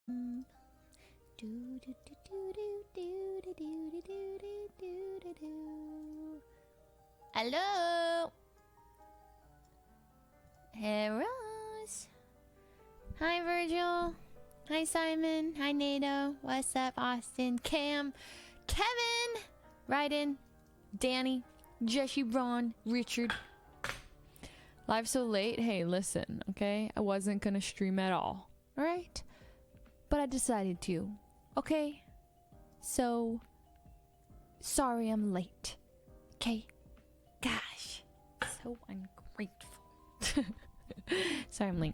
Hello. Hey, Rose. Hi, Virgil. Hi, Simon. Hi, Nato. What's up, Austin? Cam. Kevin. Ryden. Danny. Jesse, Ron. Richard. Live so late? Hey, listen, okay? I wasn't gonna stream at all. Alright? But I decided to. Okay? So... sorry I'm late. Okay? Gosh. So ungrateful. Sorry I'm late.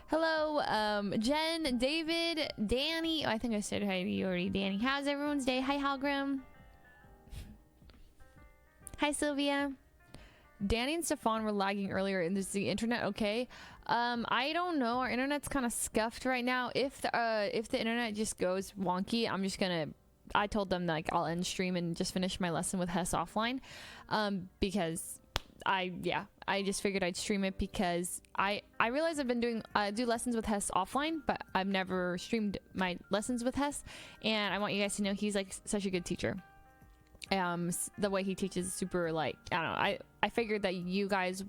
Hello, Jen, David, Danny. Oh, I think I said hi to you already, Danny. How's everyone's day? Hi, Halgram. Hi, Sylvia. Danny and Stefan were lagging earlier. And is the internet okay? I don't know. Our internet's kind of scuffed right now. If the internet just goes wonky, I'm just gonna... I told them like I'll end stream and just finish my lesson with Hess offline, because I just figured I'd stream it because I realize I've been doing do lessons with Hess offline, but I've never streamed my lessons with Hess, and I want you guys to know he's like such a good teacher. The way he teaches is super, like, I don't know, I figured that you guys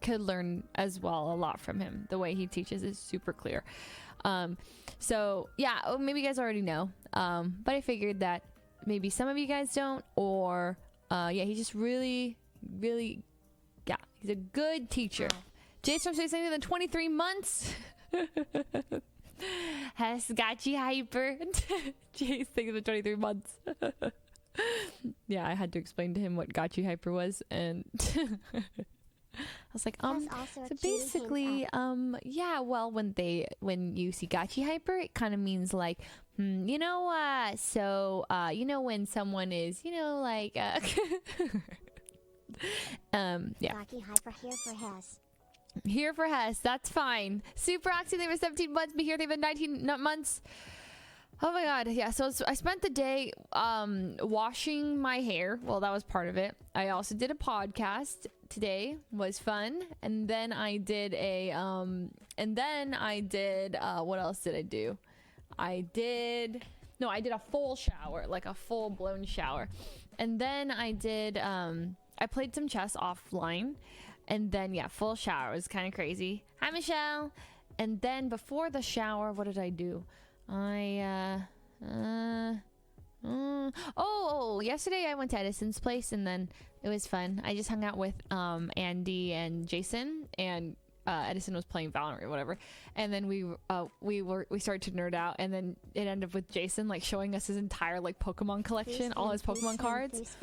could learn as well a lot from him. The way he teaches is super clear. So yeah, maybe you guys already know, but I figured that maybe some of you guys don't, or yeah, he's just really he's a good teacher. Jason says something than 23 months. Has got you hyper. Jason thinks of 23 months. Yeah, I had to explain to him what got you hyper was, and I was like, so basically, yeah, well, when you see gachi hyper, it kind of means like, you know, so, you know, when someone is, you know, like, yeah. Gachi hyper here for Hess. Here for Hess, that's fine. Super Oxy, they were 17 months, but here they've been 19 months. Oh my god, yeah, so I spent the day washing my hair. Well, that was part of it. I also did a podcast today, was fun. And then I did a what else did I do? I did a full shower, like a full blown shower. And then I did I played some chess offline, and then yeah, full shower. It was kind of crazy. Hi, Michelle. And then before the shower, what did I do? Yesterday I went to Edison's place, and then it was fun. I just hung out with Andy and Jason, and Edison was playing Valorant or whatever, and then we started to nerd out, and then it ended up with Jason like showing us his entire like Pokemon collection, all his Pokemon cards.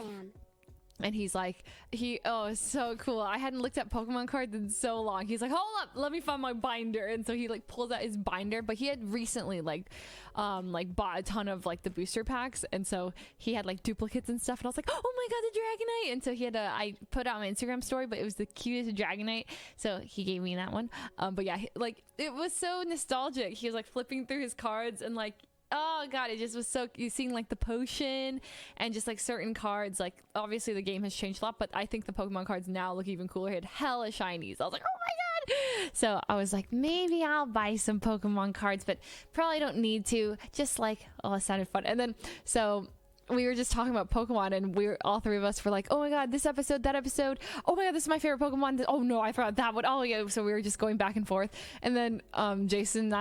And he's like, it's so cool. I hadn't looked at Pokemon cards in so long. He's like, hold up, let me find my binder. And so he like pulls out his binder, but he had recently like bought a ton of like the booster packs. And so he had like duplicates and stuff. And I was like, oh my god, the Dragonite. And so he had I put out my Instagram story, but it was the cutest Dragonite. So he gave me that one. But yeah, like it was so nostalgic. He was like flipping through his cards, and like, oh god, it just was so, you seeing like the potion and just like certain cards. Like obviously the game has changed a lot, but I think the Pokemon cards now look even cooler. It had hella shinies. I was like, oh my god. So I was like, maybe I'll buy some Pokemon cards, but probably don't need to. Just like, oh, it sounded fun. And then so we were just talking about Pokemon, and all three of us were like, oh my god, this episode, that episode, oh my god, this is my favorite Pokemon, oh no, I forgot that one, oh yeah. So we were just going back and forth, and then Jason's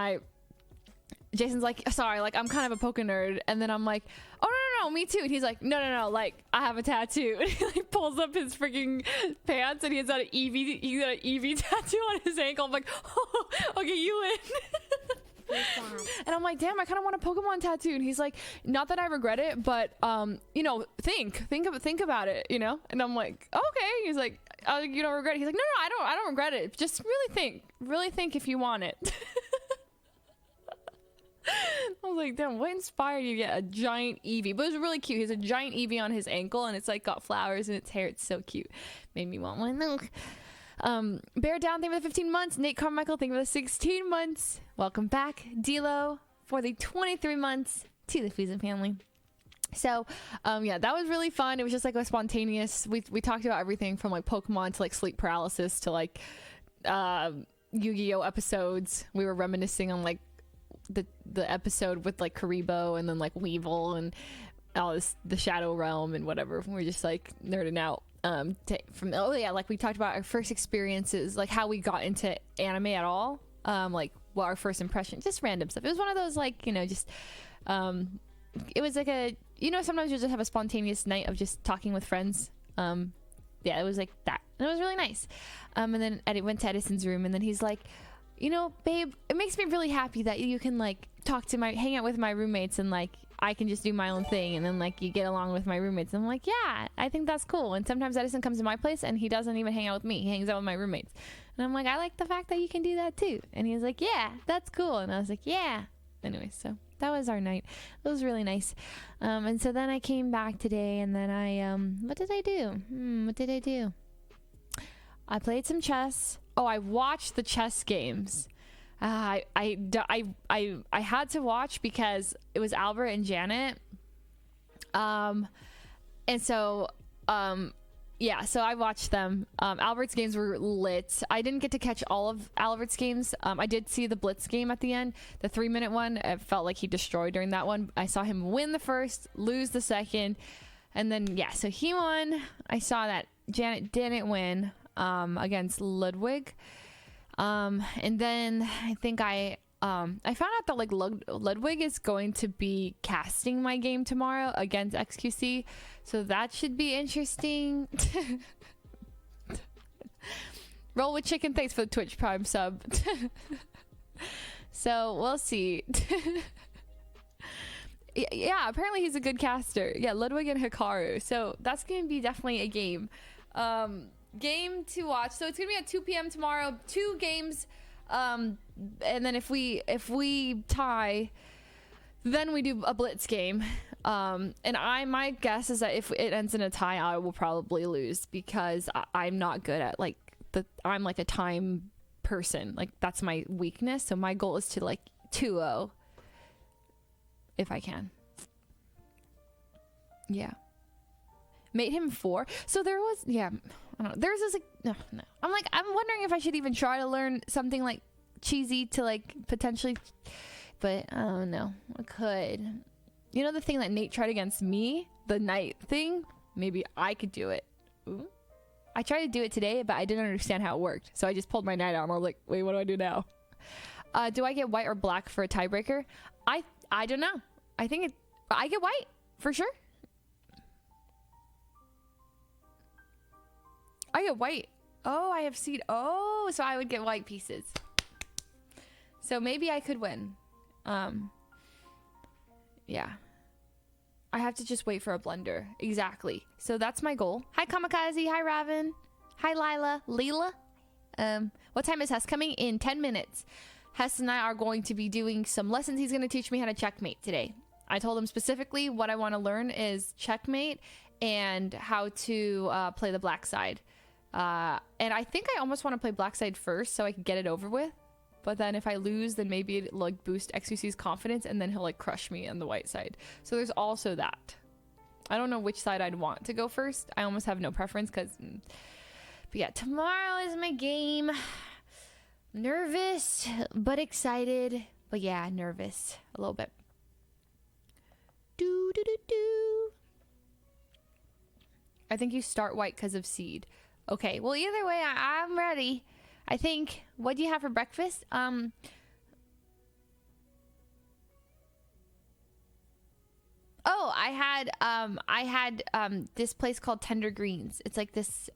like, sorry, like I'm kind of a Poke nerd, and then I'm like, oh no, me too. And he's like, no, like I have a tattoo. And he like pulls up his freaking pants, and he's got an Eevee tattoo on his ankle. I'm like, oh, okay, you win. And I'm like, damn, I kind of want a Pokemon tattoo. And he's like, not that I regret it, but you know, think about it, you know. And I'm like, okay. He's like, oh, you don't regret it? He's like, no, I don't regret it. Just really think if you want it. I was like, damn, what inspired you to get a giant Eevee? But it was really cute. He has a giant Eevee on his ankle, and it's like got flowers in its hair. It's so cute. Made me want one. Look. Bear Down, thank you for the 15 months. Nate Carmichael, thank you for the 16 months. Welcome back, Dilo, for the 23 months to the Fusen family. So, yeah, that was really fun. It was just like a spontaneous. We talked about everything from like Pokemon to like sleep paralysis to like Yu-Gi-Oh episodes. We were reminiscing on like the episode with like Karibo and then like Weevil and all this, the Shadow Realm and whatever. We're just like nerding out. Like we talked about our first experiences, like how we got into anime at all, like what our first impression, just random stuff. It was one of those like, just it was like a, sometimes you just have a spontaneous night of just talking with friends. Yeah, it was like that, and it was really nice. And then I went to Edison's room, and then he's like, babe, it makes me really happy that you can like hang out with my roommates, and like I can just do my own thing, and then like you get along with my roommates. And I'm like, yeah, I think that's cool. And sometimes Edison comes to my place and he doesn't even hang out with me. He hangs out with my roommates. And I'm like, I like the fact that you can do that too. And he was like, yeah, that's cool. And I was like, yeah. Anyway, so that was our night. It was really nice. And so then I came back today, and then I what did I do? I played some chess. Oh, I watched the chess games. I had to watch because it was Albert and Janet. And so, so I watched them. Albert's games were lit. I didn't get to catch all of Albert's games. I did see the Blitz game at the end, the 3-minute one. It felt like he destroyed during that one. I saw him win the first, lose the second. And then, so he won. I saw that Janet didn't win, against Ludwig. And then I think I found out that like Ludwig is going to be casting my game tomorrow against XQC, so that should be interesting. Roll with chicken, thanks for the Twitch Prime sub. So we'll see. Yeah, apparently he's a good caster. Yeah, Ludwig and Hikaru, so that's gonna be definitely a game. Game to watch. So it's gonna be at 2 p.m. tomorrow. 2 games, and then if we tie, then we do a blitz game. And my guess is that if it ends in a tie, I will probably lose because I'm not good at like I'm like a time person. Like that's my weakness. So my goal is to like 2-0 if I can. Yeah. Made him 4. So there was, I don't know. There's this like, no. I'm wondering if I should even try to learn something like cheesy to like potentially, but I don't know. I could. The thing that Nate tried against me, the knight thing, maybe I could do it. Ooh. I tried to do it today, but I didn't understand how it worked. So I just pulled my knight out and I was like, wait, what do I do now? Do I get white or black for a tiebreaker? I don't know. I think I get white for sure. I get white. Oh, I have seed. Oh, so I would get white pieces. So maybe I could win. Yeah. I have to just wait for a blunder. Exactly. So that's my goal. Hi, Kamikaze. Hi, Raven. Hi, Leela. What time is Hess coming? In 10 minutes. Hess and I are going to be doing some lessons. He's going to teach me how to checkmate today. I told him specifically what I want to learn is checkmate and how to play the black side. And I think I almost want to play black side first so I can get it over with. But then if I lose, then maybe it like boost XQC's confidence and then he'll like crush me on the white side. So there's also that. I don't know which side I'd want to go first. I almost have no preference but yeah, tomorrow is my game. Nervous, but excited. But yeah, nervous a little bit. Do. I think you start white because of seed. Okay, well, either way, I'm ready. I think, what do you have for breakfast? I had this place called Tender Greens. It's like this,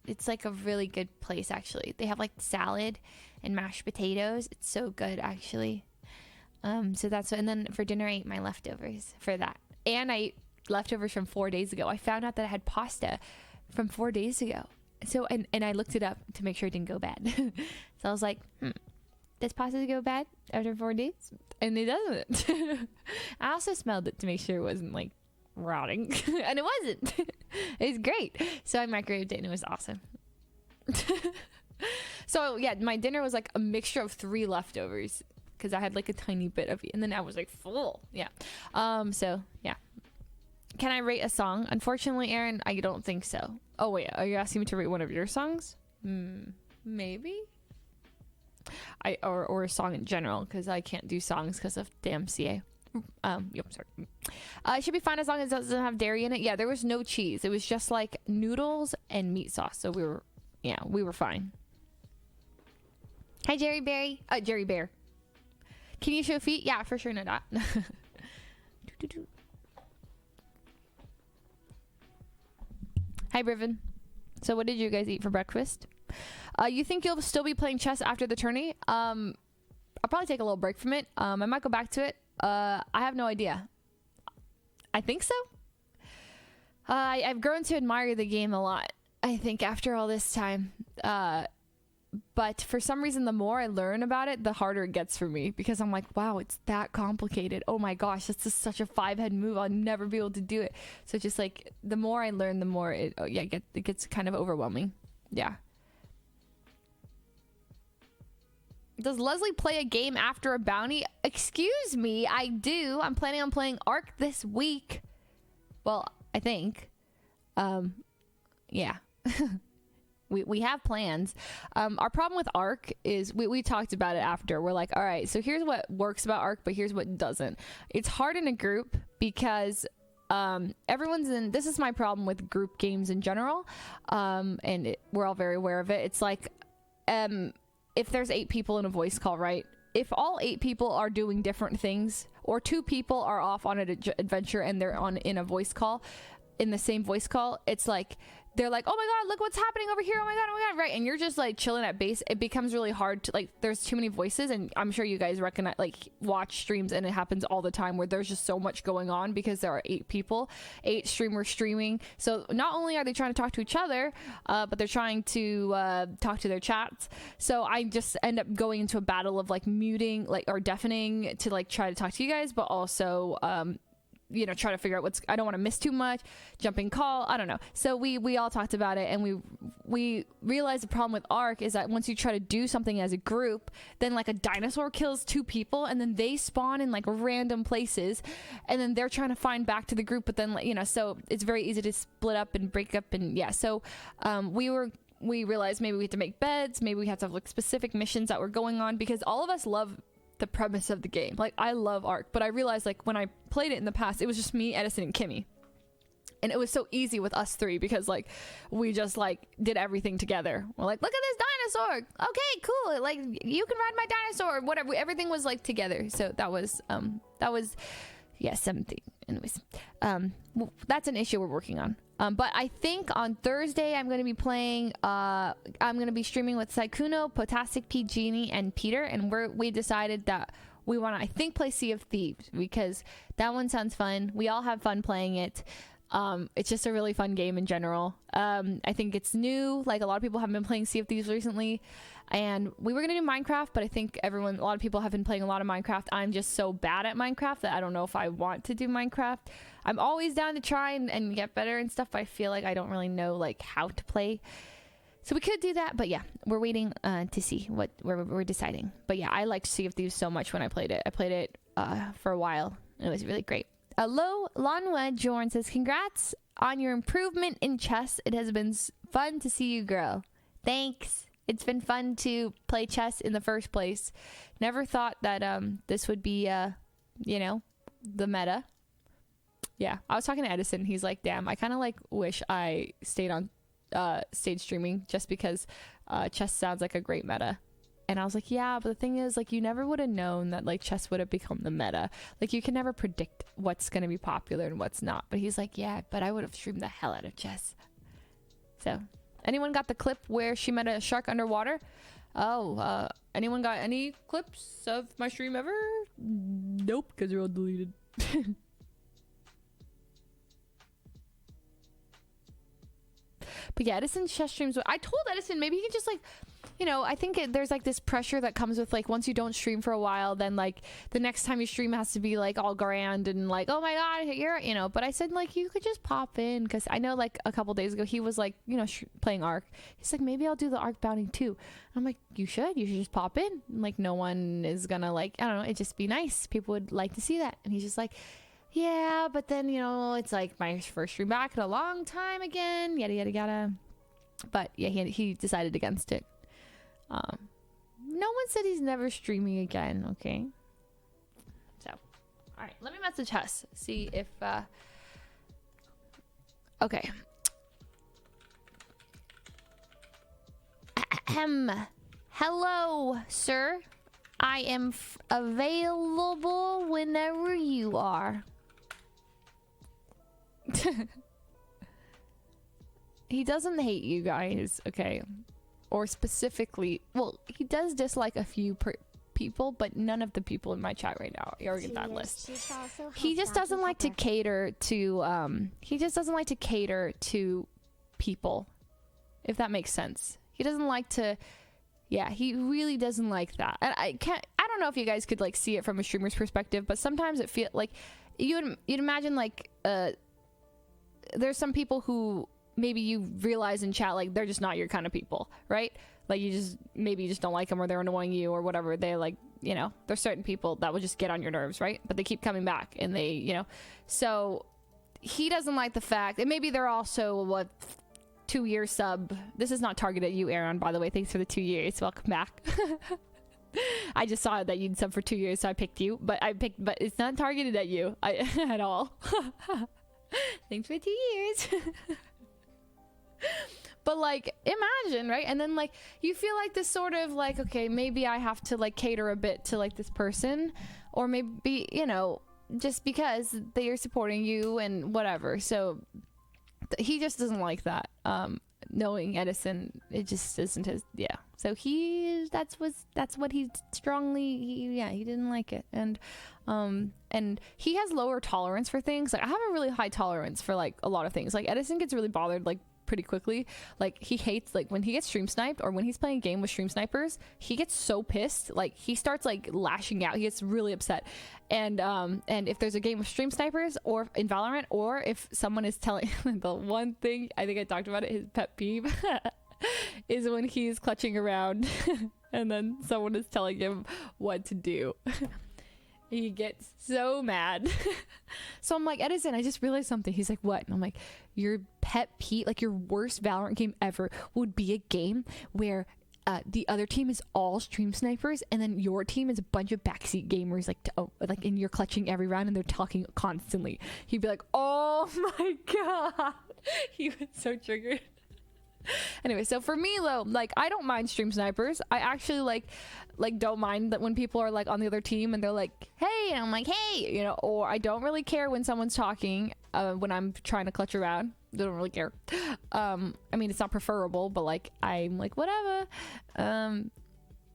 it's like a really good place, actually. They have like salad and mashed potatoes. It's so good, actually. So that's, and then for dinner, I ate my leftovers for that. And I ate leftovers from 4 days ago. I found out that I had pasta from 4 days ago. So, and I looked it up to make sure it didn't go bad. So I was like, does pasta go bad after 4 days? And it doesn't. I also smelled it to make sure it wasn't like rotting. And it wasn't. It was great. So I microwaved it and it was awesome. So yeah, my dinner was like a mixture of 3 leftovers because I had like a tiny bit of it. And then I was like full. Yeah. So yeah. Can I rate a song? Unfortunately, Aaron, I don't think so. Oh wait, are you asking me to rate one of your songs? Maybe. or a song in general, because I can't do songs because of damn CA. Yep, sorry. It should be fine as long as it doesn't have dairy in it. Yeah, there was no cheese. It was just like noodles and meat sauce. So we were fine. Hi, Jerry Bear. Can you show feet? Yeah, for sure. No, not. Hi, Briven. So what did you guys eat for breakfast? You think you'll still be playing chess after the tourney? I'll probably take a little break from it. I might go back to it. I have no idea. I think so. I've grown to admire the game a lot, I think, after all this time. But for some reason, the more I learn about it, the harder it gets for me, because I'm like, wow, it's that complicated. Oh my gosh, that's just such a 5-head move. I'll never be able to do it. So just like the more I learn, the more it gets kind of overwhelming. Yeah. Does Leslie play a game after a bounty? Excuse me, I do. I'm planning on playing Ark this week. Well, I think. Yeah. We have plans. Our problem with Ark is we talked about it after. We're like, all right, so here's what works about Ark, but here's what doesn't. It's hard in a group because everyone's in. This is my problem with group games in general, and we're all very aware of it. It's like, if there's 8 people in a voice call, right? If all 8 people are doing different things, or 2 people are off on an adventure and they're in a voice call, in the same voice call, it's like they're like, oh my god, look what's happening over here, oh my god, right? And you're just like chilling at base. It becomes really hard to, like, there's too many voices, and I'm sure you guys recognize, like, watch streams, and it happens all the time where there's just so much going on because there are 8 people, 8 streamers streaming. So not only are they trying to talk to each other, but they're trying to talk to their chats. So I just end up going into a battle of like muting, like, or deafening to like try to talk to you guys, but also try to figure out I don't want to miss too much, jumping call, I don't know. So we all talked about it, and we realized the problem with Ark is that once you try to do something as a group, then like a dinosaur kills 2 people, and then they spawn in like random places, and then they're trying to find back to the group, but then so it's very easy to split up and break up, and yeah. So we realized maybe we have to make beds, maybe we have to have like specific missions that were going on, because all of us love the premise of the game. Like, I love Ark, but I realized, like, when I played it in the past, it was just me, Edison, and Kimmy, and it was so easy with us 3 because like we just like did everything together. We're like, look at this dinosaur, okay, cool, like you can ride my dinosaur, whatever. Everything was like together. So that was something. Anyways, that's an issue we're working on. But I think on Thursday I'm going to be playing, I'm going to be streaming with Saikuno, Potastic P, Genie, and Peter, and we decided that we want to, I think, play Sea of Thieves, because that one sounds fun. We all have fun playing it. It's just a really fun game in general. I think it's new. Like, a lot of people haven't been playing Sea of Thieves recently, and we were going to do Minecraft, but I think a lot of people have been playing a lot of Minecraft. I'm just so bad at Minecraft that I don't know if I want to do Minecraft. I'm always down to try and get better and stuff, but I feel like I don't really know like how to play. So we could do that, but yeah, we're waiting to see what we're deciding. But yeah, I liked Sea of Thieves so much when I played it. I played it for a while, and it was really great. Lanwa Jorn says, congrats on your improvement in chess. It has been fun to see you grow. Thanks. It's been fun to play chess in the first place. Never thought that this would be, the meta. Yeah, I was talking to Edison. He's like, damn, I kind of like wish I stayed streaming just because chess sounds like a great meta. And I was like, yeah, but the thing is, like, you never would have known that like chess would have become the meta. Like, you can never predict what's going to be popular and what's not. But he's like, yeah, but I would have streamed the hell out of chess. So, anyone got the clip where she met a shark underwater? Oh, anyone got any clips of my stream ever? Nope, because they're all deleted. But yeah, Edison's chess streams. I told Edison maybe he could just like, I think there's like this pressure that comes with like once you don't stream for a while, then like the next time you stream has to be like all grand and like, oh my god, you're But I said like you could just pop in, because I know like a couple days ago he was like playing Ark. He's like, maybe I'll do the Ark bounty too. I'm like, you should just pop in. Like, no one is gonna like, I don't know, it'd just be nice. People would like to see that. And he's just like, yeah, but then it's like my first stream back in a long time again, yada yada yada. But yeah, he decided against it. no one said he's never streaming again, okay? So, alright, let me message Hess. See if, okay. Hello, sir. I am available whenever you are. He doesn't hate you guys, okay? Or specifically, well, he does dislike a few people, but none of the people in my chat right now are in that list. He just doesn't like to cater to, people, if that makes sense. He doesn't like to, yeah, he really doesn't like that. And I don't know if you guys could like see it from a streamer's perspective, but sometimes it feels like you'd imagine like there's some people who maybe you realize in chat like they're just not your kind of people, right? Like you just don't like them, or they're annoying you or whatever. They like, you know, there's certain people that will just get on your nerves, right? But they keep coming back, and they, you know, so he doesn't like the fact, and maybe they're also what 2-year sub. This is not targeted at you, Aaron, by the way. Thanks for the 2 years. Welcome back. I just saw that you'd sub for 2 years, so I picked you. But it's not targeted at you at all. Thanks for 2 years. But like, imagine, right? And then like, you feel like this sort of like, okay, maybe I have to like cater a bit to like this person, or maybe, you know, just because they are supporting you and whatever. So he just doesn't like that. Knowing Edison, it just isn't his, yeah. So that's what he strongly, he didn't like it. And he has lower tolerance for things. Like I have a really high tolerance for like a lot of things. Like Edison gets really bothered like pretty quickly. Like he hates like when he gets stream sniped, or when he's playing a game with stream snipers, he gets so pissed. Like he starts like lashing out. He gets really upset. And if there's a game with stream snipers, or in Valorant, or if someone is telling the one thing I think I talked about it, his pet peeve is when he's clutching around and then someone is telling him what to do. He gets so mad. So I'm like, Edison, I just realized something. He's like, what? And I'm like, your pet peeve, like your worst Valorant game ever would be a game where the other team is all stream snipers, and then your team is a bunch of backseat gamers, like and you're clutching every round and they're talking constantly. He'd be like, oh my god. He was so triggered. Anyway, so for me though, like I don't mind stream snipers. I actually like don't mind that when people are like on the other team and they're like, hey, and I'm like, hey, you know, or I don't really care when someone's talking when I'm trying to clutch around. I don't really care. I mean, it's not preferable, but like I'm like whatever.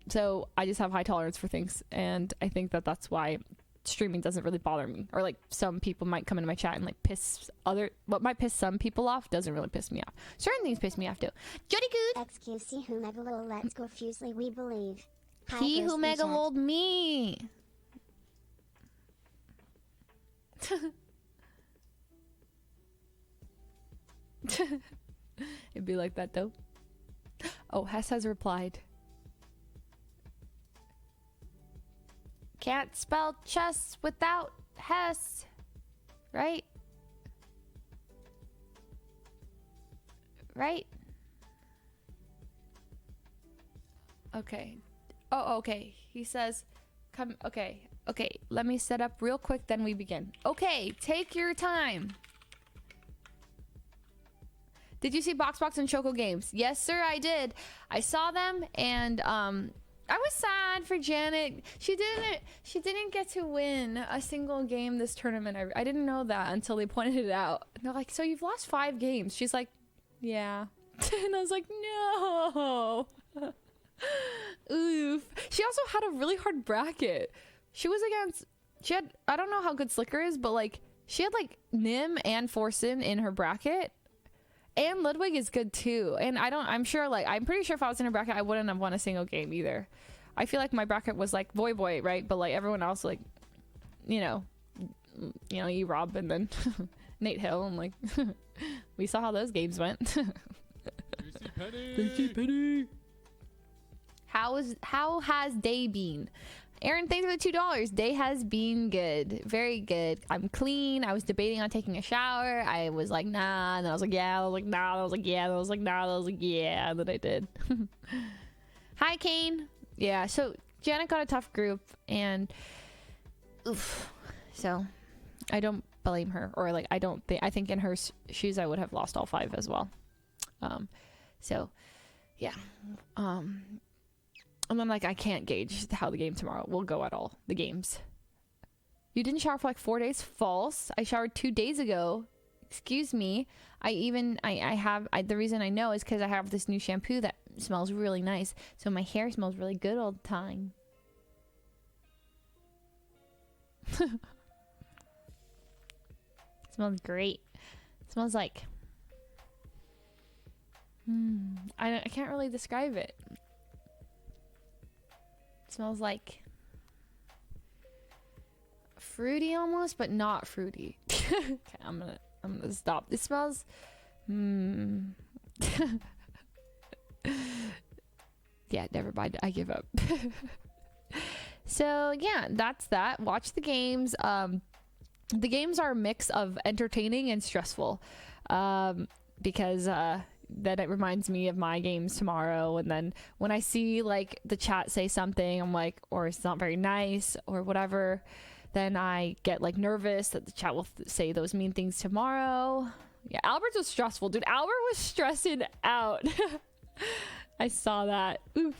So I just have high tolerance for things, and I think that that's why streaming doesn't really bother me. Or like some people might come into my chat and like what might piss some people off doesn't really piss me off. Certain things piss me off too. Jody Good. XQC who mega lol, let's go fuslie, we believe. He who mega lolled me. It'd be like that though. Oh, Hess has replied. Can't spell chess without Hess, right? Right? Okay. Oh, okay. He says, come, okay. Okay, let me set up real quick, then we begin. Okay, take your time. Did you see BoxBox and Choco Games? Yes, sir, I did. I saw them, and I was sad for Janet. She didn't get to win a single game this tournament. I didn't know that until they pointed it out. And they're like, so you've lost 5 games. She's like, yeah. And I was like, no. Oof. She also had a really hard bracket. She had, I don't know how good Slicker is, but like, she had like Nim and Forsen in her bracket. And Ludwig is good too. And I'm pretty sure if I was in her bracket, I wouldn't have won a single game either. I feel like my bracket was like Voy Boy, right? But like everyone else, like, you know, you Rob and then Nate Hill, and like, we saw how those games went. Juicy Penny. How has day been? Aaron, thanks for the $2. Day has been good. Very good. I'm clean. I was debating on taking a shower. I was like, nah. And then I was like, yeah. I was like, nah. And I was like, yeah. And I was like, nah. And I was like, yeah. And then I did. Hi, Kane. yeah, so Janet got a tough group, and oof, so I don't blame her, or like I think in her shoes I would have lost all 5 as well. So yeah, and then like I can't gauge how the game tomorrow will go at all. The games. You didn't shower for like 4 days? False. I showered 2 days ago. Excuse me. The reason I know is because I have this new shampoo that smells really nice, so my hair smells really good all the time. It smells great. It smells like I can't really describe it. It smells like fruity almost, but not fruity. Okay, I'm gonna stop. It smells yeah, never mind. I give up. So yeah, that's that. Watch the games. The games are a mix of entertaining and stressful, because then it reminds me of my games tomorrow. And then when I see like the chat say something, I'm like, or it's not very nice or whatever, then I get like nervous that the chat will say those mean things tomorrow. Yeah, Albert's was stressful, dude. Albert was stressing out. I saw that. Oof.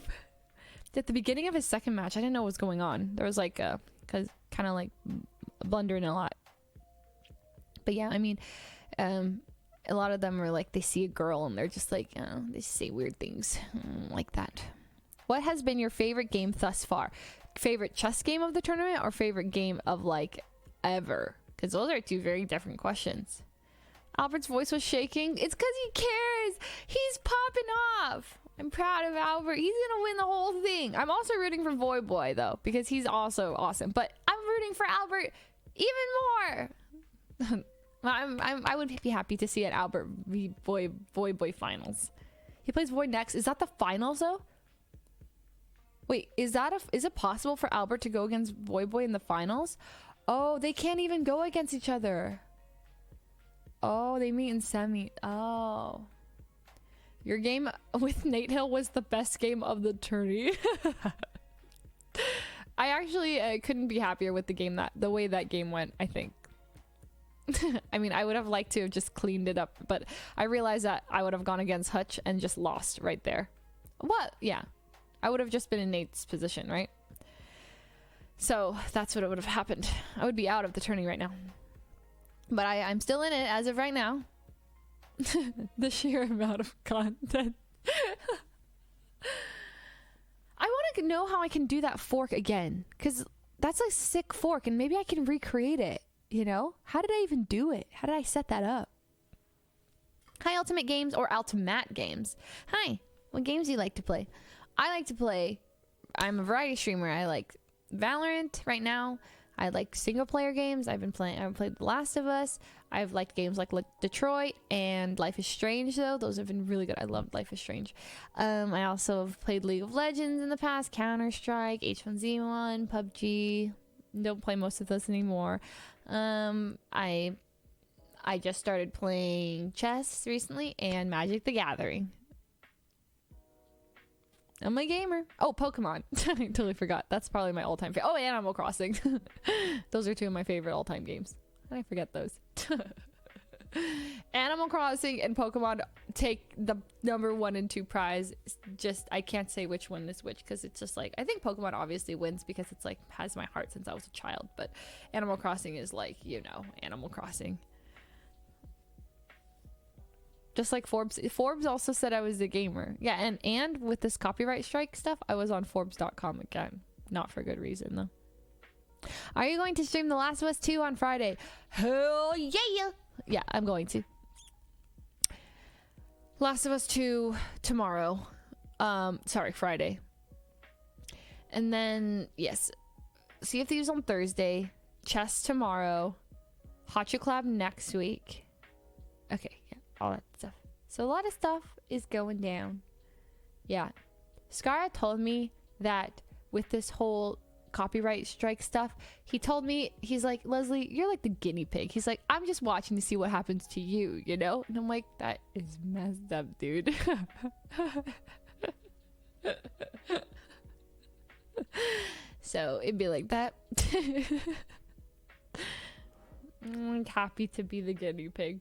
At the beginning of his second match, I didn't know what was going on. There was like kind of like blundering a lot. But yeah, I mean, a lot of them are like, they see a girl and they're just like, they say weird things like that. What has been your favorite game thus far? Favorite chess game of the tournament or favorite game of like ever? Because those are 2 very different questions. Albert's voice was shaking. It's because he cares. He's popping off. I'm proud of Albert. He's gonna win the whole thing. I'm also rooting for Void Boy though, because he's also awesome. But I'm rooting for Albert even more. I would be happy to see an Albert v Void Boy finals. He plays Void next. Is that the finals though? Wait, is it possible for Albert to go against Void Boy in the finals? Oh, they can't even go against each other. Oh, they meet in semi. Oh. Your game with Nate Hill was the best game of the tourney. I actually couldn't be happier with the way that game went, I think. I mean, I would have liked to have just cleaned it up, but I realized that I would have gone against Hutch and just lost right there. What? Yeah. I would have just been in Nate's position, right? So that's what would have happened. I would be out of the tourney right now. But I'm still in it as of right now. The sheer amount of content. I want to know how I can do that fork again, because that's a sick fork and maybe I can recreate it, you know? How did I even do it? How did I set that up? Hi, Ultimate Games or Ultimate Games. Hi, what games do you like to play? I like to play, I'm a variety streamer. I like Valorant right now. I like single player games. I've played The Last of Us. I've liked games like Detroit and Life is Strange though. Those have been really good. I loved Life is Strange. I also have played League of Legends in the past, Counter-Strike, H1Z1, PUBG. Don't play most of those anymore. I just started playing chess recently and Magic the Gathering. I'm a gamer. Oh, Pokemon. I totally forgot. That's probably my all-time favorite. Oh, Animal Crossing. Those are 2 of my favorite all-time games. How did I forget those? Animal Crossing and Pokemon take the number 1 and 2 prize. Just, I can't say which one is which, because it's just like, I think Pokemon obviously wins because it's like, has my heart since I was a child. But Animal Crossing is like, you know, Animal Crossing. Just like Forbes also said I was a gamer. Yeah, and with this copyright strike stuff, I was on Forbes.com again. Not for good reason, though. Are you going to stream The Last of Us 2 on Friday? Hell yeah! Yeah, I'm going to. Last of Us 2 tomorrow. Friday. And then, yes. Sea of Thieves on Thursday. Chess tomorrow. Hotcha Collab next week. Okay, yeah. All that stuff. So a lot of stuff is going down. Yeah. Skara told me that with this whole copyright strike stuff, he told me, he's like, Leslie, you're like the guinea pig. He's like, I'm just watching to see what happens to you, you know? And I'm like, that is messed up, dude. So it'd be like that. I'm happy to be the guinea pig.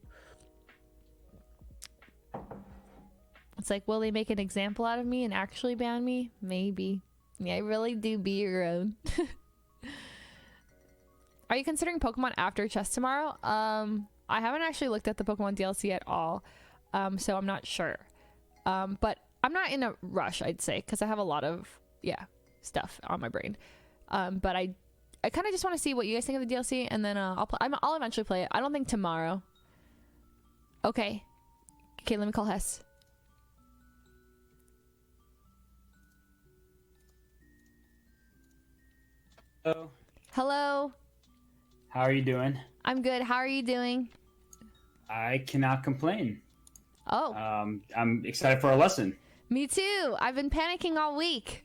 It's like, will they make an example out of me and actually ban me? Maybe. Yeah, I really do be your own. Are you considering Pokemon after chess tomorrow? I haven't actually looked at the Pokemon DLC at all, so I'm not sure. But I'm not in a rush, I'd say, because I have a lot of stuff on my brain. But I kind of just want to see what you guys think of the DLC, and then I'll eventually play it. I don't think tomorrow. Okay, let me call Hess. Hello. Hello. How are you doing? I'm good. How are you doing? I cannot complain. Oh. I'm excited for our lesson. Me too. I've been panicking all week.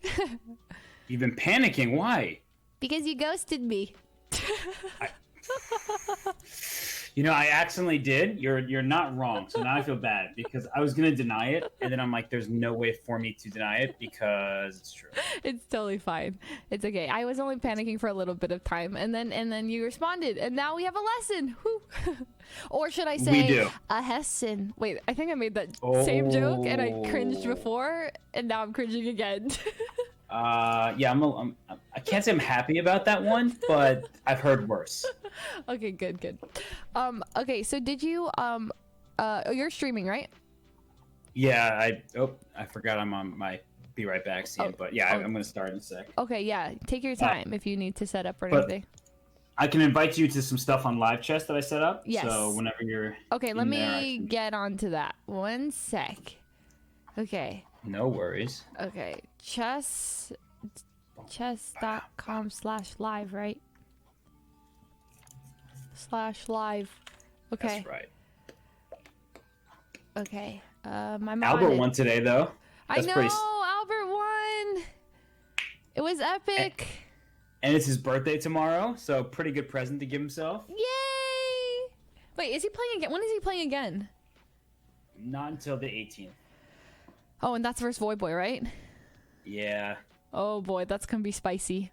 You've been panicking. Why? Because you ghosted me. I accidentally did. You're not wrong. So now I feel bad because I was gonna deny it, and then I'm like, there's no way for me to deny it because it's true. It's totally fine. It's okay. I was only panicking for a little bit of time, and then you responded, and now we have a lesson. Whew. Or should I say, we do. A Hessin? Wait, I think I made that same joke, and I cringed before, and now I'm cringing again. I can't say I'm happy about that one, but I've heard worse. Okay, good. Okay, so did you you're streaming, right? Yeah, I forgot I'm on my be right back scene, but yeah, I'm gonna start in a sec. Okay, yeah, take your time if you need to set up or but anything. I can invite you to some stuff on live chess that I set up. Yes. So whenever you're okay, let me get onto that. One sec. Okay. No worries. Okay, chess.com/live, right? /live. Okay. That's right. Okay. My Albert won today, though. That's Albert won. It was epic. And it's his birthday tomorrow, so pretty good present to give himself. Yay! Wait, is he playing again? When is he playing again? Not until the 18th. Oh, and that's versus Void Boy, right? Yeah. Oh boy, that's gonna be spicy.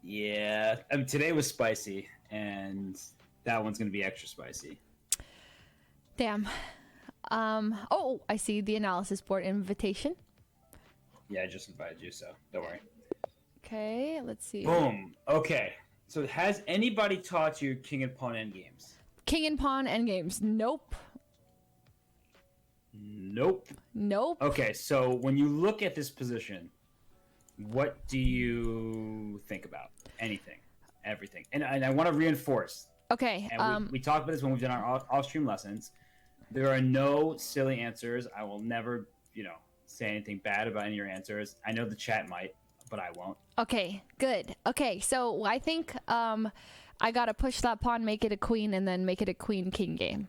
Yeah. I mean, today was spicy, and that one's gonna be extra spicy. Damn. Oh, I see the analysis board invitation. Yeah, I just invited you, so don't worry. Okay, let's see. Boom. Okay. So has anybody taught you king and pawn endgames? King and pawn endgames. Nope. Nope. Okay, so when you look at this position, what do you think about? Anything, everything. And I want to reinforce. Okay. And we talked about this when we've done our off-stream lessons. There are no silly answers. I will never, say anything bad about any of your answers. I know the chat might, but I won't. Okay, good. Okay, so I think I gotta push that pawn, make it a queen, and then make it a queen-king game.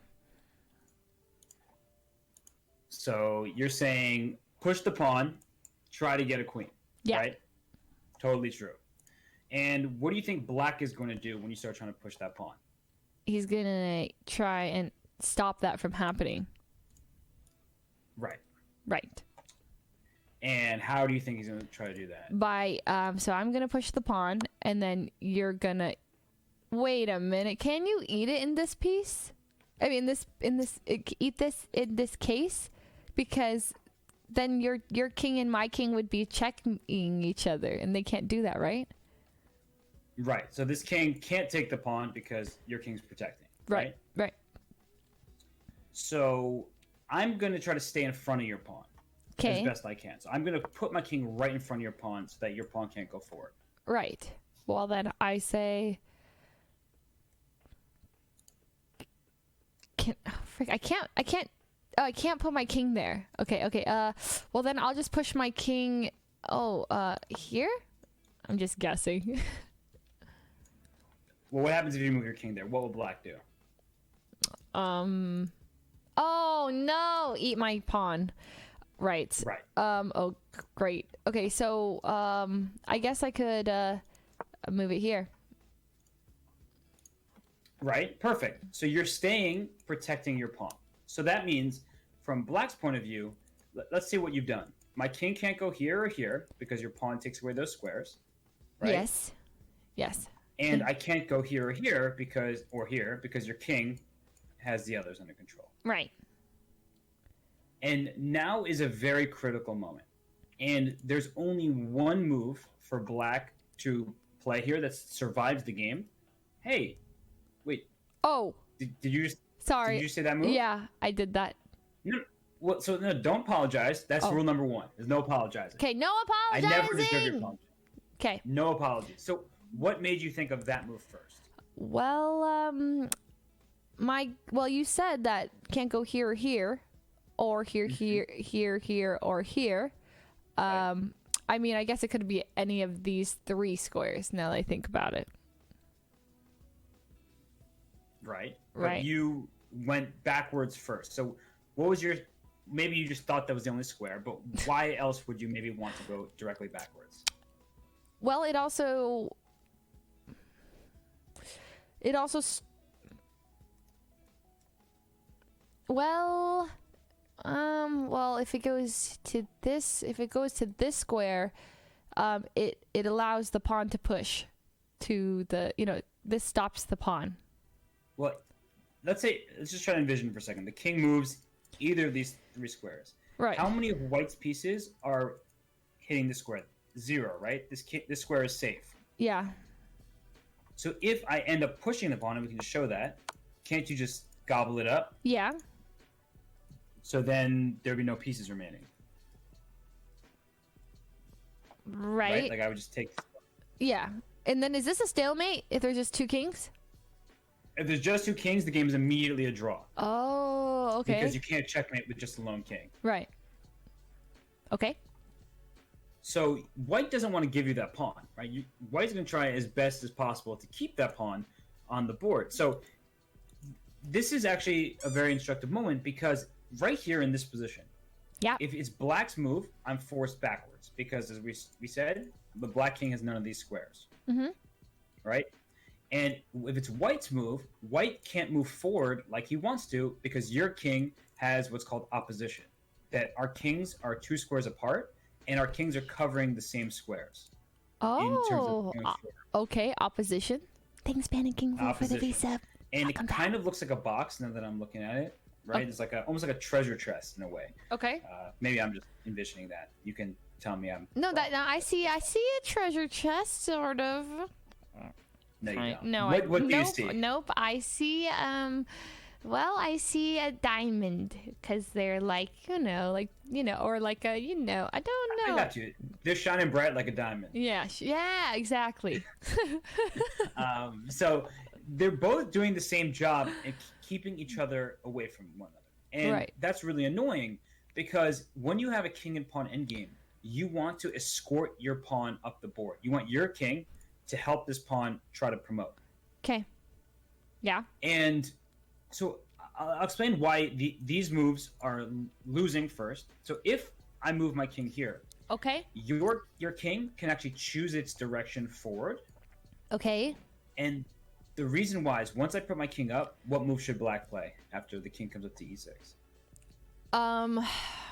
So you're saying push the pawn, try to get a queen. Yeah. Right? Totally true. And what do you think black is going to do when you start trying to push that pawn? He's gonna try and stop that from happening. Right. And how do you think he's going to try to do that? By so I'm gonna push the pawn, and then you're gonna wait a minute. Can you eat it in this piece? I mean, eat this in this case, because then your king and my king would be checking each other, and they can't do that, right? Right. So this king can't take the pawn because your king's protecting. Right. So I'm going to try to stay in front of your pawn as best I can. So I'm going to put my king right in front of your pawn so that your pawn can't go forward. Right. Well, then I say... I can't put my king there. Okay. Well, then I'll just push my king... here? I'm just guessing. Well, what happens if you move your king there? What will black do? Oh, no! Eat my pawn. Right. Oh, great. Okay, so, I guess I could, move it here. Right? Perfect. So you're staying protecting your pawn. So that means, from black's point of view, let's see what you've done. My king can't go here or here because your pawn takes away those squares. right? Yes. And I can't go here or here because your king has the others under control. Right. And now is a very critical moment. And there's only one move for black to play here that survives the game. Hey, wait. Oh. Did you Sorry. Did you say that move? Yeah, I did that. No. Well, so no, don't apologize. That's rule number 1. There's no apologizing. Okay, no apologizing. I never deserve your apology. Okay. No apologies. So, what made you think of that move first? Well, you said that can't go here or here, or here, here, or here. I mean, I guess it could be any of these 3 squares. Now that I think about it. Right. Right. But you went backwards first. So, what was your? Maybe you just thought that was the only square, but why else would you maybe want to go directly backwards? Well, it also well, if it goes to this square, it allows the pawn to push to the, this stops the pawn. Well, let's just try to envision for a second. The king moves either of these 3 squares. Right. How many of white's pieces are hitting the square? 0, right? This square is safe. Yeah. So if I end up pushing the pawn, and we can just show that, can't you just gobble it up? Yeah. So then there'd be no pieces remaining. Right. Like I would just take. Yeah. And then is this a stalemate if there's just 2 kings? If there's just 2 kings, the game is immediately a draw. Oh, okay. Because you can't checkmate with just a lone king. Right. Okay. So white doesn't want to give you that pawn, right? White's going to try as best as possible to keep that pawn on the board. So this is actually a very instructive moment because right here in this position, if it's black's move, I'm forced backwards because, as we said, the black king has none of these squares, right? And if it's white's move, white can't move forward like he wants to because your king has what's called opposition. That our kings are 2 squares apart, and our kings are covering the same squares. Oh, okay. Opposition. Thanks, Panic King, for the visa. And it kind of looks like a box now that I'm looking at it, right? It's like almost like a treasure chest in a way. Okay. Maybe I'm just envisioning that. You can tell me I'm no. That I see a treasure chest, sort of. No, you don't. No, what do you see? Nope. I see. I see a diamond because they're like, or like a, I don't know. I got you. They're shining bright like a diamond. Yeah, exactly. So they're both doing the same job and keeping each other away from one another. And that's really annoying because when you have a king and pawn endgame, you want to escort your pawn up the board. You want your king to help this pawn try to promote. Okay. Yeah. And so I'll explain why these moves are losing first. So if I move my king here, okay, your king can actually choose its direction forward. Okay. And the reason why is once I put my king up, what move should black play after the king comes up to e6?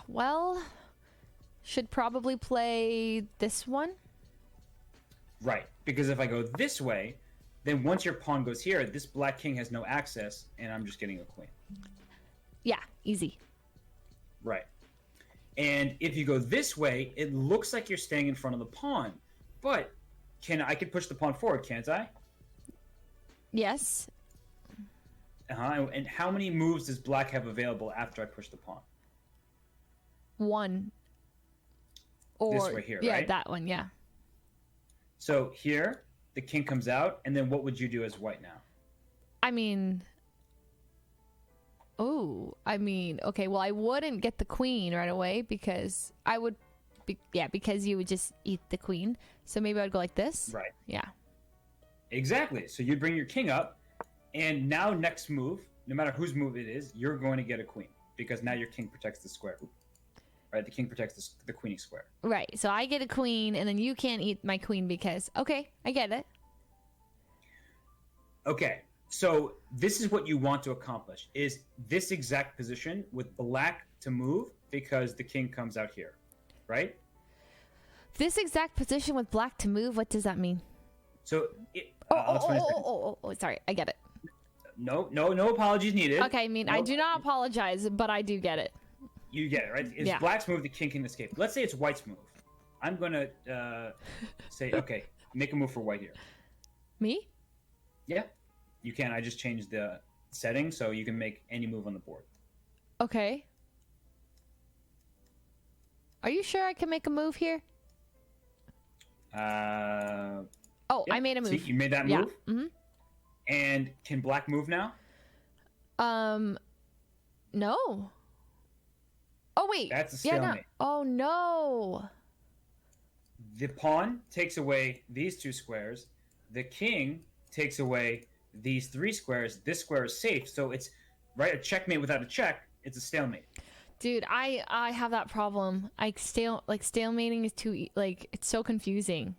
Well, should probably play this one. Right, because if I go this way, then once your pawn goes here, this black king has no access, and I'm just getting a queen. Yeah, easy. Right. And if you go this way, it looks like you're staying in front of the pawn, but I can push the pawn forward, can't I? Yes. And how many moves does black have available after I push the pawn? One. Or, this right here, right? Yeah, that one, yeah. So here, the king comes out, and then what would you do as white now? Okay, well, I wouldn't get the queen right away because because you would just eat the queen. So maybe I'd go like this. Right. Yeah. Exactly. So you'd bring your king up, and now next move, no matter whose move it is, you're going to get a queen because now your king protects the square. Right, the king protects the queenie square. Right, so I get a queen, and then you can't eat my queen because... Okay, I get it. Okay, so this is what you want to accomplish, is this exact position with black to move because the king comes out here, right? This exact position with black to move, what does that mean? So I'll explain this thing. Sorry, I get it. No apologies needed. Okay, I mean, I do not apologize, but I do get it. You get it, right? It's Yeah. black's move, the king can escape. Let's say it's white's move. I'm gonna say, okay, make a move for white here. Me? Yeah, you can. I just changed the setting so you can make any move on the board. Okay. Are you sure I can make a move here? Yeah, I made a move. See, you made that Yeah. move? Mm-hmm. And can black move now? No. Oh, wait. That's a Yeah, stalemate. no. Oh, no. The pawn takes away these 2 squares. The king takes away these 3 squares. This square is safe, so it's right a checkmate without a check. It's a stalemate. Dude, I have that problem. Stalemating is too it's so confusing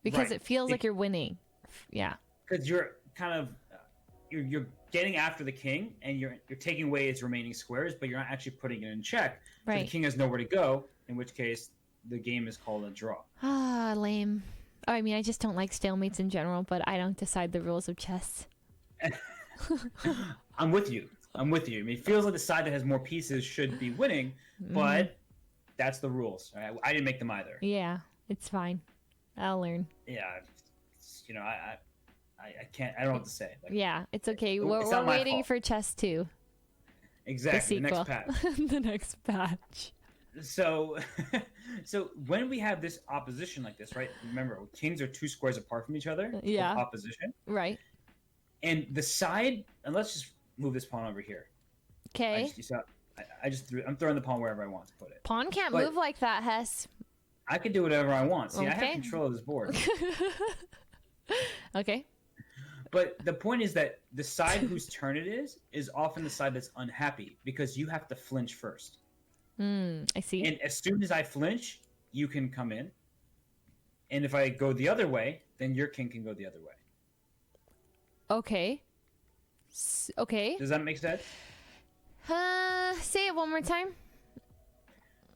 because Right. it feels like you're winning. Yeah. Because you're kind of you're getting after the king, and you're taking away its remaining squares, but you're not actually putting it in check. So Right. the king has nowhere to go. In which case, the game is called a draw. Ah, lame. Oh, I mean, I just don't like stalemates in general, but I don't decide the rules of chess. I'm with you. I mean, it feels like the side that has more pieces should be winning, but that's the rules. I didn't make them either. Yeah, it's fine. I'll learn. Yeah, I can't. I don't know what to say. Like, Yeah, it's okay. It's We're not my waiting fault. for chess 2. exactly. The The sequel. next patch. The next batch. So, so when we have this opposition like this, right? Remember, kings are 2 squares apart from each other. Yeah. Opposition. Right. And the side, and let's just move this pawn over here. Okay. I'm throwing the pawn wherever I want to put it. Pawn can't But- move like that, Hess. I can do whatever I want. See, I Okay. have control of this board. Okay. But the point is that the side whose turn it is often the side that's unhappy because you have to flinch first. I see. And as soon as I flinch, you can come in. And if I go the other way, then your king can go the other way. Okay. Okay. Does that make sense? Say it one more time.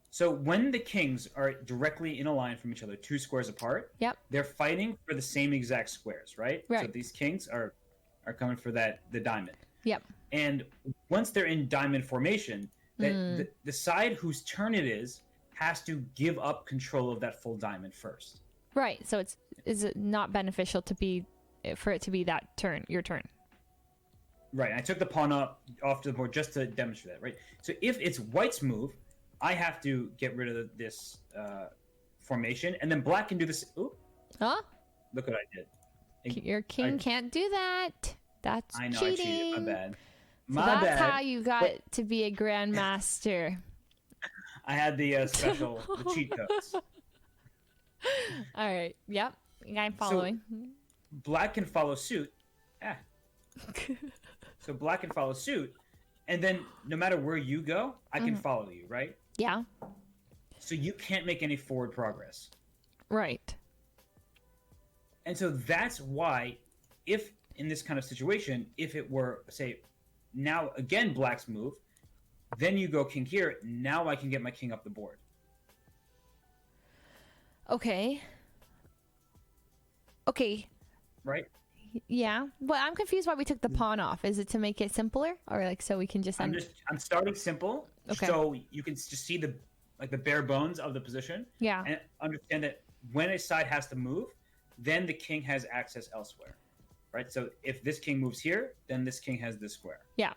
So when the kings are directly in a line from each other, 2 squares apart, Yep. they're fighting for the same exact squares, right? So Right. these kings are coming for the diamond. Yep. And once they're in diamond formation, the side whose turn it is has to give up control of that full diamond first. Right. So is it not beneficial for it to be that turn, your turn? Right. I took the pawn off to the board just to demonstrate that, right? So if it's white's move, I have to get rid of this formation, and then black can do this. Ooh, Huh? look what I did. Your king can't do that. That's I know cheating. I cheated. My bad. So My that's bad. how you got to be a grandmaster. I had the special the cheat codes. All right. Yep. I'm following. Black can follow suit. So black can follow suit, and then no matter where you go, I can follow you, right? Yeah. So you can't make any forward progress. Right. And so that's why, if in this kind of situation, if it were, say, now again black's move, then you go king here, now I can get my king up the board. Okay. Okay. Right? Yeah. But I'm confused why we took the pawn off. Is it to make it simpler, or like so we can just I'm starting simple, Okay. so you can just see the bare bones of the position, Yeah. and understand that when a side has to move, then the king has access elsewhere, right? So if this king moves here, then this king has this square. Yeah.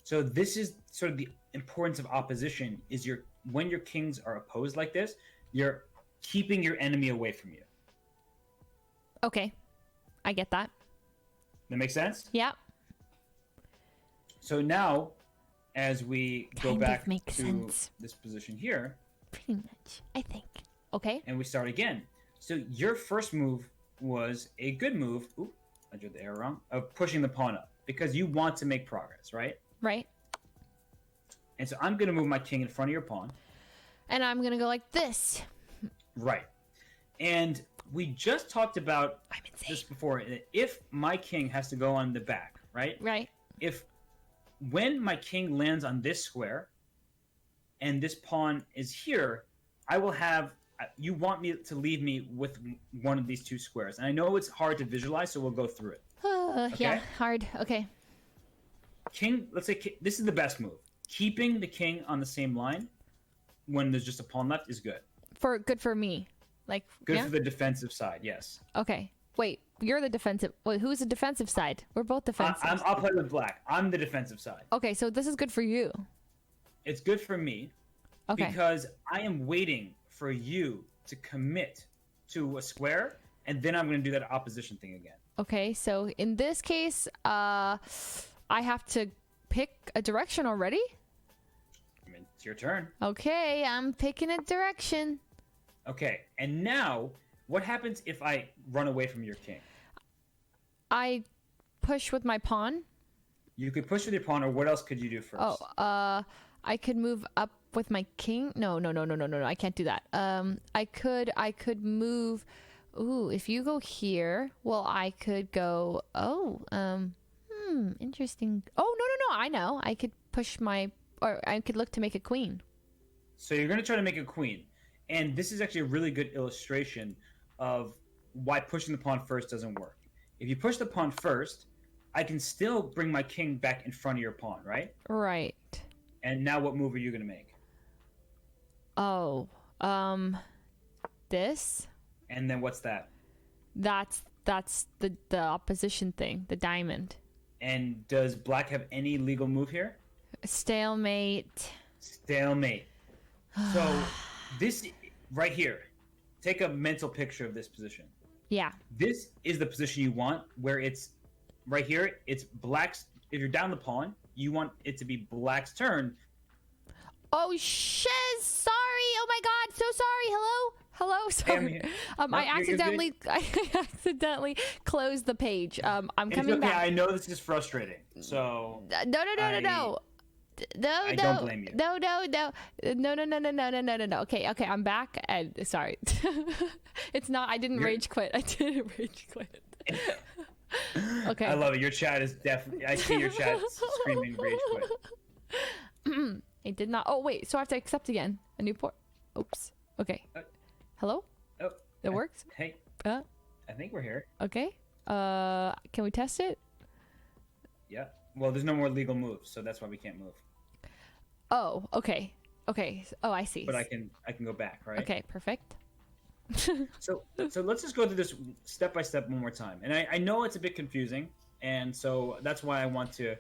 So this is sort of the importance of opposition: is when your kings are opposed like this, you're keeping your enemy away from you. Okay. I get that. That makes sense? Yeah. So now, as we go Kind of back makes to sense. this position here, Pretty much, I think. Okay. and we start again. So your first move was a good move. Ooh, I drew the arrow wrong. Of pushing the pawn up because you want to make progress, right? Right. And so I'm going to move my king in front of your pawn. And I'm gonna go like this. Right. And we just talked about I'm insane. this before. If my king has to go on the back, right? Right. When my king lands on this square and this pawn is here, I will have you want me to leave me with one of these two squares. And I know it's hard to visualize, so we'll go through it. Yeah, hard. Okay. King, let's say this is the best move. Keeping the king on the same line when there's just a pawn left is good. Good for me. Like Good for the defensive side, yes. Okay. Wait, you're the defensive. Wait, who's the defensive side? We're both defensive. I'll play with black. I'm the defensive side. Okay, so this is good for you. It's good for me because I am waiting for you to commit to a square, and then I'm going to do that opposition thing again. Okay, so in this case, I have to pick a direction already? I mean, it's your turn. Okay, I'm picking a direction. Okay, and now, what happens if I run away from your king? I push with my pawn. You could push with your pawn, or what else could you do first? I could move up with my king. No, I can't do that. I could move. Ooh, if you go here, well, I could go. Interesting. Oh, no, I know. I could I could look to make a queen. So you're going to try to make a queen. And this is actually a really good illustration of why pushing the pawn first doesn't work. If you push the pawn first, I can still bring my king back in front of your pawn, right? Right. And now what move are you going to make? Oh, this? And then what's that? That's the opposition thing, the diamond. And does black have any legal move here? Stalemate. Stalemate. So this right here, take a mental picture of this position. Yeah. This is the position you want, where it's right here. It's black's. If you're down the pawn, you want it to be black's turn. Oh, shiz! Sorry. Oh my God. So sorry. Hello. Sorry. I accidentally closed the page. I'm coming back. I know this is frustrating. So No. I don't blame you. No. Okay, I'm back. And sorry, it's not. I didn't rage quit. Okay. I love it. Your chat is definitely. I see your chat screaming rage quit. I did not. Oh wait, so I have to accept again. A new port. Oops. Okay. Hello. Oh, it works. Hey. I think we're here. Okay. Can we test it? Yeah. Well, there's no more legal moves, so that's why we can't move. Oh, okay. Oh, I see. But I can go back, right? Okay, perfect. So let's just go through this step by step one more time. And I know it's a bit confusing, and so that's why I want to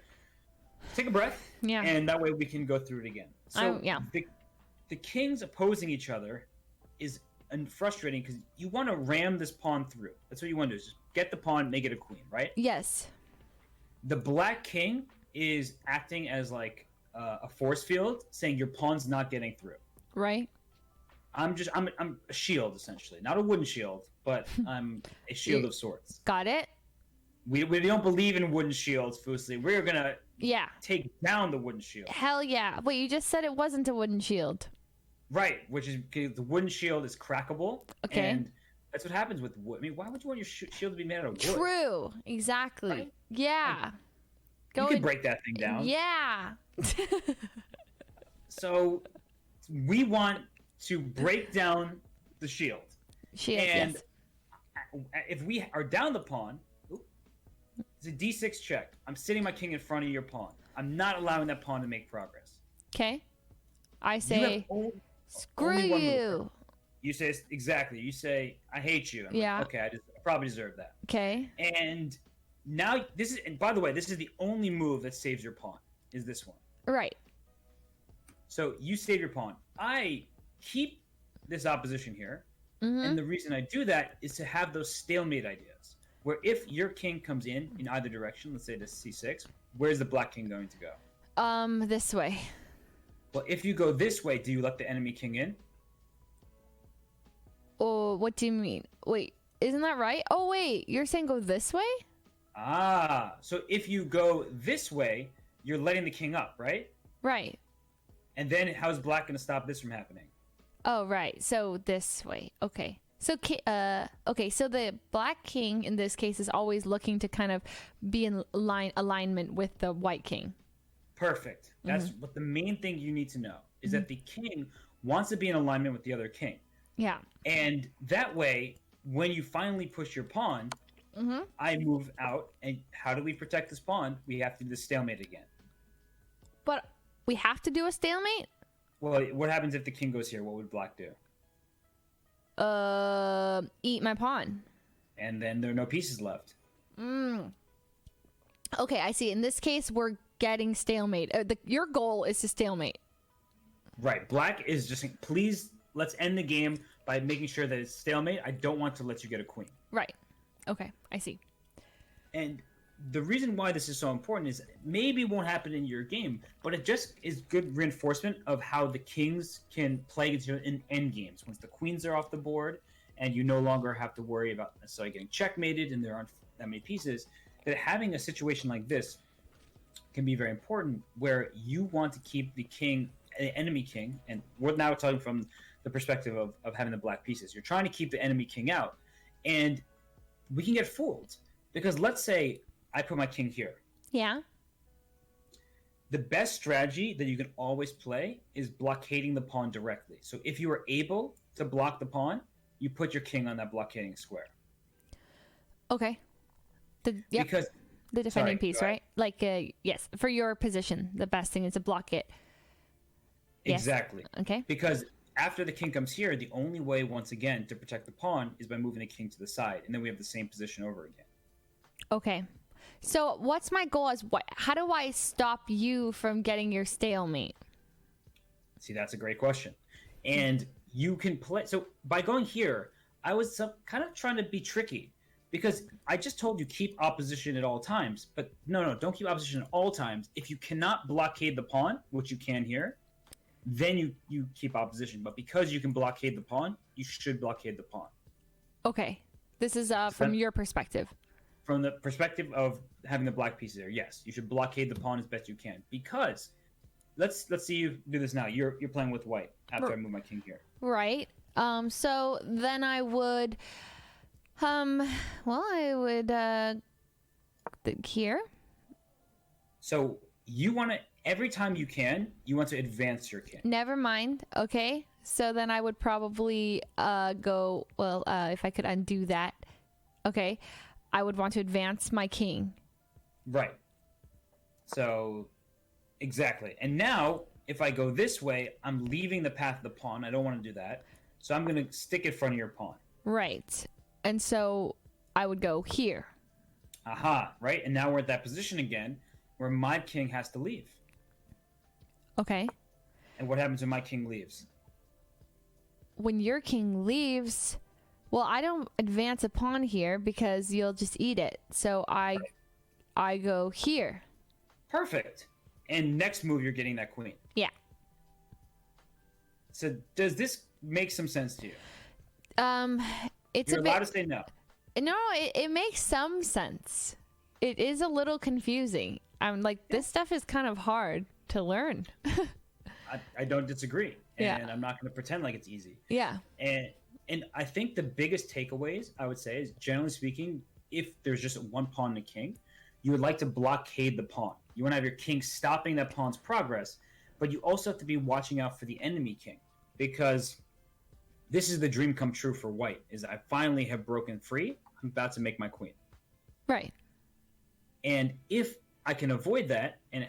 take a breath. Yeah. And that way we can go through it again. So yeah. The kings opposing each other is frustrating because you want to ram this pawn through. That's what you want to do. Is just get the pawn, make it a queen, right? Yes. The black king is acting as like a force field, saying your pawn's not getting through. Right. I'm a shield essentially, not a wooden shield, but I'm a shield of sorts. Got it. We don't believe in wooden shields, Fuslie. We're gonna take down the wooden shield. Hell yeah! Wait, you just said it wasn't a wooden shield. Right, which is because the wooden shield is crackable. Okay. And that's what happens with wood. I mean, why would you want your shield to be made out of wood? True. Exactly. Right? Yeah. You can break that thing down. Yeah. So we want to break down the shield. And yes. if we are down the pawn, it's a d6 check. I'm sitting my king in front of your pawn. I'm not allowing that pawn to make progress. Okay. I say, screw you. You say, exactly. You say, I hate you. I'm yeah. Like, okay, I probably deserve that. Okay. And now and by the way, this is the only move that saves your pawn, is this one. Right. So you save your pawn. I keep this opposition here. Mm-hmm. And the reason I do that is to have those stalemate ideas. Where if your king comes in either direction, let's say to c6, where's the black king going to go? This way. Well, if you go this way, do you let the enemy king in? Oh, what do you mean? Wait, isn't that right? Oh, wait, you're saying go this way? Ah, so if you go this way, you're letting the king up, right? Right. And then how's black going to stop this from happening? Oh, right. So this way. Okay. So, okay. So the black king in this case is always looking to kind of be in alignment with the white king. Perfect. That's what the main thing you need to know is that the king wants to be in alignment with the other king. Yeah. And that way, when you finally push your pawn, I move out. And how do we protect this pawn? We have to do the stalemate again. But we have to do a stalemate? Well, what happens if the king goes here? What would black do? Eat my pawn. And then there are no pieces left. Okay, I see. In this case, we're getting stalemate. Your goal is to stalemate. Right. Black is just, please, let's end the game by making sure that it's stalemate. I don't want to let you get a queen. Right. Okay, I see. And the reason why this is so important is maybe it won't happen in your game, but it just is good reinforcement of how the kings can play in end games. Once the queens are off the board and you no longer have to worry about necessarily getting checkmated and there aren't that many pieces, that having a situation like this can be very important where you want to keep the king, the enemy king, and we're now talking from the perspective of having the black pieces. You're trying to keep the enemy king out, and we can get fooled because let's say I put my king here. Yeah. The best strategy that you can always play is blockading the pawn directly. So if you are able to block the pawn, you put your king on that blockading square. Okay. Because the defending piece, right? Like, yes, for your position, the best thing is to block it. Exactly. Yes. Okay. Because after the king comes here, the only way, once again, to protect the pawn is by moving the king to the side, and then we have the same position over again. Okay. So what's my goal? How do I stop you from getting your stalemate? See, that's a great question. And you can play. So by going here, I was kind of trying to be tricky because I just told you keep opposition at all times. But no, don't keep opposition at all times. If you cannot blockade the pawn, which you can here, then you keep opposition. But because you can blockade the pawn, you should blockade the pawn. Okay. This is from your perspective. From the perspective of having the black pieces there, yes, you should blockade the pawn as best you can. Because let's see you do this now. You're playing with white after I move my king here. Right. So then I would here. So you want to, every time you can, you want to advance your king. Never mind. Okay. So then I would probably go, if I could undo that. Okay. I would want to advance my king. Right. So, exactly. And now, if I go this way, I'm leaving the path of the pawn. I don't want to do that. So I'm going to stick in front of your pawn. Right. And so I would go here. Aha, right? And now we're at that position again where my king has to leave. Okay. And what happens when my king leaves? When your king leaves, well, I don't advance a pawn here because you'll just eat it. So I go here. Perfect. And next move, you're getting that queen. Yeah. So does this make some sense to you? It's You're a allowed bit. to say no. No, it makes some sense. It is a little confusing. I'm like, this stuff is kind of hard to learn. I don't disagree. And Yeah. I'm not going to pretend like it's easy. Yeah. And I think the biggest takeaways, I would say, is generally speaking, if there's just one pawn and a king, you would like to blockade the pawn. You want to have your king stopping that pawn's progress, but you also have to be watching out for the enemy king because this is the dream come true for white, is I finally have broken free. I'm about to make my queen. Right. And if I can avoid that, and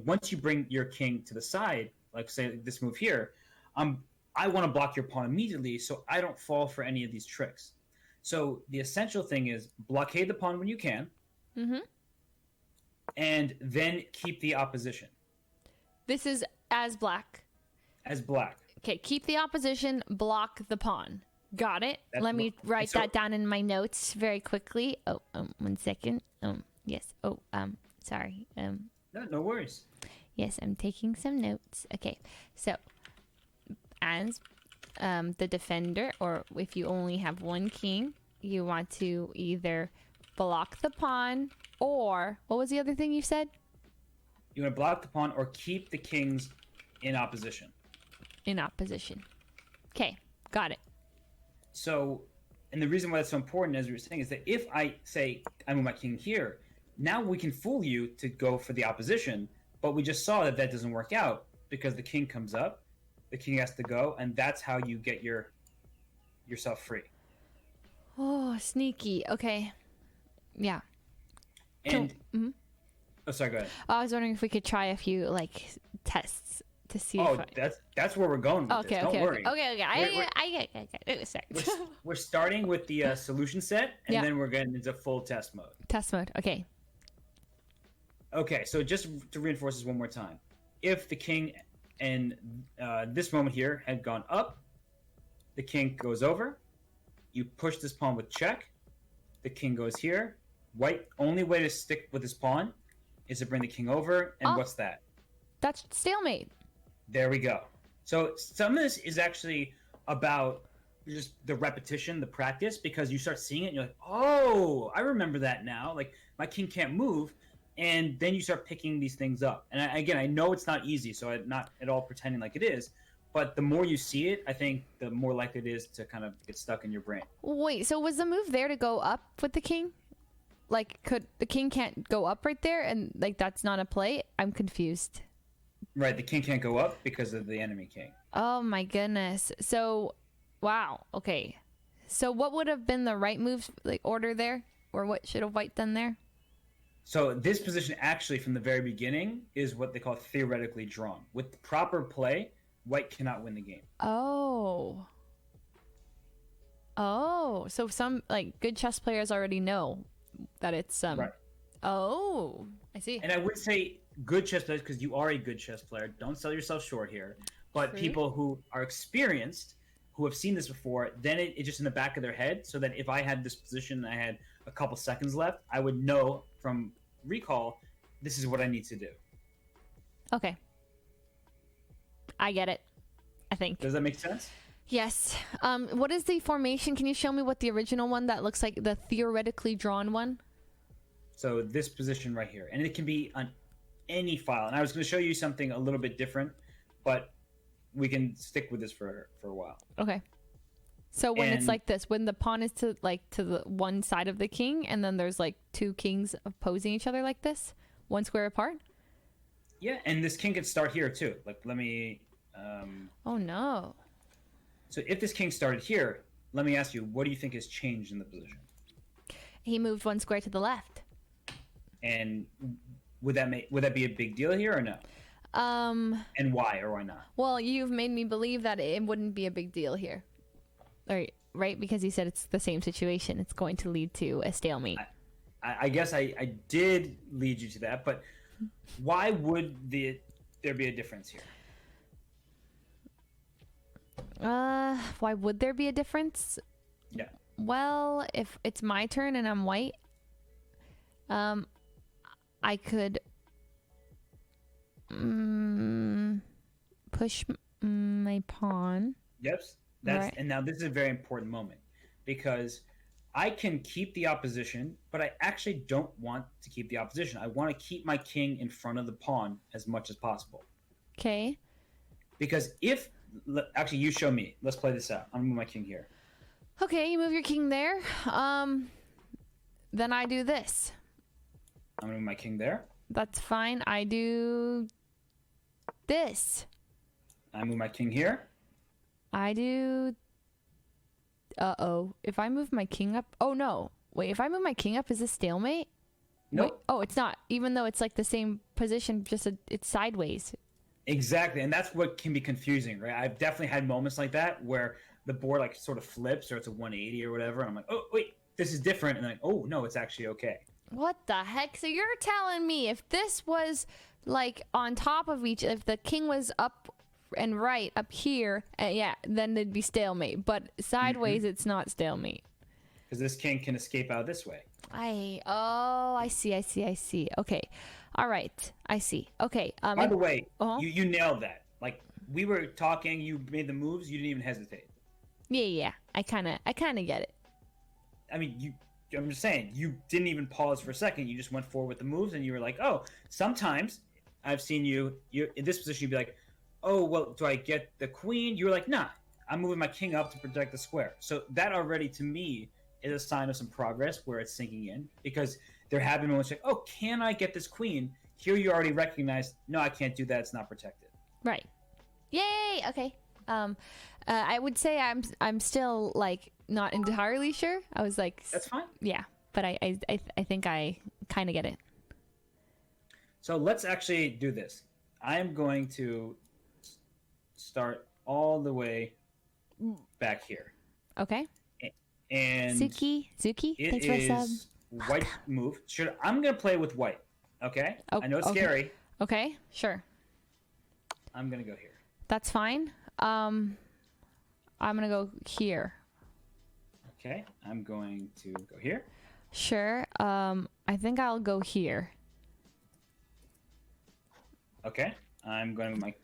once you bring your king to the side, like say this move here, I want to block your pawn immediately so I don't fall for any of these tricks. So the essential thing is blockade the pawn when you can, and then keep the opposition. This is as black. As black. Okay, keep the opposition, block the pawn. Got it. Let me write that down in my notes very quickly. Oh, 1 second. Yes. Oh, sorry. No worries. Yes, I'm taking some notes. Okay, so as the defender, or if you only have one king, you want to either block the pawn or what was the other thing you said? You want to block the pawn or keep the kings in opposition. In opposition. Okay, got it. So, and the reason why that's so important, as we were saying, is that if I say I move my king here, now we can fool you to go for the opposition, but we just saw that doesn't work out because the king comes up, the king has to go, and that's how you get your yourself free. Oh, sneaky. Okay. Yeah. And Mhm. oh, sorry, go ahead. I was wondering if we could try a few like tests to see. Oh, if that's where we're going with okay, this. Don't okay, worry. okay. I get it. Sorry. We're starting with the solution set, and Yeah. then we're getting into full test mode. Test mode. Okay. Okay, so just to reinforce this one more time, if the king and this moment here had gone up, the king goes over. You push this pawn with check. The king goes here. White only way to stick with this pawn is to bring the king over, and what's that? That's stalemate. There we go. So some of this is actually about just the repetition, the practice, because you start seeing it and you're like, oh, I remember that now. Like, my king can't move. And then you start picking these things up. And I know it's not easy, so I'm not at all pretending like it is. But the more you see it, I think the more likely it is to kind of get stuck in your brain. Wait, so was the move there to go up with the king? Like, could the king can't go up right there, and like that's not a play? I'm confused. Right, the king can't go up because of the enemy king. Oh my goodness. So, wow. Okay. So what would have been the right move, like order there, or what should have white done there? So this position actually from the very beginning is what they call theoretically drawn. With proper play, white cannot win the game. Oh. Oh, so some like good chess players already know that it's Right. Oh, I see. And I would say good chess players because you are a good chess player. Don't sell yourself short here. But True. people who are experienced, who have seen this before, then it's just in the back of their head. So that if I had this position and I had a couple seconds left, I would know from recall, this is what I need to do. Okay. I get it. I think. Does that make sense? Yes. What is the formation? Can you show me what the original one that looks like the theoretically drawn one? So this position right here, and it can be on any file. And I was going to show you something a little bit different, but we can stick with this for a while. Okay. So when it's like this, when the pawn is to the one side of the king, and then there's like two kings opposing each other like this, one square apart. Yeah, and this king could start here too. Like, let me. Oh no. So if this king started here, let me ask you, what do you think has changed in the position? He moved one square to the left. And would that be a big deal here or no? And why or why not? Well, you've made me believe that it wouldn't be a big deal here. Right? Because you said it's the same situation. It's going to lead to a stalemate. I guess I did lead you to that, but why would there be a difference here? Why would there be a difference? Yeah. Well, if it's my turn and I'm white, I could push my pawn. Yep. Right. And now this is a very important moment because I can keep the opposition, but I actually don't want to keep the opposition. I want to keep my king in front of the pawn as much as possible. Okay. Because actually, you show me. Let's play this out. I'm gonna move my king here. Okay, you move your king there. Then I do this. I'm gonna move my king there. That's fine. I do this. I move my king here. I do. Uh-oh. If I move my king up. Oh, no. Wait, if I move my king up, is this stalemate? Nope. Wait, oh, it's not. Even though it's like the same position, just it's sideways. Exactly, and that's what can be confusing, right? I've definitely had moments like that where the board like sort of flips or it's a 180 or whatever, and I'm like, oh wait, this is different, and then like, oh no, it's actually okay. What the heck? So you're telling me if this was like on top of if the king was up and right up here, yeah, then it'd be stalemate. But sideways, it's not stalemate. Because this king can escape out this way. I see. Okay. All right. I see. Okay. By the way, you nailed that. Like, we were talking, you made the moves, you didn't even hesitate. Yeah. I kind of get it. I mean, I'm just saying, you didn't even pause for a second. You just went forward with the moves, and you were like, oh, sometimes I've seen you in this position, you'd be like, oh, well, do I get the queen? You were like, nah, I'm moving my king up to protect the square. So that already, to me, is a sign of some progress where it's sinking in, because there have been moments like, oh, can I get this queen? Here you already recognize, no, I can't do that. It's not protected. Right. Yay. Okay. I would say I'm still like not entirely sure. I was like, That's fine. yeah, but I think I kind of get it. So let's actually do this. I am going to start all the way back here. Okay. And Zuki, it thanks for a sub. is white move. I'm going to play with white. Okay? Oh, I know it's okay. scary. Okay, sure. I'm going to go here. That's fine. I'm gonna go here. Okay. I'm going to go here. Sure. I think I'll go here. Okay. I'm going to move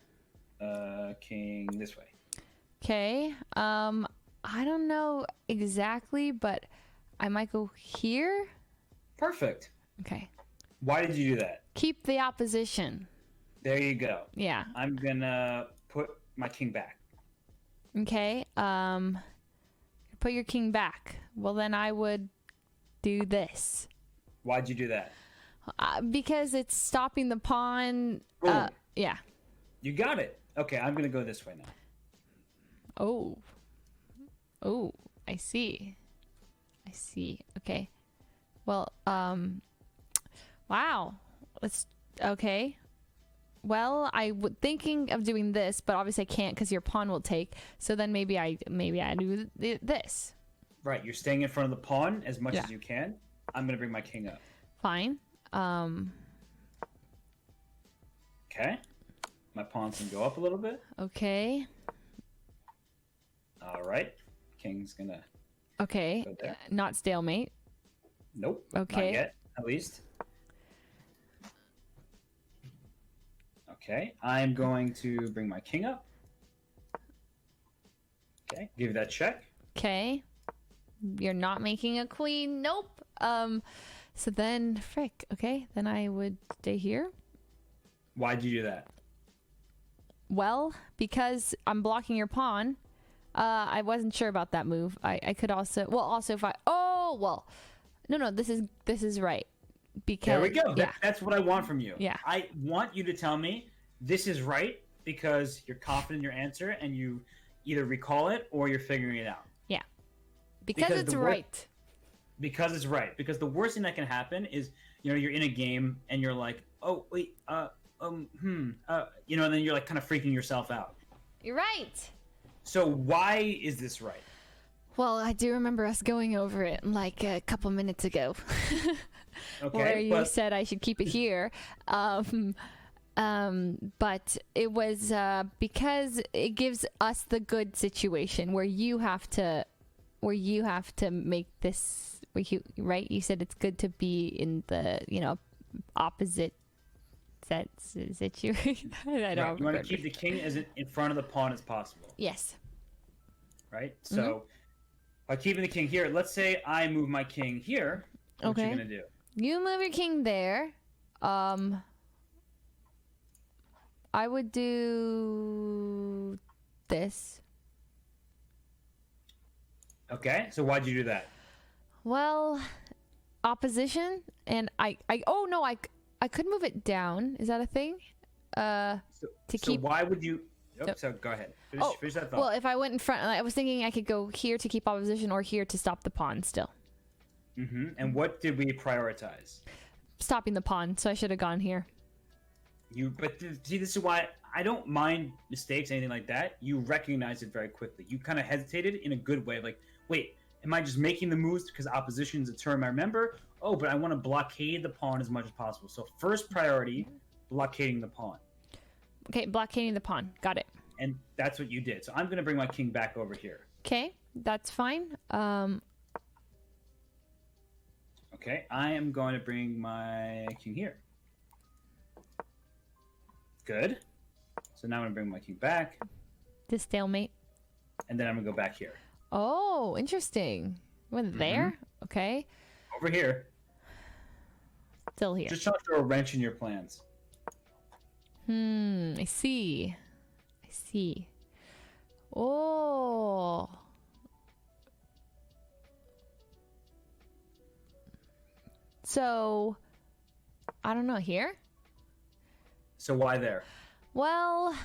my king this way. Okay. I don't know exactly, but I might go here. Perfect. Okay. Why did you do that? Keep the opposition. There you go. Yeah. I'm going to put my king back. Okay. Put your king back. Well, then I would do this. Why'd you do that? Because it's stopping the pawn. Boom. Yeah. You got it. Okay, I'm going to go this way now. Oh, I see. Okay. Well, wow. Okay. Well, I was thinking of doing this, but obviously I can't because your pawn will take. So then maybe I do this. Right, you're staying in front of the pawn as much Yeah. as you can. I'm going to bring my king up. Fine. Okay. My pawn's going to go up a little bit. Okay. All right. King's going to Okay. go there. Not stalemate. Nope. Okay. Not yet, at least. Okay. I'm going to bring my king up. Okay. Give that check. Okay. You're not making a queen. Nope. So then, frick. Okay. Then I would stay here. Why'd you do that? Well, because I'm blocking your pawn. I wasn't sure about that move. I could also, well, also if no, this is right. Because There we go. Yeah. That's what I want from you. Yeah. I want you to tell me this is right because you're confident in your answer and you either recall it or you're figuring it out. Because it's right. Because it's right. Because the worst thing that can happen is, you're in a game and you're like, oh wait, and then you're like kind of freaking yourself out. You're right. So why is this right? Well, I do remember us going over it like a couple minutes ago. Okay, where you said I should keep it here. But it was because it gives us the good situation where you have to make this. Right? You said it's good to be in the opposite situation. I don't. Right. You want to keep the king as in front of the pawn as possible. Yes. Right. So by keeping the king here, let's say I move my king here. What you gonna do? You move your king there. I would do this. Okay. So why'd you do that? Well, opposition, and I could move it down. Is that a thing? So keep. why would you? So go ahead. Finish that thought. Well, if I went in front, I was thinking I could go here to keep opposition or here to stop the pawn still. Mm-hmm. And what did we prioritize? Stopping the pawn, so I should have gone here. But see, this is why I don't mind mistakes, anything like that. You recognize it very quickly. You kind of hesitated in a good way, like, wait, am I just making the moves because opposition is a term I remember? Oh, but I want to blockade the pawn as much as possible. So first priority, blockading the pawn. Okay, blockading the pawn. Got it. And that's what you did. So I'm going to bring my king back over here. Okay, that's fine. Okay, I am going to bring my king here. Good. So now I'm going to bring my king back. To stalemate. And then I'm going to go back here. Oh, interesting. Went there? Okay. Over here. Still here. Just trying to throw a wrench in your plans. I see. Oh. So, I don't know, here? So why there? Well,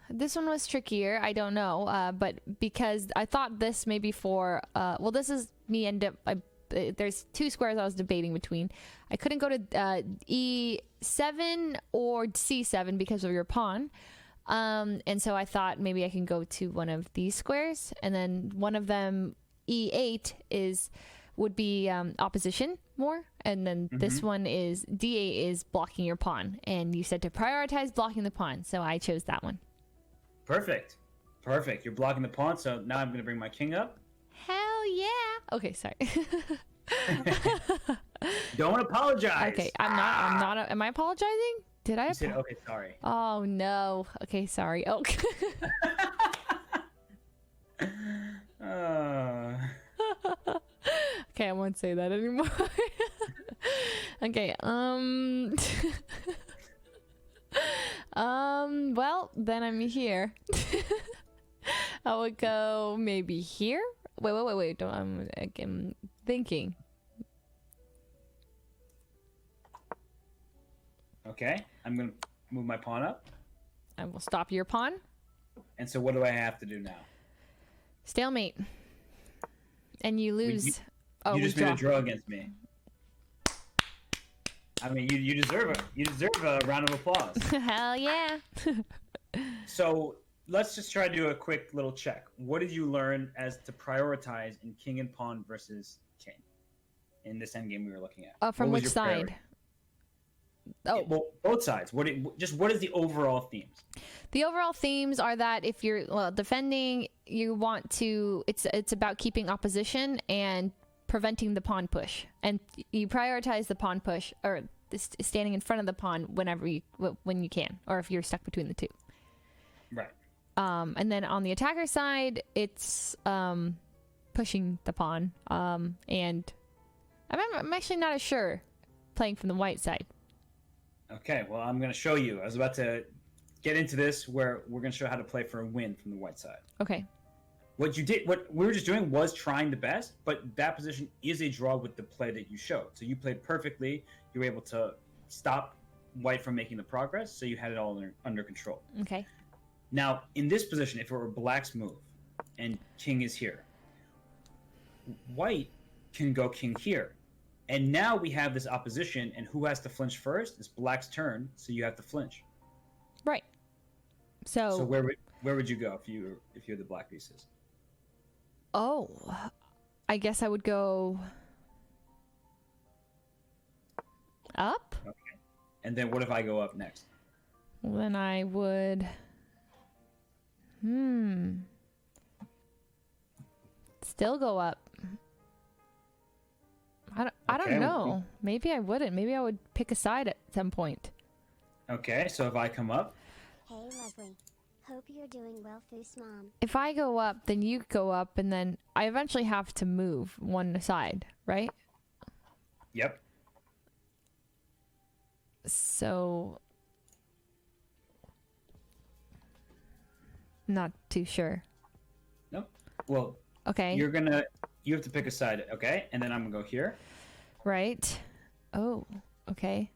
This one was trickier. I don't know, but because I thought this maybe for well, this is me there's two squares I was debating between. I couldn't go to E7 or C7 because of your pawn. And so I thought maybe I can go to one of these squares, and then one of them, E8, would be opposition more, and then this one is D8 is blocking your pawn, and you said to prioritize blocking the pawn, so I chose that one. Perfect. You're blocking the pawn, so now I'm going to bring my king up. Hell yeah! Okay, sorry. Don't apologize. Okay, I'm not. Am I apologizing? Did I? You said, okay, sorry. Oh no. Okay, sorry. Oh. Okay, I won't say that anymore. Okay. Well, then I'm here. I would go maybe here. Wait. Don't. I'm thinking. Okay, I'm gonna move my pawn up. I will stop your pawn. And so, what do I have to do now? Stalemate. And you lose. You just made a draw against me. I mean, you deserve it. You deserve a round of applause. Hell yeah. So let's just try to do a quick little check. What did you learn as to prioritize in king and pawn versus king in this endgame we were looking at? From which side? Oh, well, both sides. What is the overall themes? The overall themes are that if you're defending, you want to. It's about keeping opposition and preventing the pawn push, and you prioritize the pawn push or standing in front of the pawn when you can, or if you're stuck between the two. Right. And then on the attacker side, it's pushing the pawn. And I'm actually not as sure playing from the white side. Okay, well, I'm going to show you. I was about to get into this where we're going to show how to play for a win from the white side. Okay. What we were just doing was trying the best, but that position is a draw with the play that you showed. So you played perfectly. You were able to stop white from making the progress, so you had it all under control. Okay. Now, in this position, if it were black's move and king is here, white can go king here. And now we have this opposition, and who has to flinch first? It's black's turn, so you have to flinch. Right. So where would you go if you had the black pieces? Oh, I guess I would go up. Okay. And then what if I go up next? Well, then I would. Still go up. I don't know. Maybe I wouldn't. Maybe I would pick a side at some point. Okay, so if I come up. Hey, lovely. Hope you're doing well, Foos Mom. If I go up, then you go up, and then I eventually have to move one side, right? Yep. So, not too sure. Nope. Well, okay. You have to pick a side, okay? And then I'm gonna go here. Right. Oh, okay.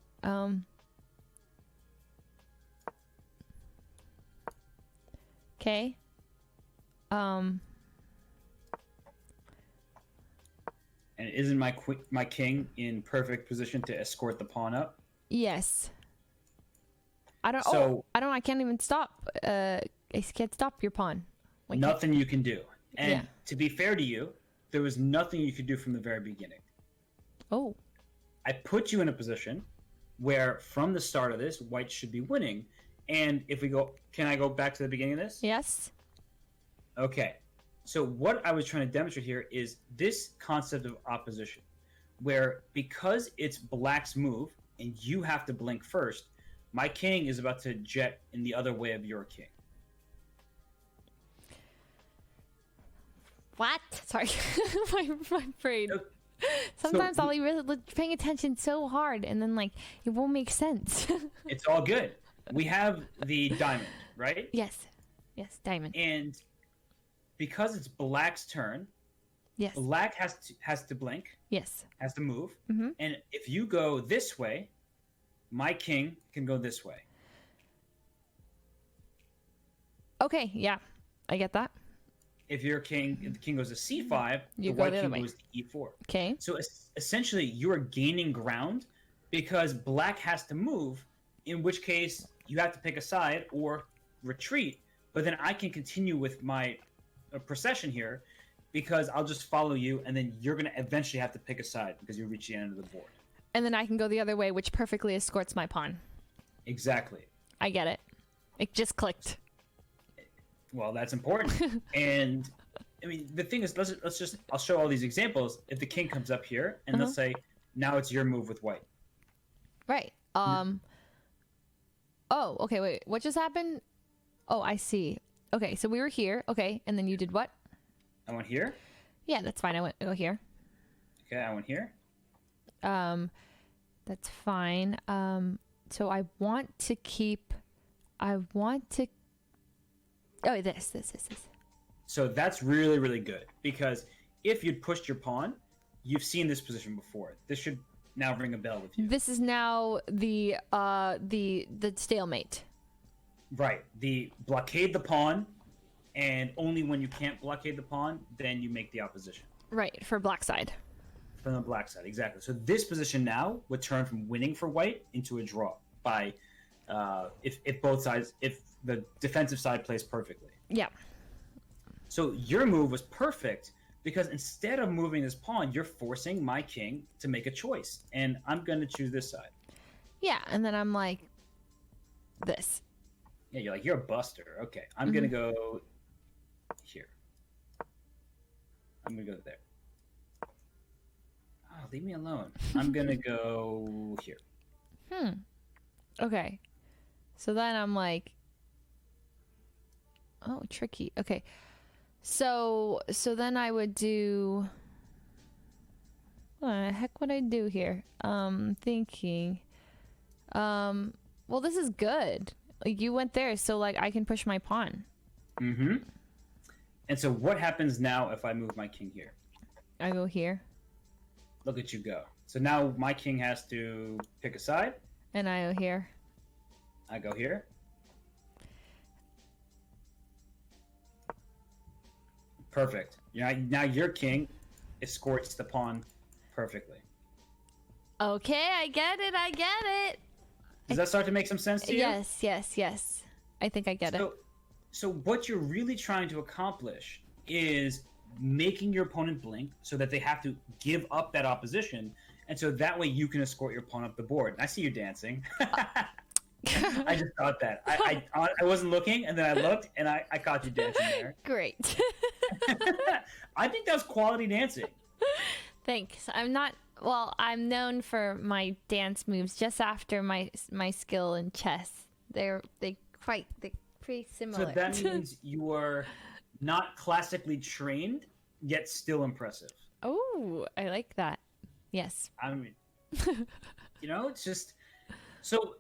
Okay. And isn't my king in perfect position to escort the pawn up? Yes. I can't even stop. I can't stop your pawn. Nothing you can do. And to be fair to you, there was nothing you could do from the very beginning. Oh. I put you in a position where from the start of this, white should be winning. And if we go, can I go back to the beginning of this? Yes. Okay. So what I was trying to demonstrate here is this concept of opposition, where because it's black's move and you have to blink first, my king is about to jet in the other way of your king. What? Sorry. my brain. Sometimes I'll be really paying attention so hard and then it won't make sense. It's all good. We have the diamond, right? Yes, diamond. And because it's black's turn, yes, black has to blink. Yes, has to move. Mm-hmm. And if you go this way, my king can go this way. Okay, yeah, I get that. If the king goes to c5, You the go white the other king way. goes to e4. Okay. So essentially, you are gaining ground because black has to move, in which case you have to pick a side or retreat. But then I can continue with my procession here because I'll just follow you, and then you're going to eventually have to pick a side because you reach the end of the board. And then I can go the other way, which perfectly escorts my pawn. Exactly. I get it. It just clicked. Well, that's important. And I mean, the thing is, let's just I'll show all these examples. If the king comes up here, and let's say now it's your move with white. Right. Oh, okay. Wait. What just happened? Oh, I see. Okay, so we were here. Okay, and then you did what? I went here. Yeah, that's fine. I go here. Okay, I went here. That's fine. So I want to keep. Oh, this. So that's really, really good because if you'd pushed your pawn, you've seen this position before. This should now ring a bell with you. This is now the stalemate. Right. The blockade the pawn, and only when you can't blockade the pawn, then you make the opposition. Right, for black side. From the black side, exactly. So this position now would turn from winning for white into a draw by if both sides, if the defensive side plays perfectly. Yeah. So your move was perfect because instead of moving this pawn, you're forcing my king to make a choice, and I'm going to choose this side. Yeah, and then I'm like, this. Yeah, you're like, you're a buster. Okay, I'm going to go here. I'm going to go there. Oh, leave me alone. I'm going to go here. Okay. So then I'm like, oh, tricky. Okay. So then I would do, what the heck would I do here? Thinking, well, this is good. Like, you went there, so like I can push my pawn. Mm-hmm. And so what happens now if I move my king here? I go here. Look at you go. So now my king has to pick a side. And I go here. I go here. Perfect. Now your king escorts the pawn perfectly. Okay, I get it. Does that start to make some sense to you? Yes. I think I get it. So what you're really trying to accomplish is making your opponent blink so that they have to give up that opposition, and so that way you can escort your pawn up the board. I see you dancing. I just thought that. I wasn't looking, and then I looked, and I caught you dancing there. Great. I think that was quality dancing. Thanks. I'm known for my dance moves just after my skill in chess. They're pretty similar. So that means you are not classically trained, yet still impressive. Oh, I like that. Yes. I mean, it's just so.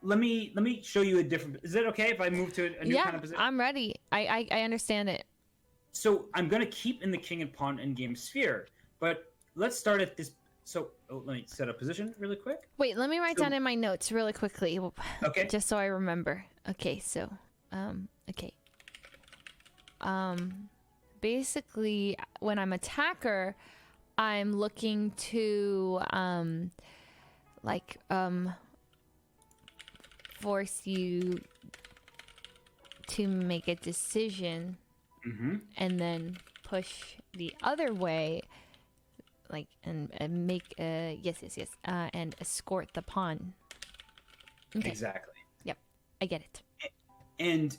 Let me show you a different. Is it okay if I move to a new kind of position? I'm ready. I understand it. So I'm gonna keep in the king and pawn endgame sphere, but let's start at this. So let me set a position really quick. Wait, let me write down in my notes really quickly. Okay. Just so I remember. Okay, so, okay. Basically, when I'm attacker, I'm looking to, force you to make a decision, and then push the other way, and make and escort the pawn. Okay. Exactly. Yep, I get it. And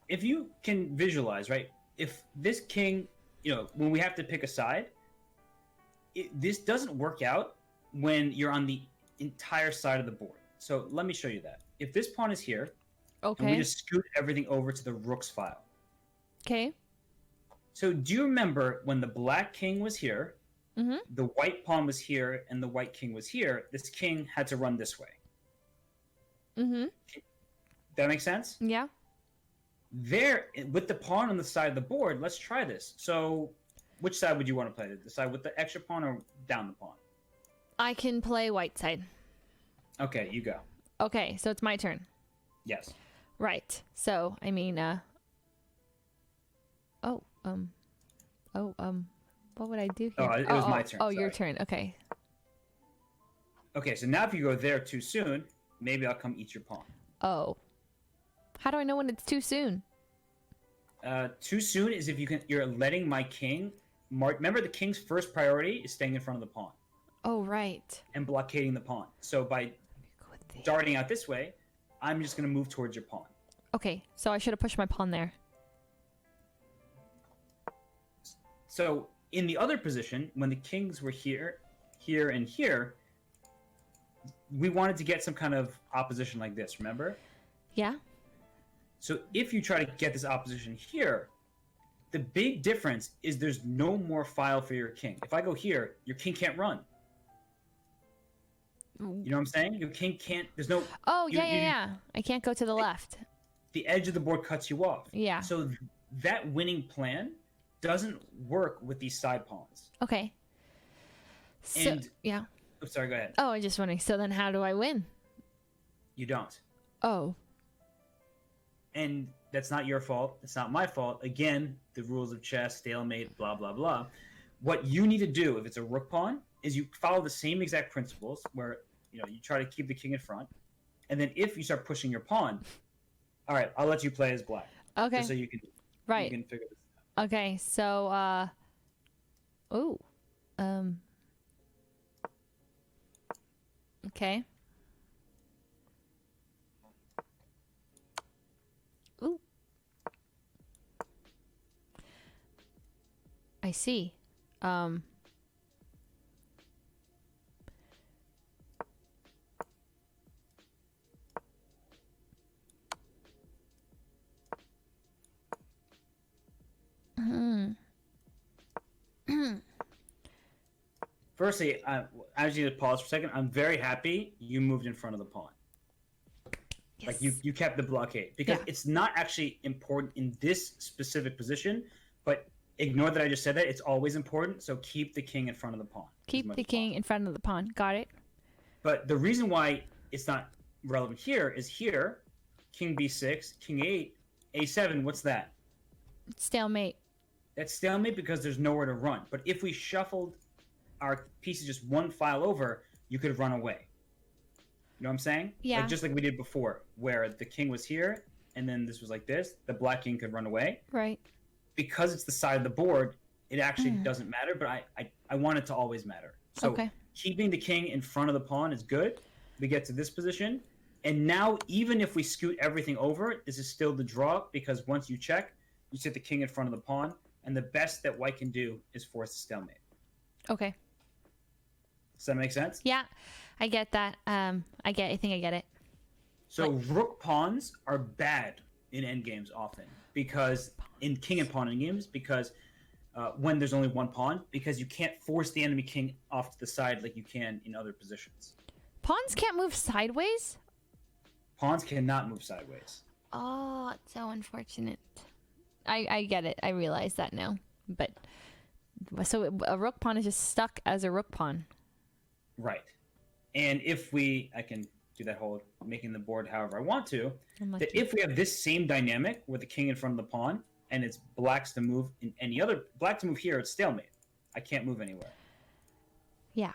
if you can visualize, right? If this king, when we have to pick a side, this doesn't work out when you're on the entire side of the board. So let me show you that. If this pawn is here, Okay. and we just scoot everything over to the rook's file. Okay. So do you remember when the black king was here, the white pawn was here, and the white king was here, this king had to run this way? That makes sense? Yeah. There, with the pawn on the side of the board, let's try this. So which side would you want to play? The side with the extra pawn or down the pawn? I can play white side. Okay, you go. Okay, so it's my turn. Yes. Right. So, I mean, Oh, what would I do here? Oh, it was my turn. Oh, your sorry. turn. Okay. Okay, so now if you go there too soon, maybe I'll come eat your pawn. Oh. How do I know when it's too soon? Too soon is if you're letting my king remember the king's first priority is staying in front of the pawn. Oh, right. And blockading the pawn. So by darting out this way, I'm just going to move towards your pawn. Okay, so I should have pushed my pawn there. So in the other position, when the kings were here, here, and here, we wanted to get some kind of opposition like this, remember? Yeah. So if you try to get this opposition here, the big difference is there's no more file for your king. If I go here, your king can't run. You know what I'm saying? Your king can't. There's no. Oh, yeah. I can't go to the left. The edge of the board cuts you off. Yeah. So that winning plan doesn't work with these side pawns. Okay. So, And yeah. Oh, sorry, go ahead. Oh, I just wondering. So then how do I win? You don't. Oh. And that's not your fault. It's not my fault. Again, the rules of chess, stalemate, blah, blah, blah. What you need to do if it's a rook pawn is you follow the same exact principles where, you try to keep the king in front. And then if you start pushing your pawn, all right, I'll let you play as black. Okay. Just so you can figure this out. Okay, so, okay. Ooh. I see. Firstly, I just need to pause for a second. I'm very happy you moved in front of the pawn. Yes. Like you kept the blockade because it's not actually important in this specific position, but ignore that I just said that. It's always important. So keep the king in front of the pawn. Keep the king in front of the pawn. Got it. But the reason why it's not relevant here is here, king b6, king 8, a7. What's that? Stalemate. That's stalemate because there's nowhere to run. But if we shuffled our pieces just one file over, you could run away. You know what I'm saying? Yeah. Just like we did before, where the king was here, and then this was like this. The black king could run away. Right. Because it's the side of the board, it actually doesn't matter, but I want it to always matter. So keeping the king in front of the pawn is good. We get to this position. And now, even if we scoot everything over, this is still the draw, because once you check, you sit the king in front of the pawn, and the best that white can do is force a stalemate. Okay. Does that make sense? Yeah, I get that. I think I get it. So rook pawns are bad in endgames often because in king and pawn endgames because when there's only one pawn because you can't force the enemy king off to the side like you can in other positions. Pawns can't move sideways? Pawns cannot move sideways. Oh, it's so unfortunate. I get it. I realize that now. But so a rook pawn is just stuck as a rook pawn. Right. And if I can do that whole making the board however I want to, that if we have this same dynamic with the king in front of the pawn and it's blacks to move in any other, black to move here, it's stalemate. I can't move anywhere. Yeah.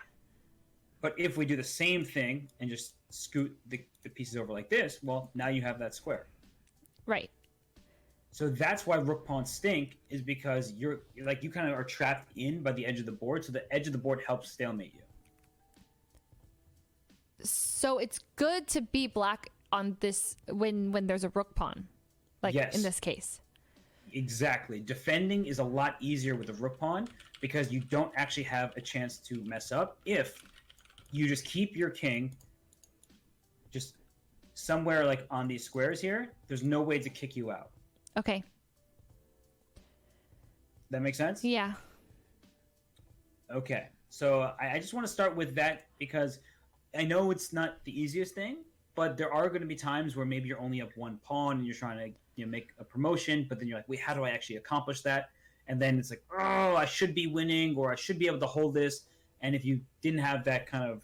But if we do the same thing and just scoot the pieces over like this, well, now you have that square. Right. So that's why rook pawns stink, is because you kind of are trapped in by the edge of the board, so the edge of the board helps stalemate you. So it's good to be black on this when there's a rook pawn, like in this case. Exactly. Defending is a lot easier with a rook pawn because you don't actually have a chance to mess up if you just keep your king just somewhere like on these squares here. There's no way to kick you out. Okay. That makes sense? Yeah. Okay. So I just want to start with that because I know it's not the easiest thing, but there are going to be times where maybe you're only up one pawn and you're trying to make a promotion, but then you're like, wait, how do I actually accomplish that? And then it's like, oh, I should be winning or I should be able to hold this. And if you didn't have that kind of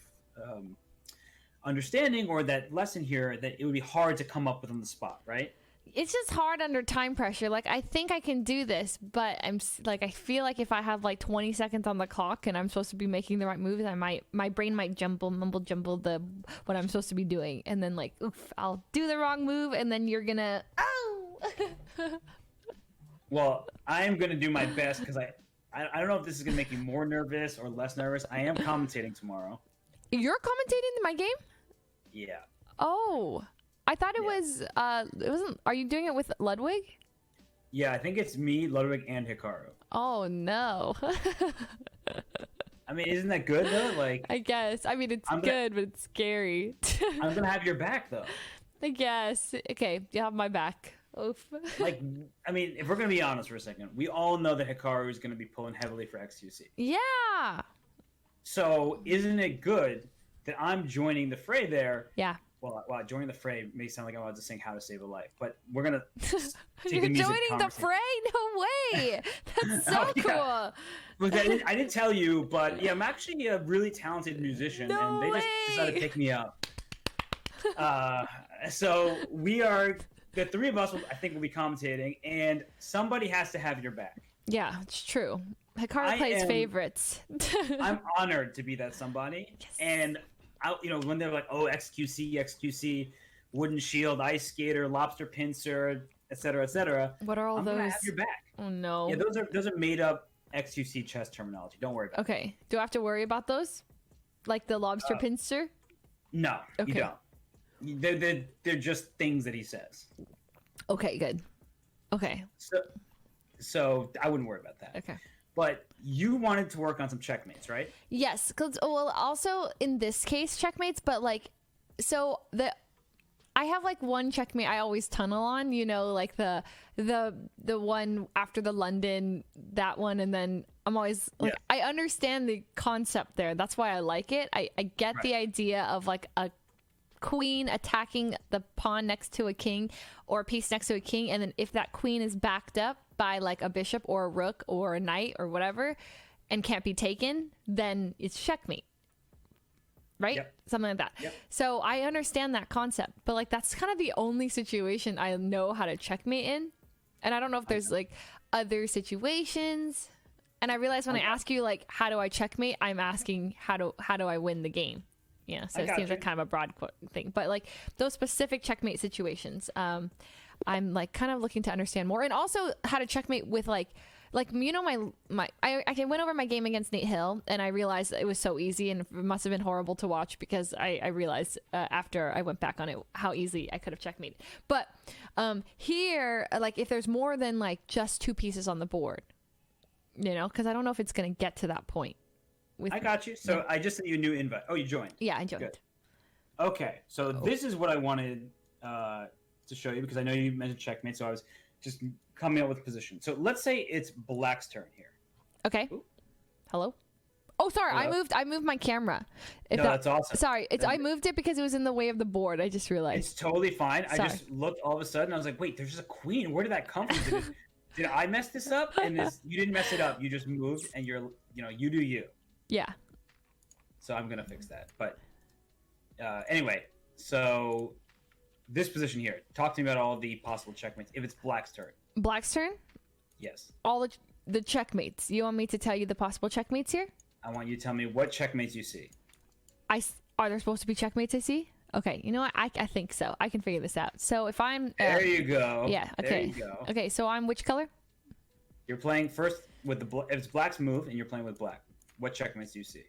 understanding or that lesson here, that it would be hard to come up with on the spot, right? It's just hard under time pressure. Like, I think I can do this, but I feel like if I have like 20 seconds on the clock and I'm supposed to be making the right moves, my brain might mumble jumble what I'm supposed to be doing, and then like, oof, I'll do the wrong move, and then you're gonna Well, I am gonna do my best because I don't know if this is gonna make you more nervous or less nervous. I am commentating tomorrow. You're commentating my game? Yeah. Oh. I thought it was, it wasn't, are you doing it with Ludwig? Yeah, I think it's me, Ludwig, and Hikaru. Oh, no. I mean, isn't that good, though? Like, I guess. I mean, it's good, but it's scary. I'm going to have your back, though. I guess. Okay, you have my back. Oof. Like, I mean, if we're going to be honest for a second, we all know that Hikaru is going to be pulling heavily for XQC. Yeah. So, isn't it good that I'm joining the fray there? Yeah. Well, joining the fray may sound like I'm about to sing "How to Save a Life," but we're gonna. You're joining the fray? No way! That's so cool. Look, I didn't tell you, but yeah, I'm actually a really talented musician, and they just decided to pick me up. So we are the three of us. I think will be commentating, and somebody has to have your back. Yeah, it's true. Hikaru plays favorites. I'm honored to be that somebody, yes. And. When they're like, oh, XQC, Wooden Shield, Ice Skater, Lobster Pincer, etc. What are all those? I'm gonna have your back. Oh no. Yeah, those are made up XQC chess terminology. Don't worry about it. Okay. Do I have to worry about those? Like the Lobster Pincer? No, okay. You don't. They're just things that he says. Okay, good. Okay. So I wouldn't worry about that. Okay. But you wanted to work on some checkmates, right? Yes, because also in this case checkmates, but like, so I have like one checkmate I always tunnel on, like the one after the London, that one, and then I'm always like, I understand the concept there. That's why I like it. I get the idea of like a queen attacking the pawn next to a king or a piece next to a king, and then if that queen is backed up by like a bishop or a rook or a knight or whatever and can't be taken, then it's checkmate, right? Yep. Something like that. Yep. So I understand that concept, but like that's kind of the only situation I know how to checkmate in, and I don't know if there's like other situations. And I realize when I ask you like how do I checkmate, I'm asking how do I win the game. Yeah, so it seems like kind of a broad thing, but like those specific checkmate situations, I'm like kind of looking to understand more, and also how to checkmate with like I went over my game against Nate Hill, and I realized it was so easy, and it must have been horrible to watch because I realized after I went back on it how easy I could have checkmated. But here, like if there's more than like just two pieces on the board, because I don't know if it's gonna get to that point. I got you. So I just sent you a new invite. Oh, you joined. Yeah, I joined. Good. Okay, so this is what I wanted to show you because I know you mentioned checkmate, so I was just coming up with a position. So let's say it's Black's turn here. Okay. Ooh. Hello. Oh, sorry. Hello? I moved my camera. That's awesome. Sorry, I moved it because it was in the way of the board. I just realized. It's totally fine. Sorry. I just looked all of a sudden. I was like, wait, there's just a queen. Where did that come from? Did I mess this up? And you didn't mess it up. You just moved, and you do you. Yeah. So I'm gonna fix that. But anyway, so this position here. Talk to me about all the possible checkmates. If it's Black's turn. Black's turn? Yes. All the checkmates. You want me to tell you the possible checkmates here? I want you to tell me what checkmates you see. Are there supposed to be checkmates I see? Okay, you know what? I think so. I can figure this out. So if I'm... there you go. Yeah, okay. There you go. Okay, so I'm which color? You're playing first with if it's Black's move and you're playing with Black. What checkmates do you see?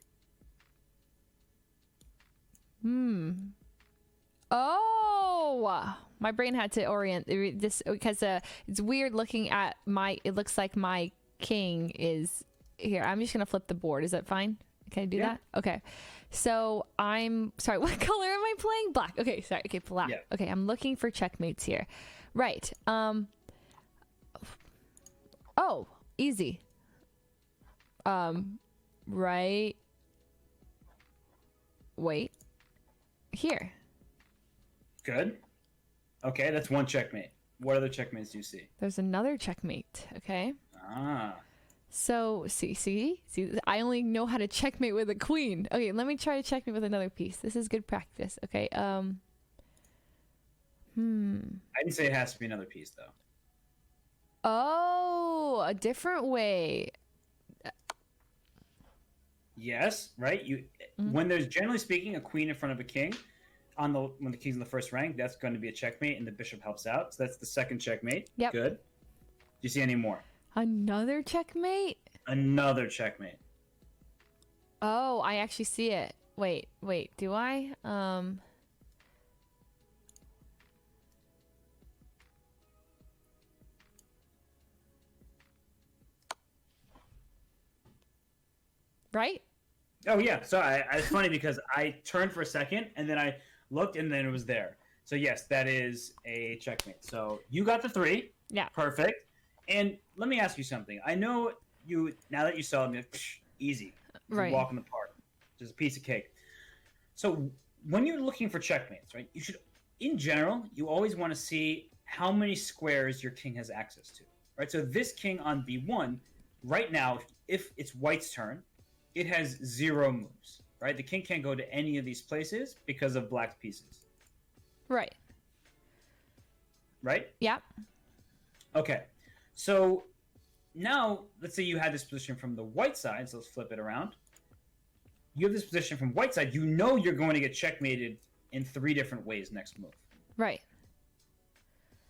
Oh, my brain had to orient this because it's weird looking at it looks like my king is here. I'm just going to flip the board. Is that fine? Can I do that? Okay. So I'm sorry. What color am I playing? Black. Okay. Sorry. Okay. Black. Yeah. Okay. I'm looking for checkmates here. Right. Oh, easy. Right. Wait. Here. Good. Okay, that's one checkmate. What other checkmates do you see? There's another checkmate. Okay. So see, I only know how to checkmate with a queen. Okay, let me try to checkmate with another piece. This is good practice. Okay. I didn't say it has to be another piece, though. Oh, a different way. Yes, right? When there's, generally speaking, a queen in front of a king, when the king's in the first rank, that's going to be a checkmate, and the bishop helps out. So that's the second checkmate. Yep. Good. Do you see any more? Another checkmate? Another checkmate. Oh, I actually see it. Wait, do I? Right? Oh, yeah. So it's funny because I turned for a second, and then I looked, and then it was there. So, yes, that is a checkmate. So you got the 3. Yeah. Perfect. And let me ask you something. I know now that you saw it, easy. Right. Walk in the park. Just a piece of cake. So when you're looking for checkmates, right, you should, in general, you always want to see how many squares your king has access to. Right. So this king on b1, right now, if it's white's turn, it has 0 moves. Right. The king can't go to any of these places because of black's pieces. Right. Right? Yeah. Okay. So now, let's say you had this position from the white side. So let's flip it around. You have this position from white side. You know you're going to get checkmated in 3 different ways next move. Right.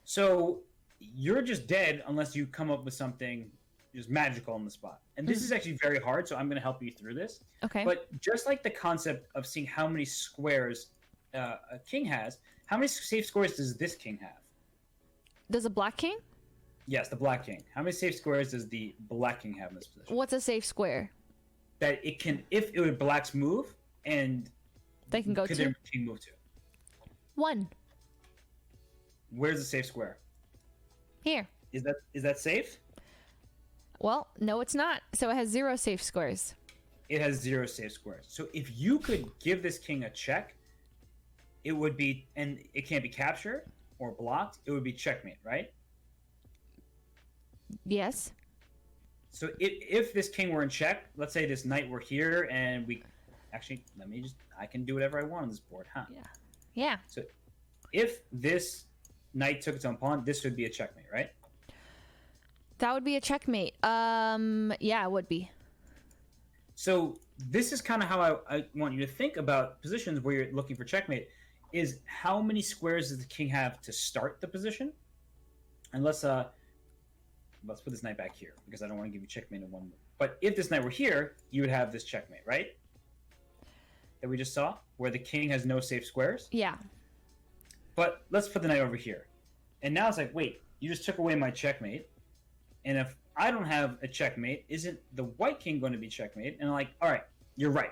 So you're just dead unless you come up with something just magical on the spot. And this is actually very hard, so I'm going to help you through this. Okay. But just like the concept of seeing how many squares a king has, how many safe squares does this king have? Does a black king? Yes, the black king. How many safe squares does the black king have in this position? What's a safe square? That it can, if it would black's move, and They can go could to their king move to? 1. Where's the safe square? Here. Is that safe? Well, no, it's not. So it has 0 safe squares. It has 0 safe squares. So if you could give this king a check, it would be, and it can't be captured or blocked, it would be checkmate, right? Yes. So if this king were in check, let's say this knight were here, and I can do whatever I want on this board, huh? Yeah. Yeah. So if this knight took its own pawn, this would be a checkmate, right? That would be a checkmate. Yeah, it would be. So this is kind of how I want you to think about positions where you're looking for checkmate, is how many squares does the king have to start the position? And let's put this knight back here, because I don't want to give you checkmate in one move. But if this knight were here, you would have this checkmate, right? That we just saw, where the king has no safe squares. Yeah. But let's put the knight over here. And now it's like, wait, you just took away my checkmate. And if I don't have a checkmate, isn't the white king going to be checkmate? And I'm like, all right, you're right.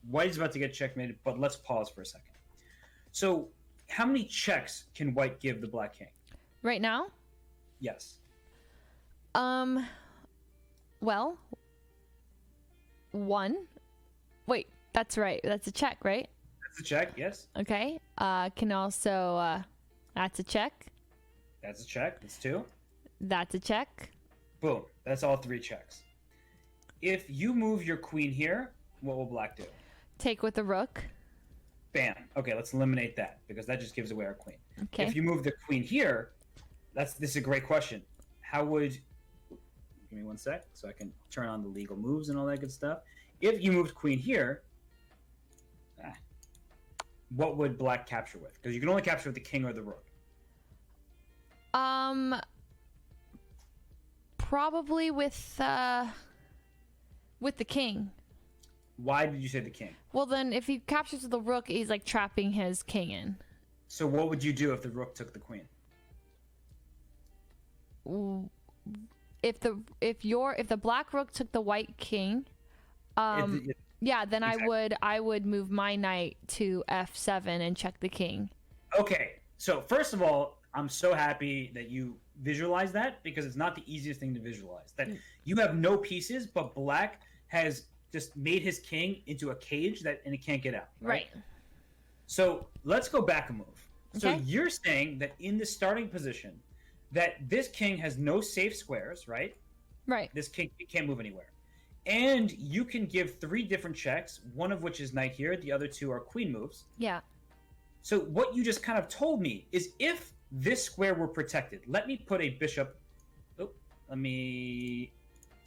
White is about to get checkmated, but let's pause for a second. So how many checks can white give the black king? Right now? Yes. Well, 1. Wait, that's right. That's a check, right? That's a check, yes. Okay. Can also, that's a check. That's a check. That's 2. That's a check. Boom. That's all 3 checks. If you move your queen here, what will black do? Take with the rook. Bam. Okay, let's eliminate that, because that just gives away our queen. Okay. If you move the queen here, this is a great question. How would... Give me one sec so I can turn on the legal moves and all that good stuff. If you moved queen here, what would black capture with? Because you can only capture with the king or the rook. Probably with the king. Why did you say the king? Well, then if he captures with the rook, he's like trapping his king in. So what would you do if the rook took the queen? If the black rook took the white king, yeah, then exactly. I would move my knight to f7 and check the king. Okay, so first of all, I'm so happy that you visualize that, because it's not the easiest thing to visualize. That you have no pieces, but black has just made his king into a cage and it can't get out. Right. So let's go back a move. Okay. So you're saying that in the starting position, that this king has no safe squares, right? Right. This king can't move anywhere. And you can give 3 different checks, one of which is knight here, the other 2 are queen moves. Yeah. So what you just kind of told me is, if this square we're protected. Let me put a bishop. Oh, let me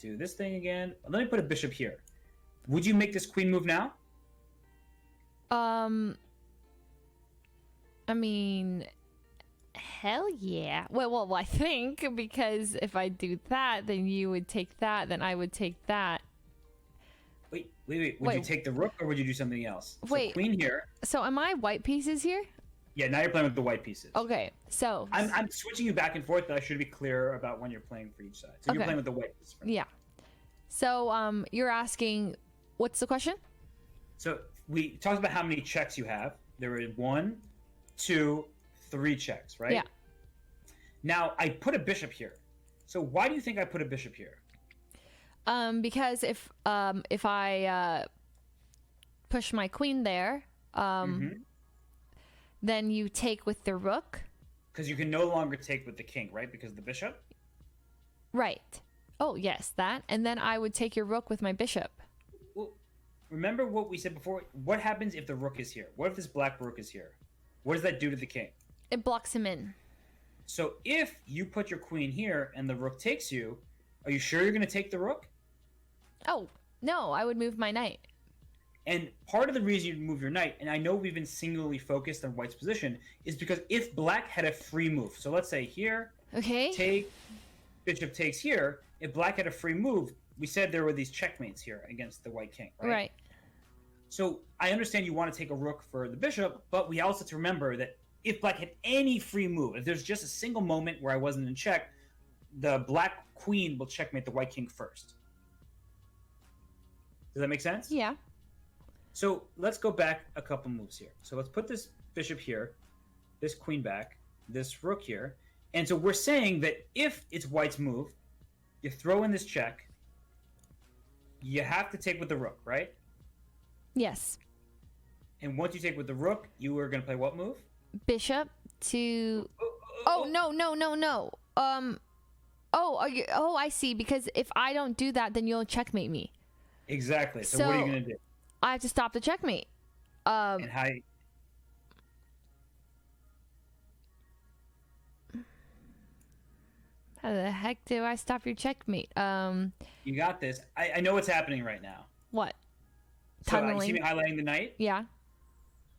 do this thing again. Let me put a bishop here. Would you make this queen move now? I mean, hell yeah. Well, I think because if I do that, then you would take that, then I would take that. Wait. Would you take the rook or would you do something else? Wait. So queen here. So am I white pieces here? Yeah, now you're playing with the white pieces. Okay, so I'm switching you back and forth, but I should be clear about when you're playing for each side. So you're playing with the white pieces first. Yeah. So you're asking, what's the question? So we talked about how many checks you have. There were 1, 2, 3 checks, right? Yeah. Now I put a bishop here. So why do you think I put a bishop here? Because if I push my queen there, then you take with the rook. Because you can no longer take with the king, right? Because of the bishop? Right. Oh, yes, that. And then I would take your rook with my bishop. Well, remember what we said before? What happens if the rook is here? What if this black rook is here? What does that do to the king? It blocks him in. So if you put your queen here and the rook takes you, are you sure you're going to take the rook? Oh, no, I would move my knight. And part of the reason you move your knight, and I know we've been singularly focused on white's position, is because if black had a free move, so let's say here, okay, take, bishop takes here, if black had a free move, we said there were these checkmates here against the white king, right? Right. So I understand you want to take a rook for the bishop, but we also have to remember that if black had any free move, if there's just a single moment where I wasn't in check, the black queen will checkmate the white king first. Does that make sense? Yeah. So let's go back a couple moves here. So let's put this bishop here, this queen back, this rook here. And so we're saying that if it's white's move, you throw in this check, you have to take with the rook, right? Yes. And once you take with the rook, you are going to play what move? Bishop to... Oh, no. Oh, I see. Because if I don't do that, then you'll checkmate me. Exactly. So what are you going to do? I have to stop the checkmate. And how the heck do I stop your checkmate? You got this. I know what's happening right now. What? So you Tunneling. see me highlighting the knight? Yeah.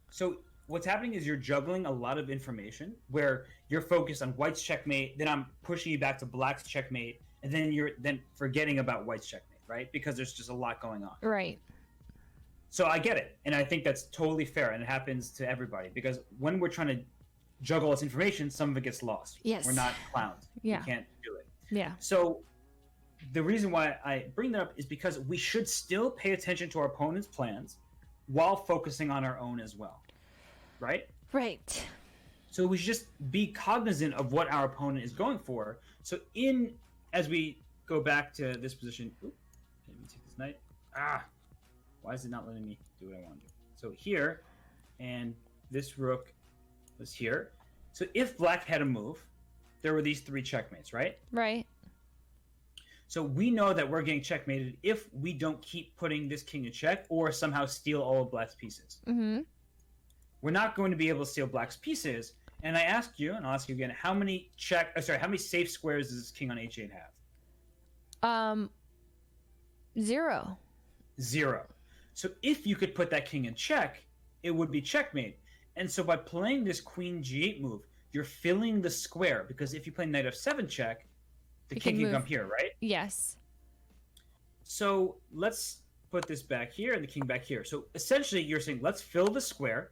So what's happening is you're juggling a lot of information where you're focused on white's checkmate, then I'm pushing you back to black's checkmate, and then you're forgetting about white's checkmate, right? Because there's just a lot going on. Right. So I get it, and I think that's totally fair, and it happens to everybody because when we're trying to juggle this information, some of it gets lost. Yes. We're not clowns. Yeah. We can't do it. Yeah. So the reason why I bring that up is because we should still pay attention to our opponent's plans while focusing on our own as well, right? Right. So we should just be cognizant of what our opponent is going for. So as we go back to this position, let me take this knight. Why is it not letting me do what I want to do? So here, and this rook was here. So if black had a move, there were these 3 checkmates, right? Right. So we know that we're getting checkmated if we don't keep putting this king in check or somehow steal all of black's pieces. Mm-hmm. We're not going to be able to steal black's pieces. And I ask you, and I'll ask you again, how many safe squares does this king on h8 have? 0. 0. So if you could put that king in check, it would be checkmate. And so by playing this queen g8 move, you're filling the square, because if you play knight f7 check, the king can come here, right? Yes. So let's put this back here and the king back here. So essentially you're saying, let's fill the square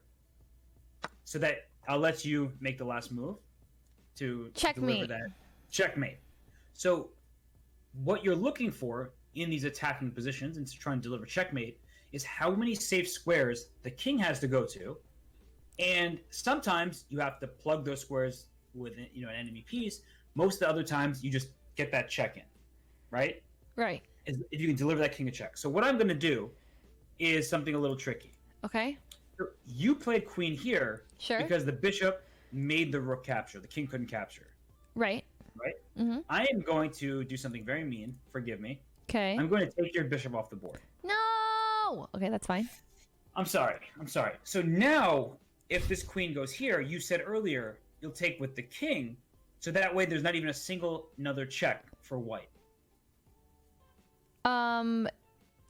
so that I'll let you make the last move to deliver that. Checkmate. So what you're looking for in these attacking positions and to try and deliver checkmate is how many safe squares the king has to go to. And sometimes you have to plug those squares with an enemy piece. Most of the other times you just get that check in, right? Right. If you can deliver that king a check. So what I'm going to do is something a little tricky. Okay. So you played queen here because the bishop made the rook capture. The king couldn't capture. Right. Right? Mm-hmm. I am going to do something very mean. Forgive me. Okay. I'm going to take your bishop off the board. No! Okay, that's fine. I'm sorry. So now, if this queen goes here, you said earlier you'll take with the king, so that way there's not even a single another check for white.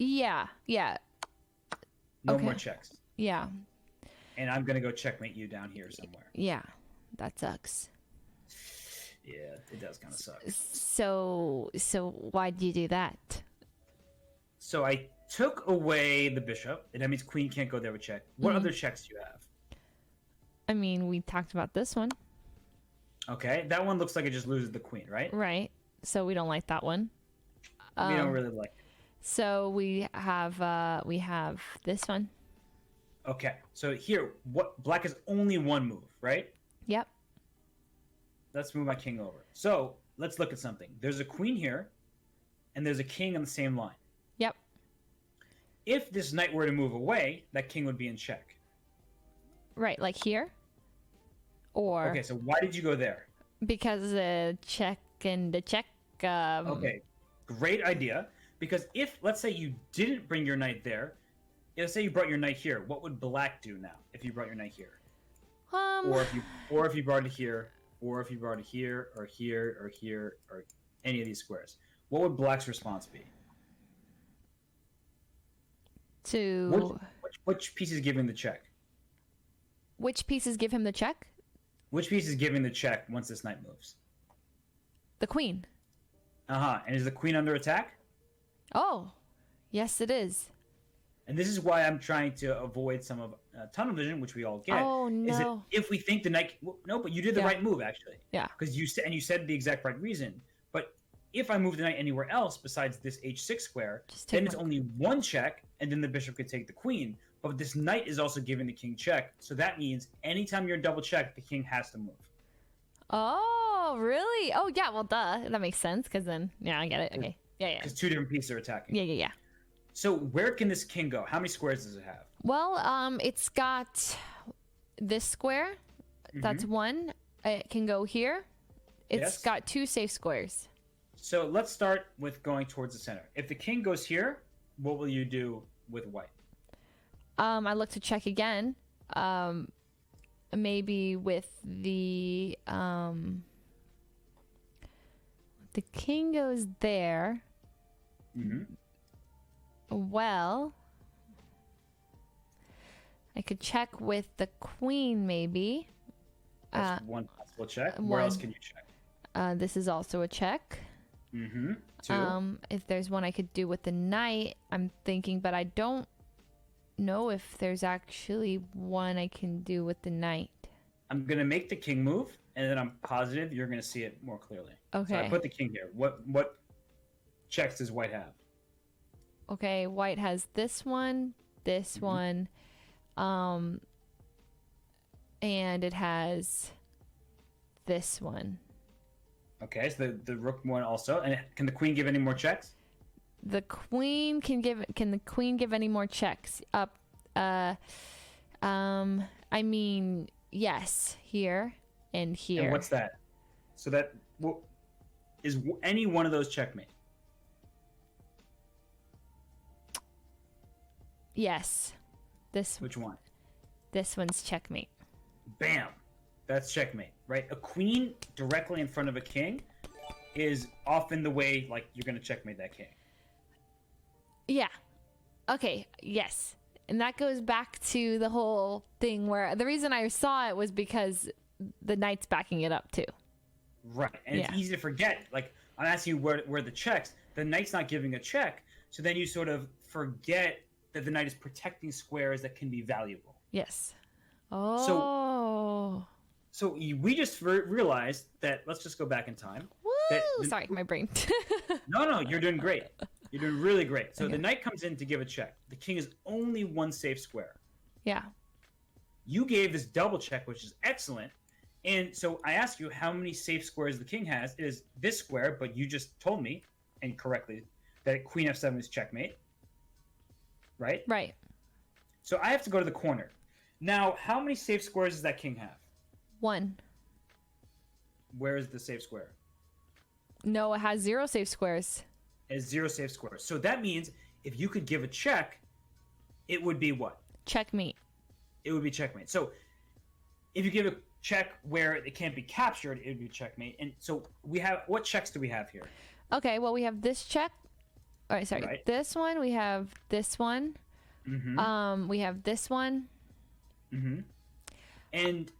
Yeah. No Okay. more checks. Yeah. And I'm gonna go checkmate you down here somewhere. Yeah. That sucks. Yeah, it does kind of suck. So why'd you do that? So I took away the bishop, and that means queen can't go there with check. What other checks do you have? I mean, we talked about this one. Okay, that one looks like it just loses the queen, right? Right. So we don't like that one. We don't really like it. So we have this one. Okay, so here, what black has only one move, right? Yep. Let's move my king over. So let's look at something. There's a queen here, and there's a king on the same line. Yep. If this knight were to move away, that king would be in check. Right, like here? Or Okay, so why did you go there? because check and the check. Okay, great idea. Because if, let's say you didn't bring your knight there, let's say you brought your knight here, what would black do now if you brought your knight here? Or if you brought it here, or if you brought it here, or here, or here, or any of these squares, what would black's response be? Which piece is giving the check? Which pieces give him the check? Which piece is giving the check once this knight moves? The queen. And is the queen under attack? Oh, yes, it is. And this is why I'm trying to avoid some of tunnel vision, which we all get. Oh, Is that no. if we think the knight, no, but you did the Yeah. right move actually. Yeah. Because you said the exact right reason. But if I move the knight anywhere else besides this h6 square, Just take then it's one. only one check, and then the bishop could take the queen. But this knight is also giving the king check, so that means anytime you're double check, the king has to move. Oh, really? Oh, yeah. Well, duh. That makes sense. Because then, yeah, I get it. Okay. Yeah. Because two different pieces are attacking. Yeah. So where can this king go? How many squares does it have? Well, it's got this square. That's one. It can go here. It's Yes. got two safe squares. So let's start with going towards the center. If the king goes here, what will you do with white? I look to check again. Maybe with the king goes there. Well, I could check with the queen maybe. That's one possible check. Where else can you check? This is also a check. Two. If there's one I could do with the knight, I'm thinking, but I don't know if there's actually one I can do with the knight. I'm gonna make the king move, and then I'm positive you're gonna see it more clearly. Okay. So I put the king here. What checks does white have? Okay, white has this one, this one, and it has this one. Okay, so the rook one also. And can the queen give any more checks? The queen can the queen give any more checks? I mean, yes, here and here. And what's that? So that is any one of those checkmate? Yes. Which one? This one's checkmate. Bam! That's checkmate, right? A queen directly in front of a king is often the way, like, you're going to checkmate that king. Yeah. Okay, yes. And that goes back to the whole thing where the reason I saw it was because the knight's backing it up too. Right. And it's easy to forget. Like, I'm asking you where the checks. The knight's not giving a check, so then you sort of forget that the knight is protecting squares that can be valuable. Yes. Oh. So we just realized that, let's just go back in time. Woo! Sorry, my brain. No, you're doing great. You're doing really great. So the knight comes in to give a check. The king is only one safe square. Yeah. You gave this double check, which is excellent. And so I asked you how many safe squares the king has. It is this square, but you just told me, and correctly, that queen f7 is checkmate. Right? Right. So I have to go to the corner. Now, how many safe squares does that king have? One. Where is the safe square? No, it has 0 safe squares. It has 0 safe squares. So that means if you could give a check, it would be what? Checkmate. It would be checkmate. So if you give check where it can't be captured, it would be checkmate. And so we have, what checks do we have here? Okay, well, we have this check. All right, sorry. Right. This one. We have this one. We have this one. And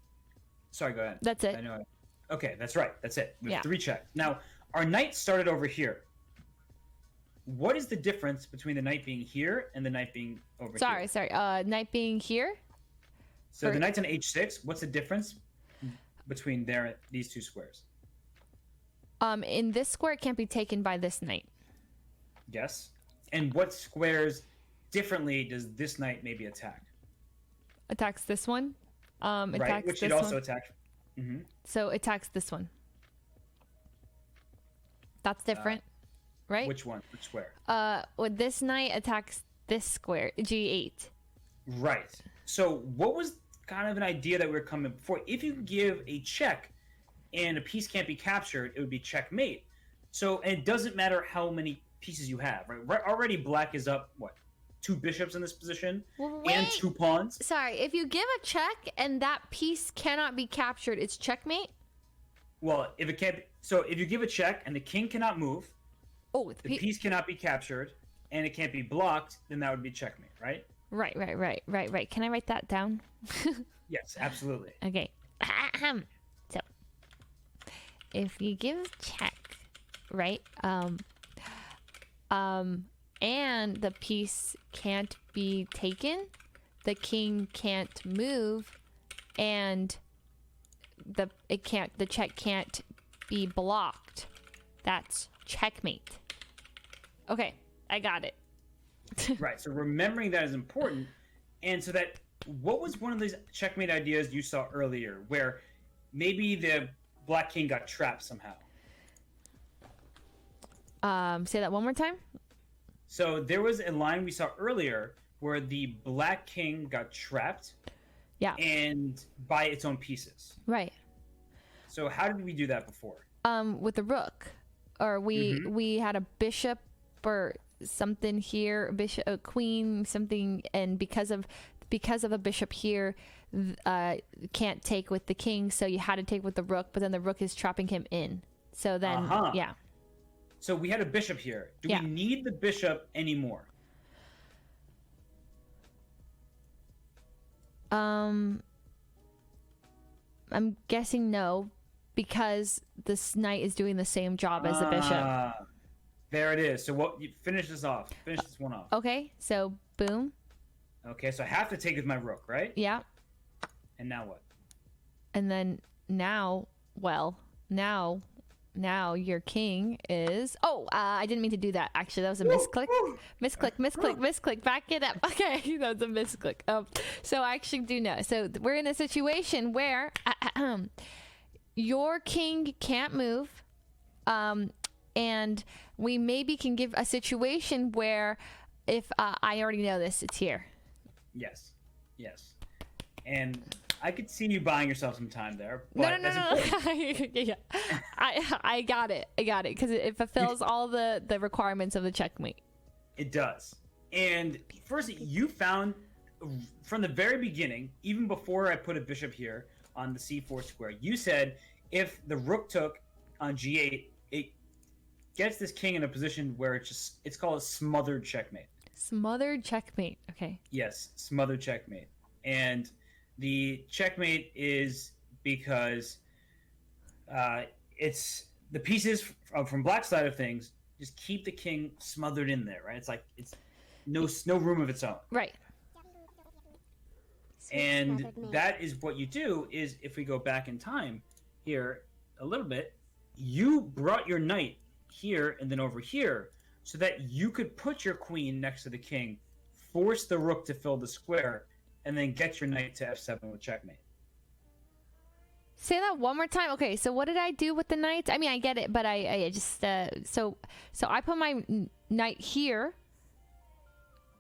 sorry, go ahead. That's it. I know. Okay, that's right. That's it. We have Yeah. 3 checks. Now, our knight started over here. What is the difference between the knight being here and the knight being over here? Sorry. Knight being here. So the knight's on h6. What's the difference between these 2 squares? In this square, it can't be taken by this knight. Yes. And what squares differently does this knight maybe attack? Attacks this one. Right, Attacks which this it also one. attacks. So attacks this one. That's different, right? Which one? Which square? Well, this knight attacks this square, G8. Right. So what was kind of an idea that we were coming before? If you give a check and a piece can't be captured, it would be checkmate. So, and it doesn't matter how many pieces you have, right? Already black is up, what, 2 bishops in this position Well, and wait. 2 pawns. Sorry, if you give a check and that piece cannot be captured, it's checkmate? Well, if it can't be, so if you give a check and the king cannot move, Oh, the piece cannot be captured, and it can't be blocked, then that would be checkmate, right? Right. Can I write that down? Yes, absolutely. Okay. So, if you give a check, right? And the piece can't be taken, the king can't move, and the check can't be blocked. That's checkmate. Okay, I got it. Right. So remembering that is important. And so that, what was one of these checkmate ideas you saw earlier where maybe the black king got trapped somehow? Say that one more time. So there was a line we saw earlier where the black king got trapped. Yeah. And by its own pieces. Right. So how did we do that before? With the rook, or we had a bishop or something here, a bishop, a queen, something, and because of a bishop here, can't take with the king, so you had to take with the rook, but then the rook is trapping him in. So then, yeah. So we had a bishop here. Do Yeah. we need the bishop anymore? I'm guessing no, because this knight is doing the same job as the bishop. There it is. So what? You finish this off. Finish this one off. Okay, so boom. Okay, so I have to take with my rook, right? Yeah. And now what? And then now your king is... Oh, I didn't mean to do that. Actually, that was a misclick. Misclick. Back it up. Okay, that was a misclick. So I actually do know. So we're in a situation where your king can't move. And we maybe can give a situation where if I already know this, it's here. Yes. And I could see you buying yourself some time there. No. Important. Yeah. I got it because it fulfills all the requirements of the checkmate. It does. And first, you found from the very beginning, even before I put a bishop here on the c4 square, you said if the rook took on g8, it gets this king in a position where it's called a smothered checkmate. Smothered checkmate. Okay. Yes, smothered checkmate. And the checkmate is because it's the pieces from black side of things just keep the king smothered in there, right? It's like it's no room of its own. Right. And that is what you do is if we go back in time here a little bit, you brought your knight here and then over here so that you could put your queen next to the king, force the rook to fill the square, and then get your knight to f7 with checkmate. Say that one more time. Okay, so what did I do with the knights? I mean, I get it, but I just so I put my knight here.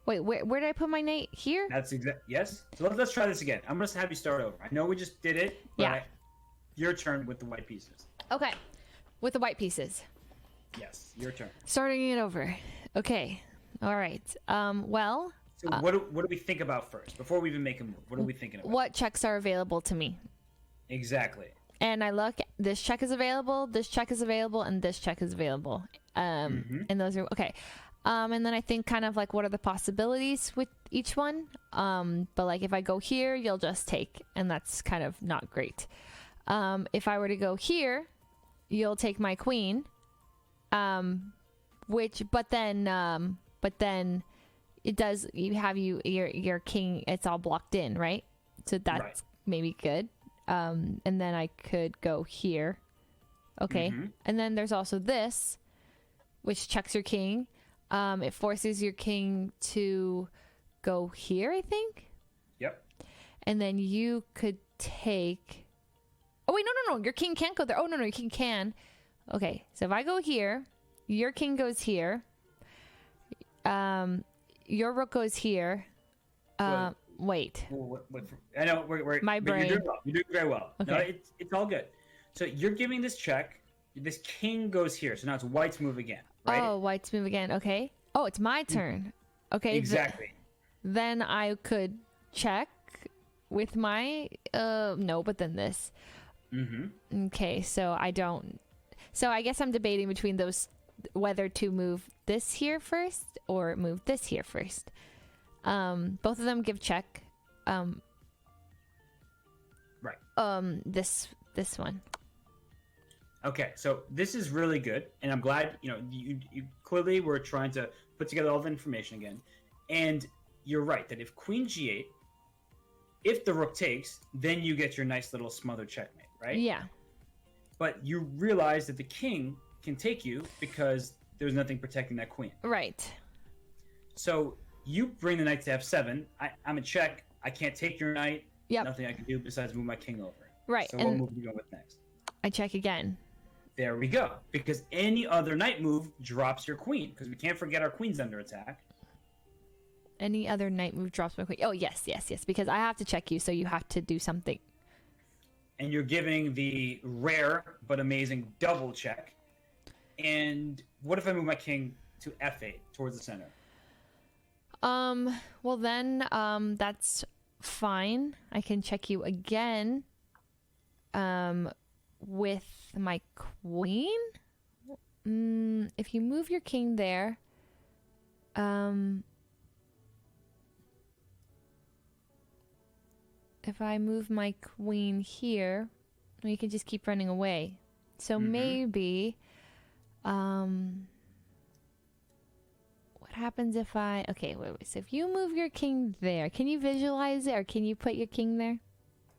Wait, where did I put my knight? Here? That's yes. So let's try this again. I'm gonna have you start over. I know we just did it, but Yeah. Your turn with the white pieces. Okay, with the white pieces. Yes, your turn. Starting it over. Okay. All right. Well. So what do we think about first before we even make a move? What are we thinking about? What checks are available to me? Exactly. And I look, this check is available, this check is available, and this check is available. And those are okay. And then I think kind of like what are the possibilities with each one. But like if I go here, you'll just take, and that's kind of not great. If I were to go here, you'll take my queen. But then it does, your king, it's all blocked in, right? So that's maybe good. And then I could go here. Okay. And then there's also this, which checks your king. It forces your king to go here, I think. Yep. And then you could take... Oh, wait, no. Your king can't go there. Oh, no, your king can. Okay, so if I go here, your king goes here. Your rook goes here. Wait. I know. My brain. You're doing very well. Okay. No, it's all good. So you're giving this check. This king goes here. So now it's white's move again, right? Oh, white's move again. Okay. Oh, it's my turn. Okay. Exactly. Then I could check with my... no, but then this. Okay, so I don't... So I guess I'm debating between those, whether to move this here first or move this here first. Both of them give check. Right. This one. Okay, so this is really good, and I'm glad you clearly were trying to put together all the information again, and you're right that if Queen G8, if the rook takes, then you get your nice little smothered checkmate, right? Yeah. But you realize that the king can take you because there's nothing protecting that queen. Right. So you bring the knight to f7. I'm in check. I can't take your knight. Yep. Nothing I can do besides move my king over. Right. So what move are we going with next? I check again. There we go. Because any other knight move drops your queen. Because we can't forget our queen's under attack. Any other knight move drops my queen. Oh, yes. Because I have to check you, so you have to do something. And you're giving the rare but amazing double check. And what if I move my king to f8 towards the center? Well then, that's fine. I can check you again. With my queen. If you move your king there, if I move my queen here, you can just keep running away. So maybe, what happens if I... Okay, wait. So if you move your king there, can you visualize it, or can you put your king there?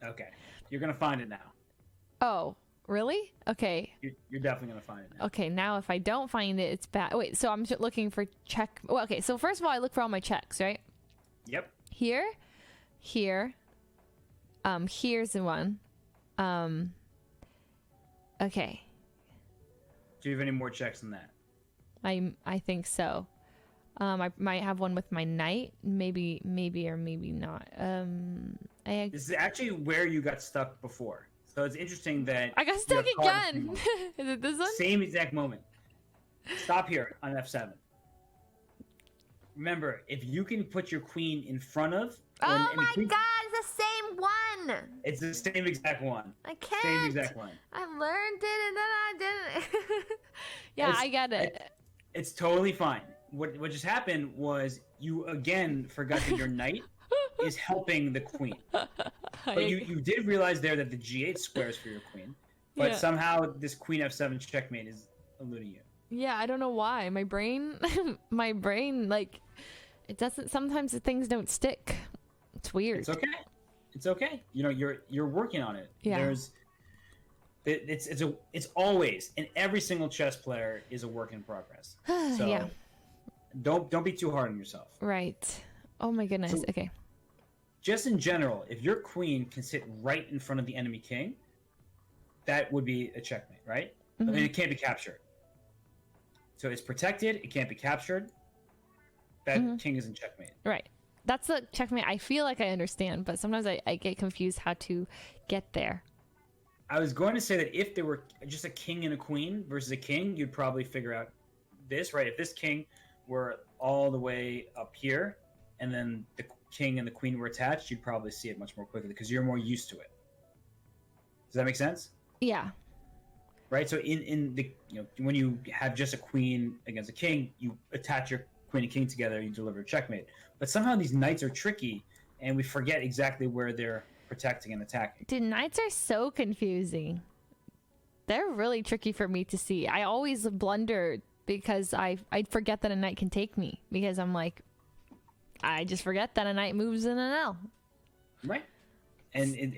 Okay. You're going to find it now. Oh, really? Okay. You're definitely going to find it now. Okay, now if I don't find it, it's bad. Wait, so I'm just looking for check... Well, okay, so first of all, I look for all my checks, right? Yep. Here. Here's the one. Okay. Do you have any more checks than that? I think so. I might have one with my knight, maybe or maybe not. This is actually where you got stuck before. So it's interesting that I got stuck again. Is it this one? Same exact moment. Stop here on f7. Remember, if you can put your queen in front of... Oh my god, it's the same one! It's the same exact one. I can't. Same exact one. I learned it and then I didn't. Yeah, I get it. It's totally fine. What just happened was you again forgot that your knight is helping the queen. But you did realize there that the g8 squares for your queen. But somehow this queen f7 checkmate is eluding you. Yeah, I don't know why. My brain, like, it doesn't. Sometimes the things don't stick. It's weird. It's okay. It's okay. You're working on it. Yeah. It's always, and every single chess player is a work in progress. So yeah. Don't be too hard on yourself. Right. Oh my goodness. So, okay. Just in general, if your queen can sit right in front of the enemy king, that would be a checkmate, right? I mean, it can't be captured. So it's protected. It can't be captured. That king is in checkmate. Right. That's the checkmate I feel like I understand, but sometimes I get confused how to get there. I was going to say that if there were just a king and a queen versus a king, you'd probably figure out this, right? If this king were all the way up here, and then the king and the queen were attached, you'd probably see it much more quickly because you're more used to it. Does that make sense? Yeah. Right. So in the when you have just a queen against a king, you attach your queen and king together. You deliver a checkmate. But somehow these knights are tricky, and we forget exactly where they're protecting and attacking. Dude, knights are so confusing. They're really tricky for me to see. I always blunder because I forget that a knight can take me, because I'm like, I just forget that a knight moves in an L. Right. And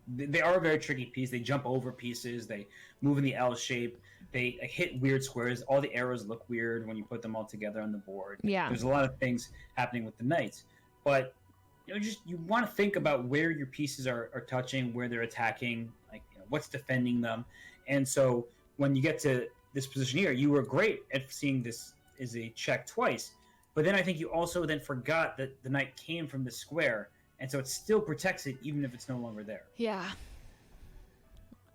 they are a very tricky piece. They jump over pieces. They move in the L shape. They hit weird squares. All the arrows look weird when you put them all together on the board. Yeah. There's a lot of things happening with the knights. But you want to think about where your pieces are touching, where they're attacking, like what's defending them. And so when you get to this position here, you were great at seeing this as a check twice. But then I think you also then forgot that the knight came from the square. And so it still protects it even if it's no longer there. Yeah.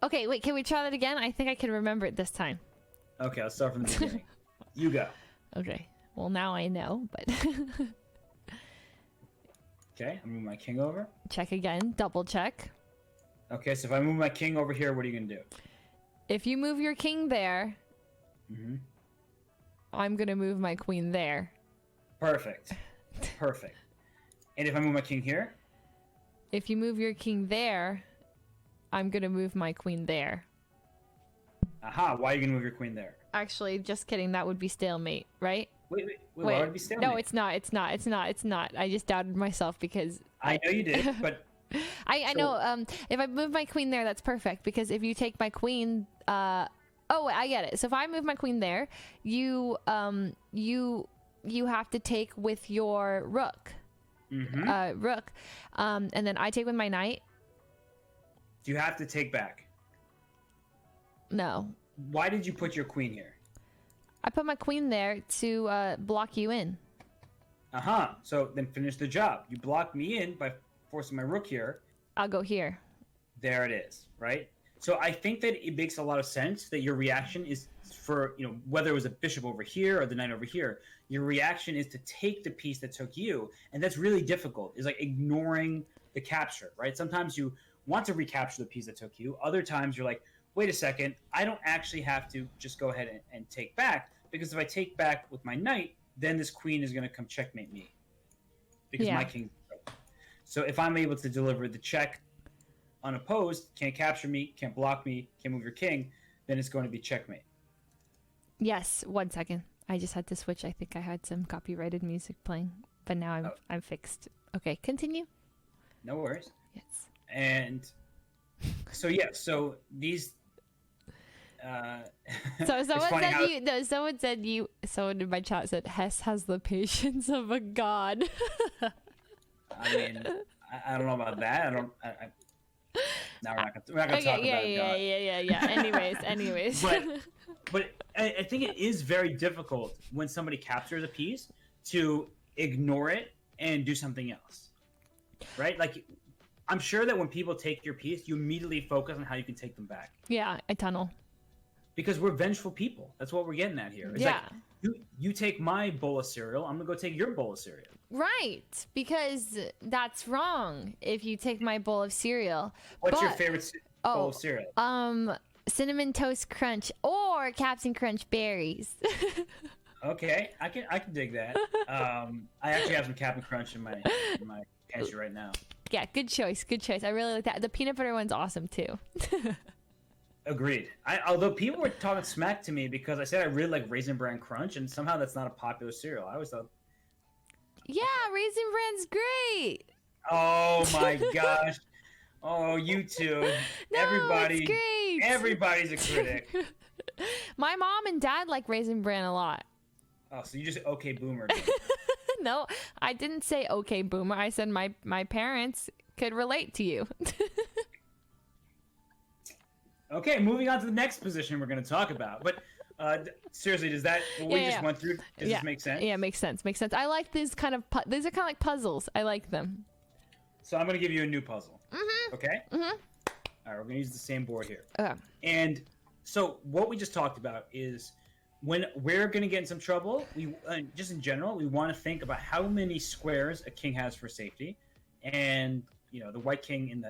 Okay, wait, can we try that again? I think I can remember it this time. Okay, I'll start from the beginning. You go. Okay. Well, now I know, but... Okay, I'm moving my king over. Check again. Double check. Okay, so if I move my king over here, what are you going to do? If you move your king there, I'm going to move my queen there. Perfect. Perfect. And if I move my king here? If you move your king there, I'm going to move my queen there. Aha, why are you going to move your queen there? Actually, just kidding. That would be stalemate, right? Wait, why would it be stalemate? No, it's not. I just doubted myself because... I know you did, but... I know. If I move my queen there, that's perfect. Because if you take my queen... Oh, I get it. So if I move my queen there, you have to take with your rook. Rook. And then I take with my knight. Do you have to take back? No. Why did you put your queen here? I put my queen there to block you in. So then finish the job. You block me in by forcing my rook here. I'll go here. There it is, right? So I think that it makes a lot of sense that your reaction is for, whether it was a bishop over here or the knight over here, your reaction is to take the piece that took you. And that's really difficult. It's like ignoring the capture, right? Sometimes you want to recapture the piece that took you. Other times you're like, wait a second, I don't actually have to just go ahead and take back, because if I take back with my knight, then this queen is going to come checkmate me because my king. So if I'm able to deliver the check unopposed, can't capture me, can't block me, can't move your king, then it's going to be checkmate. Yes, 1 second. I just had to switch. I think I had some copyrighted music playing, but now I'm fixed. Okay, continue. No worries. Yes. And so these. So someone in my chat said Hess has the patience of a god. I mean, I don't know about that. Now we're not gonna talk about it. Yeah. Anyways. But I think it is very difficult when somebody captures a piece to ignore it and do something else, right? Like, I'm sure that when people take your piece, you immediately focus on how you can take them back. Yeah, I tunnel. Because we're vengeful people. That's what we're getting at here. It's like, you take my bowl of cereal, I'm gonna go take your bowl of cereal. Right, because that's wrong if you take my bowl of cereal. What's your favorite bowl of cereal? Cinnamon Toast Crunch or Captain Crunch Berries. Okay, I can dig that. I actually have some Captain Crunch in my pantry right now. Yeah, good choice. I really like that. The peanut butter one's awesome too. Agreed. Although people were talking smack to me because I said I really like Raisin Bran Crunch, and somehow that's not a popular cereal. I always thought. Yeah, Raisin Bran's great. Oh my gosh. Oh, you too. It's great. Everybody's a critic. My mom and dad like Raisin Bran a lot. Oh, so you just okay boomer. No, I didn't say okay boomer. I said my parents could relate to you. Okay, moving on to the next position we're going to talk about. But seriously, does that what we just went through? Does this make sense? Yeah, makes sense. I like these kind of these are kind of like puzzles. I like them. So I'm going to give you a new puzzle. Okay. All right, we're going to use the same board here. Okay. And so what we just talked about is when we're going to get in some trouble, we just in general, we want to think about how many squares a king has for safety, and the white king in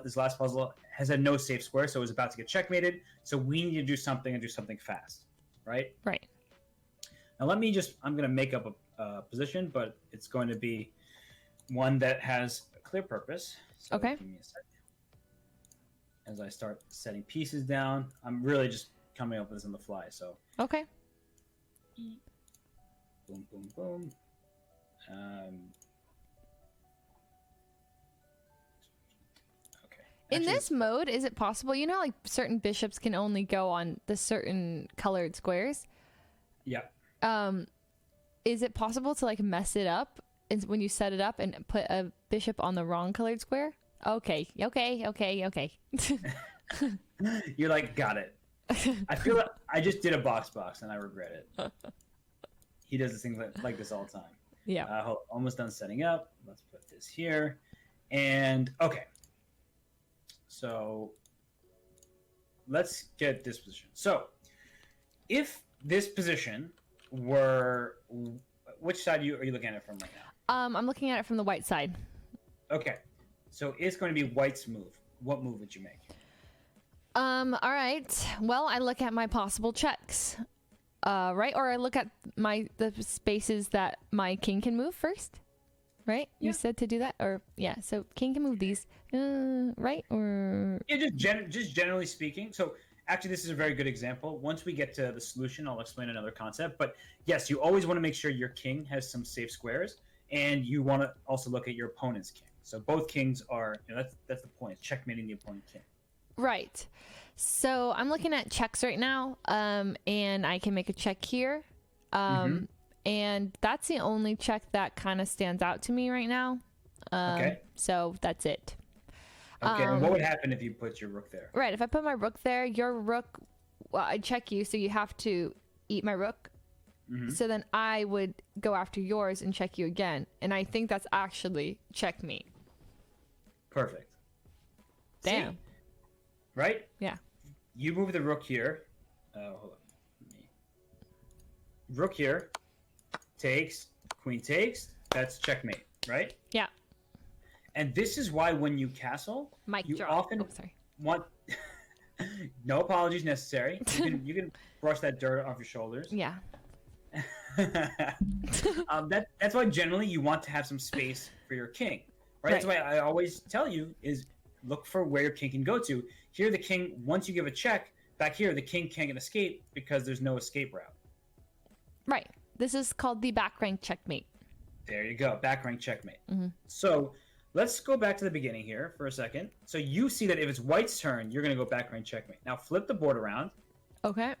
this last puzzle has had no safe square, so it was about to get checkmated. So we need to do something and do something fast, right? Right. Now I'm going to make up a position, but it's going to be one that has a clear purpose. So Okay. Give me a sec. As I start setting pieces down, I'm really just coming up with this on the fly. So Okay. boom, boom, boom. Okay. In Actually, this mode, is it possible? You know, like certain bishops can only go on the certain colored squares. yeah. Is it possible to like mess it up when you set it up and put a bishop on the wrong colored square? Okay. You're like, got it. I feel like I just did a box and I regret it. He does this thing like this all the time. Yeah. Almost done setting up. Let's put this here. And okay. So let's get this position. So if this position were, which side are you looking at it from right now? I'm looking at it from the white side. Okay. So it's going to be white's move. What move would you make? All right. Well, I look at my possible checks. Right? Or I look at the spaces that my king can move first. Right? Yeah. You said to do that? Or yeah, so king can move these. Right? Or Yeah, just generally speaking. So actually, this is a very good example. Once we get to the solution, I'll explain another concept. But yes, you always want to make sure your king has some safe squares, and you want to also look at your opponent's king. So both kings are, that's the point, checkmating the opponent king. right. So I'm looking at checks right now. And I can make a check here. And that's the only check that kind of stands out to me right now. Okay. So that's it. Okay, and what would happen if you put your rook there? Right. If I put my rook there, your rook, well, I check you, so you have to eat my rook. So then I would go after yours and check you again. And I think that's actually checkmate. Perfect. Damn. See? Right? Yeah. You move the rook here. Hold on. Rook here. Takes. Queen takes. That's checkmate, right? Yeah. And this is why when you castle, Mic you drop. often sorry. want... No apologies necessary. You can brush that dirt off your shoulders. Yeah. That's why generally you want to have some space for your king, right? That's why I always tell you is look for where your king can go to. Here, the king, once you give a check, back here, the king can't escape because there's no escape route. Right. This is called the back rank checkmate. There you go, back rank checkmate. So let's go back to the beginning here for a second. So you see that if it's white's turn, you're going to go back rank checkmate. Now flip the board around. Okay.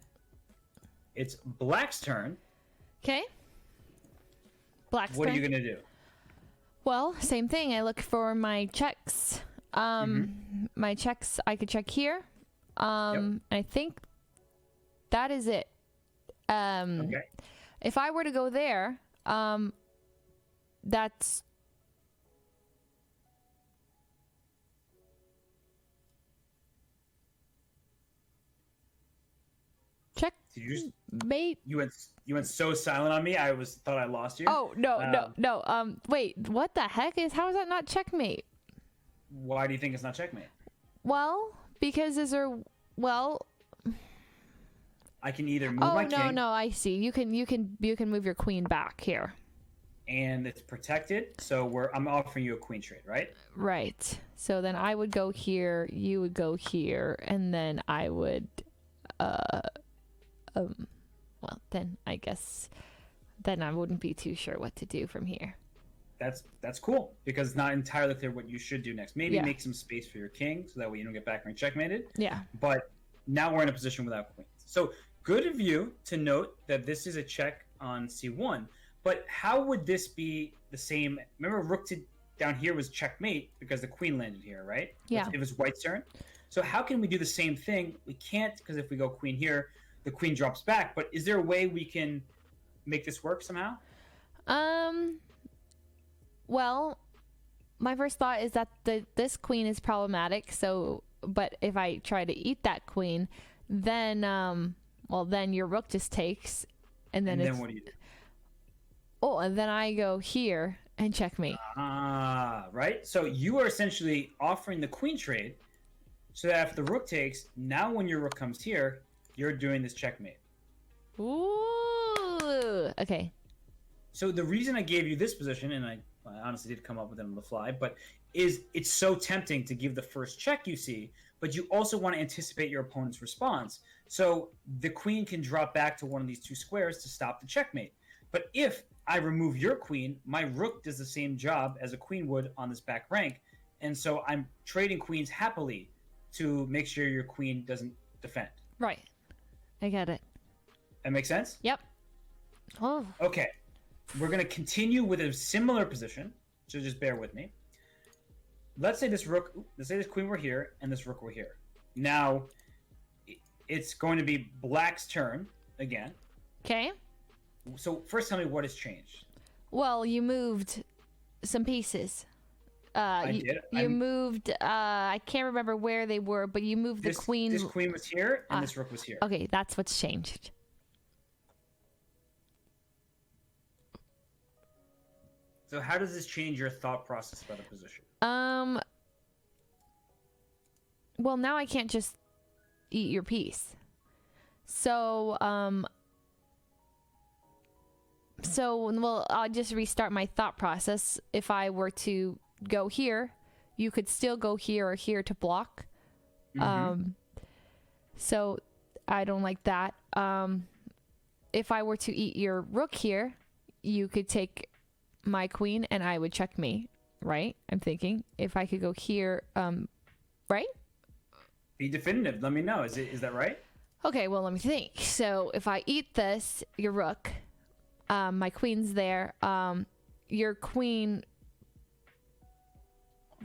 It's black's turn. Okay. Black's What turn. are you going to do? Well, same thing. I look for my checks. My checks, I could check here. I think that is it. Okay. If I were to go there, that's... Check. Did you just... Mate. You went so silent on me. I thought I lost you. Oh, no. Wait, what the heck how is that not checkmate? Why do you think it's not checkmate? Well, because I can either move my king. No, I see. You can move your queen back here. And it's protected, so I'm offering you a queen trade, right? Right. So then I would go here, you would go here, and then I would well, then I guess then I wouldn't be too sure what to do from here. That's cool because it's not entirely clear what you should do next. Maybe make some space for your king so that way you don't get back rank checkmated. Yeah. But now we're in a position without queens. So good of you to note that this is a check on c1. But how would this be the same? Remember, rook to down here was checkmate because the queen landed here, right? Yeah. It was white's turn. So how can we do the same thing? We can't because if we go queen here, the queen drops back. But is there a way we can make this work somehow? Well, my first thought is that this queen is problematic. So, but if I try to eat that queen, then then your rook just takes, and then what do you do? Oh, and then I go here, and checkmate. Right? So you are essentially offering the queen trade so that if the rook takes, now when your rook comes here, you're doing this checkmate. Ooh. Okay. So the reason I gave you this position, and I honestly did come up with it on the fly, but is it's so tempting to give the first check you see, but you also want to anticipate your opponent's response. So the queen can drop back to one of these two squares to stop the checkmate. But if I remove your queen, my rook does the same job as a queen would on this back rank. And so I'm trading queens happily to make sure your queen doesn't defend. Right. I get it. That makes sense? Yep. Oh. Okay. We're going to continue with a similar position. So just bear with me. Let's say this queen were here and this rook were here. Now, it's going to be black's turn again. Okay. So first tell me what has changed. Well, you moved some pieces. I did. You moved, I can't remember where they were, but you moved the queen. This queen was here and this rook was here. Okay, that's what's changed. So how does this change your thought process about a position? Well, now I can't just eat your piece. So, well, I'll just restart my thought process. If I were to go here, you could still go here or here to block. So I don't like that. If I were to eat your rook here, you could take my queen and I would checkmate, right? I'm thinking if I could go here, right? Be definitive. Let me know. Is that right? Okay, well, let me think. So if I eat this, your rook, my queen's there. Your queen,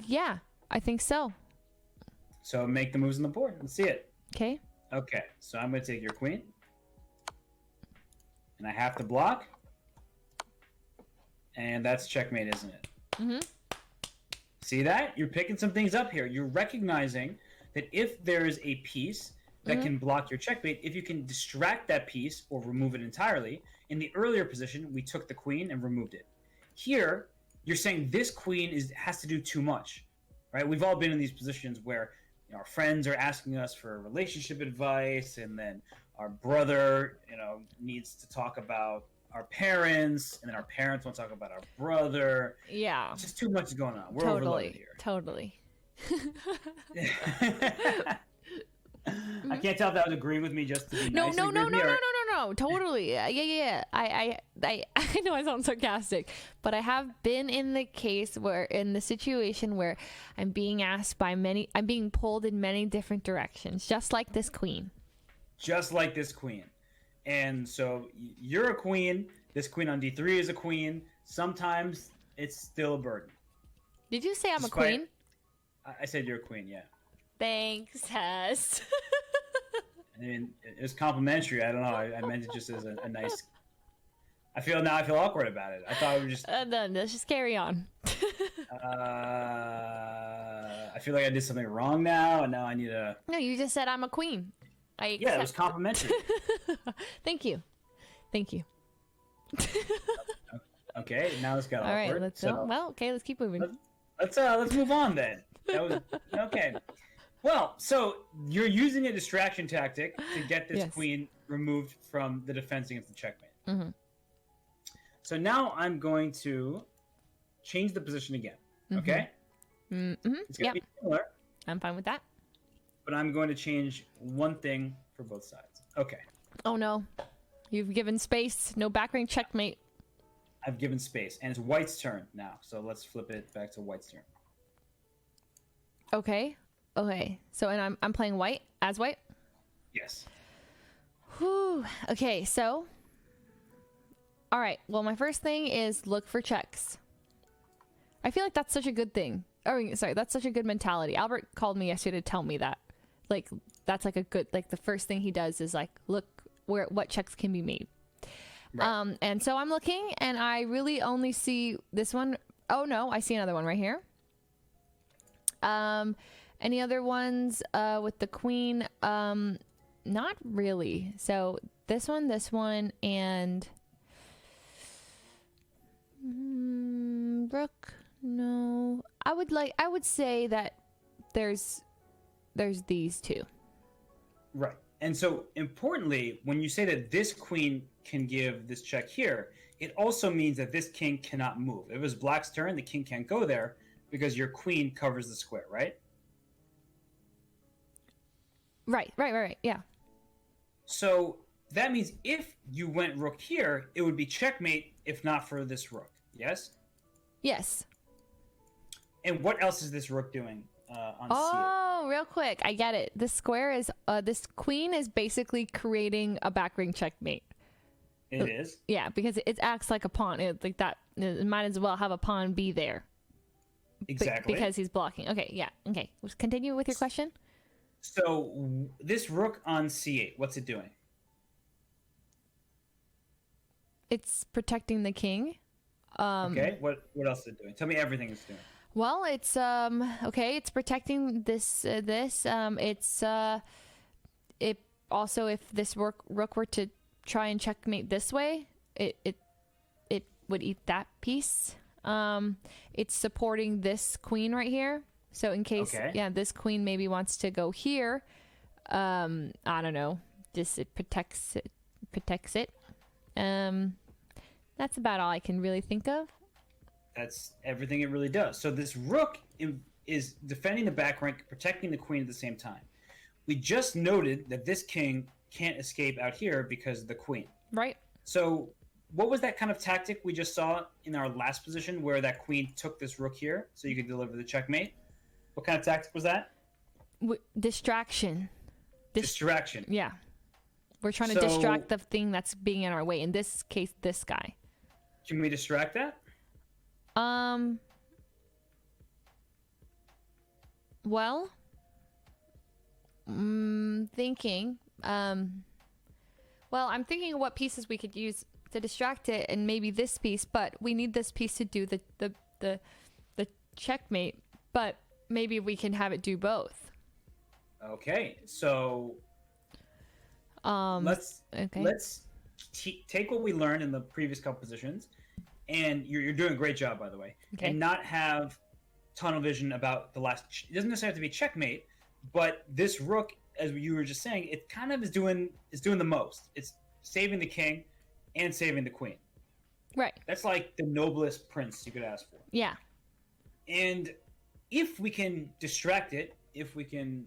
yeah, I think so. So make the moves on the board. Let's see it. Okay. Okay, so I'm going to take your queen. And I have to block. And that's checkmate, isn't it? Mm-hmm. See that? You're picking some things up here. You're recognizing that if there is a piece that can block your checkmate, if you can distract that piece or remove it entirely, in the earlier position, we took the queen and removed it. Here, you're saying this queen has to do too much, right? We've all been in these positions where our friends are asking us for relationship advice, and then our brother, needs to talk about our parents, and then our parents want to talk about our brother. Yeah. It's just too much going on. We're overloaded here. Totally. I can't tell if that was agreeing with me just to be No, nice. no. Totally. Yeah. I know I sound sarcastic, but I have been in the situation where I'm being pulled in many different directions, just like this queen. And so you're a queen. This queen on D3 is a queen. Sometimes it's still a burden. Did you say I'm a queen? I said you're a queen, yeah. Thanks, Hess. I mean, it was complimentary. I don't know. I meant it just as a nice... I feel awkward about it. I thought we were just... No, let's just carry on. I feel like I did something wrong now, and now I need to... No, you just said I'm a queen. Yeah, it was complimentary. Thank you. Okay, now it's got awkward. All right, let's keep moving. Let's move on then. That was okay. Well, so you're using a distraction tactic to get this queen removed from the defense against the checkmate. Mm-hmm. So now I'm going to change the position again. Okay? Mm-hmm. It's going to be similar. I'm fine with that. But I'm going to change one thing for both sides. Okay. Oh no. You've given space. No back rank checkmate. I've given space. And it's white's turn now. So let's flip it back to white's turn. Okay. So, and I'm playing white as white? Yes. Whew. Okay, so. All right. Well, my first thing is look for checks. I feel like that's such a good thing. Oh, sorry. That's such a good mentality. Albert called me yesterday to tell me that. Like, that's like a good, like the first thing he does is like, look what checks can be made. Right. And so I'm looking and I really only see this one. Oh no, I see another one right here. Any other ones with the queen? Not really. So this one, and Rook. No, I would say that there's these two. Right. And so importantly, when you say that this queen can give this check here, it also means that this king cannot move. If it was black's turn, the king can't go there because your queen covers the square, right? Right. Yeah. So that means if you went rook here, it would be checkmate if not for this rook. Yes? Yes. And what else is this rook doing on Oh, real quick. I get it. This square is, this queen is basically creating a back ring checkmate. It is? Yeah, because it acts like a pawn. Like that, it might as well have a pawn be there. Exactly. Because he's blocking. Okay, yeah. Okay. Let's continue with your question. So this rook on c8, what's it doing? It's protecting the king. Okay, what else is it doing? Tell me everything it's doing. Well, it's okay, it's protecting this it's it also, if this rook were to try and checkmate this way, it would eat that piece. It's supporting this queen right here. So in case this queen maybe wants to go here, I don't know, just it protects it. That's about all I can really think of. That's everything it really does. So this rook is defending the back rank, protecting the queen at the same time. We just noted that this king can't escape out here because of the queen. Right. So what was that kind of tactic we just saw in our last position where that queen took this rook here so you could deliver the checkmate? What kind of tactic was that? Distraction. Distraction. Yeah. We're trying to distract the thing that's being in our way. In this case, this guy. Can we distract that? Well, thinking. Well, I'm thinking of what pieces we could use to distract it, and maybe this piece, but we need this piece to do the checkmate, but maybe we can have it do both. Okay, so let's take what we learned in the previous couple positions, and you're doing a great job, by the way, and not have tunnel vision about the last. It doesn't necessarily have to be checkmate, but this rook, as you were just saying, it kind of is doing the most. It's saving the king and saving the queen. Right. That's like the noblest prince you could ask for. Yeah. And if we can distract it, if we can,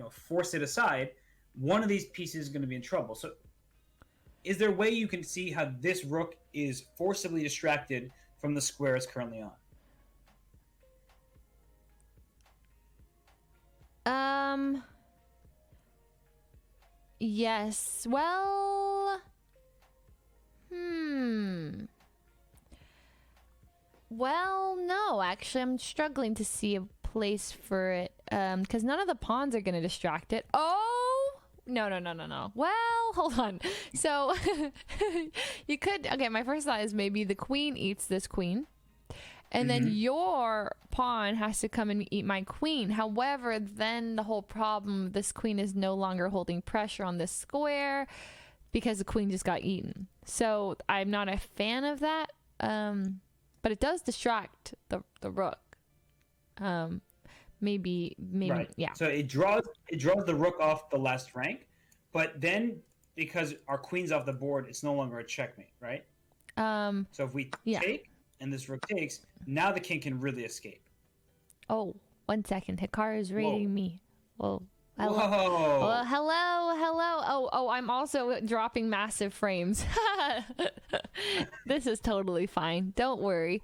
force it aside, one of these pieces is going to be in trouble. So is there a way you can see how this rook is forcibly distracted from the square it's currently on? Yes. Well, Well, no, actually, I'm struggling to see a place for it, because none of the pawns are going to distract it. Oh, no. Well, hold on. So, you could, okay, my first thought is maybe the queen eats this queen, and then your pawn has to come and eat my queen. However, then the whole problem, this queen is no longer holding pressure on this square because the queen just got eaten. So, I'm not a fan of that. But it does distract the rook. Maybe, right. Yeah. So it draws the rook off the last rank, but then because our queen's off the board, it's no longer a checkmate, right? So if we take and this rook takes, now the king can really escape. Oh, 1 second. Hikaru is rating me. Whoa. Hello. Whoa. Well, hello. Oh, I'm also dropping massive frames. This is totally fine. Don't worry.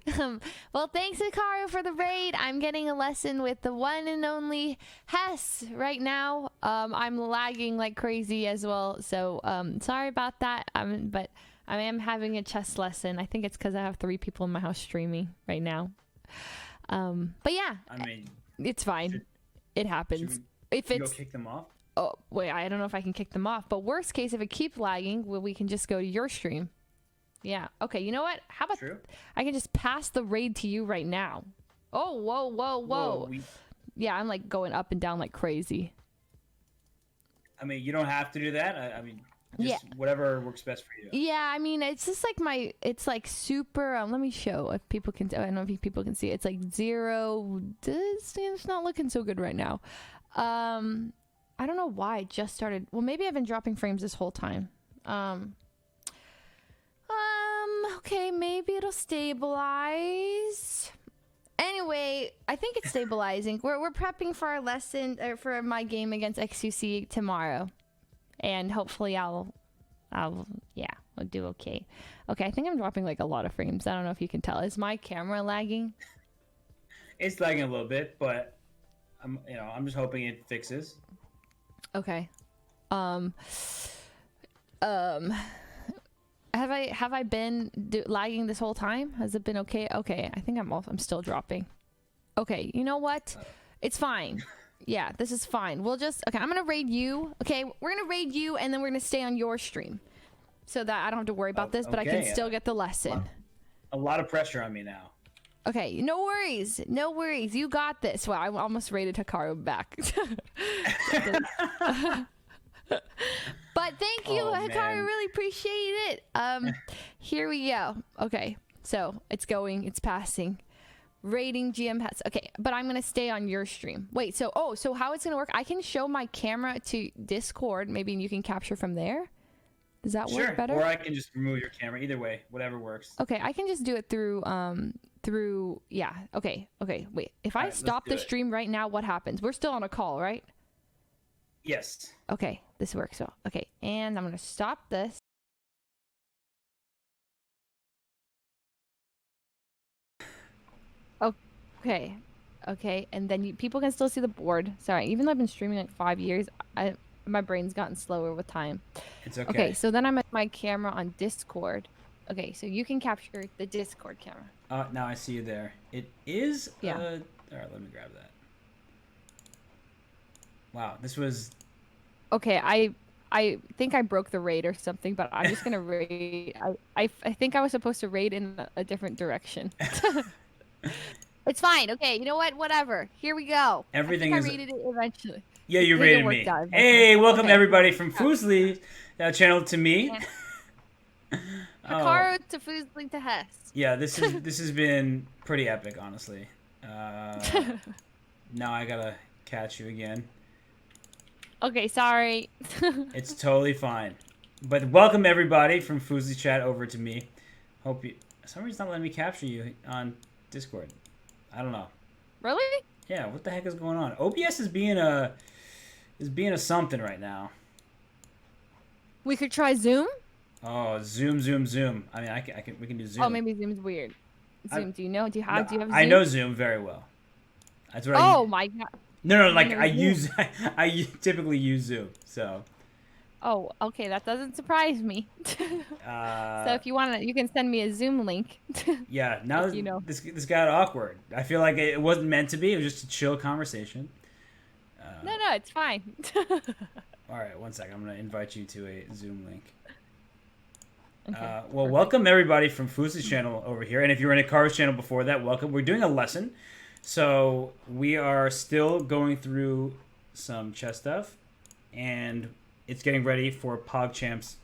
Well, thanks, Hikaru, for the raid. I'm getting a lesson with the one and only Hess right now. I'm lagging like crazy as well, so sorry about that. But I am having a chess lesson. I think it's because I have 3 people in my house streaming right now. But yeah, I mean, it's fine. It happens. If it's go kick them off. Oh wait, I don't know if I can kick them off. But worst case, if it keeps lagging, well, we can just go to your stream. Yeah. Okay. You know what? How about I can just pass the raid to you right now? Oh, whoa. Yeah, I'm like going up and down like crazy. I mean, you don't have to do that. I mean, Just whatever works best for you. Yeah, I mean, it's just like it's like super, let me show if people can, I don't know if people can see it. It's like 0, it's not looking so good right now. I don't know why it just started. Well, maybe I've been dropping frames this whole time. Okay, maybe it'll stabilize. Anyway, I think it's stabilizing. We're prepping for our lesson, or for my game against XUC tomorrow. And hopefully I'll do okay. Okay, I think I'm dropping like a lot of frames. I don't know if you can tell. Is my camera lagging? It's lagging a little bit, but I'm just hoping it fixes. Okay. Have I been lagging this whole time? Has it been okay? Okay, I think I'm still dropping. Okay, you know what? It's fine. Yeah, this is fine. Okay, I'm gonna raid you. Okay, we're gonna raid you, and then we're gonna stay on your stream, so that I don't have to worry about this, but I can still get the lesson. A lot of pressure on me now. Okay, no worries. No worries. You got this. Well, I almost raided Hikaru back. But thank you, Hikaru. Really appreciate it. Here we go. Okay, so it's passing. Rating GMHess. Okay, but I'm gonna stay on your stream. Wait, so how it's gonna work? I can show my camera to Discord, maybe, and you can capture from there. Does that work better? Or I can just remove your camera. Either way, whatever works. Okay, I can just do it through yeah. Okay. Wait, if I stop the stream right now, what happens? We're still on a call, right? Yes. Okay, this works well. Okay, and I'm gonna stop this. Okay, and then people can still see the board. Sorry, even though I've been streaming like 5 years, my brain's gotten slower with time. It's okay. Okay, so then I'm at my camera on Discord. Okay, so you can capture the Discord camera. Now I see you there. It is. Yeah. All right, let me grab that. Wow, this was. Okay, I think I broke the raid or something, but I'm just gonna raid. I think I was supposed to raid in a different direction. It's fine. Okay, you know what? Whatever. Here we go. Everything I raided it eventually. Yeah, you raided me. Hey, welcome everybody from Fuslie channel to me. Hikaru to Fuslie to Hess. Yeah, this has been pretty epic, honestly. Now I gotta catch you again. Okay, sorry. It's totally fine. But welcome everybody from Fuslie chat over to me. Hope you. Somebody's not letting me capture you on Discord. I don't know. Really? Yeah. What the heck is going on? OBS is being a something right now. We could try Zoom. Oh, Zoom. I mean, we can do Zoom. Oh, maybe Zoom's weird. Zoom. Do you have Zoom? I know Zoom very well. That's what my god. No, like I typically use Zoom, so. Oh, okay, that doesn't surprise me. So if you want to, you can send me a Zoom link. Yeah, now this got awkward. I feel like it wasn't meant to be. It was just a chill conversation. No, it's fine. All right, one second. I'm gonna invite you to a Zoom link. Okay, well, welcome everybody from Fuslie's channel over here, and if you were in Hikaru's channel before that, welcome. We're doing a lesson. So we are still going through some chess stuff, and it's getting ready for PogChamps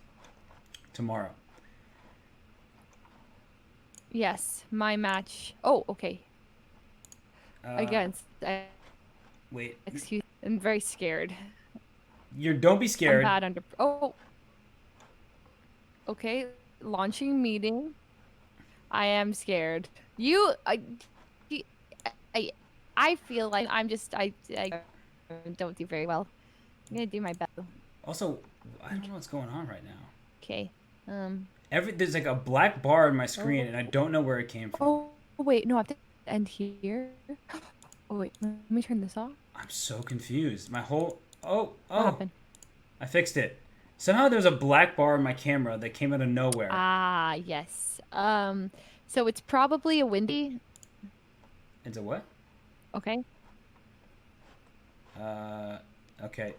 tomorrow. Yes, my match. Oh, okay. Against. Wait. Excuse. I'm very scared. Don't be scared. I'm bad under. Oh. Okay, launching meeting. I am scared. I feel like I don't do very well. I'm gonna do my best. Also, I don't know what's going on right now. Okay. There's like a black bar on my screen, and I don't know where it came from. Oh wait, no, I have to end here. Oh wait, let me turn this off. I'm so confused. My whole What happened? I fixed it. Somehow there's a black bar on my camera that came out of nowhere. Ah, yes. So it's probably a windy. It's a what? Okay. Okay.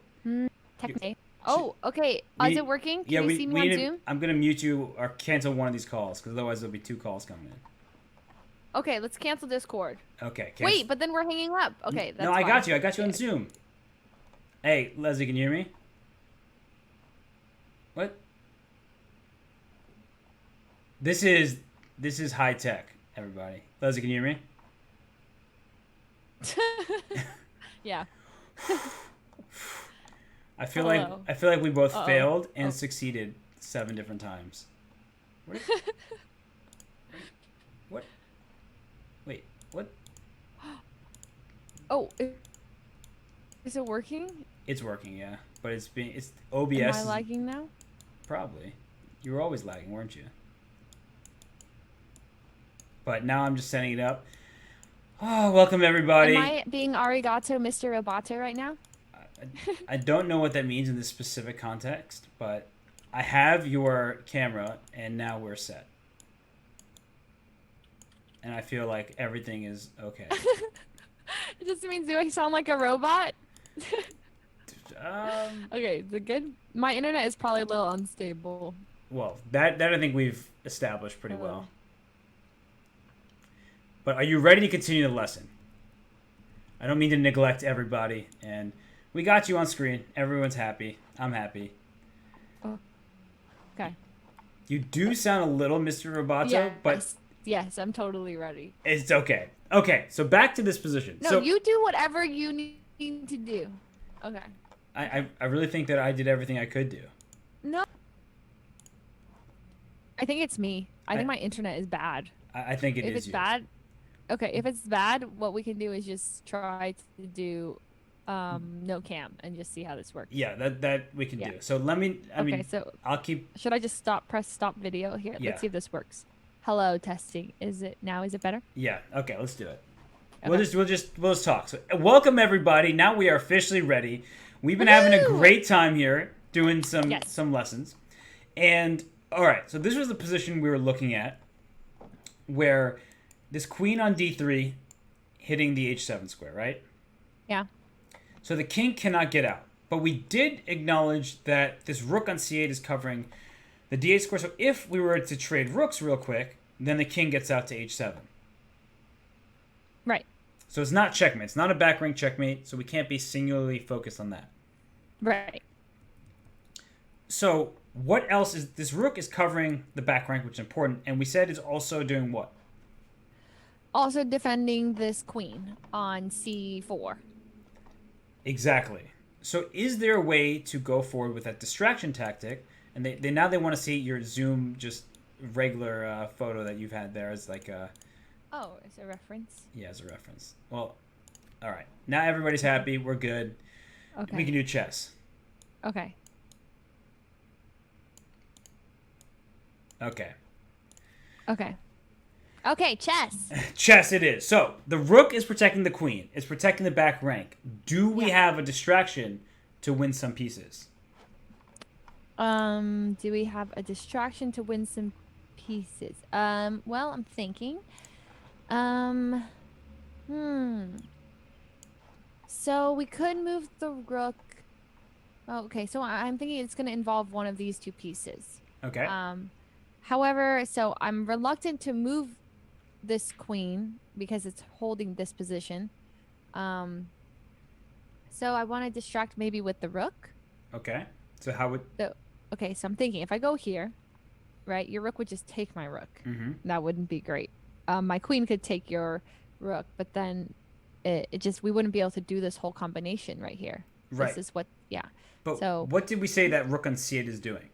Technically. Oh, okay. Is it working? Can you see me on Zoom? I'm gonna mute you or cancel one of these calls because otherwise there'll be 2 calls coming in. Okay, let's cancel Discord. Okay. Wait, but then we're hanging up. Okay, that's fine. I got you. I got you on Zoom. Hey, Leslie, can you hear me? What? This is high tech, everybody. Leslie, can you hear me? Yeah. I feel Hello. like we both Uh-oh. failed and succeeded 7 different times. What? What? Wait, what? Oh, is it working? It's working, yeah. But it's OBS. Am I lagging now? Probably. You were always lagging, weren't you? But now I'm just setting it up. Oh, welcome everybody. Am I being arigato Mr. Roboto right now? I don't know what that means in this specific context, but I have your camera and now we're set. And I feel like everything is okay. It just means, do I sound like a robot? Um, Okay, is it good? My internet is probably a little unstable. well, that I think we've established pretty well. But are you ready to continue the lesson? I don't mean to neglect everybody, and we got you on screen. Everyone's happy. I'm happy. Oh. Okay. You do sound a little Mr. Roboto, but yes, I'm totally ready. it's okay. Okay, so back to this position. No, so, you do whatever you need to do. Okay. I really think that I did everything I could do. No. I think it's me. I think my internet is bad. I think it is If it's yours. bad, okay. If it's bad, what we can do is just try to do no cam and just see how this works. Yeah, that we can Yeah. do. So let me. I mean, so I'll keep. should I just press stop video here? Yeah. Let's see if this works. Hello, testing. Is it better? Yeah. Okay. Let's do it. Okay. We'll just talk. So welcome everybody. Now we are officially ready. We've been having a Woo! great time here doing some Yes. lessons, and all right. So this was the position we were looking at, where this queen on d3 hitting the h7 square, right? Yeah. So the king cannot get out. But we did acknowledge that this rook on c8 is covering the d8 square. So if we were to trade rooks real quick, then the king gets out to h7. Right. So it's not checkmate. It's not a back rank checkmate, so we can't be singularly focused on that. Right. So what else is... This rook is covering the back rank, which is important, and we said it's also doing what? Also defending this queen on c4. Exactly. So is there a way to go forward with that distraction tactic? And they now they want to see your zoom, just regular photo that you've had there as like a... Oh, it's a reference. Yeah, as a reference. Well, all right. Now everybody's happy. We're good. Okay. We can do chess. Okay. Okay. Okay. Okay, chess. Chess it is. So the rook is protecting the queen. It's protecting the back rank. Do we have a distraction to win some pieces? Do we have a distraction to win some pieces? Well, I'm thinking. So we could move the rook. Oh, okay, so I'm thinking it's going to involve one of these two pieces. Okay. However, so I'm reluctant to move this queen because it's holding this position. So I want to distract maybe with the rook. Okay. So how would... Okay, so I'm thinking if I go here, right, your rook would just take my rook. Mm-hmm. That wouldn't be great. My queen could take your rook, but then it just, we wouldn't be able to do this whole combination right here. Right. This is what, yeah. But So what did we say that rook on c8 is doing?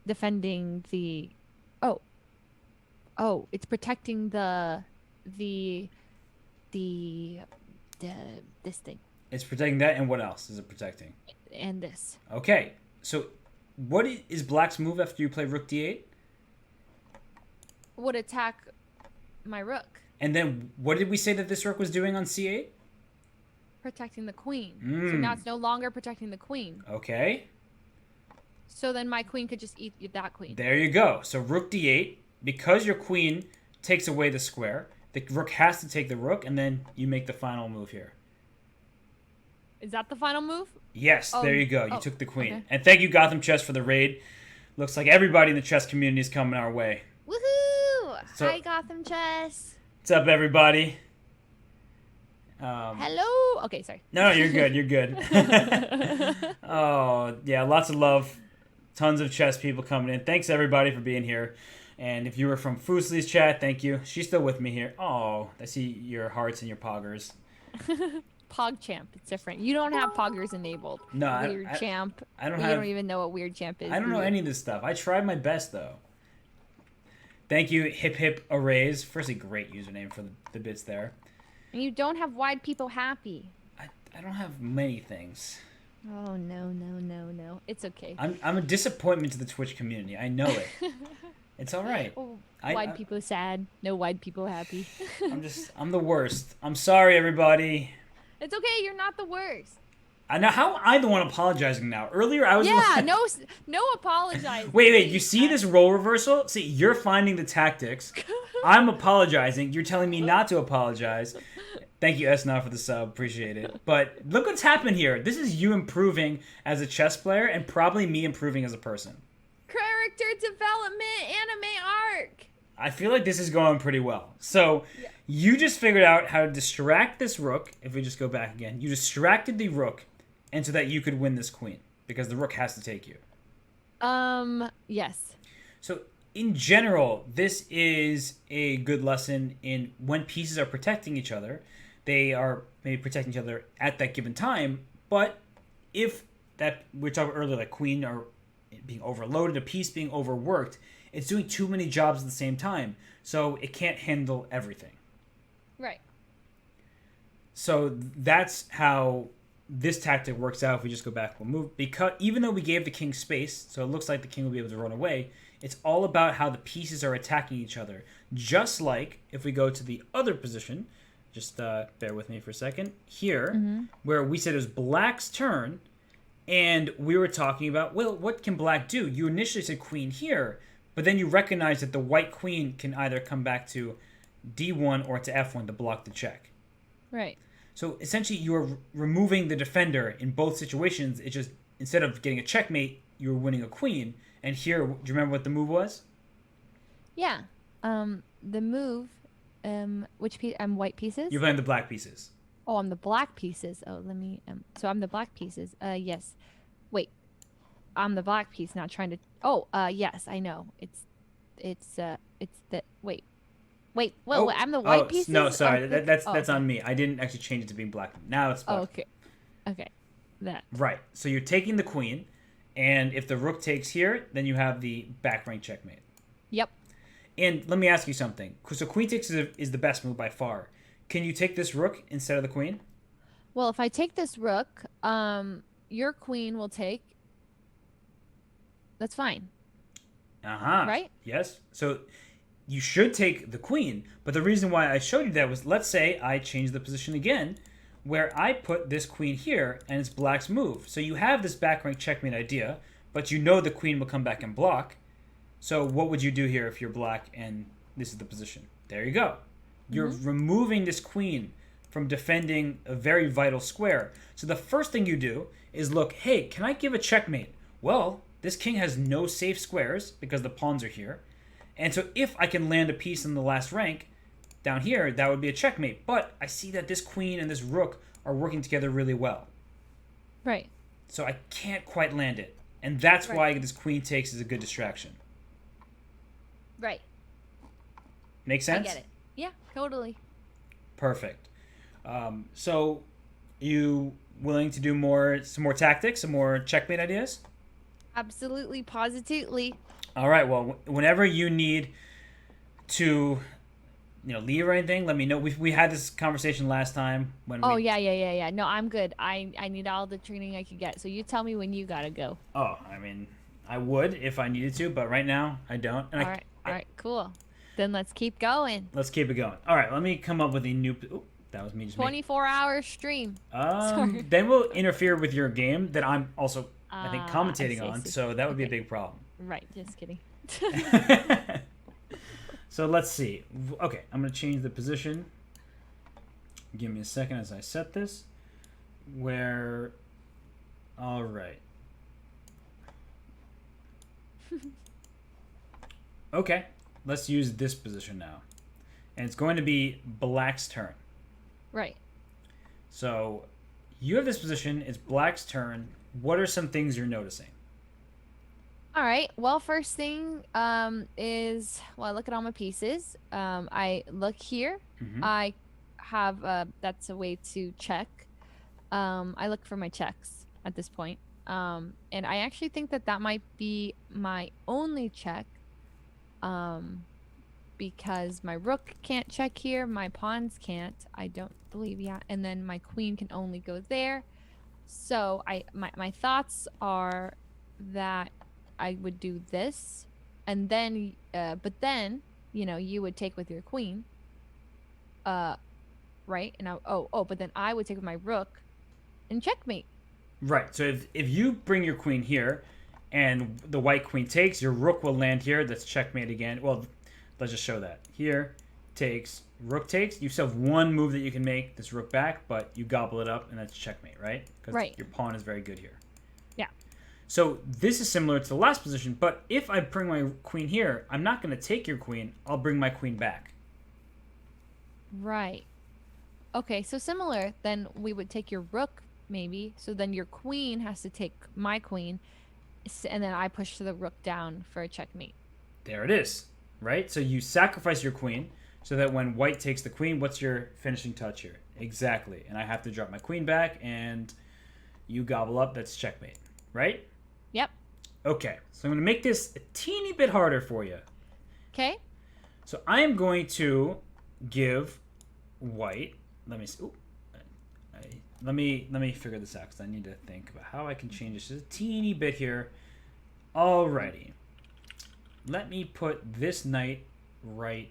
defending the, oh, it's protecting this thing It's protecting that, and what else is it protecting? and this. Okay. So what is black's move after you play rook d8? Would attack my rook, And then what did we say that this rook was doing on c8? protecting the queen. So now it's no longer protecting the queen. Okay. So then my queen could just eat that queen. There you go. So rook d8, because your queen takes away the square, the rook has to take the rook, and then you make the final move here. Is that the final move? Yes, Oh, there you go. You oh, took the queen. okay. And thank you, Gotham Chess, for the raid. Looks like everybody in the chess community is coming our way. Woohoo! So- Hi, Gotham Chess. What's up, everybody? Hello. Okay, sorry. No, you're good. You're good. Oh, yeah, lots of love Tons of chess people coming in. Thanks everybody for being here. And if you were from Fuslie's chat, thank you. She's still with me here. Oh, I see your hearts and your poggers. PogChamp. It's different. You don't have poggers enabled. No, Weird Champ. I don't You have. don't even know what Weird Champ is. I don't know any of this stuff. I tried my best though. Thank you, Hip Hip Arrays. Firstly, great username for the bits there. And you don't have wide people happy. I don't have many things. Oh no. It's okay. I'm a disappointment to the Twitch community. I know it. It's all right. Oh, wide people sad. No wide people happy. I'm the worst. I'm sorry, everybody. It's okay. You're not the worst. I know how I'm the one apologizing now. Earlier, I was. Yeah. No apologizing. Wait. You see this role reversal? See, you're finding the tactics. I'm apologizing. You're telling me not to apologize. Thank you, Esna, for the sub. Appreciate it. But look what's happened here. This is you improving as a chess player and probably me improving as a person. Character development anime arc. I feel like this is going pretty well. So you just figured out how to distract this rook. If we just go back again, you distracted the rook, and so that you could win this queen because the rook has to take you. Yes. So in general, this is a good lesson in when pieces are protecting each other. They are maybe protecting each other at that given time, but if that we talked about earlier, like queen or being overloaded, a piece being overworked, it's doing too many jobs at the same time, so it can't handle everything. Right. So that's how this tactic works out. If we just go back, we'll move, because even though we gave the king space, so it looks like the king will be able to run away, it's all about how the pieces are attacking each other. Just like if we go to the other position, just bear with me for a second, here, where we said it was black's turn, and we were talking about, well, what can black do? You initially said queen here, but then you recognize that the white queen can either come back to d1 or to f1 to block the check. Right. So essentially you're removing the defender in both situations. It's just, instead of getting a checkmate, you're winning a queen. And here, do you remember what the move was? Yeah. The move, which piece? White pieces? You're playing the black pieces. Oh, I'm the black pieces. Oh, let me, so I'm the black pieces. Yes. Wait. I'm the black piece, not trying to, yes, I know. It's the, wait, well, I'm the white pieces? No, sorry, that's okay. on me. I didn't actually change it to being black. Now it's black. Oh, okay. That. Right, so you're taking the queen, and if the rook takes here, then you have the back rank checkmate. Yep. And let me ask you something. So queen takes is the best move by far. Can you take this rook instead of the queen? Well, if I take this rook, your queen will take. That's fine. Right? Yes. So you should take the queen, but the reason why I showed you that was, let's say I change the position again, where I put this queen here, and it's black's move. So you have this back rank checkmate idea, but you know the queen will come back and block. So what would you do here if you're black and this is the position? There you go. You're removing this queen from defending a very vital square. So the first thing you do is look, hey, can I give a checkmate? Well, this king has no safe squares because the pawns are here. And so if I can land a piece in the last rank down here, that would be a checkmate. But I see that this queen and this rook are working together really well. Right. So I can't quite land it. And that's why this queen takes is a good distraction. Right. Make sense? I get it. Yeah, totally. Perfect. So you willing to do some more tactics, some more checkmate ideas? Absolutely, positively. All right. Well, whenever you need to, leave or anything, let me know. We had this conversation last time when. Oh yeah. No, I'm good. I need all the training I can get. So you tell me when you gotta go. Oh, I mean, I would if I needed to, but right now I don't. And All right, cool. Then let's keep going. Let's keep it going. All right, let me come up with a new. Oh, that was me just. 24-hour stream. Sorry. Then we'll interfere with your game that I'm also, I think, commentating I on. see. So that would be a big problem. Right. Just kidding. So let's see. Okay, I'm gonna change the position. Give me a second as I set this. Where. All right. Okay, let's use this position now. And it's going to be black's turn. Right. So you have this position, it's black's turn. What are some things you're noticing? All right. Well, first thing is, well, I look at all my pieces. I look here. Hmm. I have that's a way to check. I look for my checks at this point. And I actually think that that might be my only check. Um, because my rook can't check here, my pawns can't. I don't believe, yeah. And then my queen can only go there. So my thoughts are that I would do this, and then but then you would take with your queen, uh, right? And but then I would take with my rook, and checkmate. Right. So if you bring your queen here, and the white queen takes, your rook will land here. That's checkmate again. Well, let's just show that here. Takes, rook takes. You still have one move that you can make this rook back, but you gobble it up, and that's checkmate, right? Because Right. your pawn is very good here. Yeah. So this is similar to the last position, but if I bring my queen here, I'm not going to take your queen. I'll bring my queen back. Right. Okay, so similar. Then we would take your rook, maybe. So then your queen has to take my queen, and then I push the rook down for a checkmate. There it is, right? So you sacrifice your queen so that when white takes the queen, what's your finishing touch here? Exactly. And I have to drop my queen back, and you gobble up. That's checkmate, right? Yep. Okay, so I'm going to make this a teeny bit harder for you. Okay. So I am going to give white. Let me see. Ooh, let me figure this out because I need to think about how I can change this just a teeny bit here. Alrighty. Let me put this knight right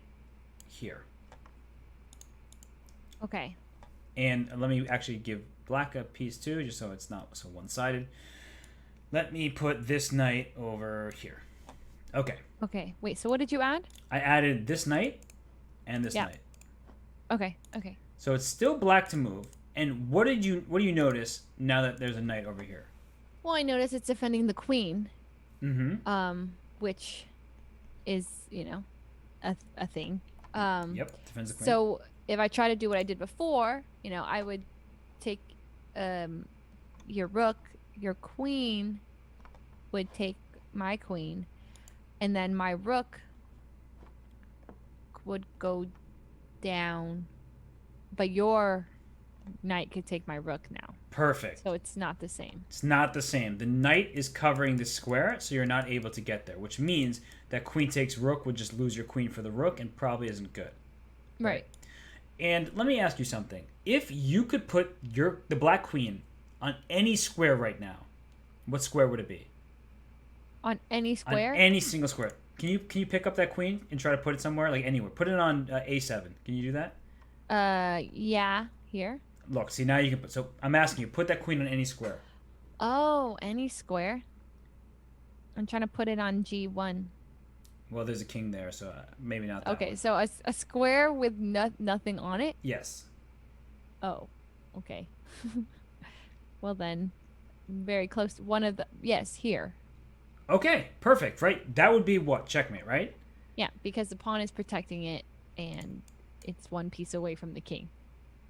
here. Okay. And let me actually give black a piece too, just so it's not so one-sided. Let me put this knight over here. Okay. Okay. Wait, so what did you add? I added this knight and this Yeah. knight. Okay. Okay. So it's still black to move. And what do you notice now that there's a knight over here? Well, I notice it's defending the queen, Mm-hmm. which is, a thing. Yep, defends the queen. So if I try to do what I did before, I would take your rook, your queen would take my queen, and then my rook would go down, but your knight could take my rook now. Perfect. So it's not the same. It's not the same. The knight is covering the square, so you're not able to get there, which means that queen takes rook would just lose your queen for the rook and probably isn't good. Right. And let me ask you something. If you could put the black queen on any square right now, what square would it be? On any square? On any single square. Can you pick up that queen and try to put it somewhere, like anywhere? Put it on A7. Can you do that? Yeah, here. Look, see, now you can put... So I'm asking you, put that queen on any square. Oh, any square. I'm trying to put it on G1. Well, there's a king there, so maybe not that Okay, one. so a square with nothing on it? Yes. Oh, okay. Well then, very close to one of the... Yes, here. Okay, perfect, right? That would be what? Checkmate, right? Yeah, because the pawn is protecting it, and it's one piece away from the king.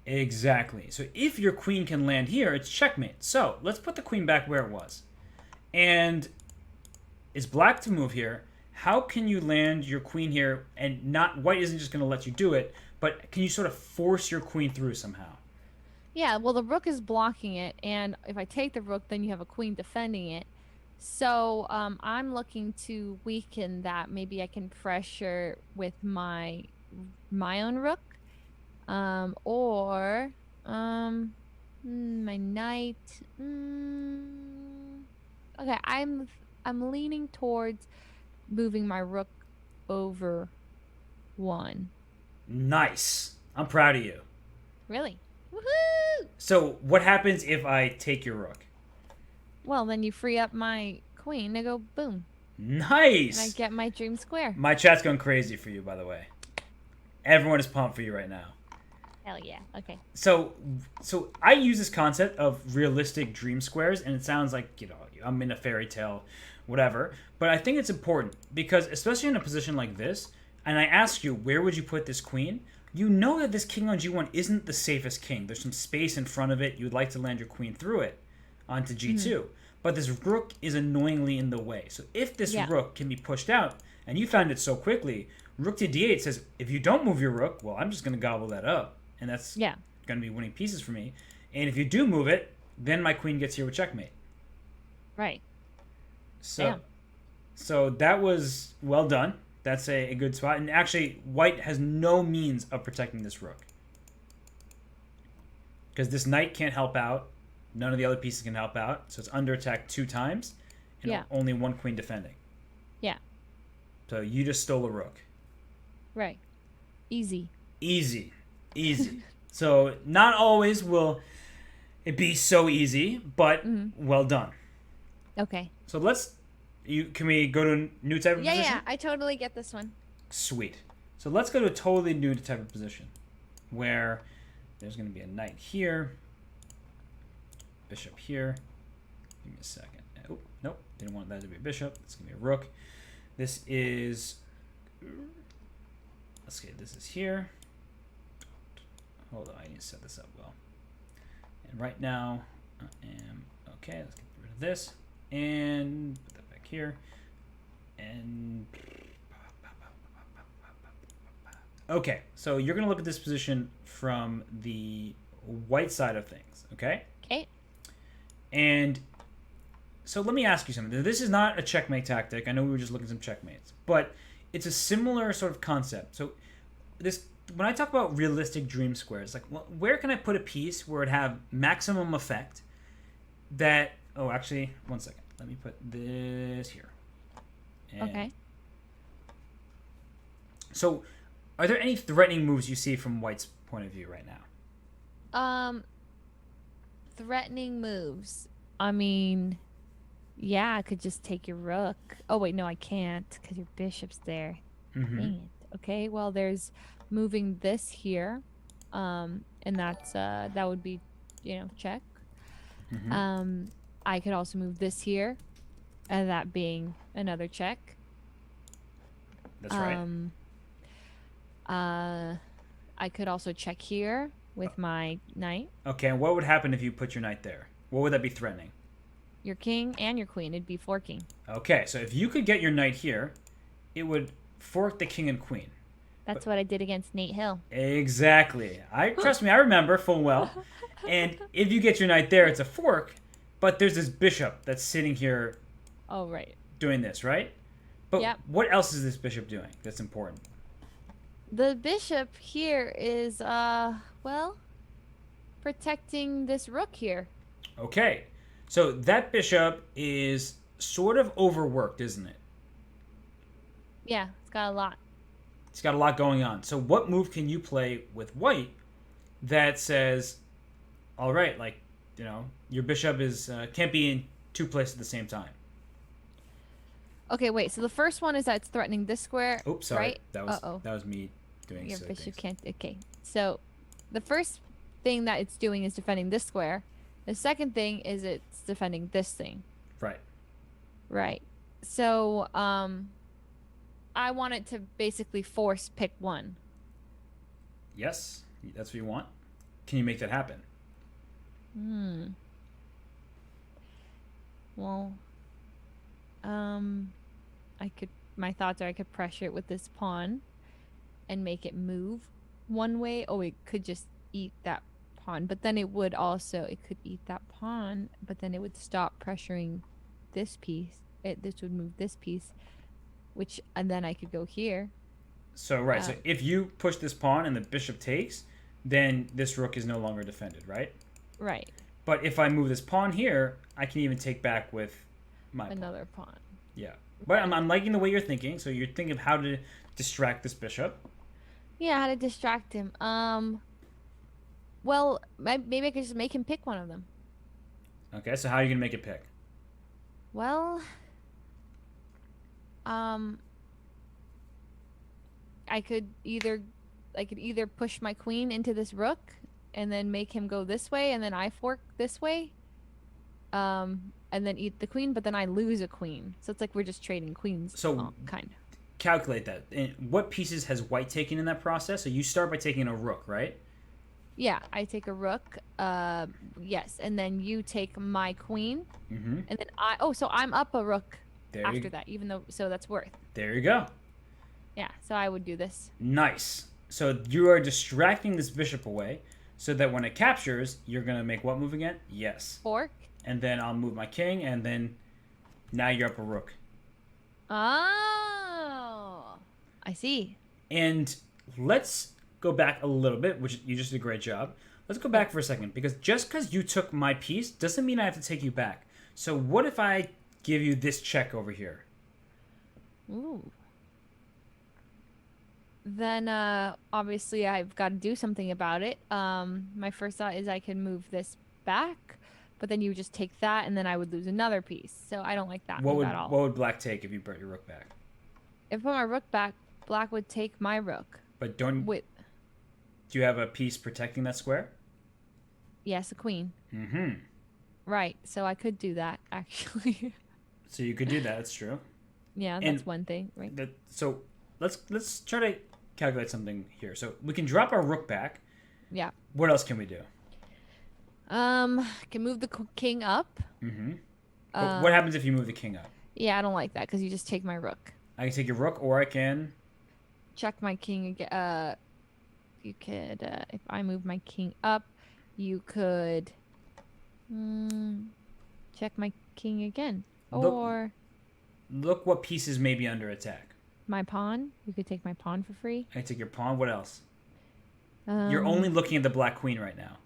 Exactly. So if your queen can land here, it's checkmate. So let's put the queen back where it was. And it's black to move here. How can you land your queen here and not... White isn't just going to let you do it, but can you sort of force your queen through somehow? Yeah, well, the rook is blocking it, and if I take the rook, then you have a queen defending it. So I'm looking to weaken that. Maybe I can pressure with my own rook, or my knight. Okay, I'm leaning towards moving my rook over one. Nice. I'm proud of you. Really? Woohoo! So what happens if I take your rook? Well, then you free up my queen to go boom. Nice. And I get my dream square. My chat's going crazy for you, by the way. Everyone is pumped for you right now. Hell yeah. Okay. So I use this concept of realistic dream squares, and it sounds like, I'm in a fairy tale, whatever. But I think it's important because, especially in a position like this, and I ask you, where would you put this queen? You know that this king on G1 isn't the safest king. There's some space in front of it. You'd like to land your queen through it onto G2. but this rook is annoyingly in the way. So if this Yeah. rook can be pushed out, and you found it so quickly, rook to d8 says, if you don't move your rook, well, I'm just going to gobble that up, and that's Yeah. going to be winning pieces for me. And if you do move it, then my queen gets here with checkmate. Right. So, Damn. so that was well done. That's a good spot. And actually, white has no means of protecting this rook. Because this knight can't help out. None of the other pieces can help out. So it's under attack 2 times. And Yeah. only one queen defending. Yeah. So you just stole a rook. Right. Easy. Easy. Easy. So not always will it be so easy, but well done. Okay. So can we go to a new type of position? Yeah. I totally get this one. Sweet. So let's go to a totally new type of position where there's going to be a knight here, bishop here. Give me a second. Oh, nope. Didn't want that to be a bishop. It's going to be a rook. This is... Let's see. This is here. Hold on. I need to set this up well. And right now, I am... Okay, let's get rid of this. And put that back here. And... Okay, so you're going to look at this position from the white side of things, okay? Okay. And so let me ask you something. This is not a checkmate tactic. I know we were just looking at some checkmates, but it's a similar sort of concept. So when I talk about realistic dream squares, like where can I put a piece where it have maximum effect that... Oh, actually, one second. Let me put this here. And Okay. So... Are there any threatening moves you see from white's point of view right now? Threatening moves. I mean, yeah, I could just take your rook. Oh wait, no, I can't because your bishop's there. Mm-hmm. Dang it. Okay, well, there's moving this here, and that's that would be, check. Mm-hmm. I could also move this here, and that being another check. That's right. I could also check here with my knight. Okay, and what would happen if you put your knight there? What would that be threatening? Your king and your queen. It'd be forking. Okay, so if you could get your knight here, it would fork the king and queen. That's what I did against Nate Hill. Exactly. Trust me, I remember full well. And if you get your knight there, it's a fork, but there's this bishop that's sitting here Oh, right. doing this, right? But Yep. what else is this bishop doing that's important? The bishop here is, protecting this rook here. Okay, so that bishop is sort of overworked, isn't it? Yeah, it's got a lot. It's got a lot going on. So what move can you play with white that says, all right, like, your bishop is can't be in 2 places at the same time? Okay, wait. So the first one is that it's threatening this square. Oops, sorry. Right? That was me doing Your silly bishop things. can't. Okay. So the first thing that it's doing is defending this square. The second thing is it's defending this thing. Right. Right. So I want it to basically force pick one. Yes, that's what you want. Can you make that happen? Well, my thoughts are I could pressure it with this pawn and make it move one way. Oh, it could just eat that pawn, but then it could eat that pawn, but then it would stop pressuring this piece. This would move this piece, and then I could go here. So, right. So if you push this pawn and the bishop takes, then this rook is no longer defended, right? Right. But if I move this pawn here, I can even take back with my Another pawn. Yeah. But I'm liking the way you're thinking. So you're thinking of how to distract this bishop. Yeah, how to distract him. Well, maybe I could just make him pick one of them. Okay, so how are you going to make it pick? Well, I could either push my queen into this rook and then make him go this way, and then I fork this way, and then eat the queen, but then I lose a queen. So it's like we're just trading queens. So kind of. Calculate that. And what pieces has white taken in that process? So you start by taking a rook, right? Yeah, I take a rook. Yes, and then you take my queen, Mm-hmm. and then I. Oh, so I'm up a rook There after you, that, even though so that's worth. there you go. Yeah, so I would do this. Nice. So you are distracting this bishop away, so that when it captures, you're gonna make what move again? Yes. Fork. And then I'll move my king, and then now you're up a rook. Oh, I see. And let's go back a little bit, which you just did a great job. Let's go back for a second, because just because you took my piece doesn't mean I have to take you back. So what if I give you this check over here? Ooh. Then obviously I've got to do something about it. My first thought is I can move this back, but then you would just take that, and then I would lose another piece. So I don't like that What move would at all. what would black take if you brought your rook back? If I put my rook back, black would take my rook. But don't With do you have a piece protecting that square? yes, a queen. Mm-hmm. Right. So I could do that actually. So you could do that. That's true. Yeah, And that's one thing, right? So let's try to calculate something here. So we can drop our rook back. Yeah. What else can we do? Can move the king up. Mm-hmm. What happens if you move the king up? Yeah, I don't like that because you just take my rook. I can take your rook, or I can. Check my king again. You could, if I move my king up, you could check my king again. Look- Or Look what pieces may be under attack. my pawn. You could take my pawn for free. I can take your pawn. What else? Um, You're only looking at the black queen right now.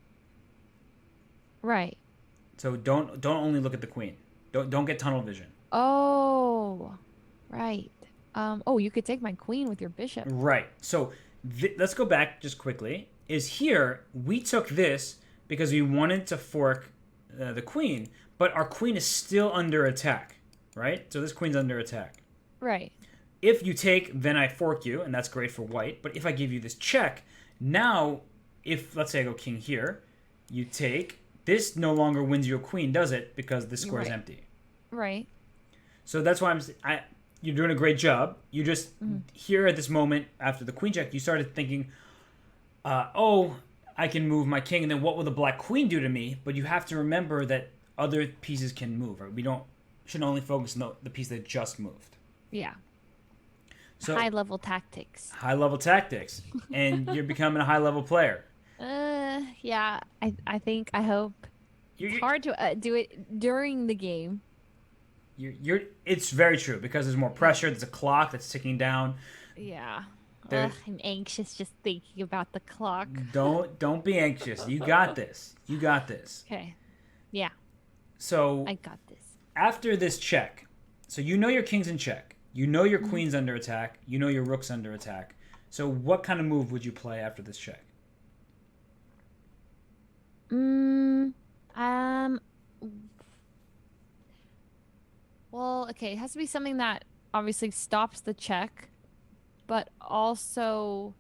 right. So don't only look at the queen. Don't get tunnel vision. Oh, right. Oh, you could take my queen with your bishop. Right. So let's go back just quickly. Is here we took this because we wanted to fork the queen, but our queen is still under attack, right? So this queen's under attack. Right. If you take, then I fork you, and that's great for white. But if I give you this check, now, if let's say I go king here, you take this no longer wins your queen, does it? Because this square is Right. empty. Right. So that's why you're doing a great job. You just here at this moment after the queen check, you started thinking, oh, I can move my king, and then what will the black queen do to me? But you have to remember that other pieces can move. Right? We should only focus on the piece that just moved. Yeah. So High level tactics. high level tactics, and you're becoming a high level player. Yeah. I hope. You're, It's hard to do it during the game. It's very true because there's more pressure. There's a clock that's ticking down. Yeah. There- Ugh, I'm anxious just thinking about the clock. Don't be anxious. You got this. You got this. Okay. Yeah, So I got this. after this check, so you know your king's in check. You know your queen's under attack. You know your rook's under attack. So what kind of move would you play after this check? Well, okay, it has to be something that obviously stops the check, but also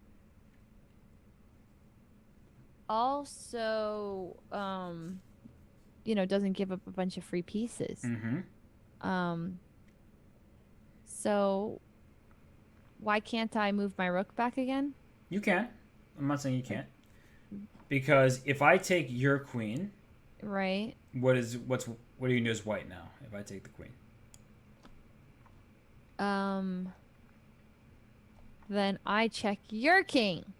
doesn't give up a bunch of free pieces. Mm-hmm. So why can't I move my rook back again? You can. I'm not saying you can't. Because if I take your queen, Right. what are you doing as white now? If I take the queen, Then I check your king.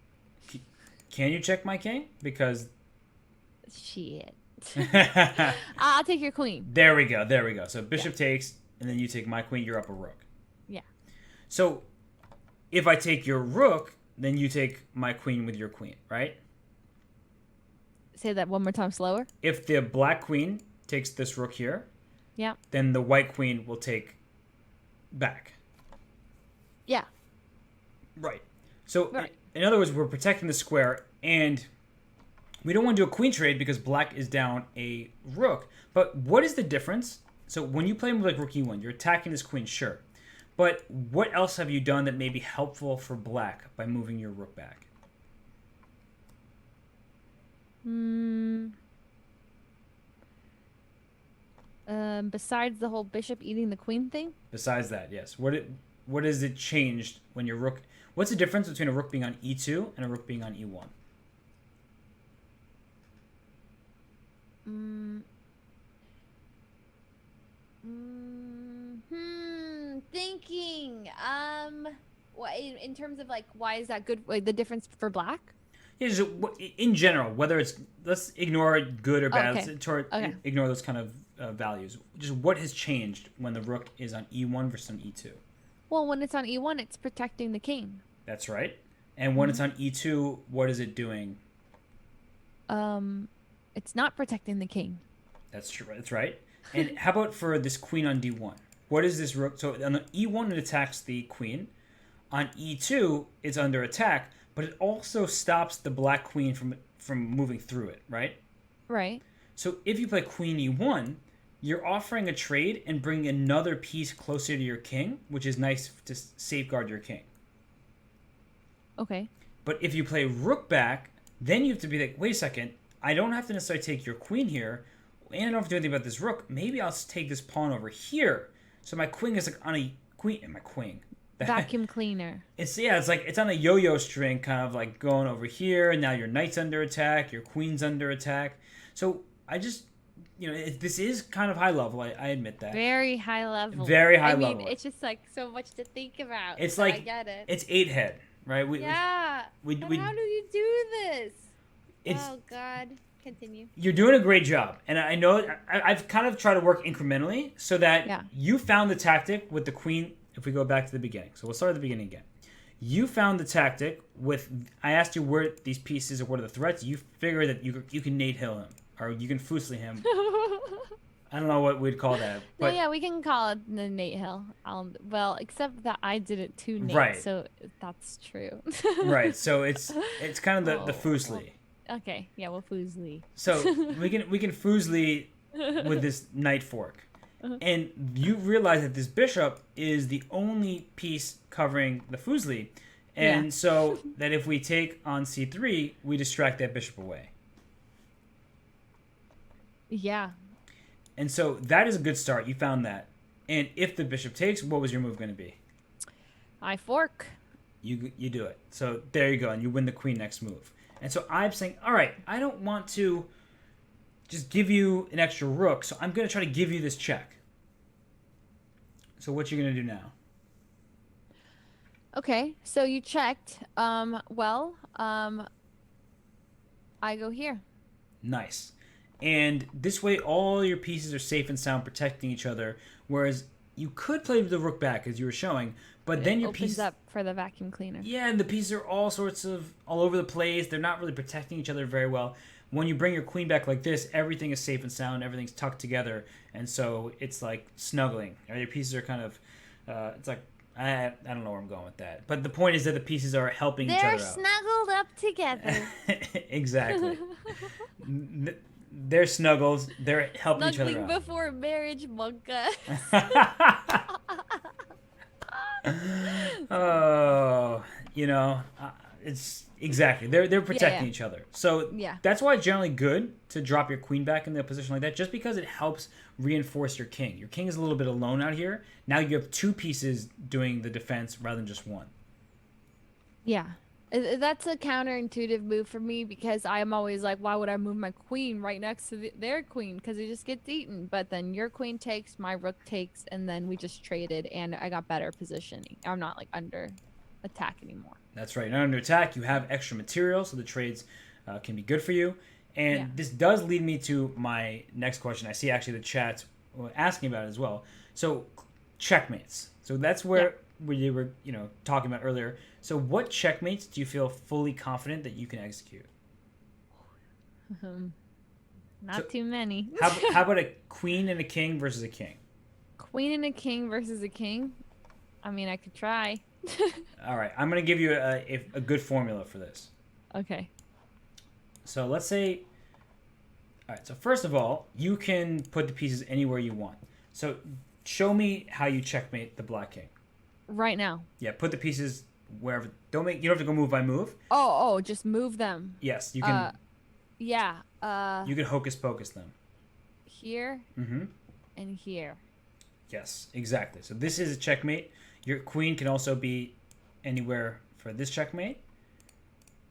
can you check my king? Because Shit. there I'll take your queen. we go. There we go. So bishop takes, and then you take my queen. You're up a rook. Yeah. So if I take your rook, then you take my queen with your queen, right? Say that one more time slower. If the black queen takes this rook here, Yeah. then the white queen will take back. Yeah. Right. So Right. in other words, we're protecting the square, and we don't want to do a queen trade because black is down a rook. But what is the difference? So when you play like rook e1, you're attacking this queen, sure. But what else have you done that may be helpful for black by moving your rook back? Besides the whole bishop eating the queen thing? Besides that, yes. What has it changed when your rook? What's the difference between a rook being on e2 and a rook being on e1? Mm, thinking. What in terms of like why is that good? Like the difference for black? Yeah, just in general, whether it's let's ignore good or Oh, bad. okay. Let's ignore those kind of values. Just what has changed when the rook is on e1 versus on e2? Well, when it's on e1, it's protecting the king. That's right. And when it's on e2, what is it doing? It's not protecting the king. That's true. That's right. And how about for this queen on d1? What is this rook? So on the e1, it attacks the queen. On e2, it's under attack, but it also stops the black queen from moving through it, right? Right. So if you play queen e1, you're offering a trade and bringing another piece closer to your king, which is nice to safeguard your king. Okay. But if you play rook back, then you have to be like, wait a second, I don't have to necessarily take your queen here, and I don't have to do anything about this rook. Maybe I'll take this pawn over here. So my queen is like on a queen, and my queen. Vacuum cleaner. It's like it's on a yo-yo string, kind of like going over here. And now your knight's under attack, your queen's under attack. So I just, this is kind of high level. I admit that. Very high level. Very high level. I mean, it's just like so much to think about. It's so like I get it. It's 8-head, right? Yeah. But how do you do this? Oh God. Continue. You're doing a great job, and I know I've kind of tried to work incrementally so that you found the tactic with the queen. If we go back to the beginning, so we'll start at the beginning again. You found the tactic with. I asked you where these pieces or what are the threats. You figure that you can Nate Hill him or you can fuslie him. I don't know what we'd call that. But yeah, we can call it the Nate Hill. Well, except that I did it to Nate, right. So that's true. Right. So it's kind of the fuslie. Well, okay. Yeah, we'll fuslie. So we can fuslie with this knight fork. And you realize that this bishop is the only piece covering the fuslie. And so that if we take on c3, we distract that bishop away. Yeah. And so that is a good start. You found that. And if the bishop takes, what was your move going to be? I fork. You do it. So there you go. And you win the queen next move. And so I'm saying, all right, I don't want to just give you an extra rook, so I'm going to try to give you this check. So what you going to do now? Okay, so you checked. I go here. Nice. And this way, all your pieces are safe and sound, protecting each other, whereas you could play the rook back, as you were showing, but then your piece opens up for the vacuum cleaner. Yeah, and the pieces are all over the place. They're not really protecting each other very well. When you bring your queen back like this, everything is safe and sound. Everything's tucked together, and so it's like snuggling. Your pieces are kind of, it's like I don't know where I'm going with that, but the point is that the pieces are helping each other out. They're snuggled up together. Exactly. They're snuggles. They're helping each other out. Snuggling before marriage, Monka. Oh, it's exactly. They're protecting each other. So that's why it's generally good to drop your queen back in a position like that, just because it helps reinforce your king. Your king is a little bit alone out here. Now you have two pieces doing the defense rather than just one. Yeah. That's a counterintuitive move for me because I'm always like, why would I move my queen right next to their queen? Because it just gets eaten. But then your queen takes, my rook takes, and then we just traded, and I got better positioning. I'm not like under attack anymore. That's right. Not under attack. You have extra material, so the trades can be good for you. And this does lead me to my next question. I see actually the chat asking about it as well. So checkmates. So that's where we were, talking about earlier. So what checkmates do you feel fully confident that you can execute? Not too many. How about a queen and a king versus a king? Queen and a king versus a king? I mean, I could try. All right. I'm going to give you a good formula for this. Okay. So let's say... All right. So first of all, you can put the pieces anywhere you want. So show me how you checkmate the black king. Right now. Yeah. Put the pieces... wherever. You don't have to go move by move. Oh, just move them. Yes, you can. Yeah. You can hocus pocus them. Here. Mm-hmm. And here. Yes, exactly. So this is a checkmate. Your queen can also be anywhere for this checkmate.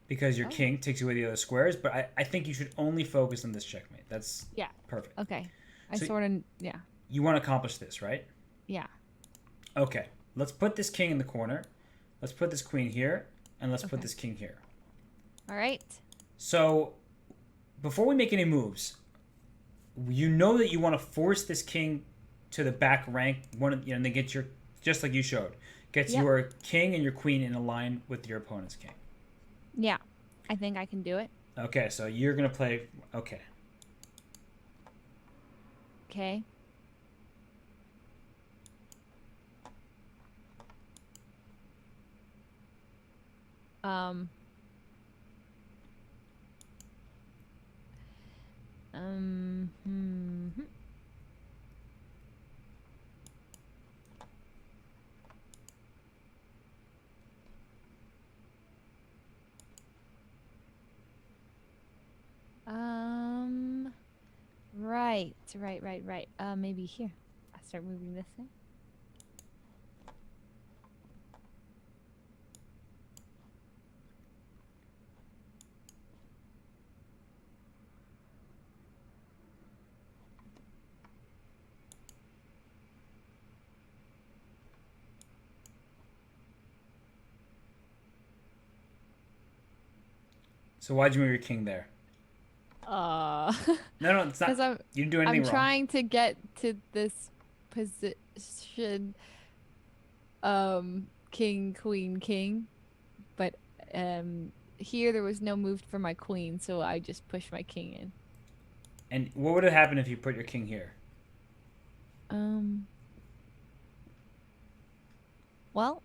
because your Oh. king takes away the other squares. But I think you should only focus on this checkmate. That's Yeah. perfect. Okay. I So- sort of. Yeah. You want to accomplish this, right? Yeah. Okay. Let's put this king in the corner. Let's put this queen here, and let's put Okay. this king here. All right. So, before we make any moves, you know that you want to force this king to the back rank. And then get your, just like you showed, gets Yep. your king and your queen in a line with your opponent's king. Yeah. I think I can do it. Okay, so you're gonna play. Okay. Okay. Um. Hmm. Right. Maybe here. I start moving this in. So why'd you move your king there? Uh. No, it's not. Because You didn't do anything I'm wrong. trying to get to this position. King, queen, king. But here there was no move for my queen, so I just pushed my king in. And what would have happened if you put your king here? Well,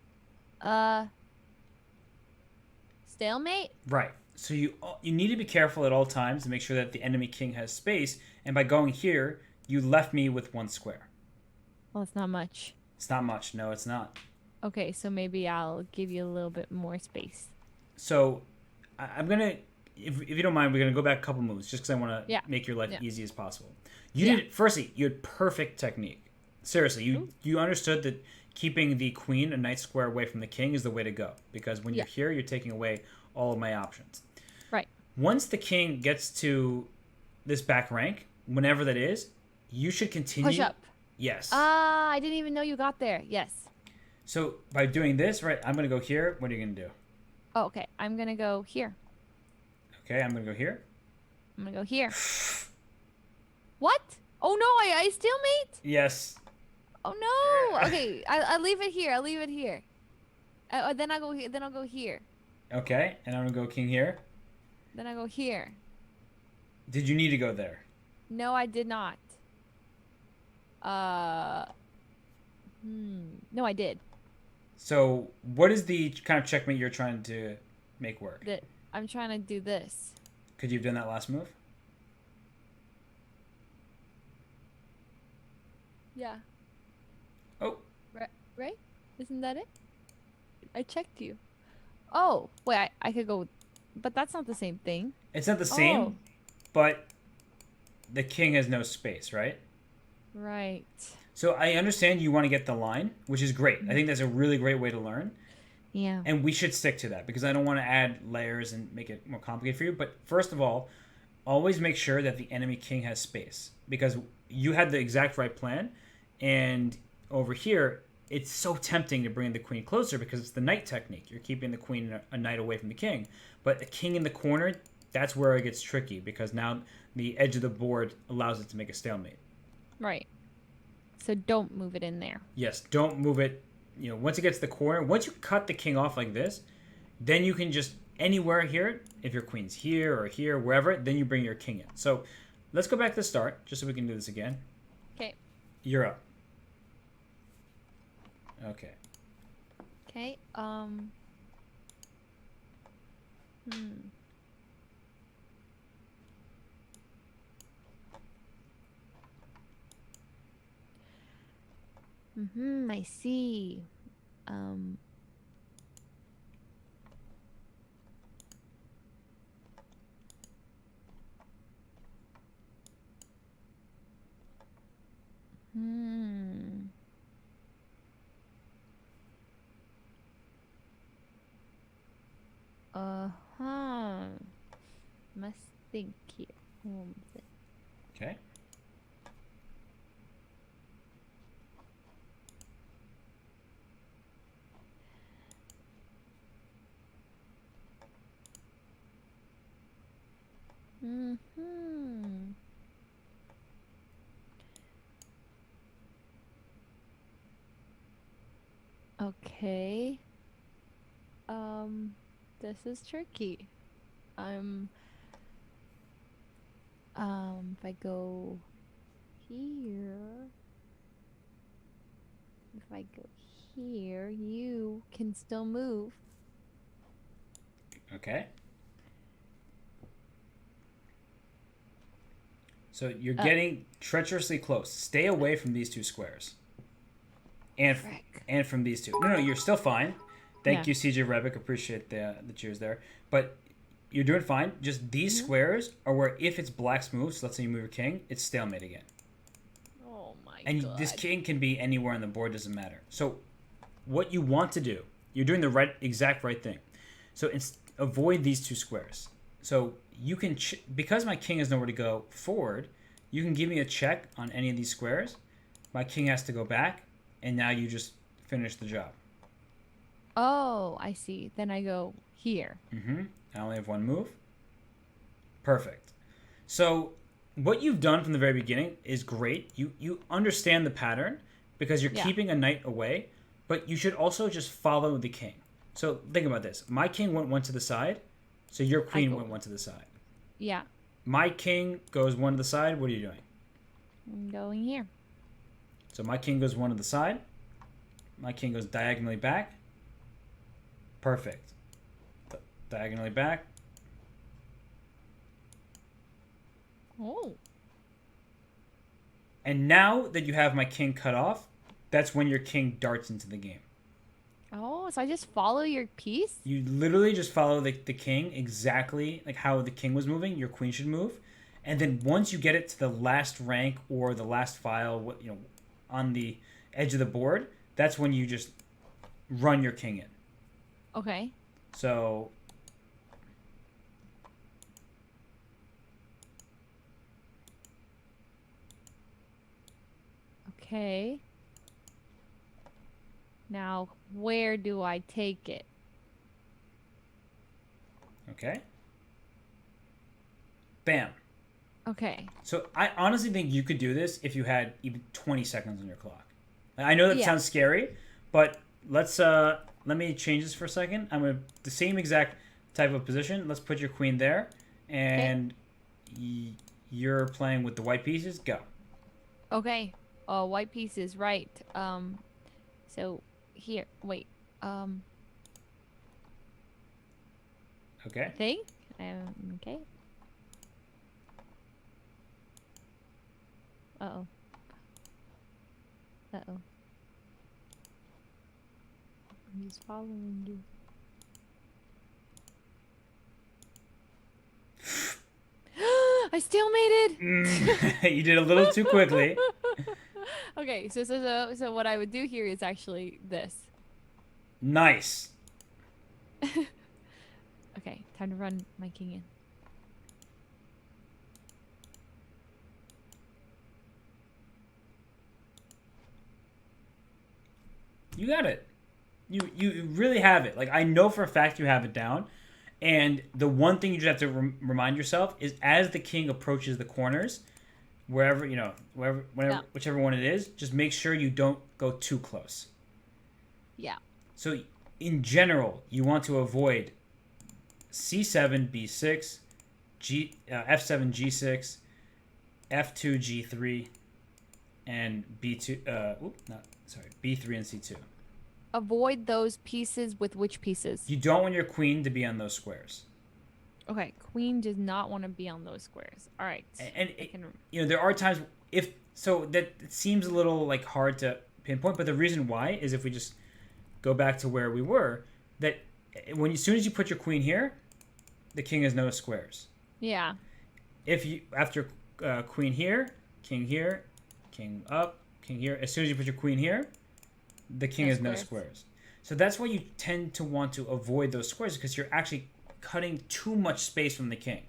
stalemate? Right. So you need to be careful at all times to make sure that the enemy king has space. And by going here, you left me with one square. Well, it's not much. It's not much. No, it's not. Okay, so maybe I'll give you a little bit more space. So I'm gonna, if you don't mind, we're gonna go back a couple moves just because I want to Yeah. make your life Yeah. easy as possible. You Yeah. did firstly. You had perfect technique. Seriously, you understood that keeping the queen a nice square away from the king is the way to go because when you're here, you're taking away all of my options. Right. Once the king gets to this back rank, whenever that is, you should continue. Push up. Yes. Ah, I didn't even know you got there. Yes. So by doing this, right, I'm gonna go here. What are you gonna do? Oh, okay. I'm gonna go here. Okay, I'm gonna go here. I'm gonna go here. What? Oh no, I stalemate? Yes. Oh no. Okay, I leave it here. I'll leave it here. Then I go here. Then I'll go here. Okay, and I'm gonna go king here. Then I go here. Did you need to go there? No, I did not. No, I did. So, what is the kind of checkmate you're trying to make work? That I'm trying to do this. Could you have done that last move? Yeah. Oh. Right? Isn't that it? I checked you. Oh, wait, I could go, but that's not the same thing. It's not the same, Oh. but the king has no space, right? Right. So I understand you want to get the line, which is great. I think that's a really great way to learn. Yeah. And we should stick to that because I don't want to add layers and make it more complicated for you. But first of all, always make sure that the enemy king has space because you had the exact right plan. And over here, it's so tempting to bring the queen closer because it's the knight technique. You're keeping the queen a knight away from the king. But a king in the corner, that's where it gets tricky because now the edge of the board allows it to make a stalemate. Right. So don't move it in there. Yes, don't move it. You know, once it gets to the corner, once you cut the king off like this, then you can just anywhere here, if your queen's here or here, wherever, then you bring your king in. So let's go back to the start, just so we can do this again. Okay. You're up. Okay. Okay. I see. Uh-huh. Must think here. Hold on a sec. Okay. Mm-hmm. Okay. This is tricky. I'm if I go here, if I go here, you can still move. Okay. So you're getting treacherously close. Stay away from these two squares. And and from these two. No, you're still fine. Thank you, CJ Rebick. Appreciate the cheers there. But you're doing fine. Just these squares are where if it's black's move, so let's say you move your king, it's stalemate again. Oh my and god. this king can be anywhere on the board, doesn't matter. So what you want to do, you're doing the exact right thing. So avoid these two squares. So you can, because my king has nowhere to go forward, you can give me a check on any of these squares. My king has to go back, and now you just finish the job. Oh, I see. Then I go here. I only have one move. Perfect. So what you've done from the very beginning is great. You understand the pattern because you're keeping a knight away, but you should also just follow the king. So think about this. My king went one to the side, so your queen went one to the side. Yeah. My king goes one to the side. What are you doing? I'm going here. So my king goes one to the side. My king goes diagonally back. Perfect. Diagonally back. Oh. And now that you have my king cut off, that's when your king darts into the game. Oh, so I just follow your piece? You literally just follow the king exactly like how the king was moving, your queen should move. And then once you get it to the last rank or the last file, on the edge of the board, that's when you just run your king in. Okay. So okay. Now, where do I take it? okay. Bam. Okay. So I honestly think you could do this if you had even 20 seconds on your clock. I know that sounds scary, but let me change this for a second. I'm going to the same exact type of position. Let's put your queen there, and you're playing with the white pieces. Go. Okay. White pieces, right. So here, wait. Okay. Thing? Okay. Uh-oh. Uh-oh. I'm just following you. I stalemated! You did a little too quickly. Okay, so what I would do here is actually this. Nice. Okay, time to run my king in. You got it. You really have it. Like, I know for a fact you have it down. And the one thing you just have to remind yourself is as the king approaches the corners, wherever, whichever one it is, just make sure you don't go too close. Yeah. So in general, you want to avoid c7, b6, f7, g6, f2, g3, and b2. b3 and c2. Avoid those pieces with which pieces? You don't want your queen to be on those squares. Okay, queen does not want to be on those squares. All right. And there are times that it seems a little like hard to pinpoint, but the reason why is if we just go back to where we were, that as soon as you put your queen here, the king has no squares. Yeah. If you after queen here, king up, king here, as soon as you put your queen here, the king has no squares. So that's why you tend to want to avoid those squares, because you're actually cutting too much space from the king.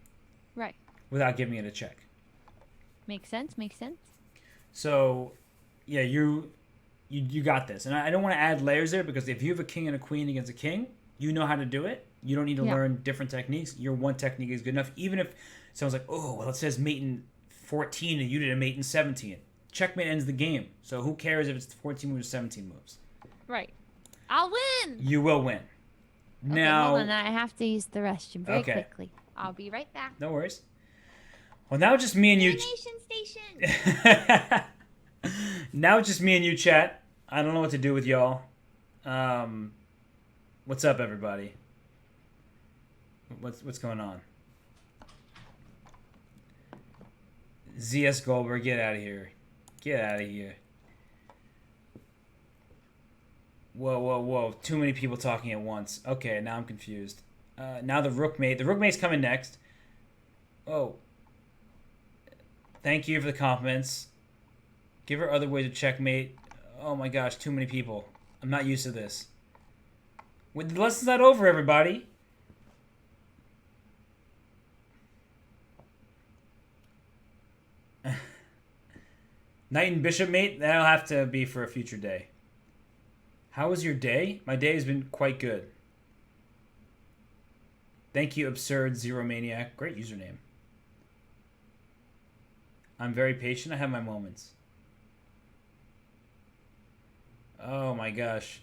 Right. without giving it a check. Makes sense. Makes sense. So, yeah, you got this. And I don't want to add layers there because if you have a king and a queen against a king, you know how to do it. You don't need to learn different techniques. Your one technique is good enough. Even if someone's like, oh, well, it says mate in 14 and you did a mate in 17. Checkmate ends the game. So who cares if it's 14 moves or 17 moves? Right. I'll win. You will win. Okay, Now, hold on. I have to use the restroom very quickly. I'll be right back. No worries. Well, now just me and you. Station. Now just me and you, chat. I don't know what to do with y'all. What's up, everybody? What's going on? ZS Goldberg, get out of here. Get out of here. Whoa. Too many people talking at once. Okay, now I'm confused. Now the rookmate. The rookmate's coming next. Oh. Thank you for the compliments. Give her other ways to checkmate. Oh my gosh, too many people. I'm not used to this. Wait, the lesson's not over, everybody. Knight and bishop mate? That'll have to be for a future day. How was your day? My day has been quite good. Thank you, Absurd Zero Maniac. Great username. I'm very patient. I have my moments. Oh my gosh.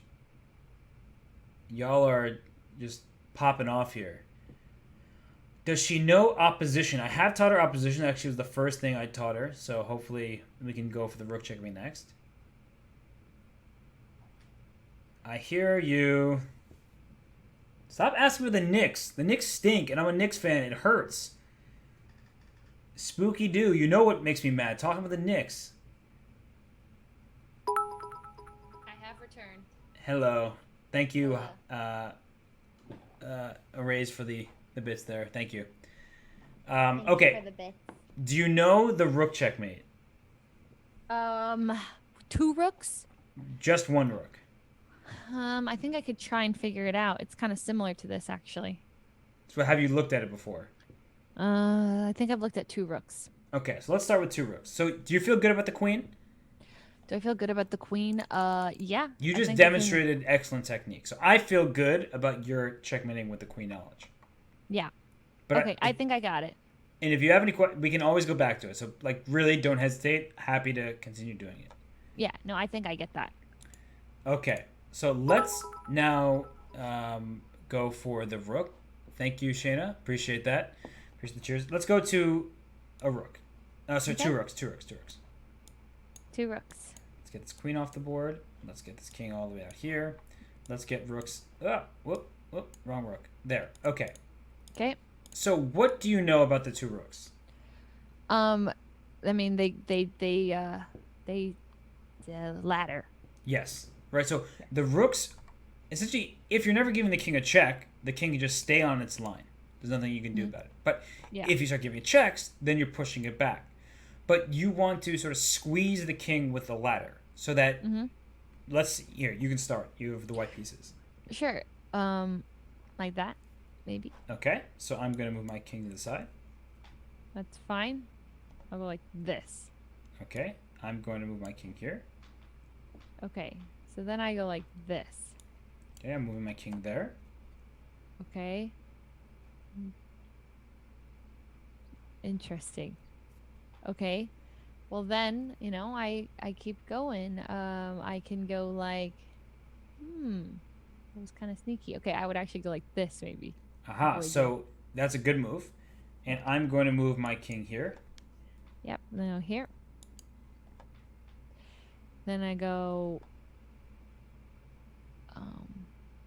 Y'all are just popping off here. Does she know opposition? I have taught her opposition. Actually, was the first thing I taught her. So hopefully we can go for the rook checkmate next. I hear you. Stop asking for the Knicks. The Knicks stink, and I'm a Knicks fan. It hurts. Spooky Doo, you know what makes me mad. Talking about the Knicks. I have returned. Hello. Thank you, Hello. a raise for the bits there. Thank you. Thank you Okay. for the bits. Do you know the rook checkmate? 2 rooks. Just one rook. I think I could try and figure it out. It's kind of similar to this, actually. So have you looked at it before? I think I've looked at 2 rooks. Okay, so let's start with 2 rooks. So do you feel good about the queen? Do I feel good about the queen? Yeah. You I just think demonstrated excellent technique. So I feel good about your checkmating with the queen knowledge. Yeah. But Okay, I think I got it. And if you have any questions, we can always go back to it. So, like, really, don't hesitate. Happy to continue doing it. Yeah, no, I think I get that. Okay, so let's now go for the rook. Thank you, Shayna. Appreciate that. Appreciate the cheers. Let's go to a rook. Sorry, Okay. two rooks. 2 rooks. Let's get this queen off the board. Let's get this king all the way out here. Let's get rooks. Ah, whoop, wrong rook. There. Okay. Okay. So, what do you know about the 2 rooks? I mean, the ladder. Yes. Right. So the rooks, essentially, if you're never giving the king a check, the king can just stay on its line. There's nothing you can do about it. But Yeah. if you start giving it checks, then you're pushing it back. But you want to sort of squeeze the king with the ladder so that here, you can start. You have the white pieces. Sure. Like that, maybe. Okay. So I'm going to move my king to the side. That's fine. I'll go like this. Okay. I'm going to move my king here. Okay. So then I go like this. Okay. I'm moving my king there. Okay. Interesting. Okay. Well then, I keep going. I can go like, that was kind of sneaky. Okay, I would actually go like this maybe. Aha. Avoid So that's a good move. And I'm going to move my king here. Yep. Then I go here. Then I go.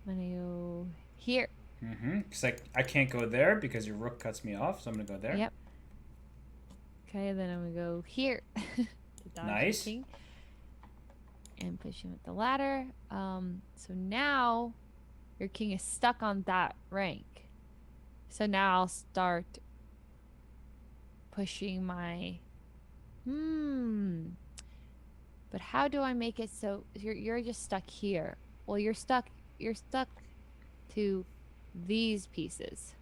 Then I go here. Because I can't go there because your rook cuts me off. So I'm going to go there. Yep. Okay, then I'm gonna go here. To dodge the Nice. king. And push him with the ladder. So now your king is stuck on that rank. So now I'll start pushing my. But how do I make it so you're just stuck here? Well, you're stuck to these pieces.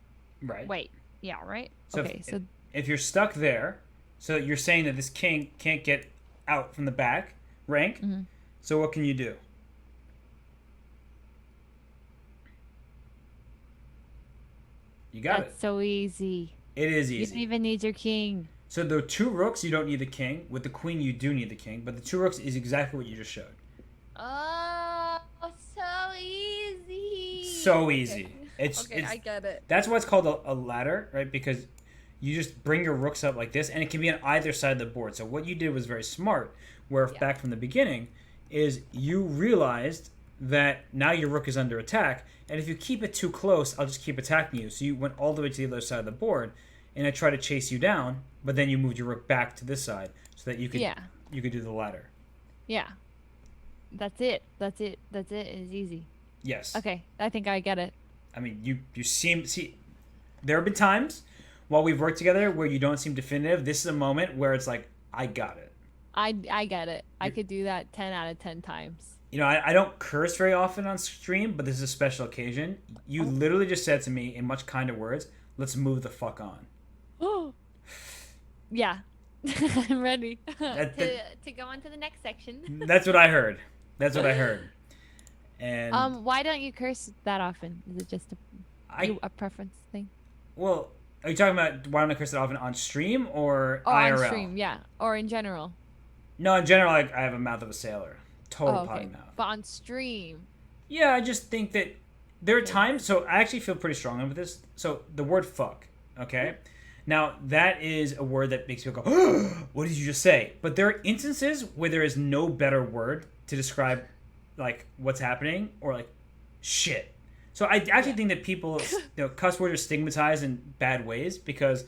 Right. Wait. Yeah, right? So Okay, so if you're stuck there, so you're saying that this king can't get out from the back rank. mm-hmm. So what can you do? You got That's it. so easy. It is You don't easy. even need your king. So the two rooks, you don't need the king. With the queen, you do need the king. But the two rooks is exactly what you just showed. Oh, so easy. So easy. Okay. It's I get it. That's why it's called a ladder, right? Because you just bring your rooks up like this, and it can be on either side of the board. So what you did was very smart. Where back from the beginning, is you realized that now your rook is under attack, and if you keep it too close, I'll just keep attacking you. So you went all the way to the other side of the board, and I tried to chase you down, but then you moved your rook back to this side so that you could do the ladder. Yeah. That's it. That's it. That's it. It's easy. Yes. Okay, I think I get it. I mean, you seem there have been times while we've worked together where you don't seem definitive. This is a moment where it's like, I got it. I get it. I could do that 10 out of 10 times. You know, I don't curse very often on stream, but this is a special occasion. You literally just said to me in much kinder words, let's move the fuck on. Oh. Yeah. I'm ready That- to go on to the next section. That's what I heard. That's what I heard. And why don't you curse that often? Is it just a preference thing? well, are you talking about why don't I curse that often on stream or Or IRL? on stream, yeah. Or in general. No, in general, I have a mouth of a sailor. Total potty mouth. But on stream. Yeah, I just think that there are times, so I actually feel pretty strongly with this. So the word fuck, okay? Now, that is a word that makes people go, oh, what did you just say? But there are instances where there is no better word to describe, like, what's happening or, like, shit. So I actually think that people, cuss words are stigmatized in bad ways because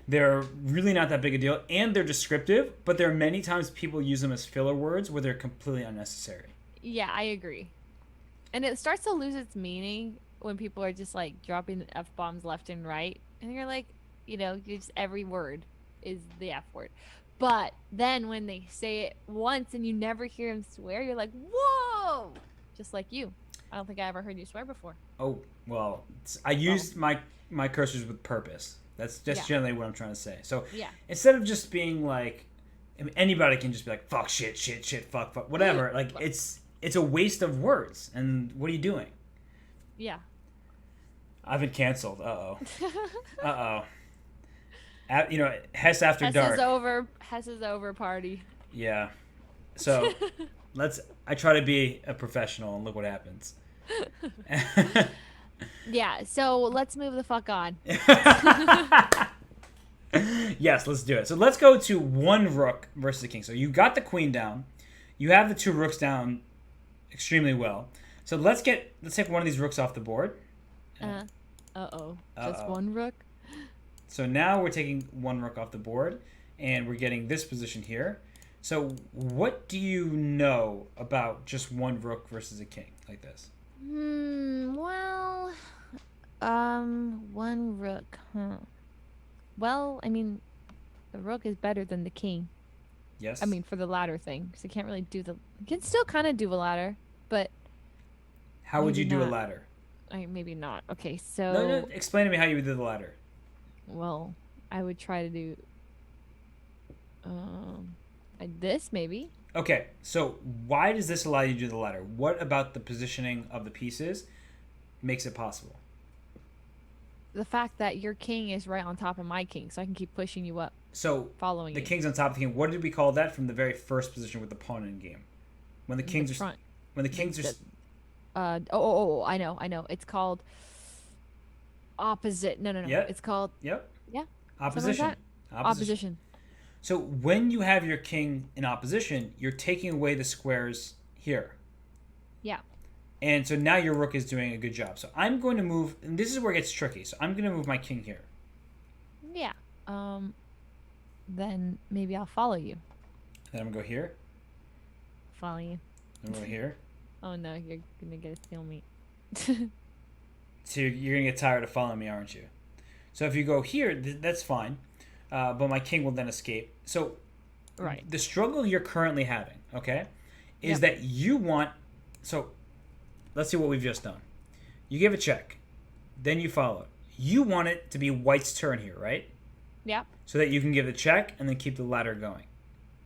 they're really not that big a deal and they're descriptive, but there are many times people use them as filler words where they're completely unnecessary. Yeah, I agree. And it starts to lose its meaning when people are just, like, dropping F-bombs left and right. And you're like, just every word is the F word. But then when they say it once and you never hear them swear, you're like, whoa! Just like you. I don't think I ever heard you swear before. Oh, well, I used my cursors with purpose. That's just generally what I'm trying to say. So instead of just being like, I mean, anybody can just be like, fuck, shit, fuck, whatever. Like, it's a waste of words. And what are you doing? Yeah. I've been canceled. Uh-oh. Uh-oh. Hess after dark. Hess is over party. Yeah. So I try to be a professional and look what happens. Yeah, so let's move the fuck on. Yes, let's do it. So let's go to one rook versus the king. So you got the queen down. You have the two rooks down extremely well. So let's take one of these rooks off the board. Just one rook? So now we're taking one rook off the board, and we're getting this position here. So what do you know about just one rook versus a king like this? One rook, huh? Well, I mean, the rook is better than the king. Yes. I mean, for the ladder thing, because you can't really do you can still kind of do a ladder, but how would you do a ladder? Maybe not. Okay, so No, explain to me how you would do the ladder. Well, I would try to do this maybe. Okay, so why does this allow you to do the ladder? What about the positioning of the pieces makes it possible? The fact that your king is right on top of my king, so I can keep pushing you up. So following the you. king's on top of the king. What did we call that from the very first position with the pawn in game? When the kings are I know. It's called opposite. No. Yep. It's called opposition. Like opposition. So when you have your king in opposition, you're taking away the squares here. Yeah. And so now your rook is doing a good job. So I'm going to move, and this is where it gets tricky. So I'm going to move my king here. Yeah. Then maybe I'll follow you. Then I'm going to go here. Follow you. I'm going to go here. Oh no, you're going to get a stalemate. So you're going to get tired of following me, aren't you? So if you go here, that's fine. But my king will then escape. So the struggle you're currently having, okay, is that you want... So let's see what we've just done. You give a check. Then you follow. you want it to be white's turn here, right? Yeah. So that you can give the check and then keep the ladder going.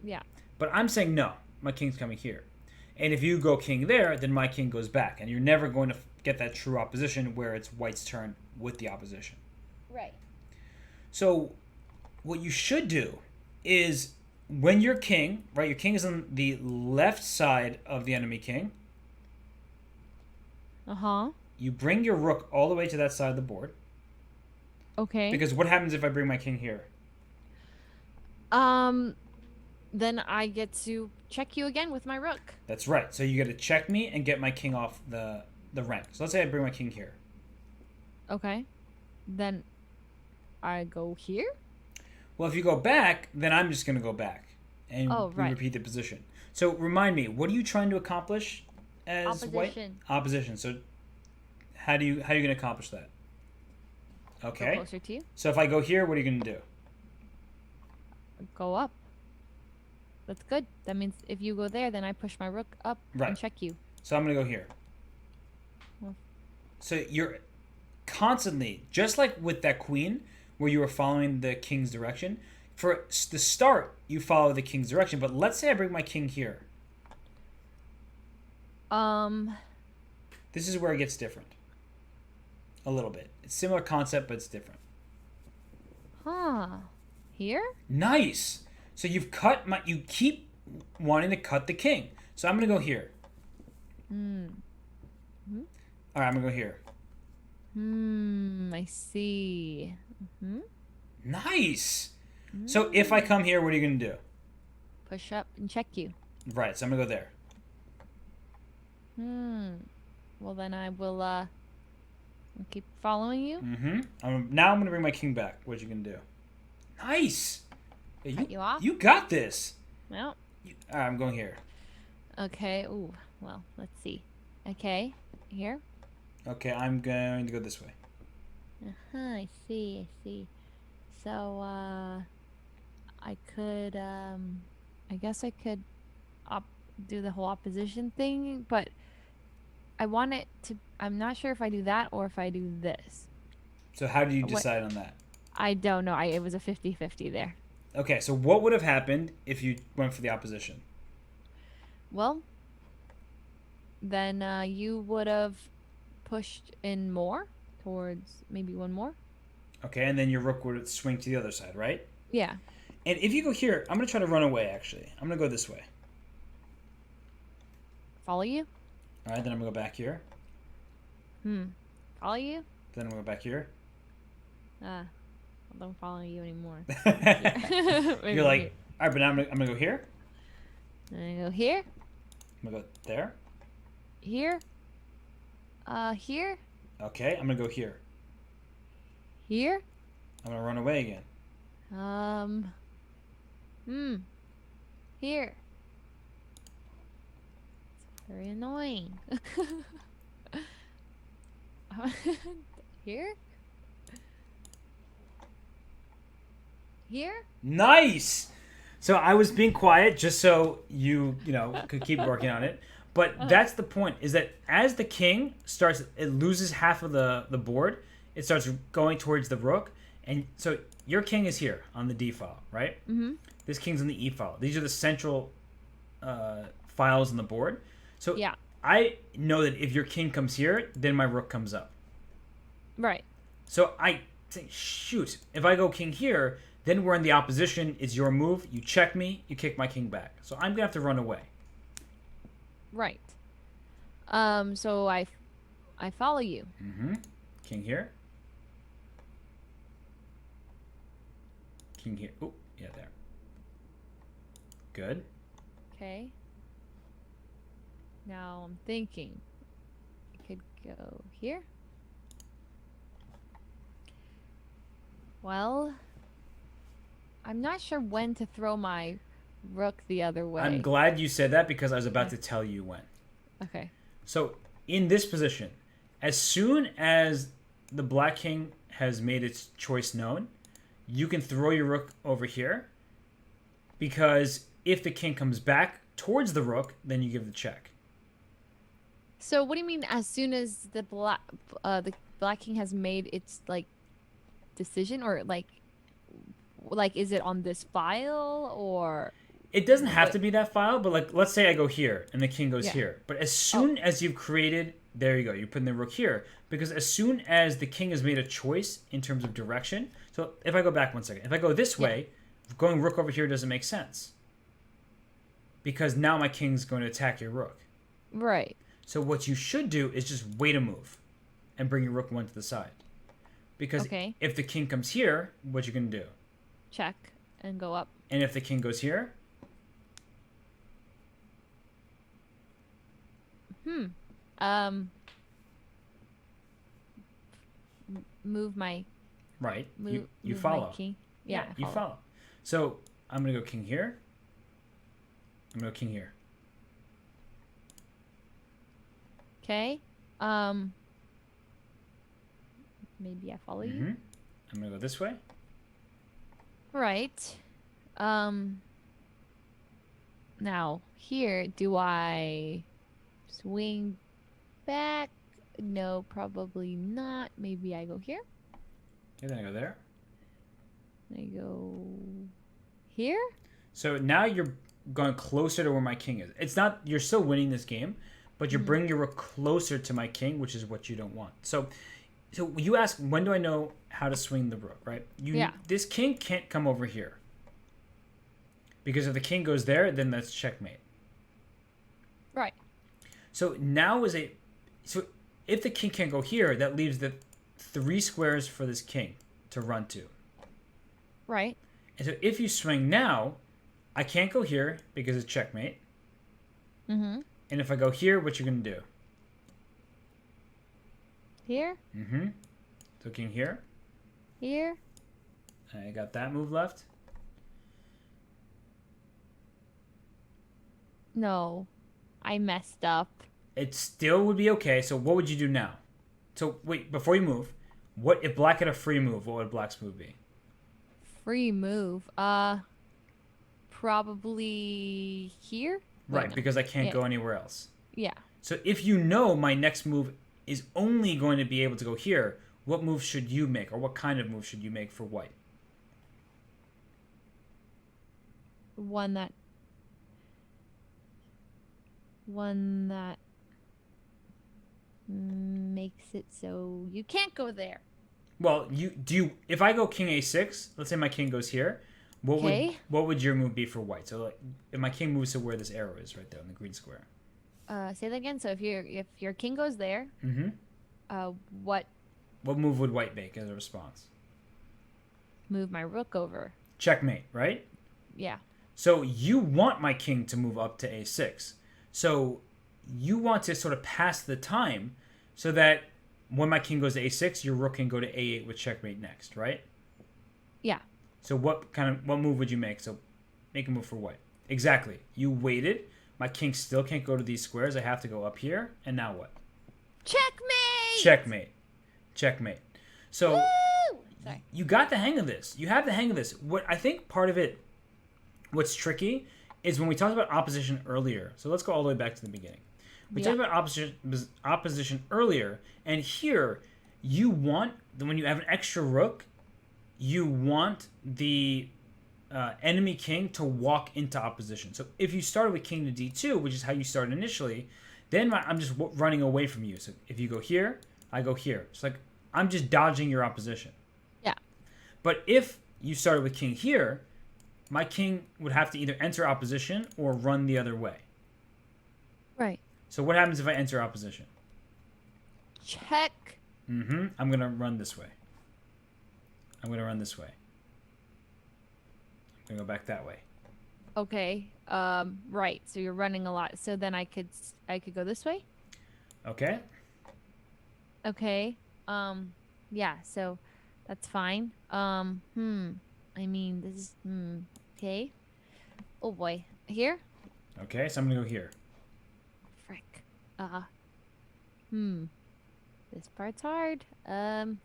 Yeah. But I'm saying no, my king's coming here. And if you go king there, then my king goes back. And you're never going to get that true opposition where it's white's turn with the opposition. Right. So what you should do is when your king, right, your king is on the left side of the enemy king. Uh-huh. You bring your rook all the way to that side of the board. Okay. Because what happens if I bring my king here? Then I get to check you again with my rook. That's right. So you get to check me and get my king off the rank. So let's say I bring my king here. Okay. Then I go here? Well, if you go back, then I'm just going to go back. And we repeat the position. So remind me, what are you trying to accomplish as white? Opposition. So how are you going to accomplish that? Okay. Go closer to you. So if I go here, what are you going to do? Go up. That's good. That means if you go there, then I push my rook up and check you. So I'm going to go here. Well. So you're constantly, just like with that queen, where you were following the king's direction, for the start, you follow the king's direction. But let's say I bring my king here. This is where it gets different. A little bit. It's similar concept, but it's different. Huh. Here? Nice. So you keep wanting to cut the king. So I'm going to go here. Mm-hmm. All right, I'm going to go here. I see. Nice. So if I come here, what are you going to do? Push up and check you. Right, so I'm going to go there. Well, then I will keep following you. Now I'm going to bring my king back. What are you going to do? Nice. Hey, Cut you off? You got this. Well. All right, I'm going here. Okay. Ooh. Well, let's see. Okay. Here. Okay, I'm going to go this way. I see. So, I could, I guess I could do the whole opposition thing, but I want it to, I'm not sure if I do that or if I do this. So how do you decide on that? I don't know. It was a 50-50 there. Okay, so what would have happened if you went for the opposition? Well, then you would have pushed in more towards maybe one more. Okay, and then your rook would swing to the other side, right? Yeah. And if you go here, I'm going to try to run away, actually. I'm going to go this way. Follow you? All right, then I'm going to go back here. Follow you? Then I'm going to go back here. I don't follow you anymore. You're like, all right, but now I'm going to go here. I'm going to go here. I'm going to go there. Here. Here. Okay, I'm going to go here. Here. I'm going to run away again. Here. It's very annoying. Here? Here? Nice! So I was being quiet just so you could keep working on it. But that's the point, is that as the king starts, it loses half of the board. It starts going towards the rook. And so your king is here on the D file, right? Mm-hmm. This king's on the E file. These are the central files on the board. So yeah. I know that if your king comes here, then my rook comes up. Right. So I say, shoot, if I go king here, then we're in the opposition. It's your move. You check me. You kick my king back. So I'm going to have to run away. Right. So I follow you. Mm-hmm. King here. King here. Oh, yeah, there. Good. Okay. Now I'm thinking I could go here. Well, I'm not sure when to throw my rook the other way. I'm glad you said that because I was about to tell you when. Okay. So in this position, as soon as the black king has made its choice known, you can throw your rook over here, because if the king comes back towards the rook, then you give the check. So what do you mean as soon as the black king has made its decision, or like is it on this file or? It doesn't have What? to be that file, but like let's say I go here and the king goes Yeah. here. But as soon as you've created, there you go, you're putting the rook here. Because as soon as the king has made a choice in terms of direction, so if I go back 1 second, if I go this way, going rook over here doesn't make sense. Because now my king's going to attack your rook. Right. So what you should do is just wait a move and bring your rook one to the side. Because Okay. if the king comes here, what you can do? Check and go up. And if the king goes here, Move my right, move. you move my follow. key. Yeah. You follow. So I'm going to go king here. I'm going to go king here. Okay. Maybe I follow you. Hmm. I'm going to go this way. Right. Now here, do I swing back? No, probably not. Maybe I go here. Okay, then I go there. I go here. So now you're going closer to where my king is. It's not, you're still winning this game, but you're bringing your rook closer to my king, which is what you don't want. So you ask, when do I know how to swing the rook, right? This king can't come over here. Because if the king goes there, then that's checkmate. Right. So now so if the king can't go here, that leaves the 3 squares for this king to run to. Right. And so if you swing now, I can't go here because it's checkmate. Mm-hmm. And if I go here, what you gonna do? Here. Mm-hmm. So king here. Here. I got that move left. No, I messed up. It still would be okay. So what would you do now? So wait, before you move, what if black had a free move? What would black's move be? Free move. Probably here. Wait, Right, no. because I can't Yeah. go anywhere else. Yeah. So if you know my next move is only going to be able to go here, what move should you make, or what kind of move should you make for white? One that makes it so you can't go there. Well, if I go king a6, let's say my king goes here, what would your move be for white? So like if my king moves to where this arrow is right there in the green square. Say that again. So if your king goes there, what What move would white make as a response? move my rook over? Checkmate, right? Yeah. So you want my king to move up to a6. So you want to sort of pass the time so that when my king goes to a6, your rook can go to a8 with checkmate next, right? Yeah. So what move would you make? So make a move for white. Exactly. You waited. My king still can't go to these squares. I have to go up here. And now what? Checkmate. Checkmate. Checkmate. So Woo! Sorry. you got the hang of this. You have the hang of this. What I think part of it, what's tricky, is when we talked about opposition earlier. So let's go all the way back to the beginning. We talked about opposition earlier, and here you want, when you have an extra rook, you want the enemy king to walk into opposition. So if you started with king to d2, which is how you started initially, then I'm just running away from you. So if you go here, I go here. It's like I'm just dodging your opposition. Yeah. But if you started with king here, my king would have to either enter opposition or run the other way. Right. So what happens if I enter opposition? Check. I'm going to run this way. I'm going to run this way. I'm going to go back that way. Okay. Right. So you're running a lot. So then I could go this way. Okay. Okay. Yeah. So that's fine. I mean, this is okay. Oh boy. Here. Okay, so I'm going to go here. Frick. This part's hard. I'm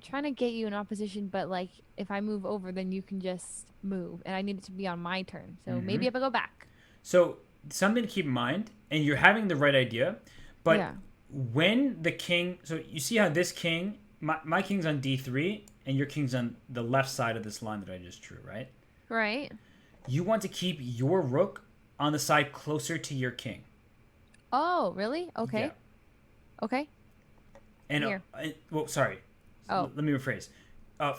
trying to get you in opposition, but like if I move over, then you can just move, and I need it to be on my turn. So maybe if I go back. So something to keep in mind, and you're having the right idea, but Yeah. when the king, so you see how this king my king's on d3, and your king's on the left side of this line that I just drew, right? Right. You want to keep your rook on the side closer to your king. Oh, really? Okay. Yeah. Okay. And Here. well, sorry. Oh. Let me rephrase.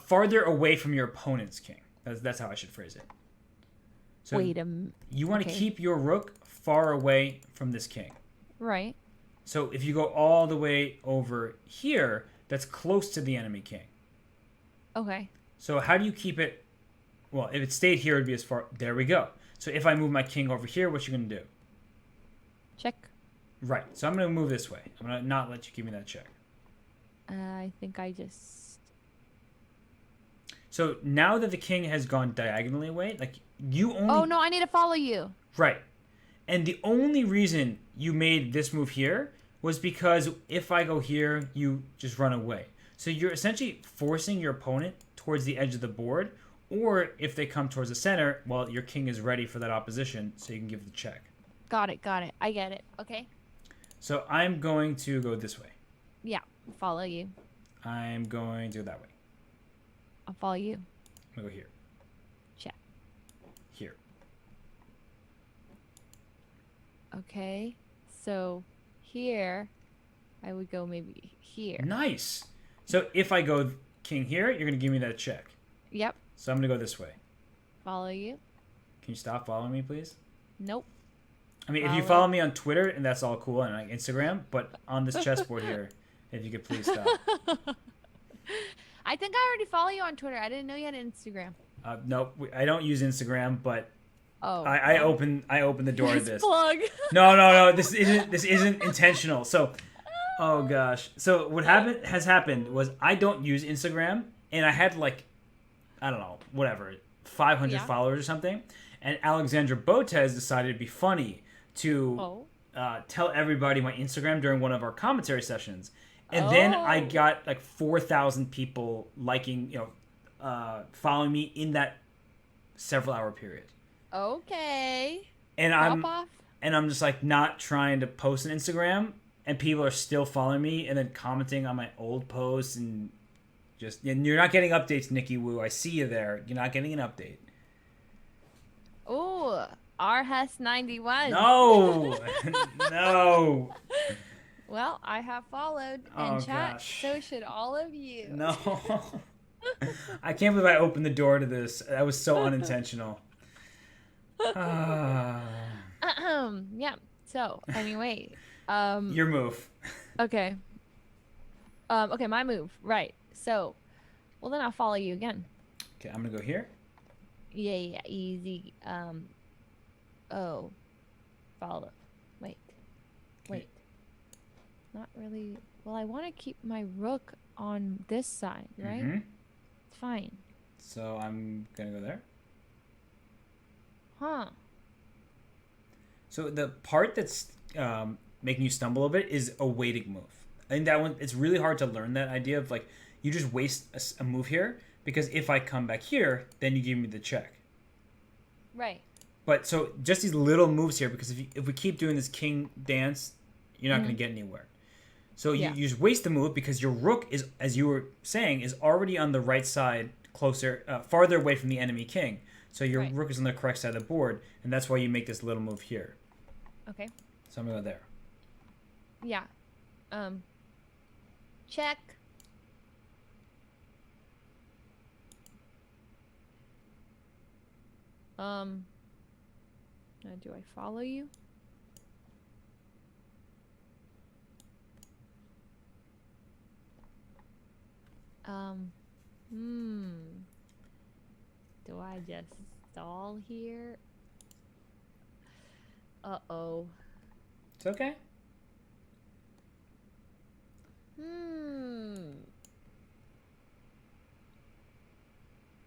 Farther away from your opponent's king. That's how I should phrase it. So Wait a minute. you want to okay. keep your rook far away from this king. Right. So if you go all the way over here, that's close to the enemy king. Okay. So how do you keep it? Well, if it stayed here, it would be as far. There we go. So if I move my king over here, what you gonna do? Check. Right. So I'm gonna move this way. I'm gonna not let you give me that check. I think I just. So now that the king has gone diagonally away, like you only. Oh no! I need to follow you. Right. And the only reason you made this move here was because if I go here, you just run away. So you're essentially forcing your opponent towards the edge of the board, or if they come towards the center, well, your king is ready for that opposition, so you can give the check. Got it. Got it. I get it. Okay. So I'm going to go this way. Yeah. Follow you. I'm going to go that way. I'll follow you. I'm going to go here. Check. Here. Okay. So here, I would go maybe here. Nice. So if I go king here, you're going to give me that check. Yep. So I'm going to go this way. Follow you. Can you stop following me, please? Nope. I mean, if you follow me on Twitter, and that's all cool, and like Instagram, but on this chessboard here, if you could please stop. I think I already follow you on Twitter. I didn't know you had Instagram. No, I don't use Instagram, but Oh. I open the door to this. Plug. No. This isn't intentional. So, oh gosh. So what happened was I don't use Instagram, and I had like, I don't know, whatever, 500 followers or something, and Alexandra Botez decided it'd be funny to tell everybody my Instagram during one of our commentary sessions, and then I got like 4,000 people liking, following me in that several hour period. Okay. And Pop off. I'm just like not trying to post an Instagram, and people are still following me and then commenting on my old posts, and you're not getting updates, Nikki Wu. I see you there. You're not getting an update. Ooh, GMHess 91. No, no. Well, I have followed and chat. Gosh. So should all of you. No. I can't believe I opened the door to this. That was so unintentional. Yeah. So anyway, Your move. Okay. Okay, my move. Right. So, well then I'll follow you again. Okay, I'm gonna go here. Yeah, easy. Oh, follow. Wait. Not really. Well, I want to keep my rook on this side, right? Mm-hmm. It's fine. So I'm gonna go there. Huh. So the part that's making you stumble a bit is a waiting move. I think that one, it's really hard to learn that idea of like you just waste a move here, because if I come back here, then you give me the check. Right. But so just these little moves here, because if we keep doing this king dance, you're not going to get anywhere. So you just waste the move because your rook is, as you were saying, is already on the right side, closer, farther away from the enemy king. So your rook is on the correct side of the board, and that's why you make this little move here. Okay. So I'm going to go there. Yeah. Check. Do I follow you? Do I just stall here? Uh-oh. It's okay.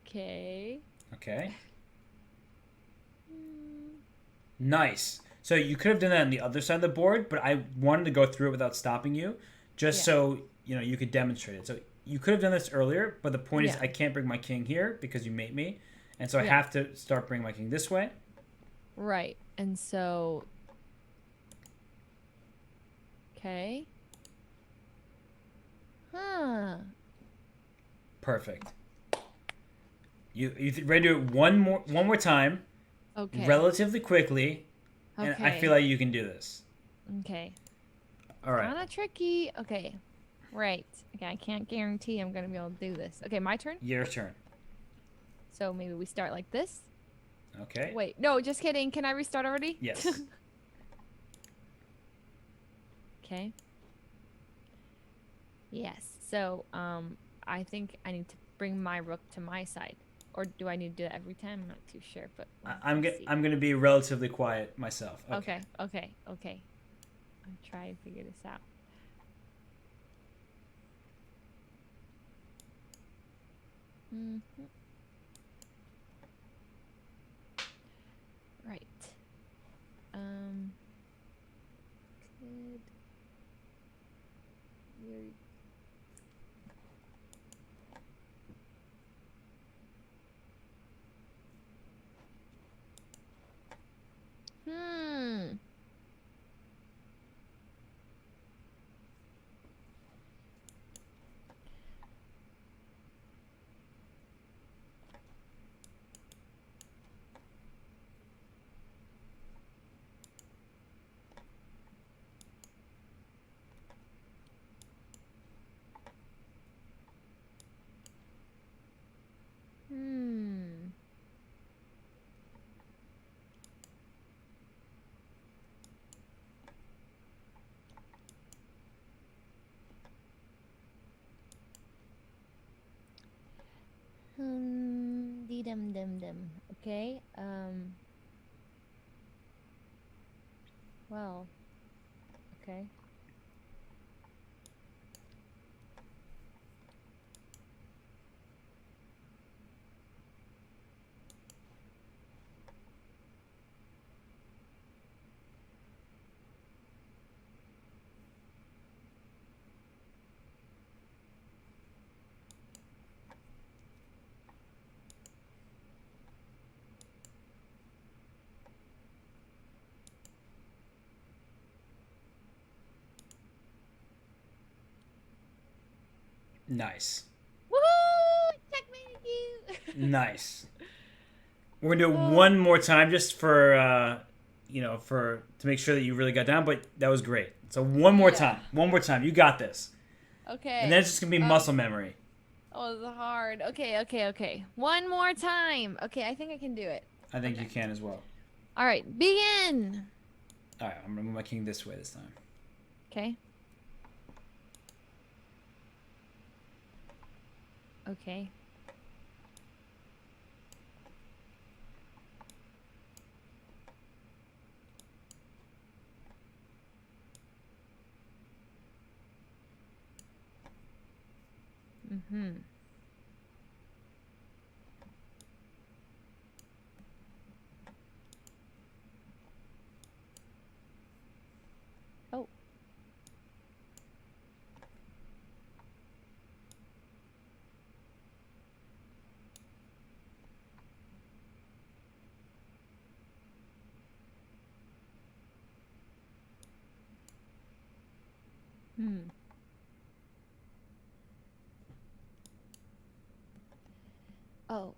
Okay. Okay. Nice. So you could have done that on the other side of the board, but I wanted to go through it without stopping you, just so you could demonstrate it. So you could have done this earlier, but the point is I can't bring my king here because you mate me, and so I have to start bringing my king this way. Right. And so okay. Huh. Perfect. You ready to do it one more time, Okay. relatively quickly, Okay. and I feel like you can do this. Okay. All right. Kind of tricky. Okay. Right. Okay, I can't guarantee I'm gonna be able to do this. Okay, my turn. Your turn. So maybe we start like this. Okay. Wait, no, just kidding. Can I restart already? Yes. Okay. Yes. So, I think I need to bring my rook to my side, or do I need to do that every time? I'm not too sure, but I'm let's see. gonna be relatively quiet myself. Okay. Okay. I'm trying to figure this out. Right. Could we... Dee dum dum dum. Okay. Well. Okay. Nice. Woohoo! Checkmate you. Nice. We're gonna do it one more time, just for to make sure that you really got down. But that was great. So one more time. You got this. Okay. And then it's just gonna be muscle memory. Oh, it's hard. Okay. One more time. Okay, I think I can do it. I think you can as well. All right, begin. All right, I'm gonna move my king this way this time. Okay. Okay. Oh. Oh.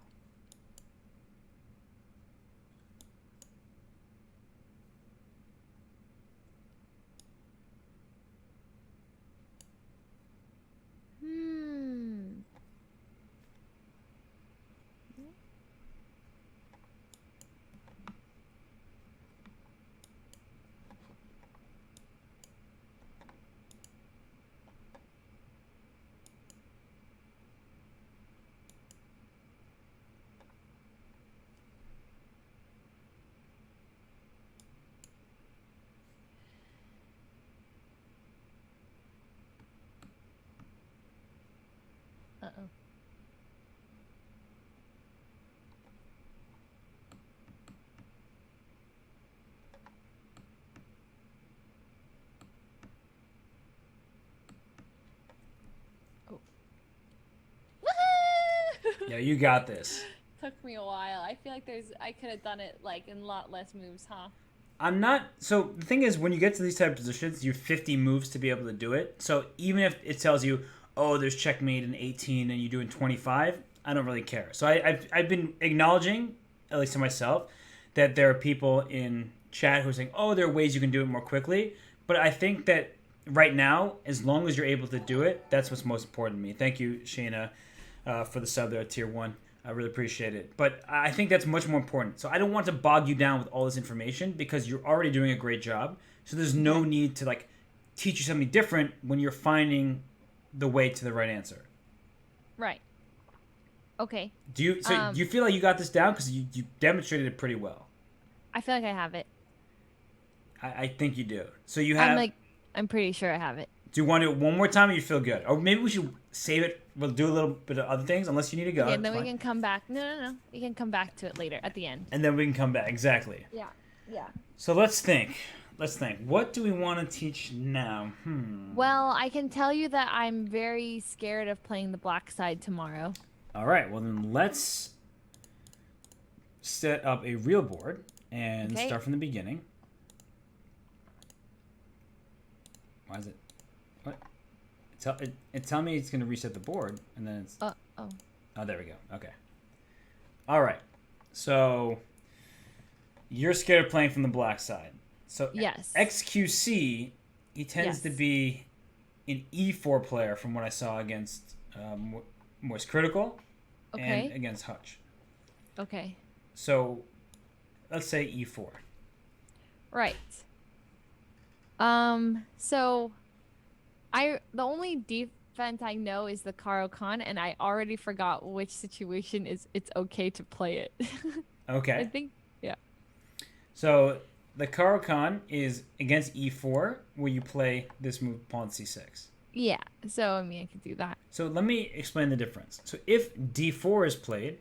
Uh-oh. Oh. Woohoo! Yeah, you got this. Took me a while. I feel like I could have done it like in a lot less moves, huh? I'm not. So the thing is, when you get to these type of positions, you have 50 moves to be able to do it. So even if it tells you, oh, there's checkmate in 18 and you do in 25, I don't really care. So I've been acknowledging, at least to myself, that there are people in chat who are saying, oh, there are ways you can do it more quickly. But I think that right now, as long as you're able to do it, that's what's most important to me. Thank you, Shayna, for the sub there at tier 1. I really appreciate it. But I think that's much more important. So I don't want to bog you down with all this information because you're already doing a great job. So there's no need to like teach you something different when you're finding the way to the right answer. Right. Okay. Do you feel like you got this down? Because you demonstrated it pretty well. I feel like I have it. I think you do. So you have... I'm pretty sure I have it. Do you want to do it one more time or you feel good? Or maybe we should save it. We'll do a little bit of other things unless you need to go. Okay, and then we can come back. No. We can come back to it later at the end. And then we can come back. Exactly. Yeah. So let's think. What do we want to teach now? Well, I can tell you that I'm very scared of playing the black side tomorrow. All right. Well, then let's set up a real board and start from the beginning. Why is it? What? Tell me it's going to reset the board, and then it's... Oh, there we go. Okay. All right. So you're scared of playing from the black side. So yes. XQC, he tends to be an E4 player from what I saw against Moist Critical and against Hutch. Okay. So let's say E4. Right. So the only defense I know is the Karo-kan, and I already forgot which situation it's okay to play it. Okay. I think, yeah. So the Karo-kan is against E4, where you play this move pawn C6. Yeah, so I mean I could do that. So let me explain the difference. So if D4 is played,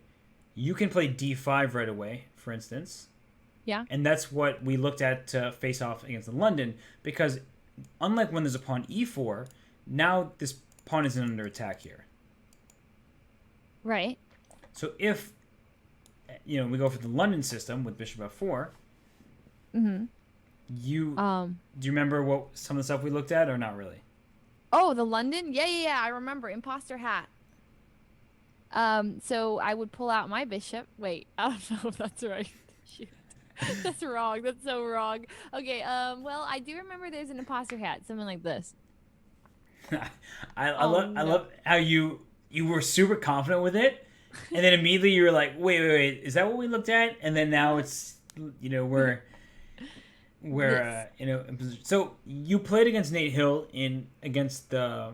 you can play D5 right away, for instance. Yeah. And that's what we looked at to face off against the London, because unlike when there's a pawn E4, now this pawn isn't under attack here. Right. So if we go for the London system with bishop F4, do you remember what some of the stuff we looked at or not really? Oh, the London? Yeah, I remember. Imposter hat. So I would pull out my bishop. Wait, I don't know if that's right. Shoot. That's wrong. That's so wrong. Okay, well, I do remember there's an imposter hat, something like this. I love how you were super confident with it, and then immediately you were like, wait, is that what we looked at? And then now it's we're so you played against Nate Hill against the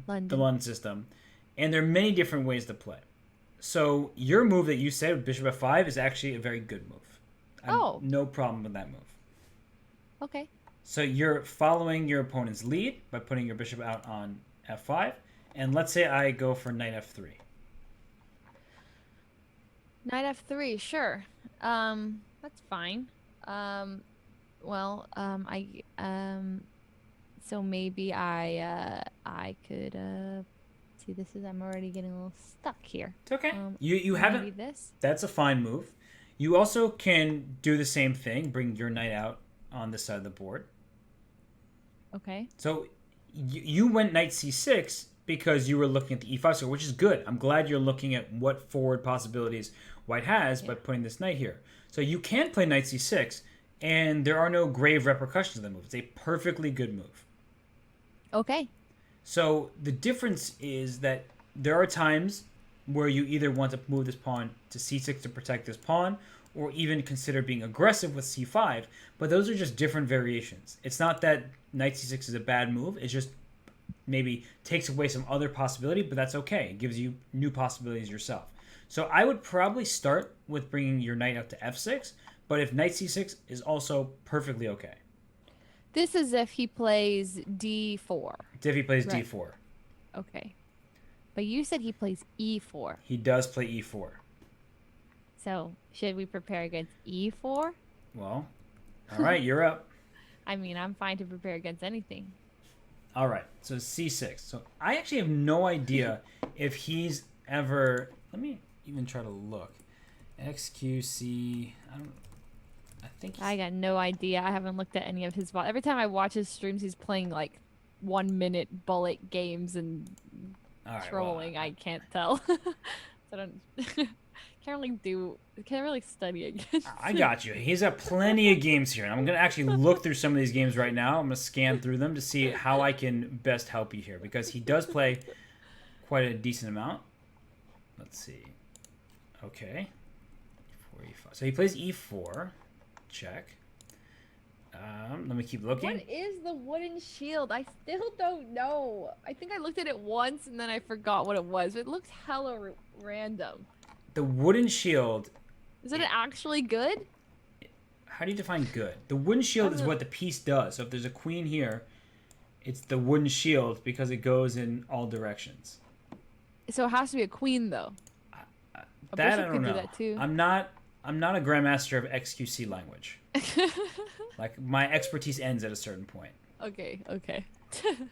London system, and there are many different ways to play. So your move that you said with bishop F5 is actually a very good move. No problem with that move. Okay. So you're following your opponent's lead by putting your bishop out on F5, and let's say I go for knight F3. Knight F3, sure. That's fine. So maybe I could see I'm already getting a little stuck here. It's okay. You haven't. This. That's a fine move. You also can do the same thing. Bring your knight out on this side of the board. Okay. So you went knight C6 because you were looking at the E5 square, which is good. I'm glad you're looking at what forward possibilities White has by putting this knight here. So you can play knight C6, and there are no grave repercussions of the move. It's a perfectly good move. Okay. So the difference is that there are times where you either want to move this pawn to C6 to protect this pawn, or even consider being aggressive with C5, but those are just different variations. It's not that knight C6 is a bad move, it just maybe takes away some other possibility, but that's okay. It gives you new possibilities yourself. So I would probably start with bringing your knight up to F6, but if knight C6 is also perfectly okay. This is if he plays D4. If he plays D4. Okay. But you said he plays E4. He does play E4. So, should we prepare against E4? Well, all right, you're up. I mean, I'm fine to prepare against anything. All right, so C6. So I actually have no idea if he's ever... Let me even try to look. XQC... I think I got no idea. I haven't looked at any of his... Every time I watch his streams, he's playing, like, 1-minute bullet games and All right, trolling. I can't tell. So I don't can't really study against. I got you. He's got plenty of games here, and I'm gonna actually look through some of these games right now. I'm gonna scan through them to see how I can best help you here, because he does play quite a decent amount. Let's see. Okay. E4, E5. So he plays E4. Check. Let me keep looking. What is the wooden shield? I still don't know. I think I looked at it once and then I forgot what it was. It looks hella random. The wooden shield. Is it actually good? How do you define good? The wooden shield is what the piece does. So if there's a queen here, it's the wooden shield because it goes in all directions. So it has to be a queen, though. A That I bishop don't could know. do that too. I'm not a grandmaster of XQC language. Like, my expertise ends at a certain point. Okay.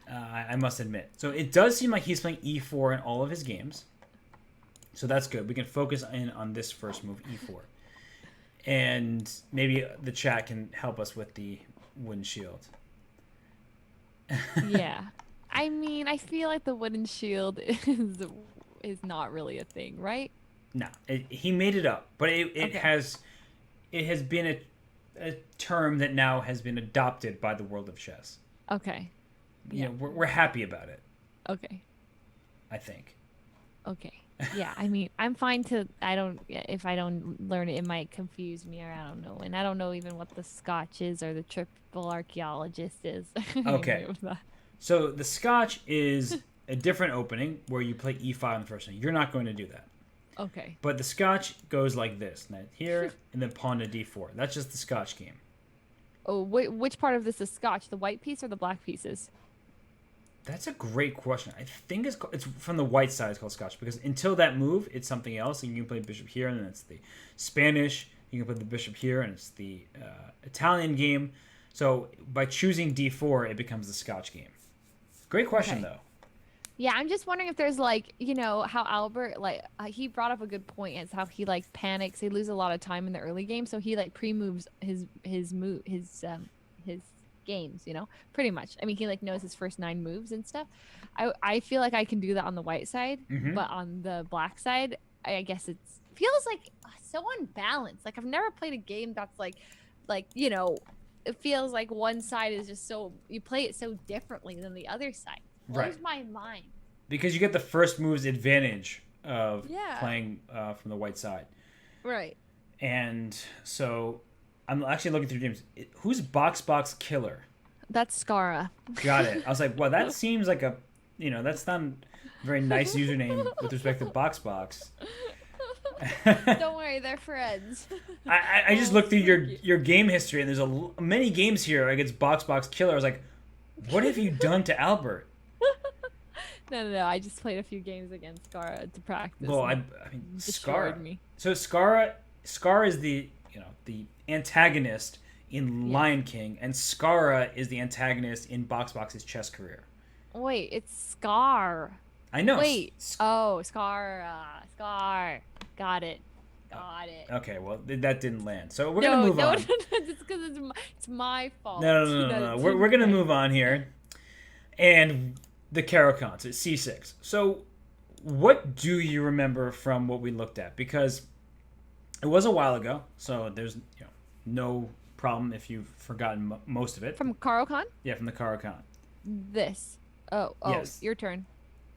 I must admit. So it does seem like he's playing E4 in all of his games. So that's good. We can focus in on this first move, E4. And maybe the chat can help us with the wooden shield. Yeah. I mean, I feel like the wooden shield is not really a thing, right? No, he made it up, but it Okay. has been a term that now has been adopted by the world of chess. Okay. You know, we're happy about it. Okay. I think. Okay. Yeah, I mean, I'm fine to. If I don't learn it, it might confuse me, or I don't know, and I don't know even what the Scotch is or the triple archaeologist is. Okay. So the Scotch is a different opening where you play E5 in the first one. You're not going to do that. Okay. But the Scotch goes like this: knight here, and then pawn to D4. That's just the Scotch game. Oh, which part of this is Scotch? The white piece or the black pieces? That's a great question. I think it's from the white side. It's called Scotch because until that move, it's something else. And you can play bishop here, and then it's the Spanish. You can play the bishop here, and it's the Italian game. So by choosing D4, it becomes the Scotch game. Great question, though. Yeah, I'm just wondering if there's like, you know, how Albert he brought up a good point. It's how he like panics. He loses a lot of time in the early game, so he like pre-moves his games, you know, pretty much. I mean, he like knows his first 9 moves and stuff. I feel like I can do that on the white side, but on the black side, I guess it feels like so unbalanced. Like I've never played a game that's like you know, it feels like one side is just so you play it so differently than the other side. Blows my mind. Because you get the first move's advantage of playing from the white side. Right. And so I'm actually looking through games. Who's Box Killer? That's Skara. Got it. I was like, well, that seems like a, you know, that's not a very nice username with respect to Box. Don't worry, they're friends. I just looked through your game history, and there's many games here against Box Killer. I was like, what have you done to Albert? No. I just played a few games against Skara to practice. Well, I mean, destroyed Skara. me. So Skara is the the antagonist in Lion King, and Skara is the antagonist in Box's chess career. Wait, it's Scar. I know. Wait. Oh, Scar. Got it. Okay, well, that didn't land. So we're going to move on. No, it's because it's my fault. No. We're going to move on here. And the Caro-Kann, it's C6. So what do you remember from what we looked at? Because it was a while ago, so there's no problem if you've forgotten most of it. From Caro-Kann? Yeah, from the Caro-Kann. This. Oh, yes. Your turn.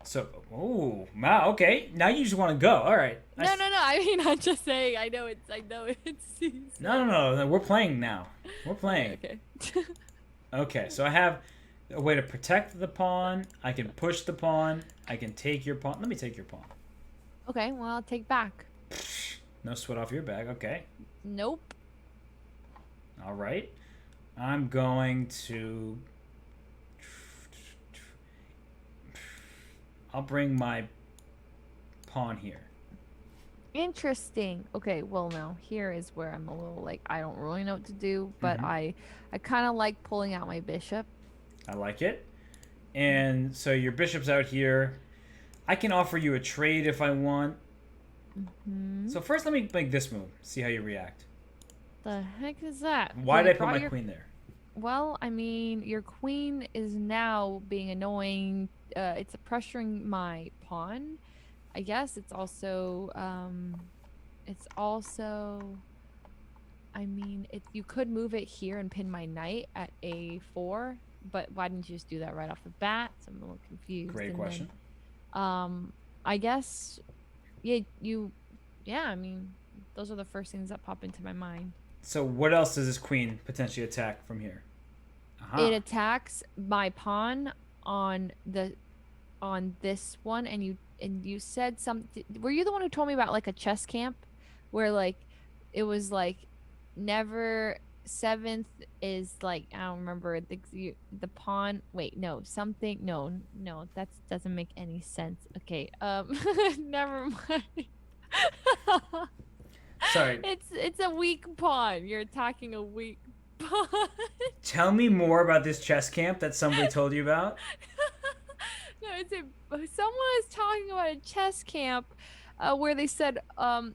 So, wow, okay. Now you just want to go. All right. No. I mean, I'm just saying. I know it's. C6. No. We're playing now. We're playing. Okay. Okay, so I have a way to protect the pawn. I can push the pawn. I can take your pawn. Let me take your pawn. Okay, well, I'll take back. No sweat off your back. Okay. Nope. All right. I'm going to... I'll bring my pawn here. Interesting. Okay, well, now here is where I'm a little like, I don't really know what to do, but I kind of like pulling out my bishop. I like it. And so your bishop's out here. I can offer you a trade if I want. So first let me make this move. See how you react. The heck is that? Why did I put my queen there? Well, I mean, your queen is now being annoying. It's pressuring my pawn. I guess it's also, I mean, you could move it here and pin my knight at a4, but why didn't you just do that right off the bat? So I'm a little confused. Great And question. Then, I guess, yeah, I mean, those are the first things that pop into my mind. So what else does this queen potentially attack from here? It attacks my pawn on this one, and you said something. Were you the one who told me about like a chess camp, where like it was like never seventh is like I don't remember the pawn. Wait, no, something. No, that doesn't make any sense. Okay, never mind. Sorry. It's a weak pawn. You're attacking a weak pawn. Tell me more about this chess camp that somebody told you about. No, someone was talking about a chess camp where they said,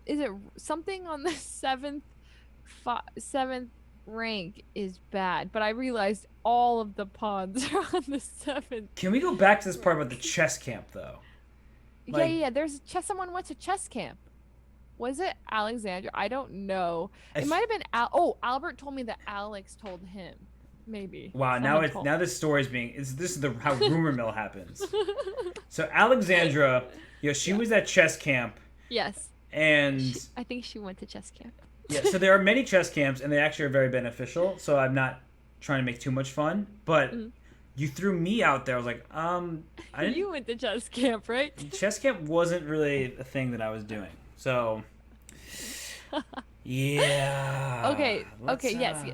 is it something on the seventh rank is bad? But I realized all of the pawns are on the seventh. Can we go back to this part about the chess camp though? Yeah. There's someone went to chess camp. Was it Alexandra? I don't know. It might have been Albert told me that Alex told him. Maybe. Wow, now this story's this is how rumor mill happens. So Alexandra, she was at chess camp. Yes. And I think she went to chess camp. Yeah, so there are many chess camps and they actually are very beneficial. So I'm not trying to make too much fun, but you threw me out there. I was like, I didn't. You went to chess camp, right? Chess camp wasn't really a thing that I was doing. So yeah. Okay, yes.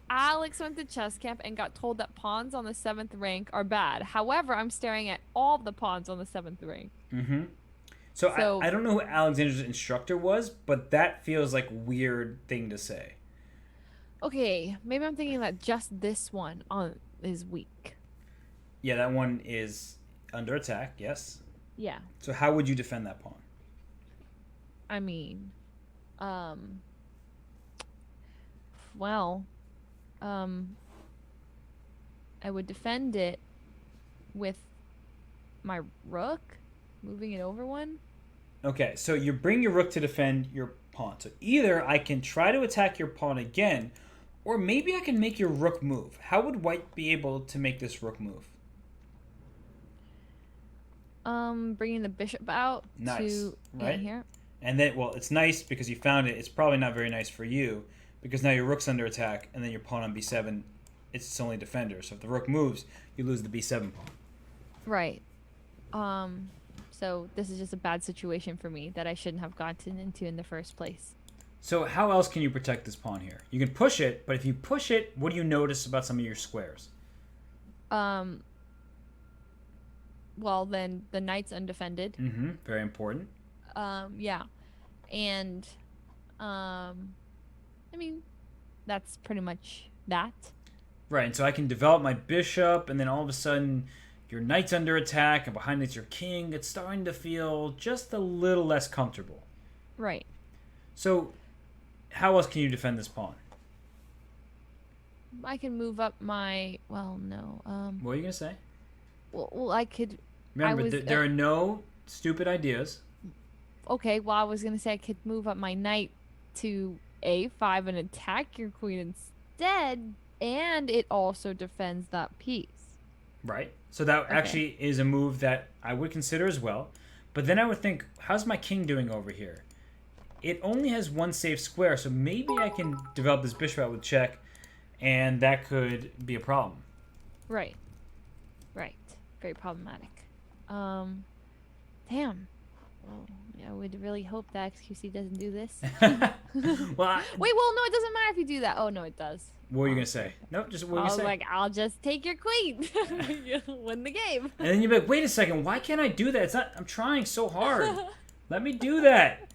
Alex went to chess camp and got told that pawns on the 7th rank are bad. However, I'm staring at all the pawns on the 7th rank. Mm-hmm. So I don't know who Alexander's instructor was, but that feels like a weird thing to say. Okay, maybe I'm thinking that just this one is weak. Yeah, that one is under attack, yes. Yeah. So how would you defend that pawn? I mean, well, I would defend it with my rook, moving it over one. Okay, so you bring your rook to defend your pawn. So either I can try to attack your pawn again, or maybe I can make your rook move. How would white be able to make this rook move? Bringing the bishop out to right here. And then, well, it's nice because you found it. It's probably not very nice for you because now your rook's under attack, and then your pawn on b7, it's its only defender. So if the rook moves, you lose the b7 pawn. Right. So this is just a bad situation for me that I shouldn't have gotten into in the first place. So how else can you protect this pawn here? You can push it, but if you push it, what do you notice about some of your squares? Well, then the knight's undefended. Mm-hmm. Very important. Yeah. And, I mean, that's pretty much that. Right, and so I can develop my bishop, and then all of a sudden your knight's under attack, and behind it's your king. It's starting to feel just a little less comfortable. Right. So how else can you defend this pawn? I can move up my... Well, no. What are you going to say? Well, I could... Remember, there are no stupid ideas. Okay, well, I was going to say I could move up my knight to a5 and attack your queen instead, and it also defends that piece. Right. So that actually is a move that I would consider as well. But then I would think, how's my king doing over here? It only has one safe square, so maybe I can develop this bishop out with check, and that could be a problem. Right. Right. Very problematic. Damn. Well, I would really hope that XQC doesn't do this. Well, Wait, well, no, it doesn't matter if you do that. Oh, no, it does. What were you going to say? Nope, just what were you going to say? Like, I'll just take your queen. You'll win the game. And then you'd be like, wait a second, why can't I do that? It's not, I'm trying so hard. Let me do that.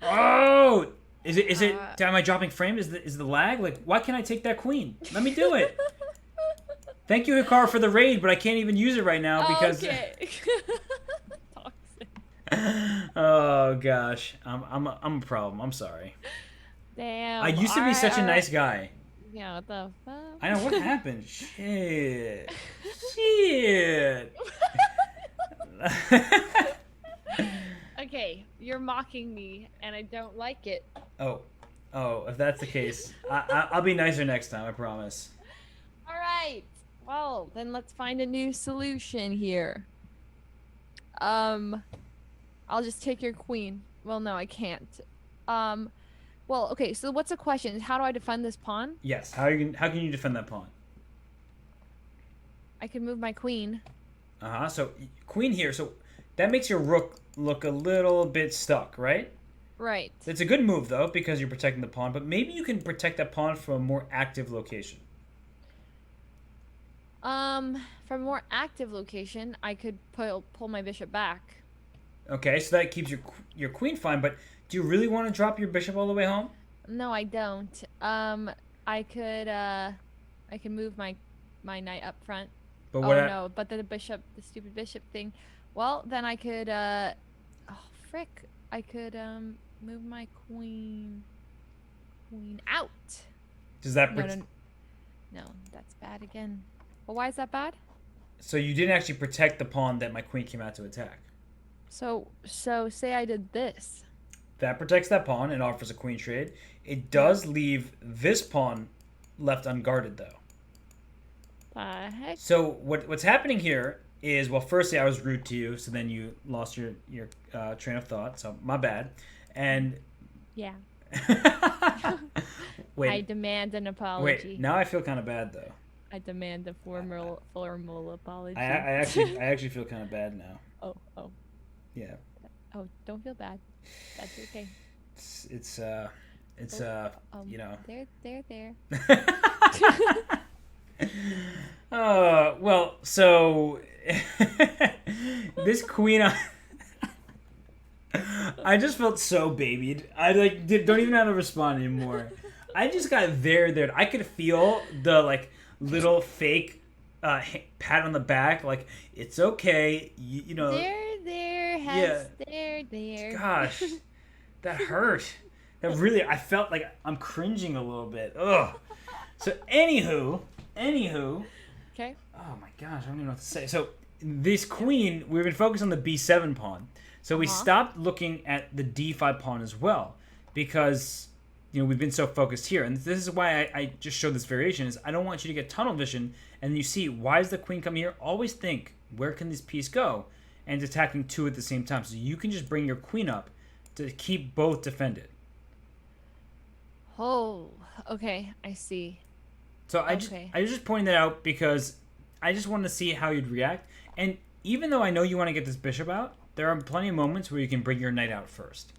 Oh! Am I dropping frame? Is the lag? Like, why can't I take that queen? Let me do it. Thank you, Hikaru, for the raid, but I can't even use it right now because... Okay. Toxic. Oh, gosh. I'm a problem. I'm sorry. Damn. I used to be such a nice guy. Yeah, what the fuck? I know what happened. Shit. Shit. Okay, you're mocking me, and I don't like it. Oh, if that's the case, I'll be nicer next time. I promise. All right. Well, then let's find a new solution here. I'll just take your queen. Well, no, I can't. Well, okay. So what's the question? How do I defend this pawn? Yes. How can you defend that pawn? I can move my queen. So queen here. So that makes your rook look a little bit stuck, right? Right. It's a good move though because you're protecting the pawn. But maybe you can protect that pawn from a more active location. From a more active location, I could pull my bishop back. Okay, so that keeps your queen fine. But do you really want to drop your bishop all the way home? No, I don't. I can move my knight up front. But no, but the stupid bishop thing. Well, then I could oh frick. I could move my queen out. Does that No, that's bad again. Well, why is that bad? So you didn't actually protect the pawn that my queen came out to attack. So say I did this. That protects that pawn and offers a queen trade. It does leave this pawn left unguarded though. The heck? So what's happening here is, well, firstly I was rude to you, so then you lost your train of thought. So my bad. And yeah. Wait. I demand an apology. Wait. Now I feel kind of bad though. I demand a formal apology. I actually feel kind of bad now. Oh. Yeah. Oh, don't feel bad. That's okay. It's you know. There. Well, so this queen, I just felt so babied. I don't even know how to respond anymore. I just got there. I could feel the little fake pat on the back, like it's okay. You know. There. Hess, yeah. There. Gosh, that hurt. That really, I felt like I'm cringing a little bit. Ugh. So anywho. Okay. Oh my gosh, I don't even know what to say. So this queen, we've been focused on the b7 pawn. So we stopped looking at the d5 pawn as well because we've been so focused here. And this is why I just showed this variation is I don't want you to get tunnel vision and you see why is the queen coming here? Always think where can this piece go? And it's attacking two at the same time. So you can just bring your queen up to keep both defended. Oh, okay, I see. So I was just pointing that out because I just wanted to see how you'd react. And even though I know you want to get this bishop out, there are plenty of moments where you can bring your knight out first.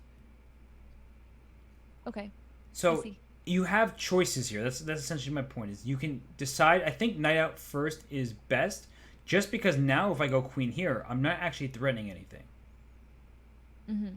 Okay. So you have choices here. That's essentially my point. Is you can decide. I think knight out first is best, just because now if I go queen here, I'm not actually threatening anything. Mm-hmm.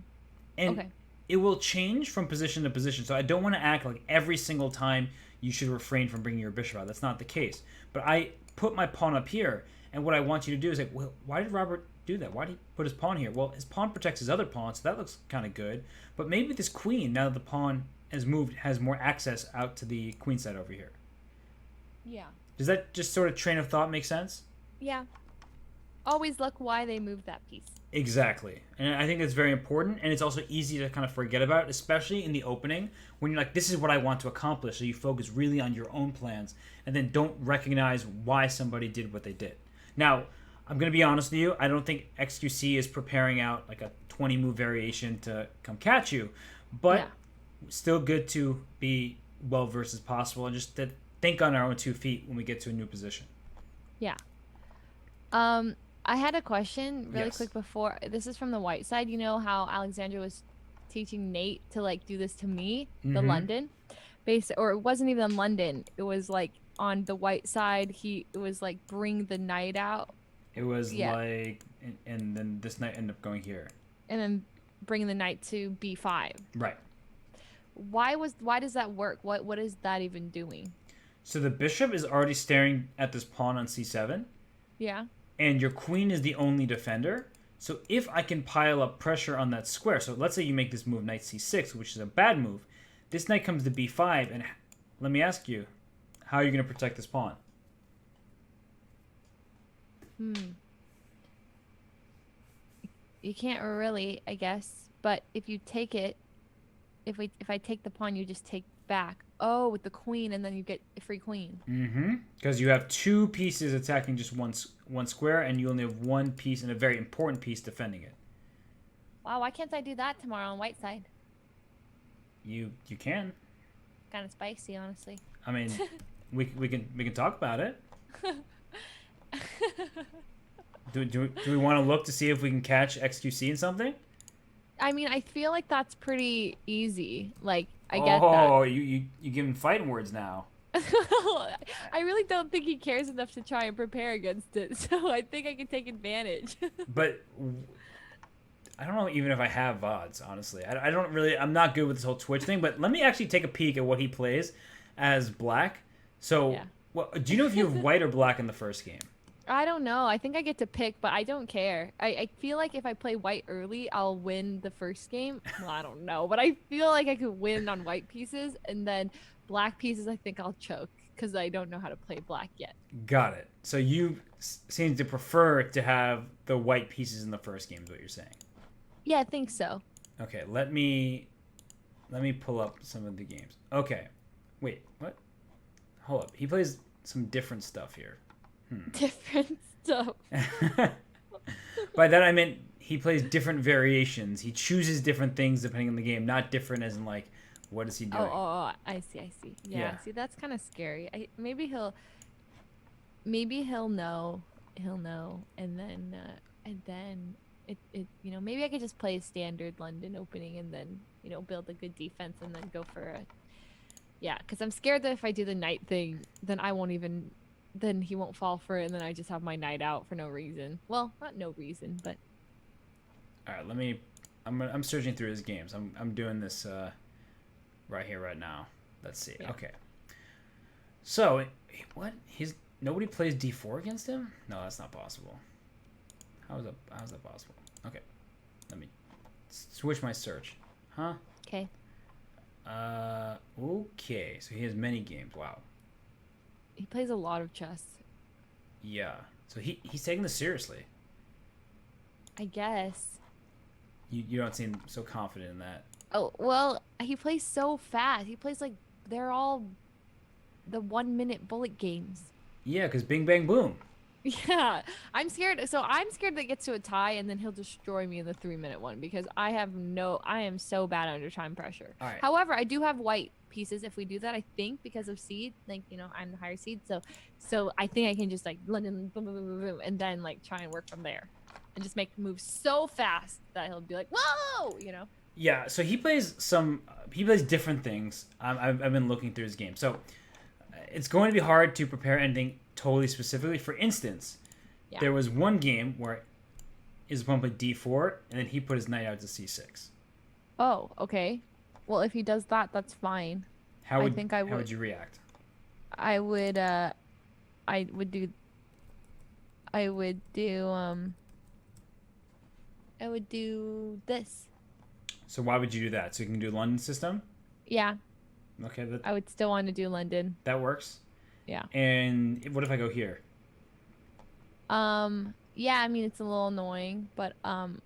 And it will change from position to position. So I don't want to act like every single time you should refrain from bringing your bishop out. That's not the case. But I put my pawn up here, and what I want you to do is like, well, why did Robert do that? Why did he put his pawn here? Well, his pawn protects his other pawn, so that looks kind of good. But maybe this queen, now that the pawn has moved, has more access out to the queen side over here. Yeah. Does that just sort of train of thought make sense? Yeah. Always look why they moved that piece. Exactly. And I think that's very important, and it's also easy to kind of forget about, especially in the opening, when you're like, this is what I want to accomplish, so you focus really on your own plans, and then don't recognize why somebody did what they did. Now, I'm going to be honest with you, I don't think XQC is preparing out like a 20-move variation to come catch you, but still good to be well-versed as possible, and just to think on our own 2 feet when we get to a new position. Yeah. I had a question really quick before. This is from the white side. You know how Alexandra was teaching Nate to do this to me, the London base, or it wasn't even London. It was on the white side. It was bring the knight out. It was and then this knight ended up going here. And then bringing the knight to b5. Right. Why does that work? What is that even doing? So the bishop is already staring at this pawn on c7. Yeah. And your queen is the only defender. So if I can pile up pressure on that square, so let's say you make this move knight c6, which is a bad move. This knight comes to b5, and let me ask you, how are you going to protect this pawn? You can't really, I guess. But if you take it, if I take the pawn, you just take back. Oh, with the queen, and then you get a free queen. Mm-hmm. Because you have 2 pieces attacking just one square, and you only have 1 piece and a very important piece defending it. Wow, why can't I do that tomorrow on white side? You can. Kind of spicy, honestly. I mean, we can talk about it. Do we want to look to see if we can catch XQC in something? I mean, I feel like that's pretty easy. Like, I get that. Oh, you giving fighting words now. I really don't think he cares enough to try and prepare against it, so I think I can take advantage. But I don't know even if I have VODs, honestly. I don't really... I'm not good with this whole Twitch thing, but let me actually take a peek at what he plays as black. So, Yeah. Do you know if you have white or black in the first game? I don't know. I think I get to pick, but I don't care. I feel like if I play white early, I'll win the first game. Well, I don't know, but I feel like I could win on white pieces, and then black pieces I think I'll choke because I don't know how to play black yet. Got it. So you seem to prefer to have the white pieces in the first game is what you're saying. Yeah, I think so. Okay, let me pull up some of the games. Okay. Wait, what? Hold up. He plays some different stuff here. Different stuff. By that I meant he plays different variations. He chooses different things depending on the game, not different as in like what is he doing? Oh, I see. Yeah. See, that's kind of scary. Maybe he'll know, and then it maybe I could just play a standard London opening and then build a good defense and then go for a because I'm scared that if I do the knight thing, then he won't fall for it, and then I just have my knight out for no reason. Well, not no reason, but all right. I'm searching through his games. I'm doing this right here, right now. Let's see. Yeah. Okay. So what? Nobody plays d4 against him? No, that's not possible. How's that possible? Okay. Let me switch my search. Huh? okay. Okay. So he has many games. Wow. He plays a lot of chess, Yeah. So he's taking this seriously. I guess. You don't seem so confident in that. Oh, well, he plays so fast. He plays like they're all the 1-minute bullet games. Yeah, because bing, bang, boom. Yeah, I'm scared. So I'm scared that it gets to a tie and then he'll destroy me in the 3-minute one because I am so bad under time pressure. All right. However, I do have white pieces if we do that, I think, because of seed. Like, I'm the higher seed. So I think I can just like London, boom, boom, boom, boom, and then like try and work from there and just make moves so fast that he'll be like, whoa, Yeah, so he plays different things. I've been looking through his game. So it's going to be hard to prepare anything totally specifically. For instance, there was one game where his opponent played d4, and then he put his knight out to c6. Oh, okay. Well, if he does that, that's fine. How would you react? I would do this. So why would you do that? So you can do London system? Yeah. Okay, I would still want to do London. that works. Yeah. And what if I go here? Yeah, I mean it's a little annoying, but I'm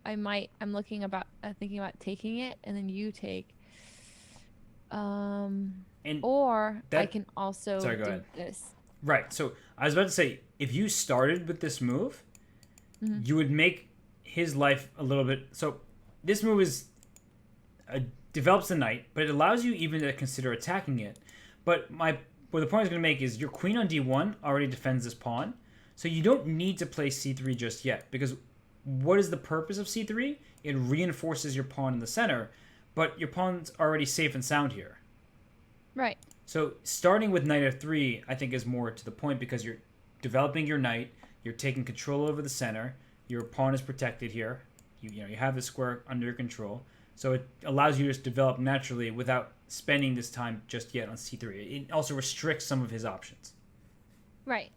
thinking about taking it and then you take. Or I can also Sorry, go do ahead. this. Right. So I was about to say, if you started with this move, you would make his life a little bit. So this move develops the knight, but it allows you even to consider attacking it. But what the point I was going to make is your queen on d1 already defends this pawn, so you don't need to play c3 just yet, because what is the purpose of c3? It reinforces your pawn in the center, but your pawn's already safe and sound here. Right. So starting with knight f3, I think, is more to the point, because you're developing your knight, you're taking control over the center, your pawn is protected here, you have the square under your control, so it allows you to just develop naturally without spending this time just yet on c3. It also restricts some of his options. Right.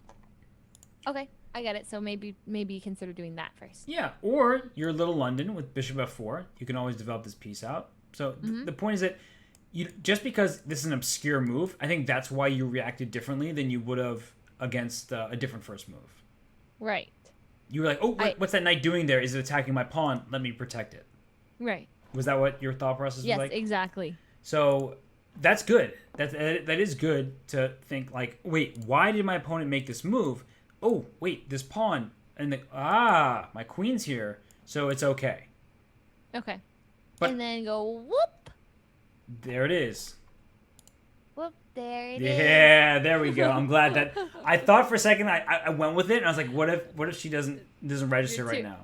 Okay, I get it. So maybe consider doing that first. Yeah, or your little London with bishop f4. You can always develop this piece out. So the point is that just because this is an obscure move, I think that's why you reacted differently than you would have against a different first move. Right. You were like, oh, what's that knight doing there? Is it attacking my pawn? Let me protect it. Right. Was that what your thought process was like? Yes, exactly. So that's good. That is good to think like, wait, why did my opponent make this move? Oh, wait, this pawn and my queen's here, so it's okay. Okay. But and then go whoop. There it is. Whoop, there it is. Yeah, there we go. I'm glad that I thought for a second I went with it and I was like, what if she doesn't register right now?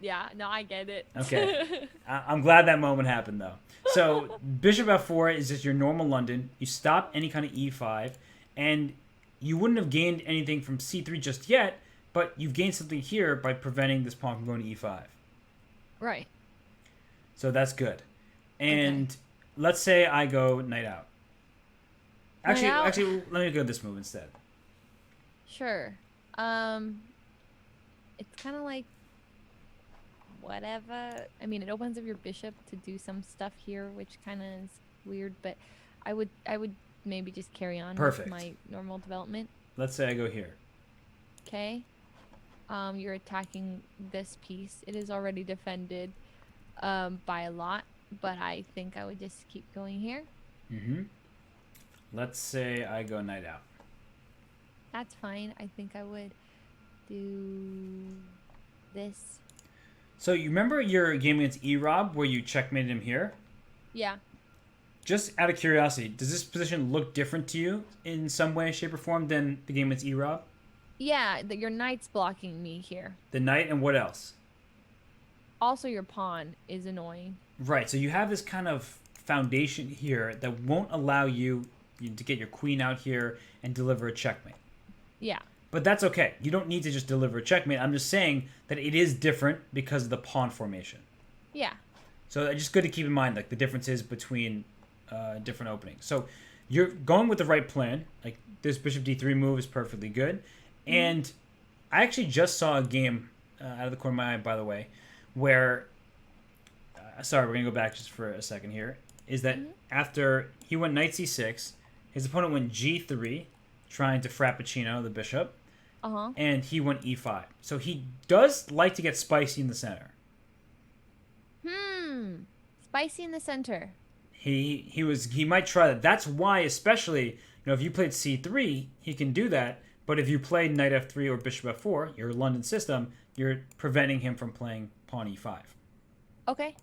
Yeah, no, I get it. Okay. I'm glad that moment happened though. So bishop f4 is just your normal London. You stop any kind of e5, and you wouldn't have gained anything from c3 just yet, but you've gained something here by preventing this pawn from going to e5. Right. So that's good. And let's say I go knight out. Actually, let me go this move instead. Sure. It's kind of like whatever. I mean, it opens up your bishop to do some stuff here, which kind of is weird, but I would maybe just carry on with my normal development. Let's say I go here. Okay. You're attacking this piece. It is already defended by a lot, but I think I would just keep going here. Mm-hmm. Let's say I go knight out. That's fine. I think I would do this. So you remember your game against E-Rob where you checkmated him here? Yeah. Just out of curiosity, does this position look different to you in some way, shape, or form than the game against E-Rob? Yeah, your knight's blocking me here. The knight and what else? Also, your pawn is annoying. Right, so you have this kind of foundation here that won't allow you to get your queen out here and deliver a checkmate. Yeah. But that's okay. You don't need to just deliver a checkmate. I'm just saying that it is different because of the pawn formation. Yeah. So it's just good to keep in mind like the differences between different openings. So you're going with the right plan. Like this bishop d3 move is perfectly good. And I actually just saw a game out of the corner of my eye, by the way, where sorry, we're gonna go back just for a second here. Is that after he went knight c6, his opponent went g3, trying to frappuccino the bishop, and he went e5. So he does like to get spicy in the center. Spicy in the center. He might try that. That's why, especially if you played c3, he can do that. But if you played knight f3 or bishop f4, your London system, you're preventing him from playing pawn e5. Okay.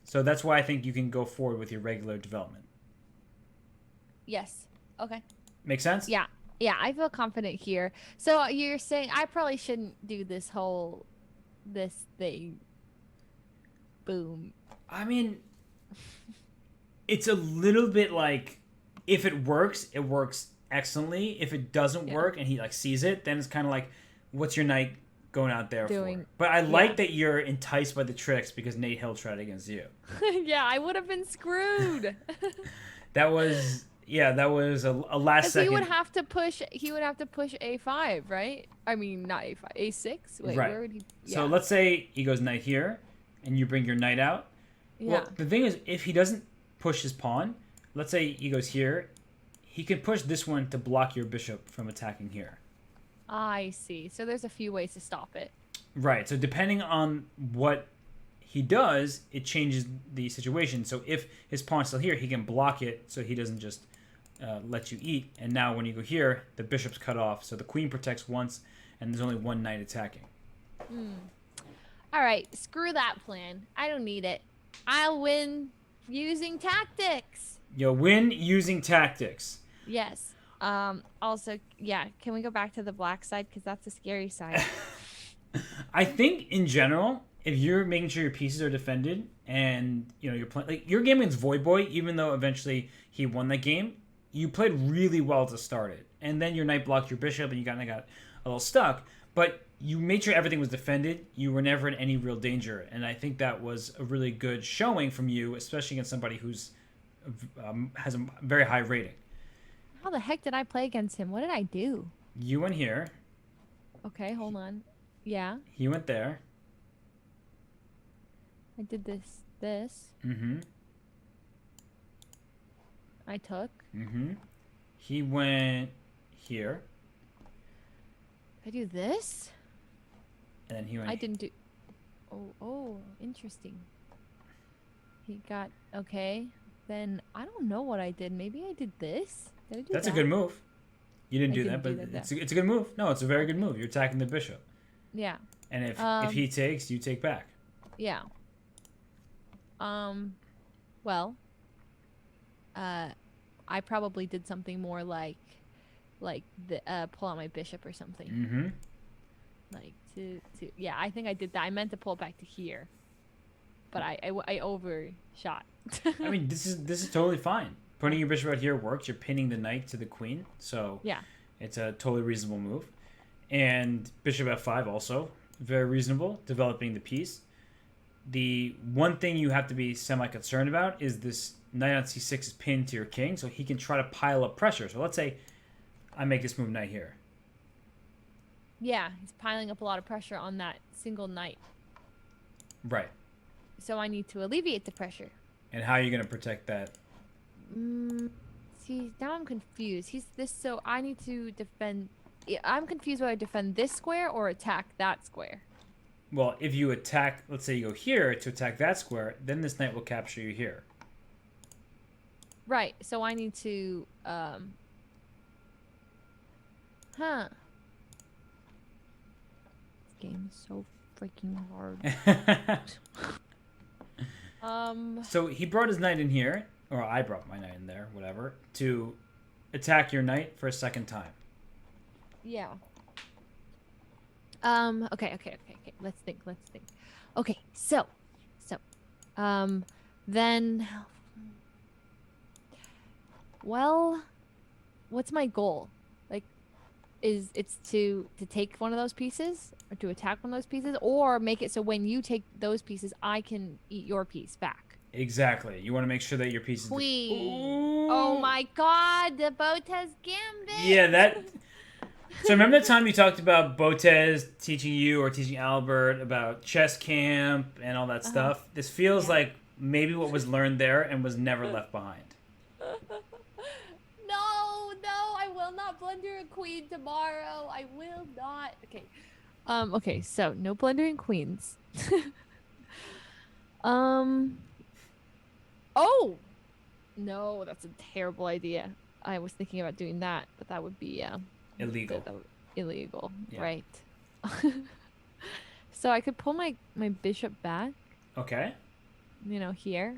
So that's why I think you can go forward with your regular development. Yes. Okay. Make sense? Yeah. Yeah, I feel confident here. So you're saying I probably shouldn't do this thing. Boom. I mean, it's a little bit like, if it works excellently. If it doesn't work and he sees it, then it's kind of like, what's your knight going out there for? But I like that you're enticed by the tricks because Nate Hill tried against you. Yeah, I would have been screwed. That was a last second. He would have to push a5, right? I mean, not a5, a6. Wait, right. Where would he? Yeah. So let's say he goes knight here, and you bring your knight out. Yeah. Well, the thing is, if he doesn't push his pawn, let's say he goes here, he can push this one to block your bishop from attacking here. I see. So there's a few ways to stop it. Right. So depending on what he does, it changes the situation. So if his pawn's still here, he can block it so he doesn't just let you eat. And now when you go here, the bishop's cut off. So the queen protects once, and there's only one knight attacking. All right. Screw that plan. I don't need it. I'll win using tactics. You'll win using tactics. Yes. Also, yeah, can we go back to the black side? Because that's the scary side. I think in general, if you're making sure your pieces are defended and you're playing like your game against Void Boy, even though eventually he won that game, you played really well to start it. And then your knight blocked your bishop and you got a little stuck. But you made sure everything was defended. You were never in any real danger. And I think that was a really good showing from you, especially against somebody who's has a very high rating. How the heck did I play against him? What did I do? You went here. Okay, hold on. Yeah. He went there. I did this. Mm-hmm. I took. Mm-hmm. He went here, I do this? and then he went. I didn't do. Oh, interesting. He got okay. Then I don't know what I did. Maybe I did this. Did I do That's that? a good move. You didn't I do didn't that, do but that. it's a good move. No, it's a very good move. You're attacking the bishop, Yeah. and if he takes, you take back. Yeah. Well, I probably did something more like the pull out my bishop or something. Mm-hmm. Like to yeah, I think I did that. I meant to pull it back to here, but I overshot. I mean, this is totally fine. Putting your bishop out here works. You're pinning the knight to the queen, so Yeah. it's a totally reasonable move. And bishop f5 also very reasonable, developing the piece. The one thing you have to be semi-concerned about is this knight on c6 is pinned to your king, so he can try to pile up pressure. So let's say I make this move knight here. Yeah, he's piling up a lot of pressure on that single knight. Right. So I need to alleviate the pressure. And how are you going to protect that? See, now I'm confused. He's this, so I need to defend. I'm confused whether I defend this square or attack that square. Well, if you attack, let's say you go here to attack that square, then this knight will capture you here. Right. So I need to. This game is so freaking hard. So he brought his knight in here, or I brought my knight in there, whatever, to attack your knight for a second time. Yeah. Okay. Let's think. Okay, so, then, well, what's my goal? Like, it's to take one of those pieces, or to attack one of those pieces, or make it so when you take those pieces, I can eat your piece back. Exactly. You want to make sure that your piece is... Queen. Oh my God, the Botez Gambit. Yeah, that... So remember the time you talked about Botez teaching you or teaching Albert about chess camp and all that stuff? This feels like maybe what was learned there and was never left behind. No, I will not blunder a queen tomorrow. I will not. Okay. Okay, so no blundering queens. Oh! No, that's a terrible idea. I was thinking about doing that, but that would be Illegal. Illegal, Yeah. right? So I could pull my bishop back, Okay. Here.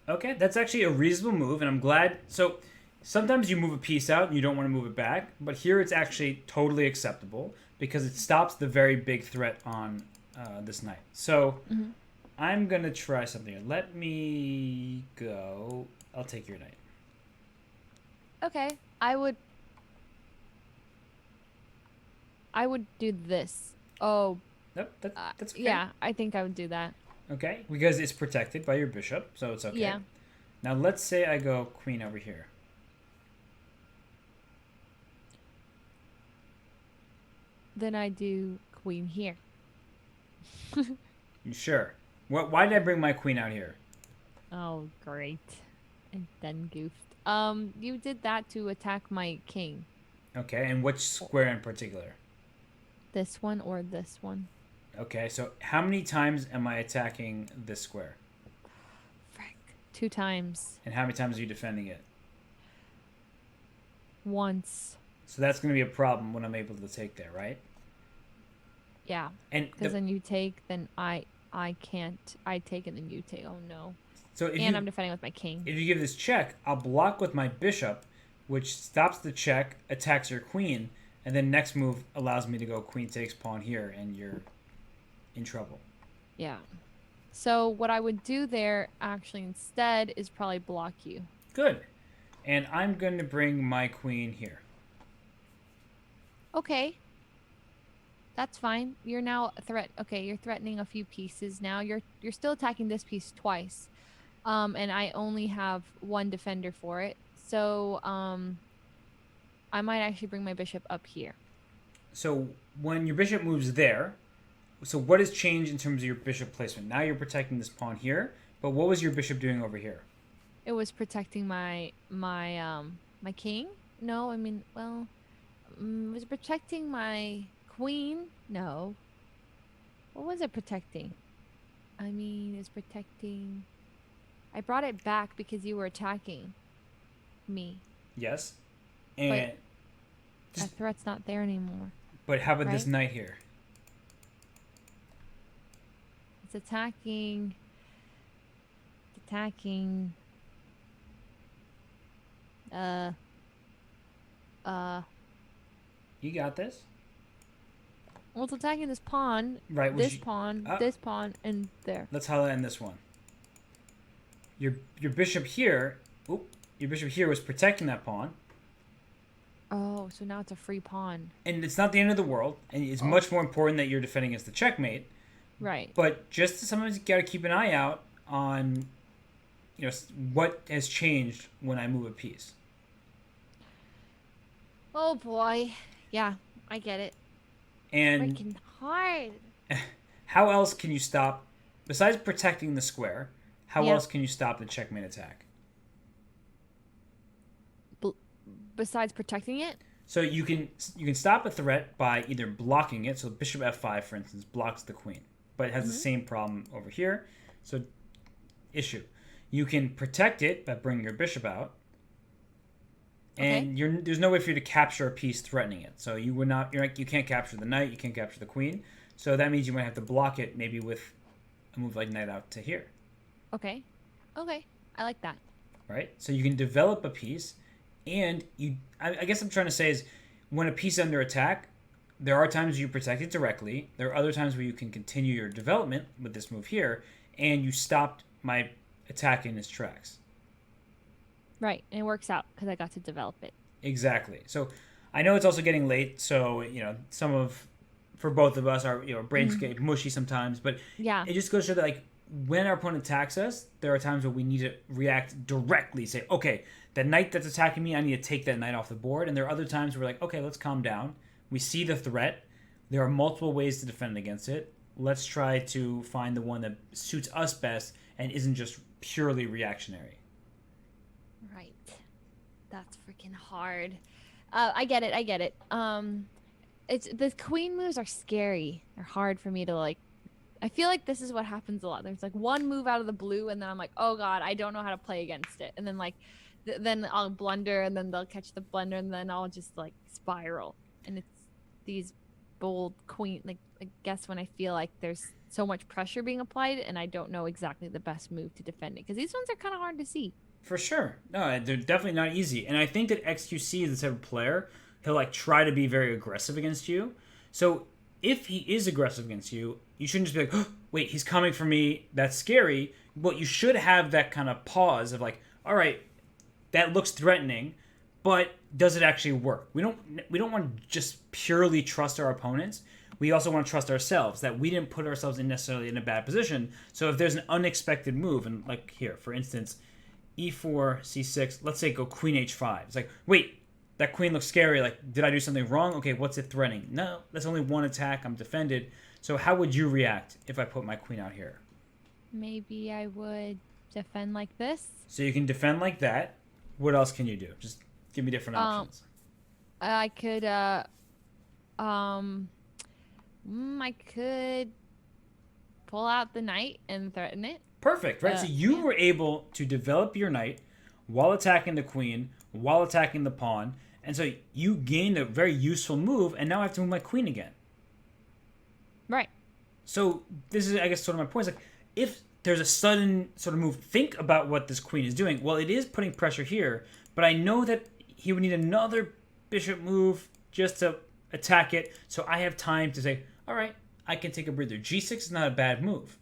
Okay, that's actually a reasonable move, and I'm glad. So sometimes you move a piece out and you don't want to move it back, but here it's actually totally acceptable because it stops the very big threat on this knight. So I'm going to try something. Let me go. I'll take your knight. Okay, I would do this. Oh, Nope, that's okay. yeah, I think I would do that. Okay, because it's protected by your bishop, so it's okay. Yeah. Now let's say I go queen over here. Then I do queen here. You sure? Why did I bring my queen out here? Oh, great. And then goofed. You did that to attack my king. Okay, and which square in particular? This one or this one? Okay, so how many times am I attacking this square? Frick. 2 times. And how many times are you defending it? Once. So that's going to be a problem when I'm able to take there, right? Yeah. And Because then you take, then I can't. I take and then you take. Oh no. so if And I'm defending with my king. if you give this check, I'll block with my bishop, which stops the check, attacks your queen, and then next move allows me to go queen takes pawn here, and you're in trouble. Yeah. So what I would do there actually instead is probably block you. Good. And I'm going to bring my queen here. Okay. That's fine. You're now you're threatening a few pieces now. You're still attacking this piece twice. And I only have one defender for it. So I might actually bring my bishop up here. So when your bishop moves there, so what has changed in terms of your bishop placement? Now you're protecting this pawn here, but what was your bishop doing over here? It was protecting my king. No, I mean, well, it was protecting my queen. No, what was it protecting? I mean, it's protecting. I brought it back because you were attacking me, Yes. but And that threat's not there anymore. but how about this Right? knight here? It's attacking. Attacking. Uh. Uh. You got this. Well, it's attacking this pawn, Right. this pawn, uh, this pawn, and there. Let's highlight in this one. Your bishop here. Oop, your bishop here was protecting that pawn, Oh, so now it's a free pawn. and it's not the end of the world. And it's Oh. much more important that you're defending against the checkmate. Right. But just sometimes you got to keep an eye out on, what has changed when I move a piece. Oh boy. Yeah, I get it. And Freaking hard. how else can you stop, besides protecting the square? How Yeah. else can you stop the checkmate attack? Besides protecting it? So you can stop a threat by either blocking it. So bishop f5, for instance, blocks the queen, but it has the same problem over here. So issue. You can protect it by bringing your bishop out, and there's no way for you to capture a piece threatening it. So you can't capture the knight, you can't capture the queen. So that means you might have to block it, maybe with a move like knight out to here. Okay. Okay. I like that. Right? So you can develop a piece, and I guess I'm trying to say is, when a piece is under attack, there are times you protect it directly. There are other times where you can continue your development with this move here, and you stopped my attack in its tracks. Right. And it works out because I got to develop it. Exactly. So I know it's also getting late, so for both of us, our brains get mushy sometimes, but Yeah. it just goes to show that, like, when our opponent attacks us, there are times where we need to react directly. Say, okay, that knight that's attacking me, I need to take that knight off the board. And there are other times where we're like, okay, let's calm down. We see the threat. There are multiple ways to defend against it. Let's try to find the one that suits us best and isn't just purely reactionary. Right. That's freaking hard. I get it. I get it. It's the queen moves are scary. They're hard for me to like. I feel like this is what happens a lot. There's like one move out of the blue, and then I'm like, oh god, I don't know how to play against it. And then like, then I'll blunder, and then they'll catch the blunder, and then I'll just like spiral. And it's these bold queen. Like I guess when I feel like there's so much pressure being applied, and I don't know exactly the best move to defend it, because these ones are kind of hard to see. For sure. No, they're definitely not easy. And I think that XQC is the type of player, he'll like try to be very aggressive against you. So if he is aggressive against you, you shouldn't just be like, oh, wait, he's coming for me. That's scary. But you should have that kind of pause of like, all right, that looks threatening, but does it actually work? We don't want to just purely trust our opponents. We also want to trust ourselves, that we didn't put ourselves in necessarily in a bad position. So if there's an unexpected move, and like here, for instance, e4, c6, let's say go queen h5. It's like, wait, that queen looks scary. Like, did I do something wrong? Okay, what's it threatening? No, that's only one attack. I'm defended. So how would you react if I put my queen out here? Maybe I would defend like this. So you can defend like that. What else can you do? Just give me different options. I could I could pull out the knight and threaten it. Perfect, right? So you were able to develop your knight while attacking the queen, while attacking the pawn, and so you gained a very useful move, and now I have to move my queen again. Right. So this is, I guess, sort of my point. Is like, if there's a sudden sort of move, think about what this queen is doing. Well, it is putting pressure here, but I know that he would need another bishop move just to attack it, so I have time to say, all right, I can take a breather. G6 is not a bad move.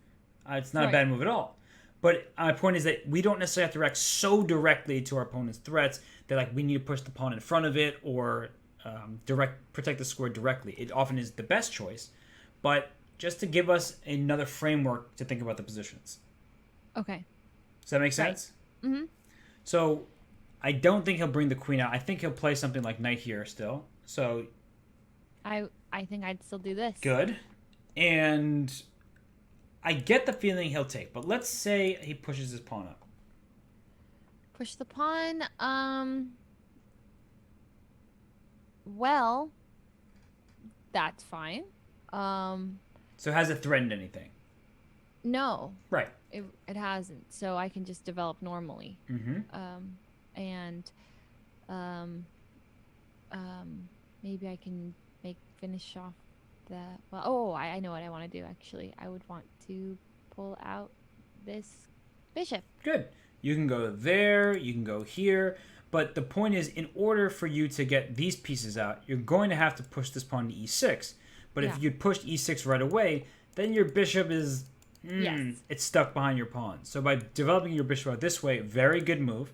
It's not a bad move at all. But my point is that we don't necessarily have to react so directly to our opponent's threats that like we need to push the pawn in front of it or protect the square directly. It often is the best choice, but just to give us another framework to think about the positions. Okay. Does that make sense? Right. Mm-hmm. So I don't think he'll bring the queen out. I think he'll play something like knight here still. So I think I'd still do this. good. And I get the feeling he'll take, but let's say he pushes his pawn up. Push the pawn. Well, that's fine. So has it threatened anything? No, Right. it hasn't. So I can just develop normally. Mm-hmm. And um, maybe I can finish off the. Well, I know what I want to do. Actually, I would want to pull out this bishop. Good. You can go there, you can go here, but the point is, in order for you to get these pieces out, you're going to have to push this pawn to e6. But if you pushed e6 right away, then your bishop is it's stuck behind your pawn. So by developing your bishop out this way, very good move.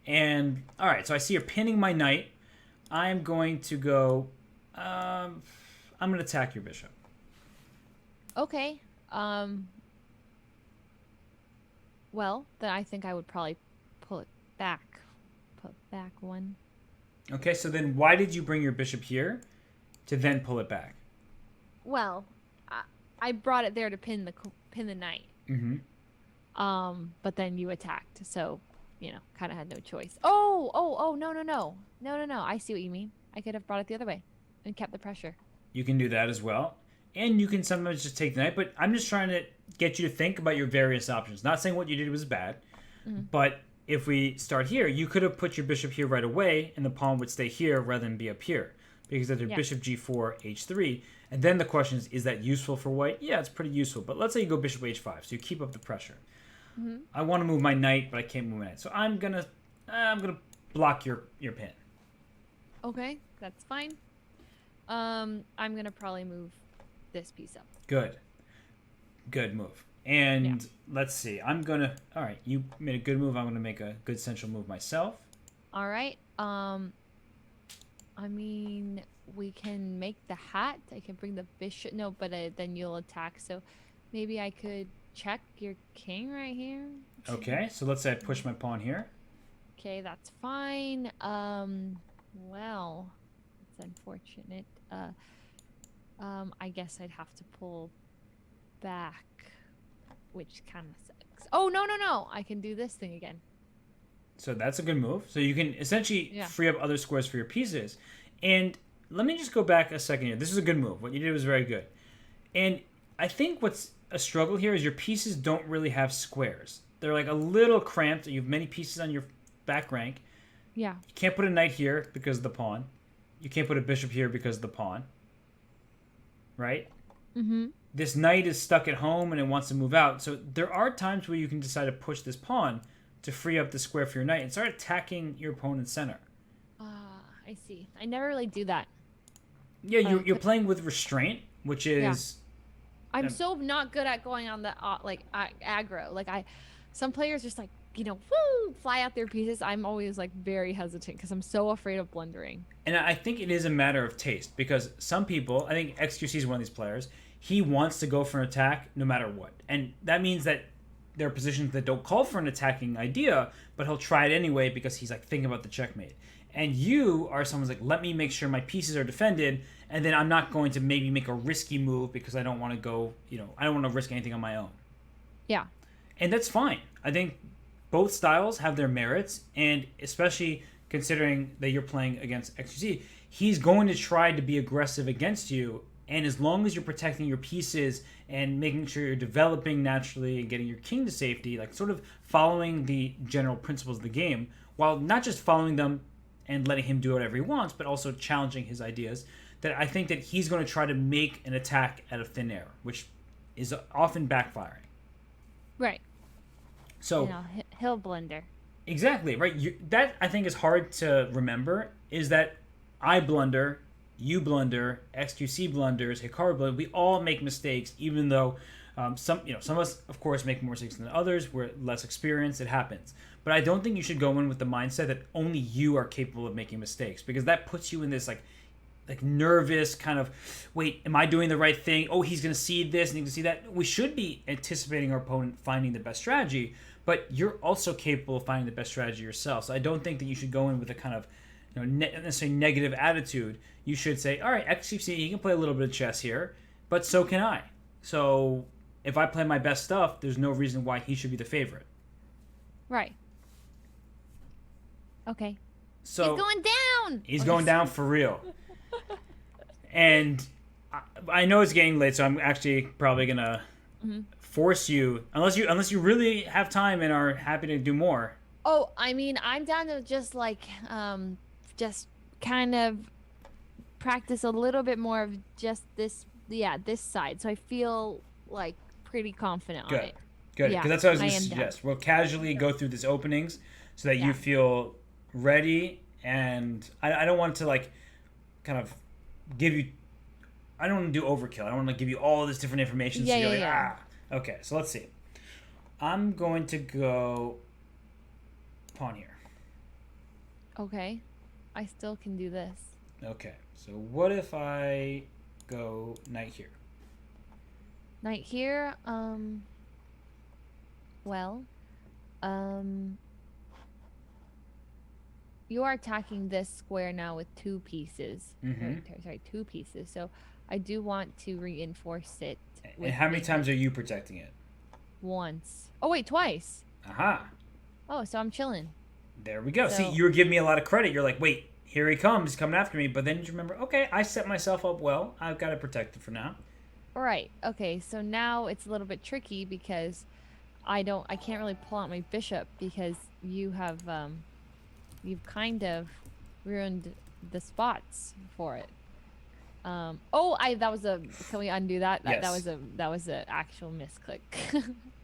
And all right, so I see you're pinning my knight. I'm going to go. I'm going to attack your bishop. Okay. Well, then I think I would probably pull it back. Put back one. Okay, so then why did you bring your bishop here to then pull it back? Well, I brought it there to pin the knight. Mm-hmm. But then you attacked, so kind of had no choice. Oh, no. I see what you mean. I could have brought it the other way and kept the pressure. You can do that as well. And you can sometimes just take the knight, but I'm just trying to get you to think about your various options. Not saying what you did was bad, but if we start here, you could have put your bishop here right away, and the pawn would stay here rather than be up here. Because of their bishop g4, h3. And then the question is that useful for white? Yeah, it's pretty useful. But let's say you go bishop h5, so you keep up the pressure. Mm-hmm. I want to move my knight, but I can't move my knight. So I'm gonna block your pin. Okay, that's fine. I'm gonna probably move this piece up. Good move. And let's see. All right, you made a good move. I'm gonna make a good central move myself. All right. I mean, we can make the hat. I can bring the bishop. No, but then you'll attack. So maybe I could check your king right here. Okay, so let's say I push my pawn here. Okay, that's fine. Well, it's unfortunate. I guess I'd have to pull back, which kind of sucks. Oh, no. I can do this thing again. So that's a good move. So you can essentially free up other squares for your pieces. And let me just go back a second here. This is a good move. What you did was very good. And I think what's a struggle here is your pieces don't really have squares. They're like a little cramped. You have many pieces on your back rank. Yeah. You can't put a knight here because of the pawn. You can't put a bishop here because of the pawn. Right? Mm-hmm. This knight is stuck at home and it wants to move out. So there are times where you can decide to push this pawn to free up the square for your knight and start attacking your opponent's center. I see. I never really do that. Yeah, you're playing with restraint, which is... I'm so not good at going on the aggro. Some players just fly out their pieces. I'm always very hesitant because I'm so afraid of blundering. And I think it is a matter of taste because some people, I think XQC is one of these players, he wants to go for an attack no matter what. And that means that there are positions that don't call for an attacking idea, but he'll try it anyway because he's thinking about the checkmate. And you are someone's let me make sure my pieces are defended, and then I'm not going to maybe make a risky move because I don't want to go, I don't want to risk anything on my own. Yeah. And that's fine. I think both styles have their merits, and especially considering that you're playing against XQC, he's going to try to be aggressive against you, and as long as you're protecting your pieces and making sure you're developing naturally and getting your king to safety, sort of following the general principles of the game, while not just following them and letting him do whatever he wants, but also challenging his ideas, that I think that he's going to try to make an attack out of thin air, which is often backfiring. Right. So he'll blunder. Exactly, right? That, I think, is hard to remember, is that I blunder, you blunder, XQC blunders, Hikaru blunders. We all make mistakes, even though some of us, of course, make more mistakes than others. We're less experienced. It happens. But I don't think you should go in with the mindset that only you are capable of making mistakes, because that puts you in this nervous kind of, wait, am I doing the right thing? Oh, he's going to see this and he's going to see that. We should be anticipating our opponent finding the best strategy, but you're also capable of finding the best strategy yourself. So I don't think that you should go in with a kind of not necessarily negative attitude. You should say, all right, XQC, he can play a little bit of chess here, but so can I. So if I play my best stuff, there's no reason why he should be the favorite. Right. Okay. So He's going down. he's going down for real. And I know it's getting late, so I'm actually probably gonna force you, unless you really have time and are happy to do more. Oh, I mean, I'm down to just like, just kind of practice a little bit more of just this, this side. So I feel like pretty confident on Good, it. good, Yeah, because that's what I was I gonna am suggest. We'll casually go through these openings so that you Yeah. feel ready, and I don't want to like kind of give you. I don't want to do overkill. I don't want to give you all this different information. So Yeah, you're yeah, like, yeah. ah. Okay, so let's see. I'm going to go pawn here. Okay. I still can do this. Okay, so what if I go knight here? Knight here, well, you are attacking this square now with 2 pieces. Sorry, 2 pieces. So I do want to reinforce it. And how many times are you protecting it? Once. Oh, wait, twice. Aha. Oh, so I'm chilling. There we go. So- See, you were giving me a lot of credit. You're like, wait, here he comes. He's coming after me. But then you remember, okay, I set myself up well. I've got it protected for now. All right. Okay, so now it's a little bit tricky because I can't really pull out my bishop because you have, you've kind of ruined the spots for it. Can we undo that? Yes. That was an actual misclick.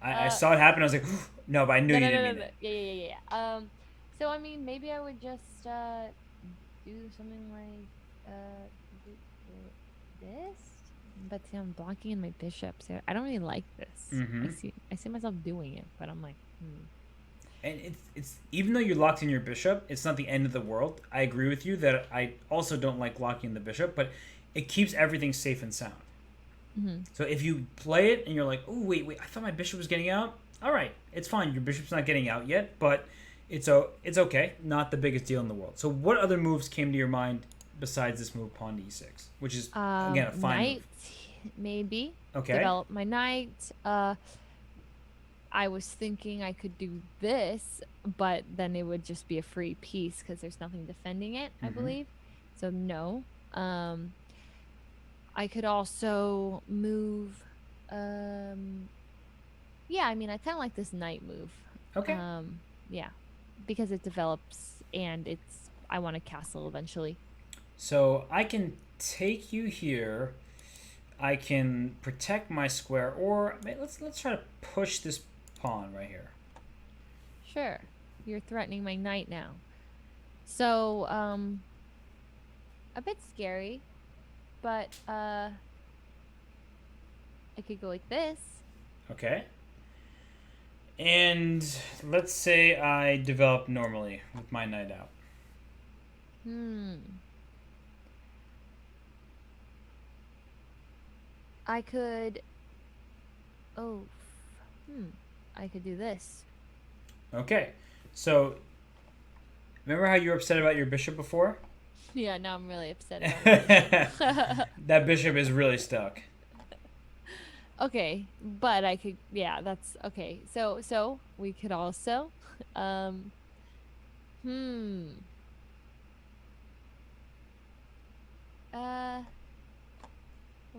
I saw it happen. I was like, no, but I knew you didn't mean it. Yeah. So I mean, maybe I would just do something like this. But see, I'm blocking in my bishop, so I don't really like this. I see myself doing it, but I'm like, And it's even though you're locked in your bishop, it's not the end of the world. I agree with you that I also don't like locking the bishop, but it keeps everything safe and sound. So if you play it and you're like, oh wait, I thought my bishop was getting out. All right, it's fine. Your bishop's not getting out yet, but it's okay. Not the biggest deal in the world. So what other moves came to your mind besides this move, pawn to e6, which is again a fine knight, move? maybe. Okay. Develop my knight. I was thinking I could do this, but then it would just be a free piece because there's nothing defending it, I believe. So no. I could also move. Yeah, I mean, I kind of like this knight move. Okay. Yeah, because it develops and I want a castle eventually. So I can take you here. I can protect my square, or let's try to push this pawn right here. Sure, you're threatening my knight now. So a bit scary, but I could go like this. Okay. And let's say I develop normally with my knight out. I could. I could do this. Okay. So remember how you were upset about your bishop before? Yeah, now I'm really upset about it. That bishop is really stuck. Okay, but I could. Yeah, that's okay. So we could also. If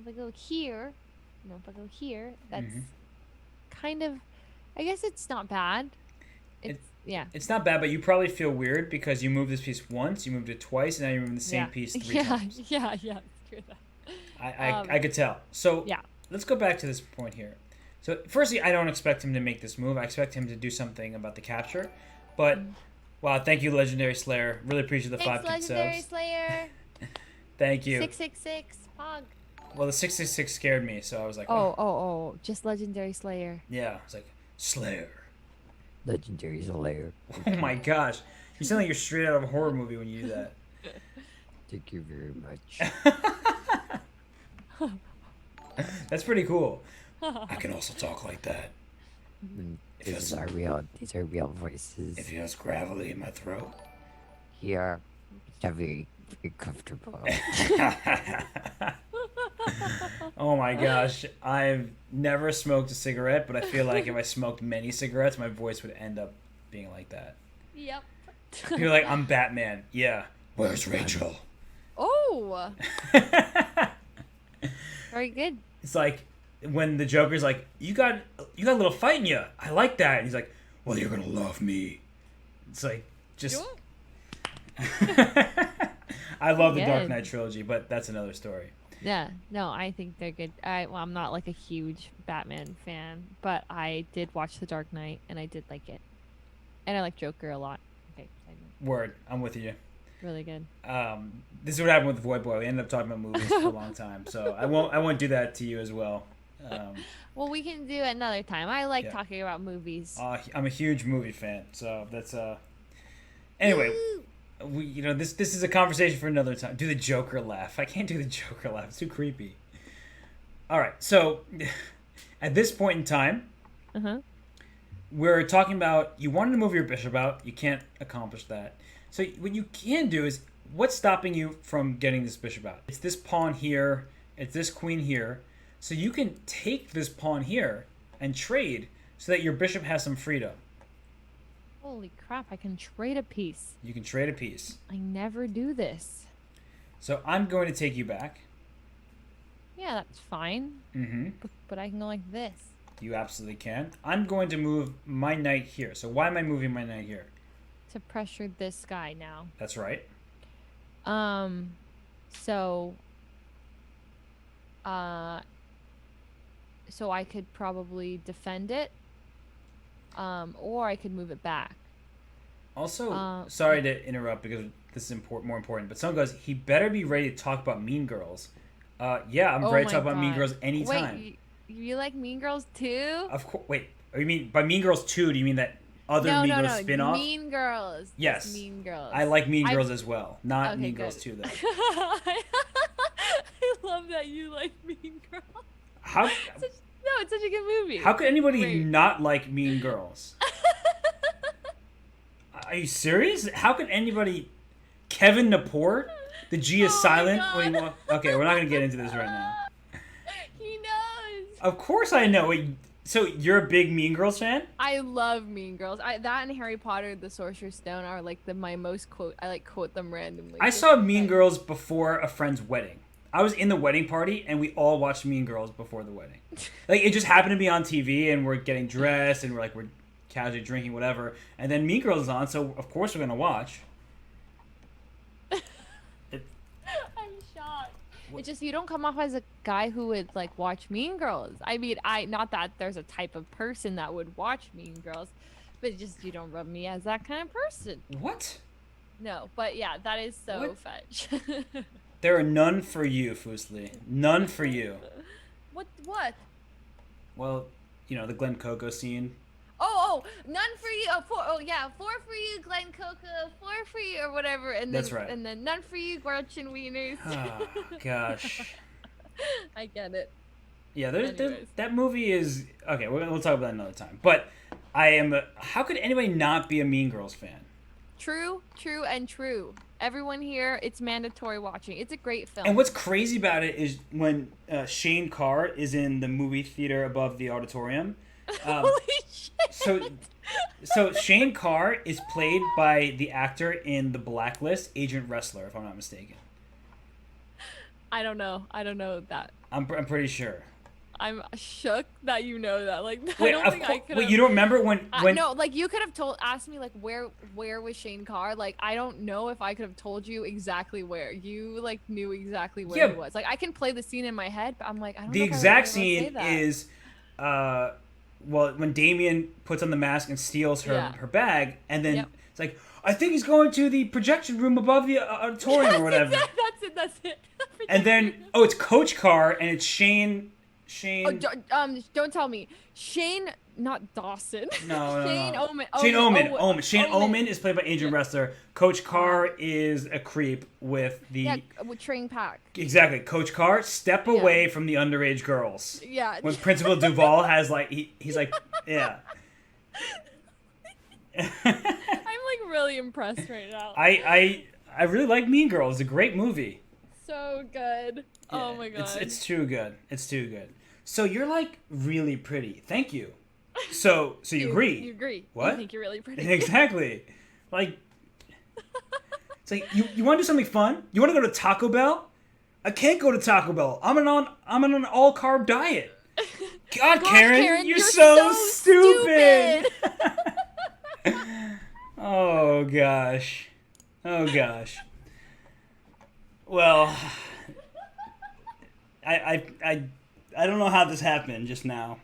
I go here, that's kind of. I guess it's not bad. Yeah. It's not bad, but you probably feel weird because you moved this piece once, you moved it twice, and now you're moving the same piece 3 times. Yeah, screw that. I could tell. So Yeah. let's go back to this point here. So firstly, I don't expect him to make this move. I expect him to do something about the capture. But wow, thank you, Legendary Slayer. Really appreciate the 5 Thanks, gig Legendary subs. Slayer. Thank you. 666 Pog. Well, the 666 scared me, so I was like, Oh, just Legendary Slayer. yeah. I was like, Slayer. Legendary Slayer. Oh my gosh, you sound like you're straight out of a horror movie when you do that. Thank you very much. That's pretty cool. I can also talk like that. These are real voices. It feels gravelly in my throat. Here, it's not very comfortable. Oh my gosh, I've never smoked a cigarette, but I feel like if I smoked many cigarettes, my voice would end up being like that. Yep. You're like, I'm Batman. Yeah. Where's Rachel? Oh, very good. It's like when the Joker's like, you got a little fight in you. I like that. And he's like, well, you're gonna love me. It's like just. I love the Dark Good. Knight trilogy, but that's another story. Yeah, no, I think they're good. I'm not like a huge Batman fan, but I did watch The Dark Knight and I did like it, and I like Joker a lot. Okay, Word, I'm with you. really good. This is what happened with Void Boy. We ended up talking about movies for a long time, so I won't do that to you as well. Well, we can do it another time. I like Yeah. talking about movies. I'm a huge movie fan, so that's Anyway, this is a conversation for another time. Do the Joker laugh? I can't do the Joker laugh. It's too creepy. All right, so at this point in time, we're talking about you wanted to move your bishop out. You can't accomplish that. So what you can do is what's stopping you from getting this bishop out? It's this pawn here. It's this queen here. So you can take this pawn here and trade so that your bishop has some freedom. Holy crap! I can trade a piece. You can trade a piece. I never do this. So I'm going to take you back. Yeah, that's fine. Mm-hmm. But I can go like this. You absolutely can. I'm going to move my knight here. So why am I moving my knight here? To pressure this guy now. That's right. So so I could probably defend it, or I could move it back. Also, sorry to interrupt because this is more important, but someone goes, he better be ready to talk about Mean Girls. Yeah, I'm ready to talk about Mean Girls anytime. Wait, you like Mean Girls too? Of course. Wait, you mean by Mean Girls 2, do you mean that other Mean Girls spin-off? Mean Girls. Yes. It's Mean Girls. I like Mean Girls as well. Not Okay, Mean good. Girls 2, though. I love that you like Mean Girls. How, It's such a good movie. how could anybody Wait. not like Mean Girls? Are you serious? How could anybody... Kevin Naport? The G is Oh my silent? God. What do you want? Okay, we're not going to get into this right now. He knows. Of course I know. Wait, so you're a big Mean Girls fan? I love Mean Girls. That and Harry Potter, The Sorcerer's Stone are like my most quote. I like quote them randomly. I saw Mean Girls before a friend's wedding. I was in the wedding party, and we all watched Mean Girls before the wedding. Like, it just happened to be on TV, and we're getting dressed, and we're casually drinking, whatever. And then Mean Girls is on, so of course we're going to watch. I'm shocked. It's just you don't come off as a guy who would like watch Mean Girls. I mean, not that there's a type of person that would watch Mean Girls, but just you don't rub me as that kind of person. What? No, but yeah, that is so What? fetch. There are none for you, Fuslie. None for you. What? Well, the Glen Coco scene. Oh, none for you. Four for you, Glen Coco. 4 for you, or whatever. And then, That's right. And then none for you, Gretchen Wieners. Oh, gosh. I get it. Yeah, Anyways. that movie is... Okay, we'll talk about that another time. But how could anybody not be a Mean Girls fan? True, and true. Everyone here, it's mandatory watching. It's a great film. And what's crazy about it is when Shane Carr is in the movie theater above the auditorium. Holy shit! So Shane Carr is played by the actor in The Blacklist, Agent Wrestler, if I'm not mistaken. I don't know that. I'm pretty sure. I'm shook that you know that. Like, Wait, I don't think I could. wait, you don't remember when? No, like you could have asked me like where was Shane Carr? Like I don't know if I could have told you exactly where. You like knew exactly where he was. Like I can play the scene in my head, but I'm like I don't know. The if I would exact be able to scene say that. is, when Damien puts on the mask and steals her bag, and then it's like, I think he's going to the projection room above the auditorium or whatever. That's it. And then it's Coach Carr and it's Shane. Oh, don't tell me. Shane, not Dawson. No. Shane Omen. Shane Omen. Shane Omen is played by Agent Wrestler. Coach Carr is a creep with the... with Train Pack. Exactly. Coach Carr, step away from the underage girls. Yeah. When Principal Duval has he's like, yeah. I'm like really impressed right now. I really like Mean Girls. It's a great movie. So good. Yeah, Oh my god. It's too good. It's too good. So you're like really pretty. Thank you. So you agree? You agree. What? You think you're really pretty. Exactly. Like, It's like you want to do something fun? You want to go to Taco Bell? I can't go to Taco Bell. I'm on an all carb diet. God, Gosh, Karen, you're so stupid. stupid. Oh gosh. Oh gosh. Well, I don't know how this happened just now.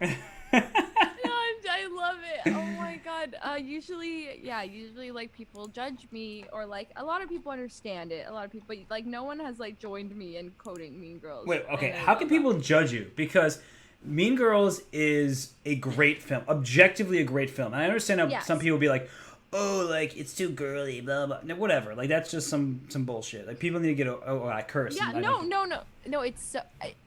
No, I love it. Oh my god. Usually like people judge me, or like a lot of people understand it. A lot of people, like no one has like joined me in quoting Mean Girls. Wait, okay. And I How love can that. people judge you? Because Mean Girls is a great film, objectively a great film. And I understand how Yes. some people be like, "Oh, like it's too girly," blah blah. No, whatever. Like that's just some bullshit. Like people need to get. Oh, I curse. Yeah, and I don't- no. It's so,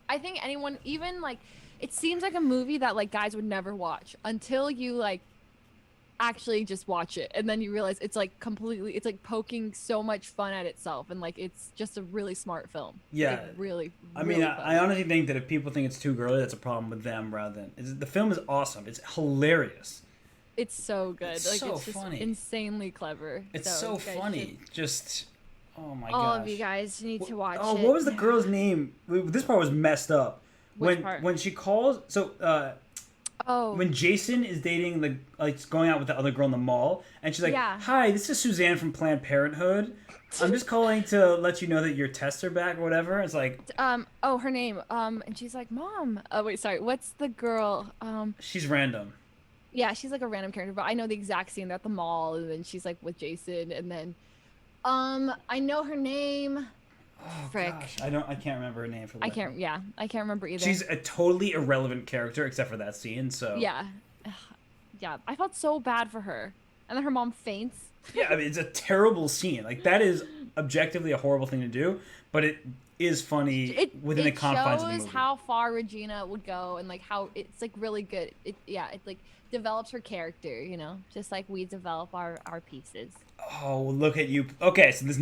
I think anyone, even like, it seems like a movie that like guys would never watch until you like actually just watch it, and then you realize it's like completely, it's like poking so much fun at itself, and like it's just a really smart film. Yeah. Like, really. I mean, really I honestly think that if people think it's too girly, that's a problem with them rather than the film is awesome. It's hilarious. It's so good. It's Like so it's just funny. insanely clever. It's so so you guys funny. Just oh my should- all gosh. of you guys need to watch Oh, it. what was the girl's name? This part was messed up. Which part? When she calls Oh. when Jason is dating going out with the other girl in the mall, and she's like, Yeah. "Hi, this is Suzanne from Planned Parenthood. I'm just calling to let you know that your tests are back or whatever." It's like Oh, her name. And she's like, Mom. Oh, wait, sorry. What's the girl? she's random. Yeah, she's like a random character, but I know the exact scene. They're at the mall, and then she's like with Jason, and then, I know her name. Oh Frick. gosh, I can't remember her name for. I can't remember either. She's a totally irrelevant character except for that scene. So Yeah. Yeah, I felt so bad for her. And then her mom faints. yeah, I mean, it's a terrible scene. Like that is objectively a horrible thing to do, but it is funny within the confines of the shows movie. how far Regina would go, and like how it's like really good. It like develops her character, you know, just like we develop our pieces. Oh, look at you. Okay, so this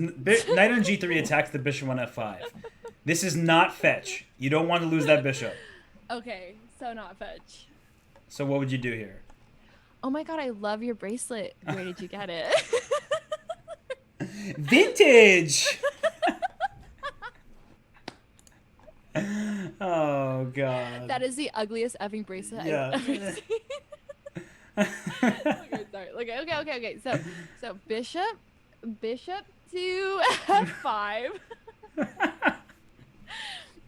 knight on G3 attacks the bishop on F5. This is not fetch. You don't want to lose that bishop. Okay, so not fetch. So what would you do here? Oh my god, I love your bracelet. Where did you get it? Vintage! Oh, God. That is the ugliest effing bracelet Yeah. I've ever seen. Okay, sorry. Okay. So bishop to F5.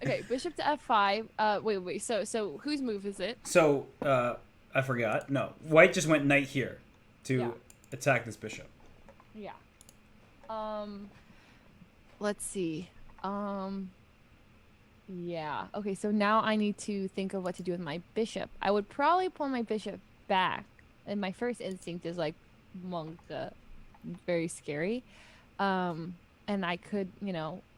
Okay, bishop to F5. Wait. So whose move is it? So, I forgot. No, white just went knight here to Yeah. attack this bishop. Yeah. Let's see. Yeah. Okay, so now I need to think of what to do with my bishop. I would probably pull my bishop back. And my first instinct is like Monka. Very scary. And I could,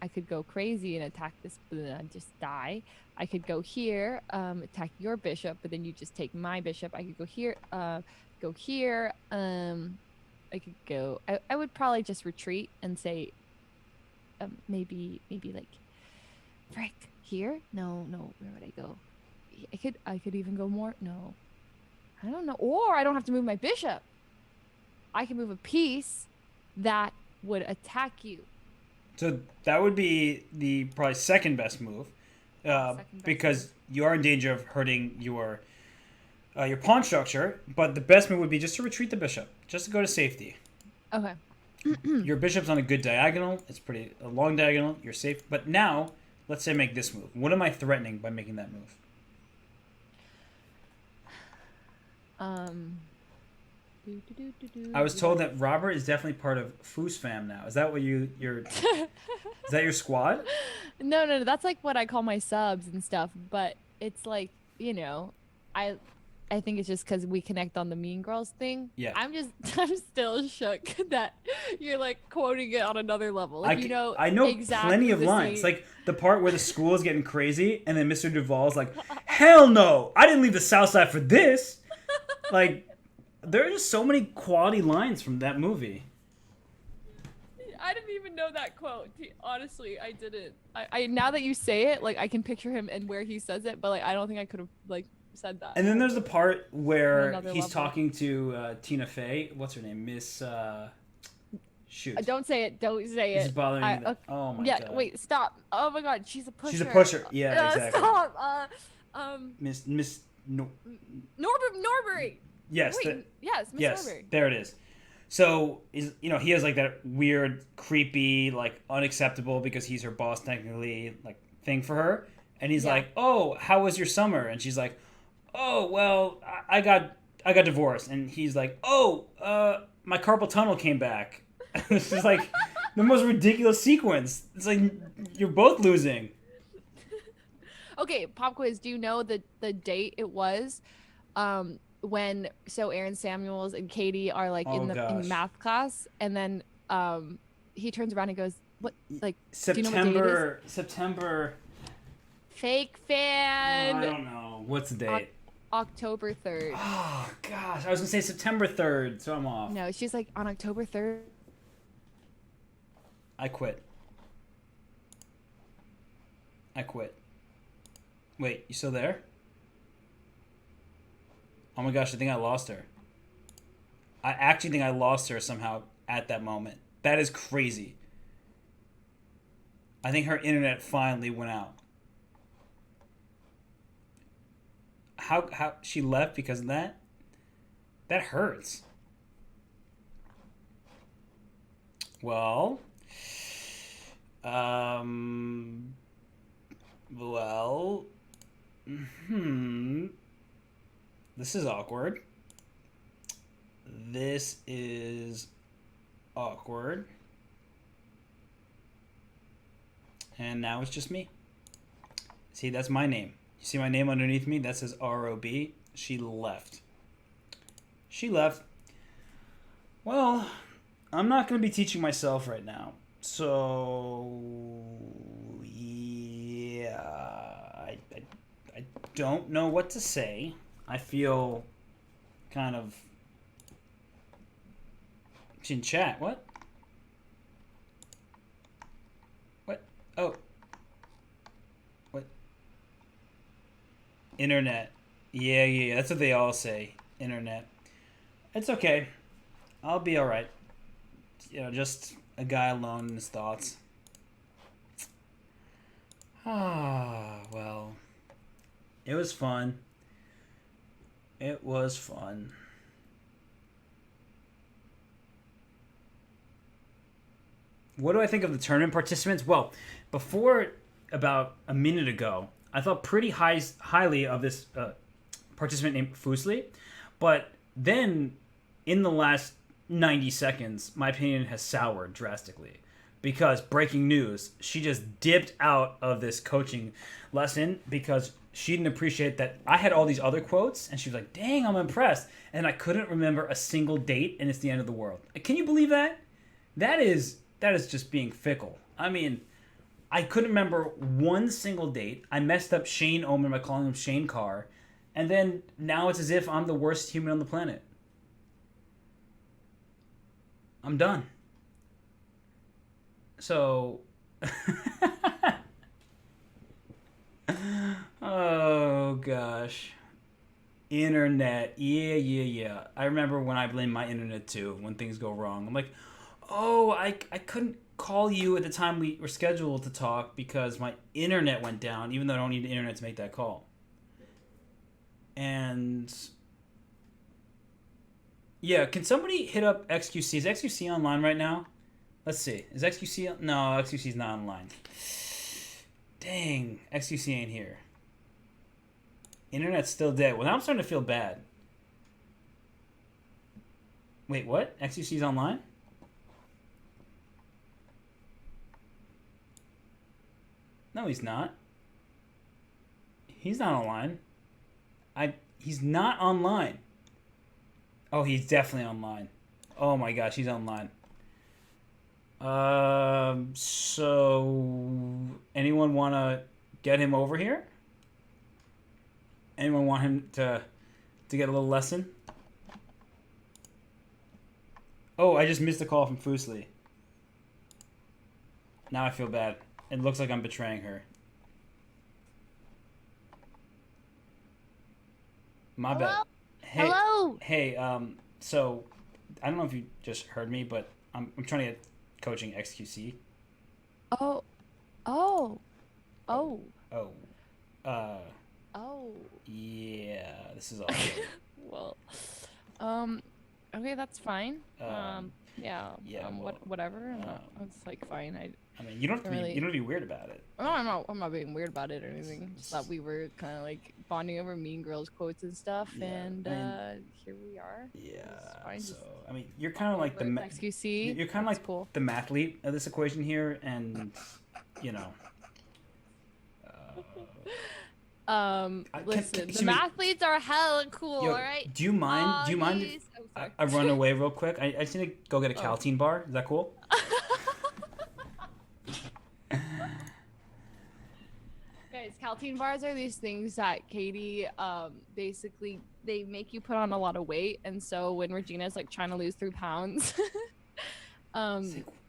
I could go crazy and attack this and just die. I could go here, attack your bishop, but then you just take my bishop. I could go here, go here. I could go. I would probably just retreat and say, maybe like, frick, here? No. Where would I go? I could even go more. No, I don't know. Or I don't have to move my bishop. I can move a piece that would attack you. So that would be the probably second best move, because you are in danger of hurting your pawn structure. But the best move would be just to retreat the bishop, just to go to safety. Okay. Your bishop's on a good diagonal. It's a long diagonal. You're safe. But now, let's say I make this move. What am I threatening by making that move? I was told that Robert is definitely part of Foos fam now. Is that what you're? Is that your squad? No. That's like what I call my subs and stuff. But it's like, I think it's just because we connect on the Mean Girls thing. Yeah. I'm still shook that you're like quoting it on another level. Like, I know exactly plenty of the lines. same- Like the part where the school is getting crazy, and then Mr. Duvall's like, "Hell no! I didn't leave the South Side for this." Like, there are just so many quality lines from that movie. I didn't even know that quote. Honestly, I didn't. I now that you say it, like I can picture him and where he says it, but like I don't think I could have like said that. And then there's the part where another he's level. talking to Tina Fey. What's her name? Miss. Shoot. Don't say it. Don't say Is it. it bothering you? okay. Oh my Yeah. god. Wait. Stop. Oh my god. She's a pusher. She's a pusher. Yeah, exactly. Stop. Miss. No. Norbury. Yes. Wait. Yes. Miss Yes. Norbury. There it is. So he has like that weird, creepy, like unacceptable because he's her boss technically like thing for her, and he's Yeah. like, "Oh, how was your summer?" And she's like, "Oh, well, I got divorced," and he's like, "Oh, my carpal tunnel came back." It's just like the most ridiculous sequence. It's like you're both losing. Okay. Pop quiz. Do you know the date it was? When Aaron Samuels and Katie are like Oh, in gosh. math class, and then he turns around and goes, "What? Like do you know what date it is?" September. Fake I fan. don't know. What's the date? October 3rd. Oh gosh, I was gonna say September 3rd, so I'm off. No, she's like on October 3rd. I quit. Wait, you still there? Oh my gosh, I think I lost her. I actually think I lost her somehow at that moment. That is crazy. I think her internet finally went out. How she left because of that? That hurts. Well, well, this is awkward. This is awkward. And now it's just me. See, that's my name. You see my name underneath me? That says ROB. She left. She left. Well, I'm not going to be teaching myself right now. So, yeah. I don't know what to say. I feel kind of... She's in chat. What? What? Oh. What? Internet. Yeah. That's what they all say. Internet. It's okay. I'll be alright. Just a guy alone in his thoughts. Ah, well. It was fun. It was fun. What do I think of the tournament participants? Well, before about a minute ago, I thought pretty highly of this participant named Fuslie, but then in the last 90 seconds, my opinion has soured drastically because breaking news, she just dipped out of this coaching lesson because she didn't appreciate that I had all these other quotes and she was like, dang, I'm impressed. And I couldn't remember a single date and it's the end of the world. Can you believe that? That is just being fickle. I mean, I couldn't remember one single date. I messed up Shane Omen by calling him Shane Carr. And then now it's as if I'm the worst human on the planet. I'm done. So... oh, gosh. Internet. Yeah. I remember when I blame my internet, too, when things go wrong. I'm like, oh, I couldn't call you at the time we were scheduled to talk because my internet went down, even though I don't need the internet to make that call. And... yeah, can somebody hit up XQC? Is XQC online right now? Let's see. Is XQC... no, XQC's not online. Dang, XQC ain't here. Internet's still dead. Well, now I'm starting to feel bad. Wait, what? XQC's online? No, he's not. He's not online. He's not online. Oh, he's definitely online. Oh my gosh, he's online. So anyone want to get him over here? Anyone want him to get a little lesson? Oh, I just missed a call from Fuslie. Now I feel bad. It looks like I'm betraying her. My Hello? bad. Hey, Hello? Hey, so I don't know if you just heard me, but I'm trying to get coaching XQC. Oh. Oh. Oh. Oh, uh, Oh. yeah, this is awkward. Well. Um. Okay, that's fine. Yeah. yeah, well, Whatever. um, It's like fine. I mean, you don't have to be, Really? you don't have to be weird about it. No, I'm not being weird about it or anything. Just thought we were kind of like bonding over Mean Girls quotes and stuff, Yeah, and I mean, here we are. Yeah. fine, So just I mean, you're kind of like the XQC. you're kind of That's like cool. the mathlete of this equation here, and you know. Listen, excuse the me. mathletes are hella cool, Yo, alright? do you mind? Do you mind if Yes. Oh, sorry. I run away real quick? I just need to go get a Oh. Caltine bar. Is that cool? Guys, Caltine bars are these things that Katie, basically, they make you put on a lot of weight, and so when Regina's like trying to lose 3 pounds,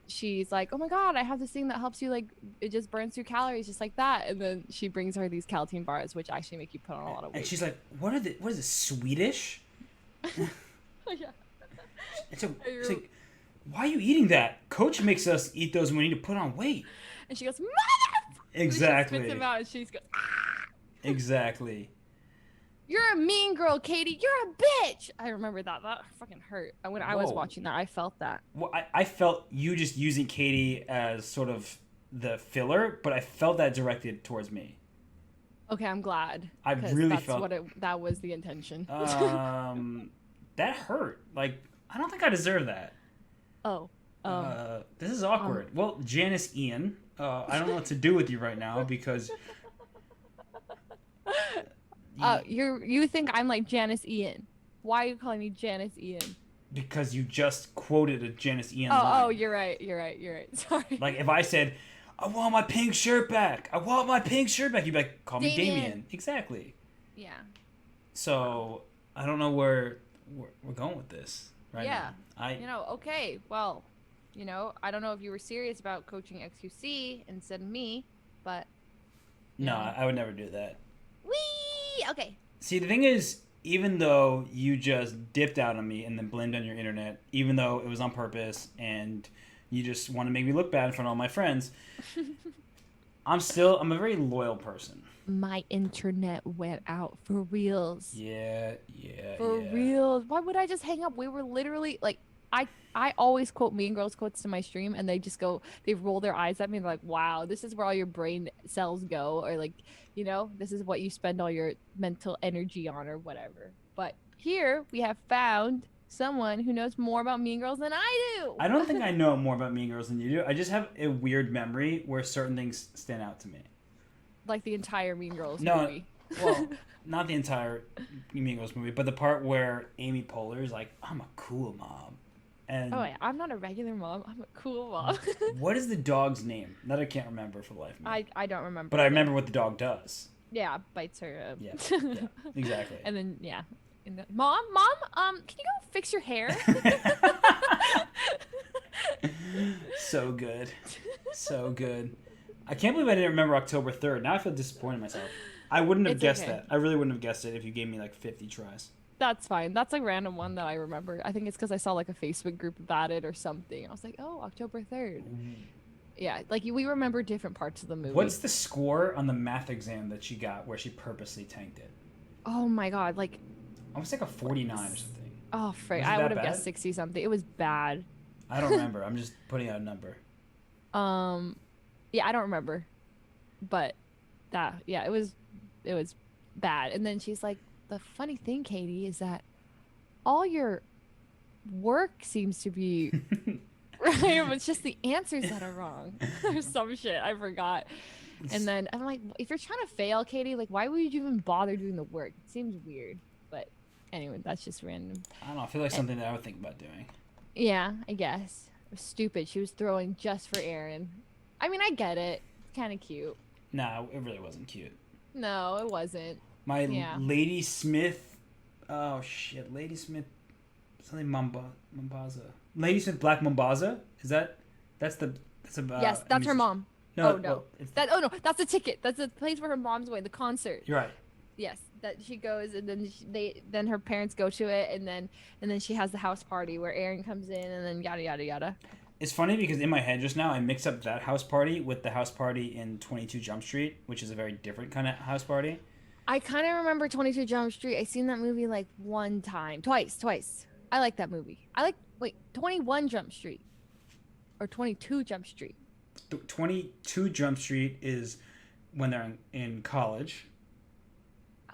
she's like, oh my god, I have this thing that helps you, like, it just burns through calories just like that, and then she brings her these Caltine bars, which actually make you put on a lot of weight. And she's like, what is it, Swedish? Yeah. And so she's like, why are you eating that? Coach makes us eat those when we need to put on weight. And she goes, mother! Exactly. And she spits him out, and she's goes, ah! Exactly. You're a mean girl, Katie. You're a bitch. I remember that. That fucking hurt. When I was Whoa. watching that, I felt that. Well, I felt you just using Katie as sort of the filler, but I felt that directed towards me. Okay, I'm glad. I 'cause really that's felt- that was the intention. That hurt. Like, I don't think I deserve that. Oh. This is awkward. Well, Janice Ian, I don't know what to do with you right now because. You think I'm like Janice Ian? Why are you calling me Janice Ian? Because you just quoted a Janice Ian Oh, line. you're right. Sorry. Like, if I said, I want my pink shirt back, you'd be like, call me Damien. Damien. Exactly. Yeah. So, I don't know where we're going with this right Yeah. now. Okay. Well, I don't know if you were serious about coaching XQC instead of me, but. No, I would never do that. Whee! Okay. See, the thing is, even though you just dipped out on me and then blamed on your internet, even though it was on purpose and you just want to make me look bad in front of all my friends, I'm a very loyal person. My internet went out for reals. Yeah. For reals. Why would I just hang up? We were literally like, I always quote Mean Girls quotes to my stream, and they roll their eyes at me and they're like, wow, this is where all your brain cells go, or like, this is what you spend all your mental energy on, or whatever. But here we have found someone who knows more about Mean Girls than I do. I don't think I know more about Mean Girls than you do. I just have a weird memory where certain things stand out to me. Like the entire Mean Girls No, movie. Well, not the entire Mean Girls movie, but the part where Amy Poehler is like, I'm a cool mom. And Oh, yeah, I'm not a regular mom. I'm a cool mom. what is the dog's name? That I can't remember for the life of me. I don't remember. But I remember what the dog does. Yeah, bites her. Yeah, exactly. And then Mom, can you go fix your hair? So good. So good. I can't believe I didn't remember October 3rd. Now I feel disappointed in myself. I wouldn't have It's guessed okay. that. I really wouldn't have guessed it if you gave me like 50 tries. That's fine. That's a random one that I remember. I think it's because I saw like a Facebook group about it or something. I was like, oh, October 3rd. Yeah, like we remember different parts of the movie. What's the score on the math exam that she got where she purposely tanked it? Oh my god, like, Almost like a 49 or something. oh frick, Was it I that would have bad? guessed 60 something. It was bad. I don't remember. I'm just putting out a number. Yeah, I don't remember, but it was bad. And then she's like, the funny thing, Katie, is that all your work seems to be right, but it's just the answers that are wrong or some shit. I forgot. And then I'm like, if you're trying to fail, Katie, like, why would you even bother doing the work? It seems weird. But anyway, that's just random. I don't know. I feel like something that I would think about doing. Yeah, I guess. It was stupid. She was throwing just for Aaron. I mean, I get it. It's kind of cute. Nah, it really wasn't cute. No, it wasn't. My Yeah. Lady Smith. Oh shit, Lady Smith. Something Mombasa. Lady Smith Black Mombasa. Is that? That's a. Yes, that's her mom. No, Oh, no. well, it's, No, that's the ticket. That's the place where her mom's going. The concert. you're right. Yes, that she goes and then then her parents go to it and then she has the house party where Aaron comes in and then yada yada yada. It's funny because in my head just now I mix up that house party with the house party in 22 Jump Street, which is a very different kind of house party. I kind of remember 22 Jump Street. I seen that movie like twice. I like that movie. 21 Jump Street or 22 Jump Street. 22 Jump Street is when they're in college.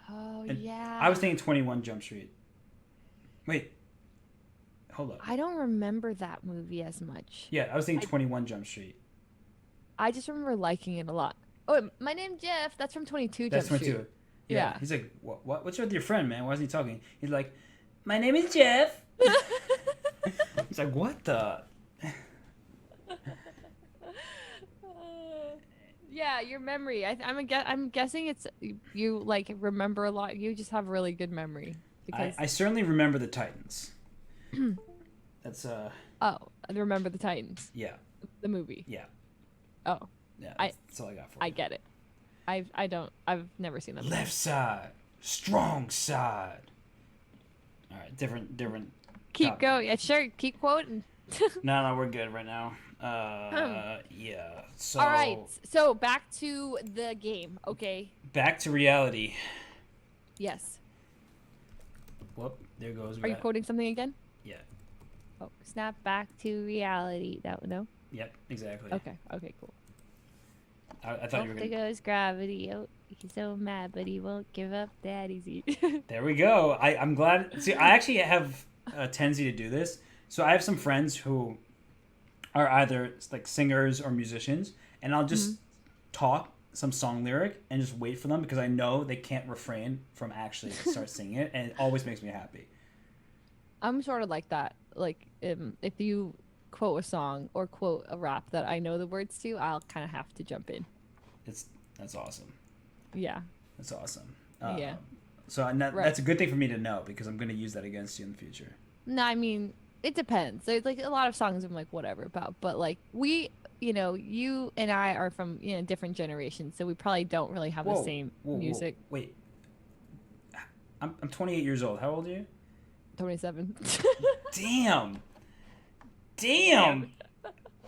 Oh, And yeah. I was thinking 21 Jump Street. Wait. Hold up. I don't remember that movie as much. Yeah, I was thinking 21 Jump Street. I just remember liking it a lot. Oh, my name's Jeff. That's from 22 That's Jump 22. Street. Yeah. Yeah. He's like, what's with your friend, man? Why isn't he talking? He's like, my name is Jeff. He's like, what the? Yeah, your memory. I'm guessing it's you like remember a lot. You just have really good memory because I certainly remember the Titans. That's oh, I remember the Titans, yeah, the movie. yeah, Oh, yeah. I- That's all I got for I you. get it. I've never seen that movie. Left side, strong side. All right, different. Keep topic. going. Yeah, sure. Keep quoting. No, we're good right now. Yeah. So. All right. So back to the game. Okay. Back to reality. Yes. Whoop! There goes. Are you quoting something again? Yeah. Oh, snap back to reality. No. Yep. Exactly. Okay. Okay. Cool. I thought you were There gonna. goes gravity. Oh, he's so mad, but he won't give up that easy. There we go. I'm glad. See, I actually have a tendency to do this. So I have some friends who are either like singers or musicians, and I'll just talk some song lyric and just wait for them because I know they can't refrain from actually start singing it, and it always makes me happy. I'm sort of like that. Like, if you quote a song or quote a rap that I know the words to, I'll kind of have to jump in. That's awesome. Yeah. That's awesome. Yeah. So that's a good thing for me to know because I'm going to use that against you in the future. No, I mean, it depends. There's like a lot of songs I'm like whatever about, but like you and I are from different generations, so we probably don't really have the same music. Wait. I'm 28 years old. How old are you? 27. Damn.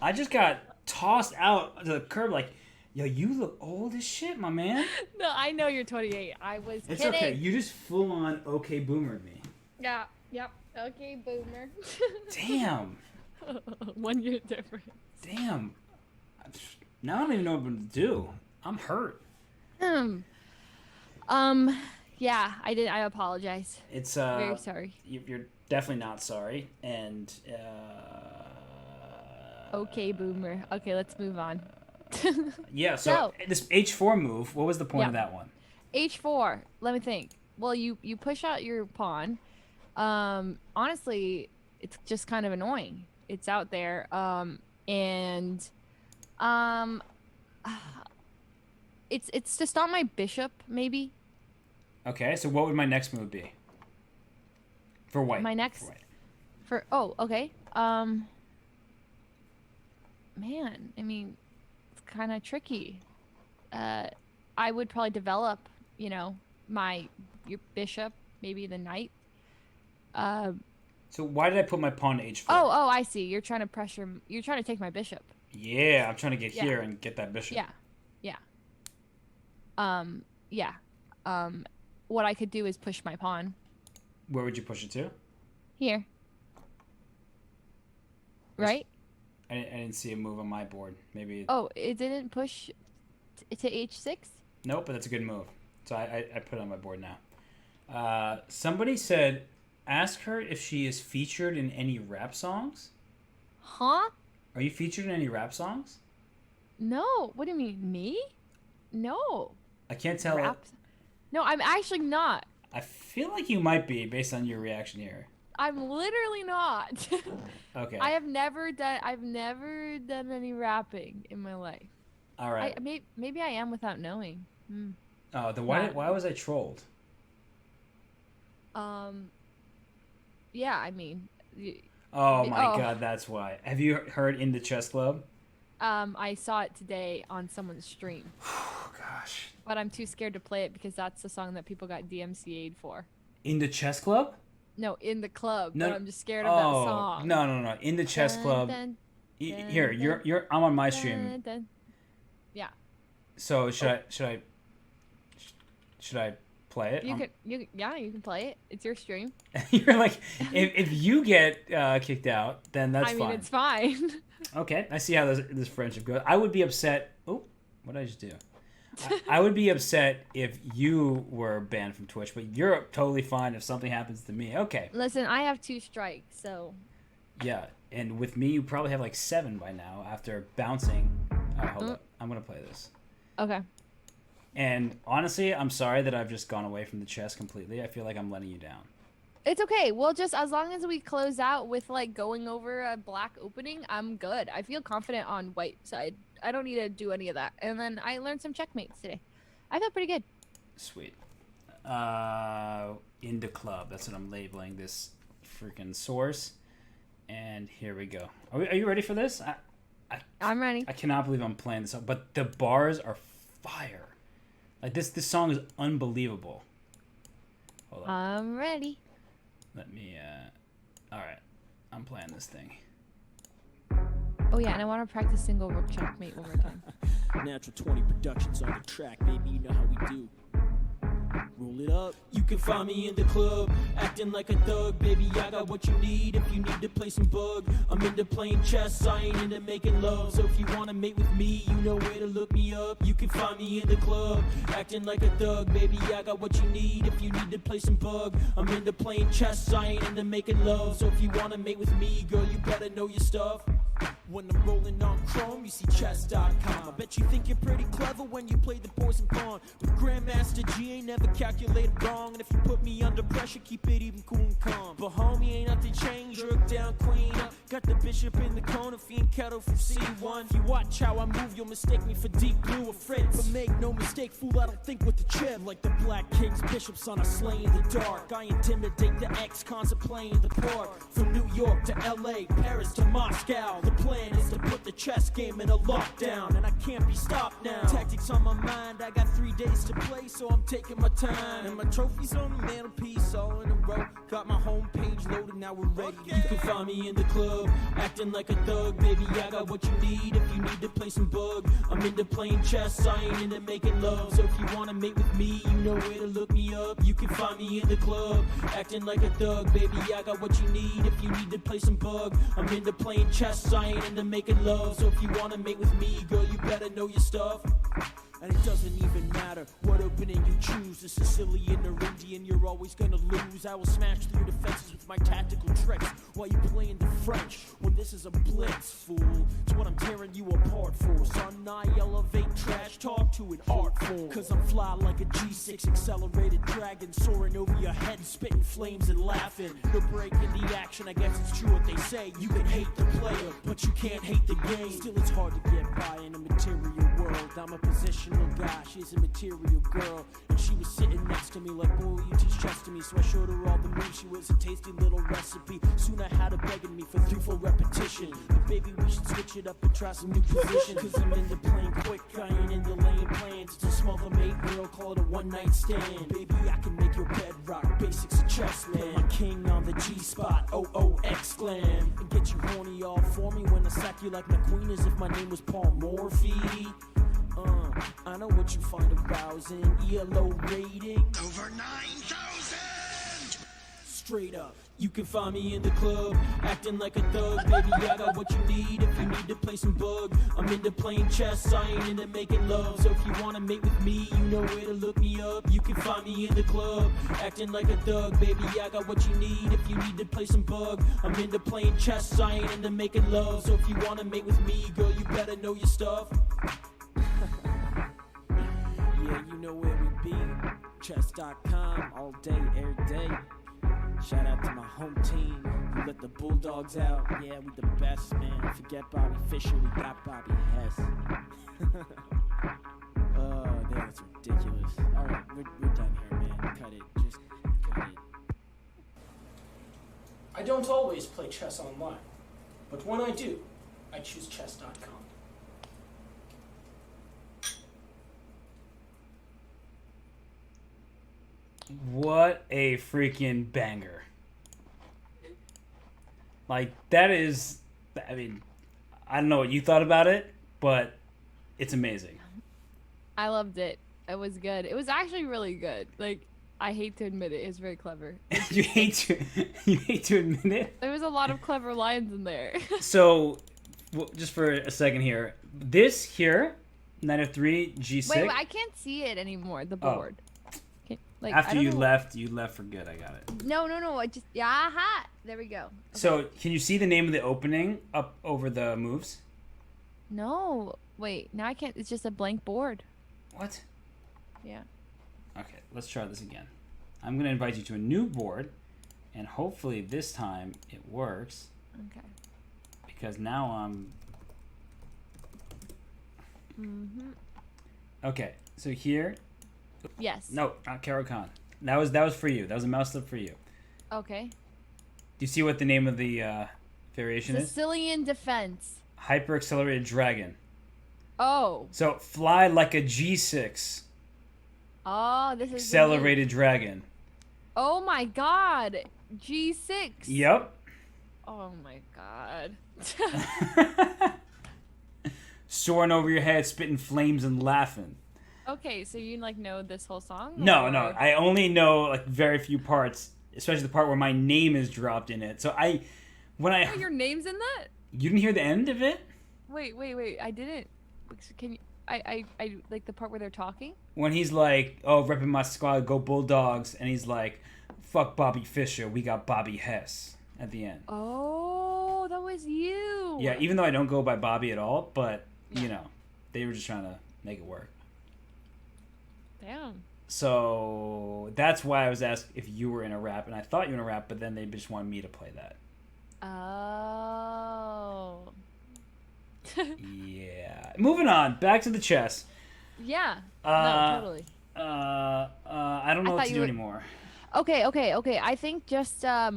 I just got tossed out to the curb like, yo, you look old as shit, my man. No, I know you're 28. I was It's kidding. okay. You just full on okay boomered me. Yeah. Yep. Okay, boomer. Damn. 1 year difference. Damn. Now I don't even know what I'm to do. I'm hurt. Yeah, I did. I apologize. It's Very sorry. You're definitely not sorry, and Okay, boomer. Okay, let's move on. yeah. So this H4 move. What was the point of Yeah. that one? H4. Let me think. Well, you push out your pawn. Honestly, it's just kind of annoying. It's out there. It's to stop my bishop, maybe. Okay. So what would my next move be? For white. My next- For white. Okay. Man, I mean, it's kind of tricky. I would probably develop, your bishop, maybe the knight. So why did I put my pawn to H4? Oh, I see. You're trying to take my bishop. Yeah, I'm trying to get Yeah. here and get that bishop. Yeah. What I could do is push my pawn Where would you push it to? here. Right? I didn't see a move on my board. Maybe. Oh, it didn't push to H6? Nope, but that's a good move. So I put it on my board now. Somebody said, ask her if she is featured in any rap songs. Huh? Are you featured in any rap songs? No. What do you mean? Me? No. I can't tell. Rap? No, I'm actually not. I feel like you might be based on your reaction here. I'm literally not. Okay. I've never done any rapping in my life. All right. Maybe I am without knowing. Oh, then Yeah. why was I trolled? Yeah, I mean, Oh my Oh. god, that's why. Have you heard In the Chess Club? I saw it today on someone's stream. Oh gosh. but I'm too scared to play it because that's the song that people got DMCA'd for. In the chess club? No, in the club. No, but I'm just scared of that song. No. In the chess club. Here, you're. I'm on my stream. Yeah. So should I play it? You can play it. It's your stream. You're like, if you get kicked out, then that's fine. I mean, it's fine. Okay, I see how this friendship goes. I would be upset. Oh, what did I just do? I would be upset if you were banned from Twitch, but you're totally fine if something happens to me. Okay. Listen, I have 2 strikes, so. Yeah, and with me, you probably have like 7 by now after bouncing. All right, hold up. I'm gonna play this. Okay. And honestly, I'm sorry that I've just gone away from the chess completely. I feel like I'm letting you down. It's okay. Well, just as long as we close out with like going over a black opening, I'm good. I feel confident on white side. I don't need to do any of that. And then I learned some checkmates today. I feel pretty good. Sweet. In the club. That's what I'm labeling this freaking source. And here we go. Are you ready for this? I'm ready. I cannot believe I'm playing this song, but the bars are fire. Like this song is unbelievable. Hold on. I'm ready. Let me. All right, I'm playing this thing. Oh yeah, and I want to practice single rook checkmate one more time. Natural 20 Productions on the track, baby. You know how we do. Roll it up. You can find me in the club, acting like a thug, baby. I got what you need if you need to play some bug. I'm into playing chess, I ain't into making love. So if you wanna mate with me, you know where to look me up. You can find me in the club, acting like a thug, baby. I got what you need if you need to play some bug. I'm into playing chess, I ain't into making love. So if you wanna mate with me, girl, you better know your stuff. When I'm rolling on Chrome, you see chess.com. I bet you think you're pretty clever when you play the poison pawn. But Grandmaster G ain't never calculated wrong. And if you put me under pressure, keep it even cool and calm. But homie, ain't nothing changed. Jerk down, queen up. Got the bishop in the corner, fiend kettle from C1. If you watch how I move, you'll mistake me for Deep Blue or Fritz. But make no mistake, fool, I don't think with the chip. Like the Black Kings, bishops on a slay in the dark. I intimidate the ex-cons of playing the part. From New York to LA, Paris to Moscow. The plan is to put the chess game in a lockdown, and I can't be stopped now. Tactics on my mind, I got 3 days to play, so I'm taking my time. And my trophies on the mantelpiece, all in a row. Got my homepage loaded, now we're ready. You can find me in the club, acting like a thug, baby. I got what you need if you need to play some bug. I'm into playing chess, I ain't into making love. So if you wanna mate with me, you know where to look me up. You can find me in the club, acting like a thug, baby. I got what you need if you need to play some bug. I'm into playing chess, I ain't into making love. So if you wanna mate with me, girl, you better know your stuff. And it doesn't even matter what opening you choose. The Sicilian or Indian, you're always gonna lose. I will smash through defenses with my tactical tricks while you playing the French. When this is a blitz, fool, it's what I'm tearing you apart for. Son, I elevate trash talk to an art form. Cause I'm fly like a G6 accelerated dragon, soaring over your head, spitting flames and laughing. No break in the action, I guess it's true what they say. You can hate the player, but you can't hate the game. Still, it's hard to get by in a material world. I'm a positional guy, she's a material girl. And she was sitting next to me like, boy, you teach chess to me. So I showed her all the moves, she was a tasty little recipe. Soon I had her begging me for 3 full repetition. But baby, we should switch it up and try some new positions. Cause I'm into playing quick, I ain't into laying plans. It's a small mate girl, call it a one-night stand. Baby, I can make your bed rock, basics of chess, man. Put my king on the G-spot, OOX glam. And get you horny all for me when I sack you like my queen as if my name was Paul Morphy. I know what you find arousing. ELO rating over 9,000. Straight up, you can find me in the club, acting like a thug, baby. I got what you need if you need to play some bug. I'm into playing chess, I ain't into making love. So if you wanna mate with me, you know where to look me up. You can find me in the club, acting like a thug, baby. I got what you need if you need to play some bug. I'm into playing chess, I ain't into making love. So if you wanna mate with me, girl, you better know your stuff. Yeah, you know where we be. Chess.com, all day, every day. Shout out to my home team. We let the Bulldogs out. Yeah, we the best, man. Forget Bobby Fischer, we got Bobby Hess. Oh, that's ridiculous. Alright, we're done here, man. Cut it. Just cut it. I don't always play chess online, but when I do, I choose chess.com. What a freaking banger. Like, that is... I mean, I don't know what you thought about it, but it's amazing. I loved it. It was good. It was actually really good. Like, I hate to admit it. It was very clever. you hate to admit it? There was a lot of clever lines in there. So, just for a second here. This here, Knight of 3, G6. Wait, I can't see it anymore, the board. Like, After you left for good. I got it. No. I just... Yeah, aha! There we go. Okay. So, can you see the name of the opening up over the moves? No. Wait, now I can't... It's just a blank board. What? Yeah. Okay, let's try this again. I'm going to invite you to a new board, and hopefully this time it works. Okay. Because now I'm... Mm-hmm. Okay, so here... Yes. No, not Carol Khan. That was for you. That was a mouse slip for you. Okay. Do you see what the name of the variation is? Sicilian defense. Hyper accelerated dragon. Oh. So fly like a G6. Oh, this is... Accelerated dragon. Oh my god. G6. Yep. Oh my god. Soaring over your head, spitting flames and laughing. Okay, so you like know this whole song? No. or- I only know like very few parts, especially the part where my name is dropped in it. So Oh, your name's in that? you didn't hear the end of it? Wait. I didn't. Can you... I like the part where they're talking? When he's like, "Oh, repping my squad, go Bulldogs," and he's like, "Fuck Bobby Fischer, we got Bobby Hess." At the end. Oh, that was you. Yeah, even though I don't go by Bobby at all, but you know, they were just trying to make it work. Damn. So that's why I was asked if you were in a rap, and I thought you were in a rap, but then they just wanted me to play that. Oh. Yeah. Moving on, back to the chess. Yeah. No, totally. I don't know what to do anymore. Okay. I think just as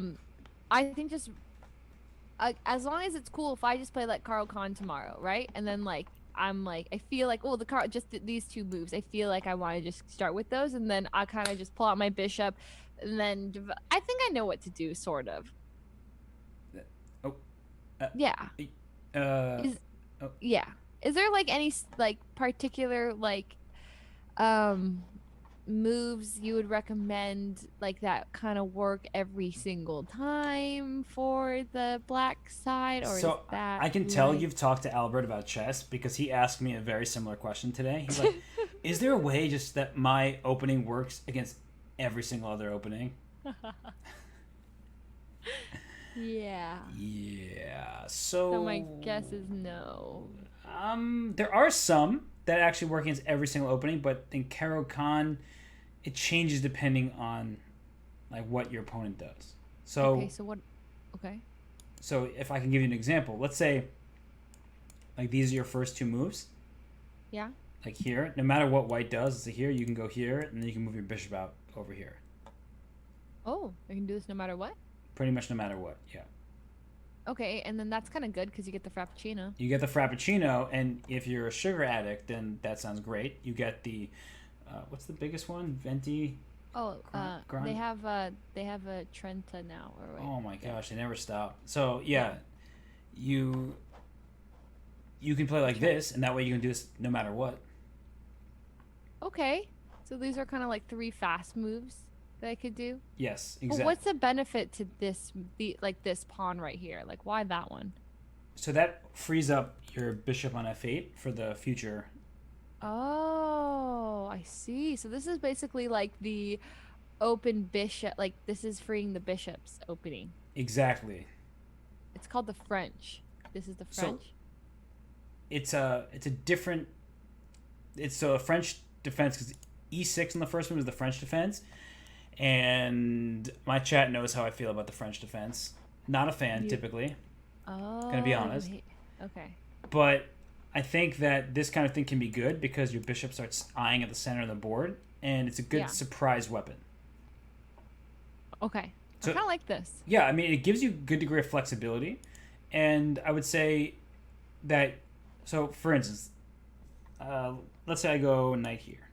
long as it's cool if I just play like Carl Khan tomorrow, right? And then like I'm like I feel like these two moves. I feel like I want to just start with those, and then I kind of just pull out my bishop, and then I think I know what to do, sort of. Yeah. Yeah. Is there like any like particular like moves you would recommend like that kind of work every single time for the black side, or So is that I can tell you've talked to Albert about chess because he asked me a very similar question today. He's like, "Is there a way just that my opening works against every single other opening?" Yeah. Yeah. So my guess is no. There are some that actually work against every single opening, but in Karo Khan, it changes depending on like what your opponent does. So Okay, so what? Okay. So if I can give you an example, let's say like these are your first two moves. Yeah. Like here, no matter what white does, so here you can go here, and then you can move your bishop out over here. Oh, I can do this no matter what? Pretty much no matter what, yeah. Okay, and then that's kind of good because you get the frappuccino. You get the frappuccino, and if you're a sugar addict, then that sounds great. You get the, what's the biggest one? Venti? Oh, Grind? they have a Trenta now, or what? Oh my gosh, they never stop. So yeah, you can play like this, and that way you can do this no matter what. Okay, so these are kind of like 3 fast moves that I could do. Yes, But exactly. what's the benefit to this this pawn right here? Like, why that one? So that frees up your bishop on f8 for the future. Oh, I see. So this is basically like the open bishop. Like this is freeing the bishop's opening. Exactly. It's called the French. This is the So- French. It's a different. It's a French defense because e6 on the first move is the French defense, and my chat knows how I feel about the French defense. Not a fan typically, Oh. gonna be honest. Okay. but I think that this kind of thing can be good because your bishop starts eyeing at the center of the board, and it's a good Yeah. surprise weapon. Okay. So- I kind of like this. Yeah, I mean, it gives you a good degree of flexibility, and I would say that. So, for instance, let's say I go knight here.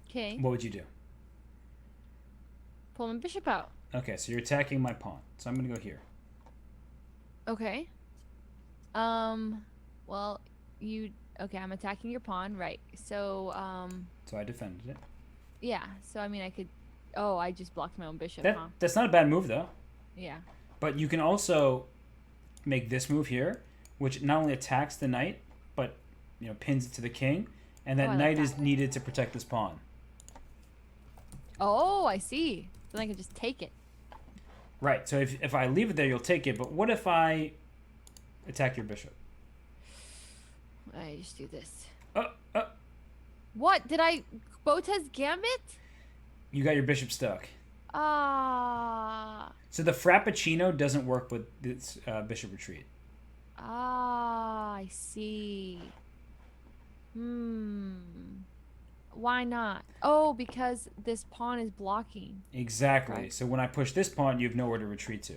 Okay. What would you do? pull my bishop out. Okay, so you're attacking my pawn. So I'm gonna go here. Okay. Well, okay, I'm attacking your pawn, right. So, So I defended it. yeah. So, I mean, I could... Oh, I just blocked my own bishop, huh? That's not a bad move, though. Yeah. But you can also make this move here, which not only attacks the knight, but, you know, pins it to the king. And that I like knight that. is needed to protect this pawn. Oh, I see. Then I can just take it. Right, so if I leave it there, you'll take it. But what if I attack your bishop? I just do this. Oh, What? Did I... Botez Gambit? you got your bishop stuck. Ah. So the Frappuccino doesn't work with this bishop retreat. Ah, I see. Why not? Oh, because this pawn is blocking. Exactly. Right. So when I push this pawn, you have nowhere to retreat to.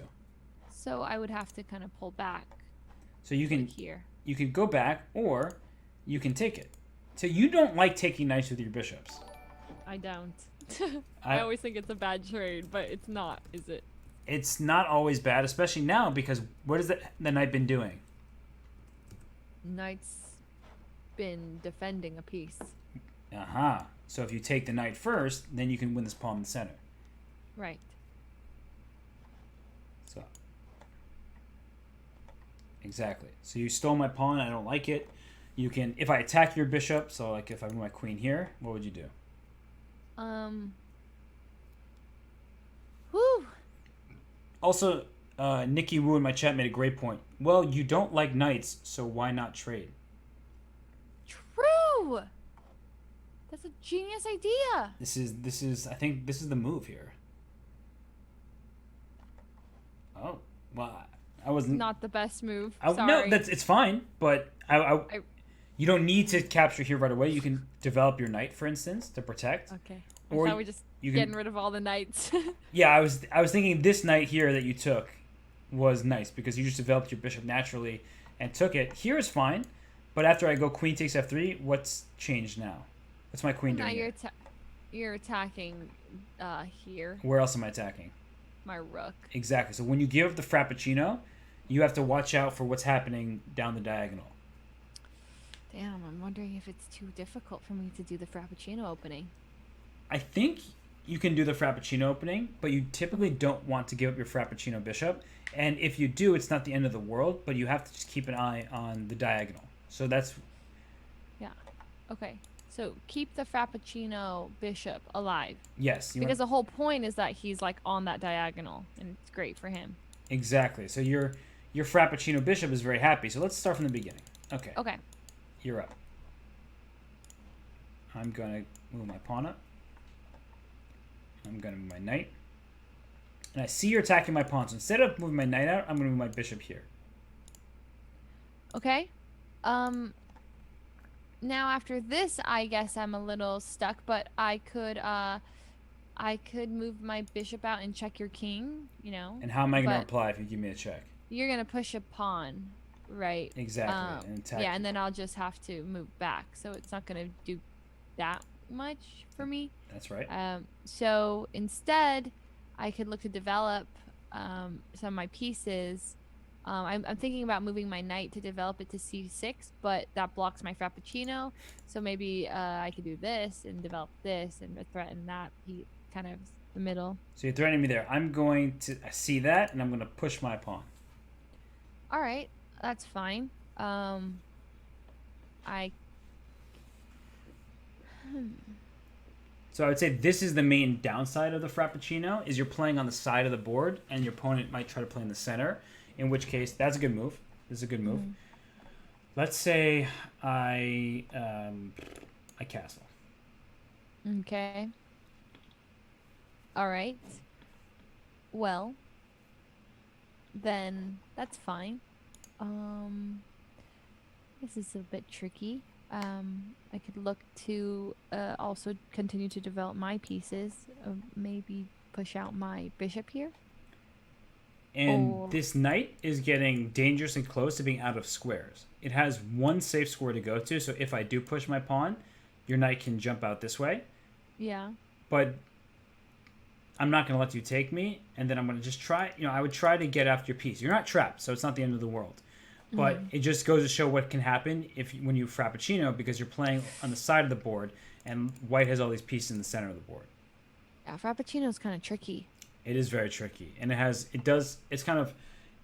So I would have to kind of pull back So you can here. you can go back, or you can take it. So you don't like taking knights with your bishops. I don't. I always think it's a bad trade, but it's not, is it? It's not always bad, especially now, because what has the knight been doing? Knight's been defending a piece. Aha. So if you take the knight first, then you can win this pawn in the center. Right. So exactly. So you stole my pawn. I don't like it. You can, if I attack your bishop, so like if I move my queen here, what would you do? Whew. Also, Nikki Wu in my chat made a great point. Well, you don't like knights, so why not trade? True. That's a genius idea. This is I think this is the move here. Oh, well, I wasn't. Not the best move. No, Sorry. it's fine, but you don't need to capture here right away. You can develop your knight, for instance, to protect. Okay. Or I thought we just you getting can, rid of all the knights. yeah, I was thinking this knight here that you took was nice because you just developed your bishop naturally and took it. Here is fine, but after I go queen takes f3, what's changed now? What's my queen Now doing? you're attacking here. Where else am I attacking? My rook. Exactly. So when you give up the Frappuccino, you have to watch out for what's happening down the diagonal. Damn, I'm wondering if it's too difficult for me to do the Frappuccino opening. I think you can do the Frappuccino opening, but you typically don't want to give up your Frappuccino bishop. And if you do, it's not the end of the world, but you have to just keep an eye on the diagonal. So that's... Yeah. Okay. So keep the Frappuccino bishop alive. Yes. Because the whole point is that he's like on that diagonal, and it's great for him. Exactly. So your Frappuccino bishop is very happy. So let's start from the beginning. Okay. Okay. You're up. I'm going to move my pawn up. I'm going to move my knight. And I see you're attacking my pawn. So instead of moving my knight out, I'm going to move my bishop here. Okay. Now after this, I guess I'm a little stuck, but I could move my bishop out and check your king, you know. And how am I going to but reply if you give me a check? You're going to push a pawn, right? Exactly. And attack yeah, and then I'll just have to move back. So it's not going to do that much for me. That's right. So instead, I could look to develop some of my pieces. I'm thinking about moving my knight to develop it to c6, but that blocks my Frappuccino. So maybe I could do this and develop this and threaten that kind of the middle. So you're threatening me there. I'm going to see that, and I'm going to push my pawn. All right, that's fine. So I would say this is the main downside of the Frappuccino, is you're playing on the side of the board, and your opponent might try to play in the center, in which case that's a good move. This is a good move. Let's say I castle. Okay. All right. Well, then that's fine. This is a bit tricky. I could look to also continue to develop my pieces. Maybe push out my bishop here. And this knight is getting dangerously close to being out of squares. It has one safe square to go to, so if I do push my pawn, your knight can jump out this way. Yeah. But I'm not going to let you take me, and then I'm going to just try. I would try to get after your piece. You're not trapped, so it's not the end of the world. But it just goes to show what can happen when you Frappuccino, because you're playing on the side of the board, and white has all these pieces in the center of the board. Yeah, Frappuccino's kind of tricky. It is very tricky, and it's kind of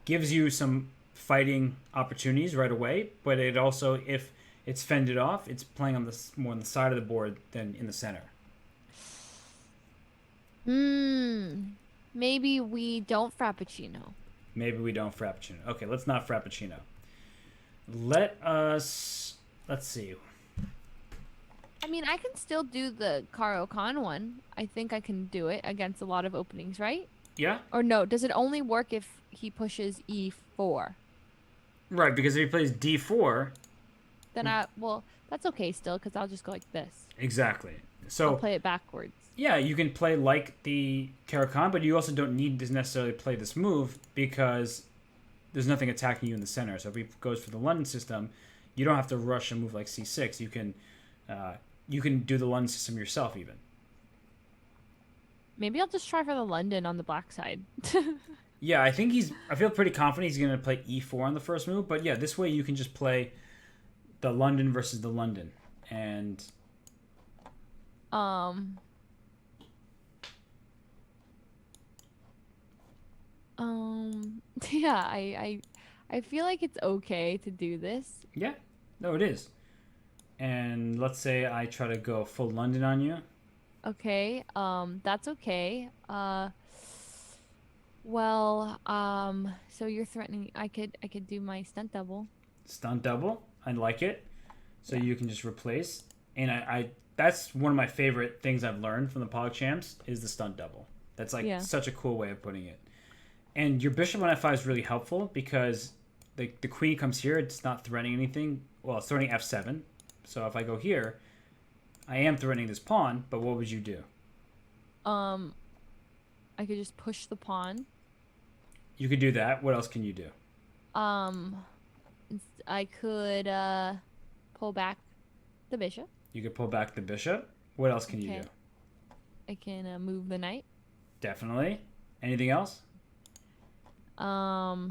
gives you some fighting opportunities right away, but it also, if it's fended off, it's playing on more on the side of the board than in the center. Maybe we don't Frappuccino. Maybe we don't Frappuccino. Okay, let's not Frappuccino. Let's see. I mean, I can still do the Caro-Kann one. I think I can do it against a lot of openings, right? Yeah? Or no, does it only work if he pushes E4? Right, because if he plays D4... Then well, that's okay still, because I'll just go like this. Exactly. So I'll play it backwards. Yeah, you can play like the Caro-Kann, but you also don't need to necessarily play this move because there's nothing attacking you in the center. So if he goes for the London system, you don't have to rush a move like C6. You can do the London system yourself even. Maybe I'll just try for the London on the black side. Yeah, I feel pretty confident he's going to play E4 on the first move. But yeah, this way you can just play the London versus the London. And... yeah, I feel like it's okay to do this. Yeah, no, it is. And let's say I try to go full London on you. Okay, that's okay. So you're threatening I could do my stunt double. Stunt double, I like it. So you can just replace. And I that's one of my favorite things I've learned from the PogChamps is the stunt double. That's such a cool way of putting it. And your bishop on f5 is really helpful because the queen comes here. It's not threatening anything. Well, it's threatening f7. So if I go here, I am threatening this pawn, but what would you do? I could just push the pawn. You could do that. What else can you do? I could pull back the bishop. You could pull back the bishop. What else can you do? I can move the knight. Definitely. Anything else? I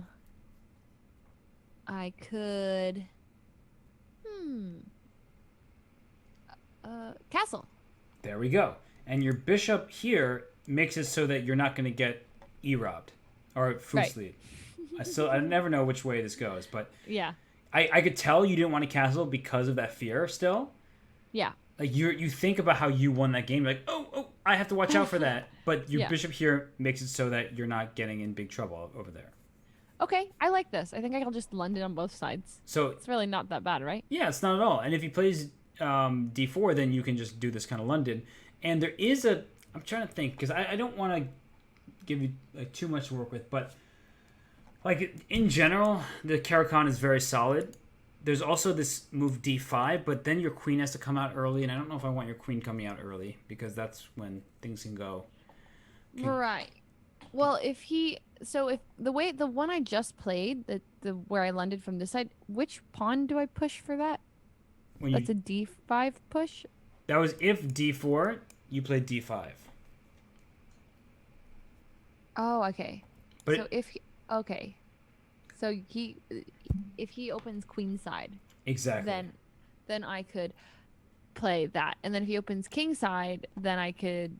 could... castle. There we go. And your bishop here makes it so that you're not going to get E-robbed. Or fuslie. Right. I never know which way this goes, but... Yeah. I could tell you didn't want to castle because of that fear still. Yeah. Like you think about how you won that game, like, oh, I have to watch out for that. But your bishop here makes it so that you're not getting in big trouble over there. Okay, I like this. I think I'll just London on both sides. So it's really not that bad, right? Yeah, it's not at all. And if he plays D4, then you can just do this kind of London. And there is I'm trying to think, because I don't want to give you like too much to work with, but like in general, the Caro-Kann is very solid. There's also this move D5, but then your queen has to come out early, and I don't know if I want your queen coming out early because that's when things can go. Right. Well, if the one I just played, the where I Londoned from this side, which pawn do I push for that? That's a D5 push? That was if D4, you played D5. Oh, okay. But so if he opens queen side, exactly, then I could play that, and then if he opens king side, then I could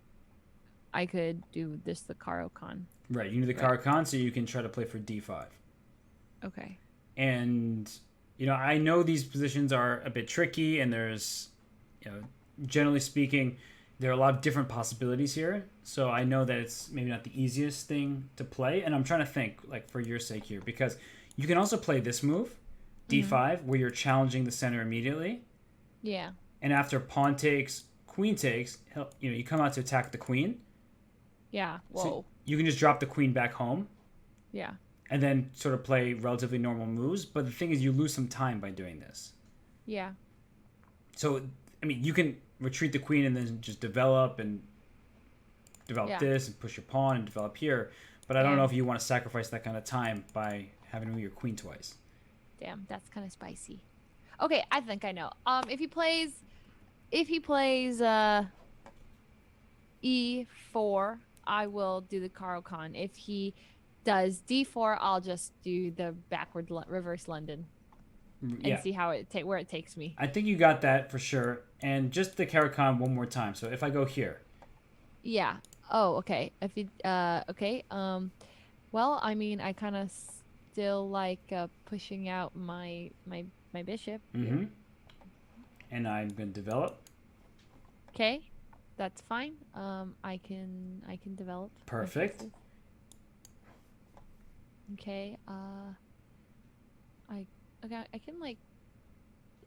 do this, the Caro-Kann. Right, you do the Caro-Kann, so you can try to play for D5. Okay. And I know these positions are a bit tricky, and there's, generally speaking, there are a lot of different possibilities here. So I know that it's maybe not the easiest thing to play, and I'm trying to think, like, for your sake here, because you can also play this move, D5, where you're challenging the center immediately. Yeah. And after pawn takes, queen takes, you come out to attack the queen. Yeah. Whoa. So you can just drop the queen back home. Yeah. And then sort of play relatively normal moves. But the thing is, you lose some time by doing this. Yeah. So, I mean, you can retreat the queen and then just develop this and push your pawn and develop here. But I don't know if you want to sacrifice that kind of time by having to move your queen twice. Damn, that's kind of spicy. Okay, I think I know. If he plays E4, I will do the Caro-Kann. If he does d4, I'll just do the reverse London and see how where it takes me. I think you got that for sure. And just the Caro-Kann one more time. So if I go here. Yeah. Oh, okay. If you okay. Well, I mean, I kind of still like pushing out my bishop. Mm-hmm. And I'm going to develop. Okay. That's fine. I can develop. Perfect. Okay. I can like.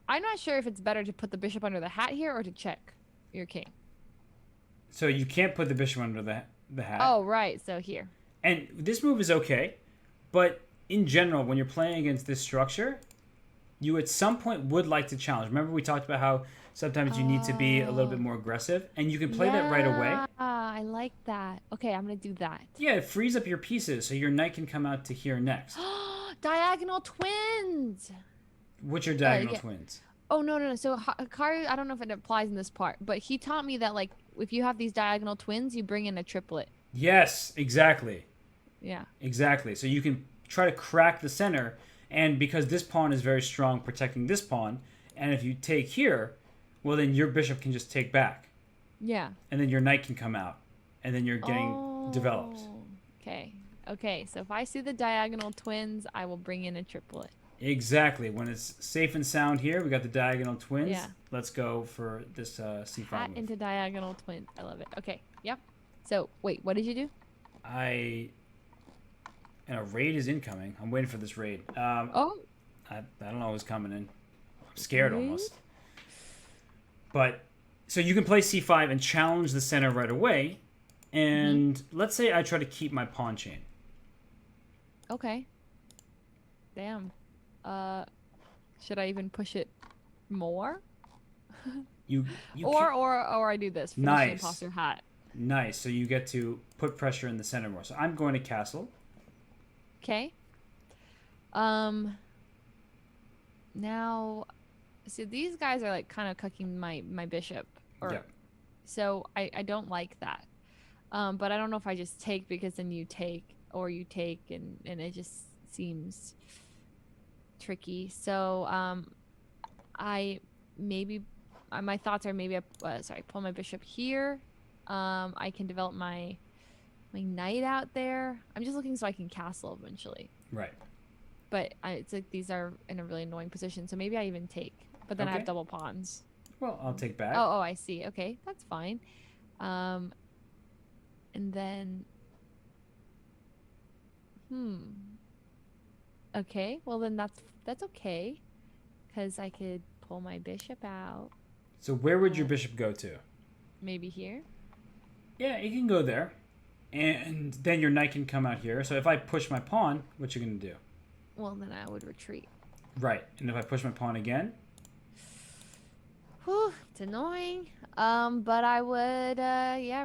I'm not sure if it's better to put the bishop under the hat here or to check your king. So you can't put the bishop under the hat. Oh, right. So here. And this move is okay, but in general, when you're playing against this structure, you at some point would like to challenge. Remember we talked about how sometimes you need to be a little bit more aggressive, and you can play that right away. I like that. Okay, I'm going to do that. Yeah, it frees up your pieces, so your knight can come out to here next. Diagonal twins. What's your diagonal twins? Oh, no. So Hikaru, I don't know if it applies in this part, but he taught me that, like, if you have these diagonal twins, you bring in a triplet. Yes, exactly. Yeah. Exactly. So you can try to crack the center, and because this pawn is very strong protecting this pawn, and if you take here, well, then your bishop can just take back. Yeah. And then your knight can come out, and then you're getting developed. Okay, so if I see the diagonal twins, I will bring in a triplet. Exactly. When it's safe and sound here, we got the diagonal twins. Yeah. Let's go for this c5 Hat move. into diagonal twins. I love it. Okay, yep. So, wait, what did you do? And a raid is incoming. I'm waiting for this raid. I don't know who's coming in. I'm scared almost. But, so you can play c5 and challenge the center right away. And let's say I try to keep my pawn chain. Okay. Damn. Should I even push it more? You or I do this. Finish Nice. the imposter hat. Nice. So you get to put pressure in the center more. So I'm going to castle. Okay. Now, so these guys are like kind of cucking my bishop. So I don't like that. But I don't know if I just take because then you take or you take and it just seems tricky. So my thoughts are maybe I pull my bishop here. I can develop my knight out there. I'm just looking so I can castle eventually. Right. But it's like these are in a really annoying position, so maybe I even take. But then I have double pawns. Well, I'll take back. Oh, I see. Okay, that's fine. And then, okay. Well, then that's okay, because I could pull my bishop out. So where would your bishop go to? Maybe here. Yeah, it can go there, and then your knight can come out here. So if I push my pawn, what you gonna do? Well, then I would retreat. Right, and if I push my pawn again? Whew, it's annoying. But I would,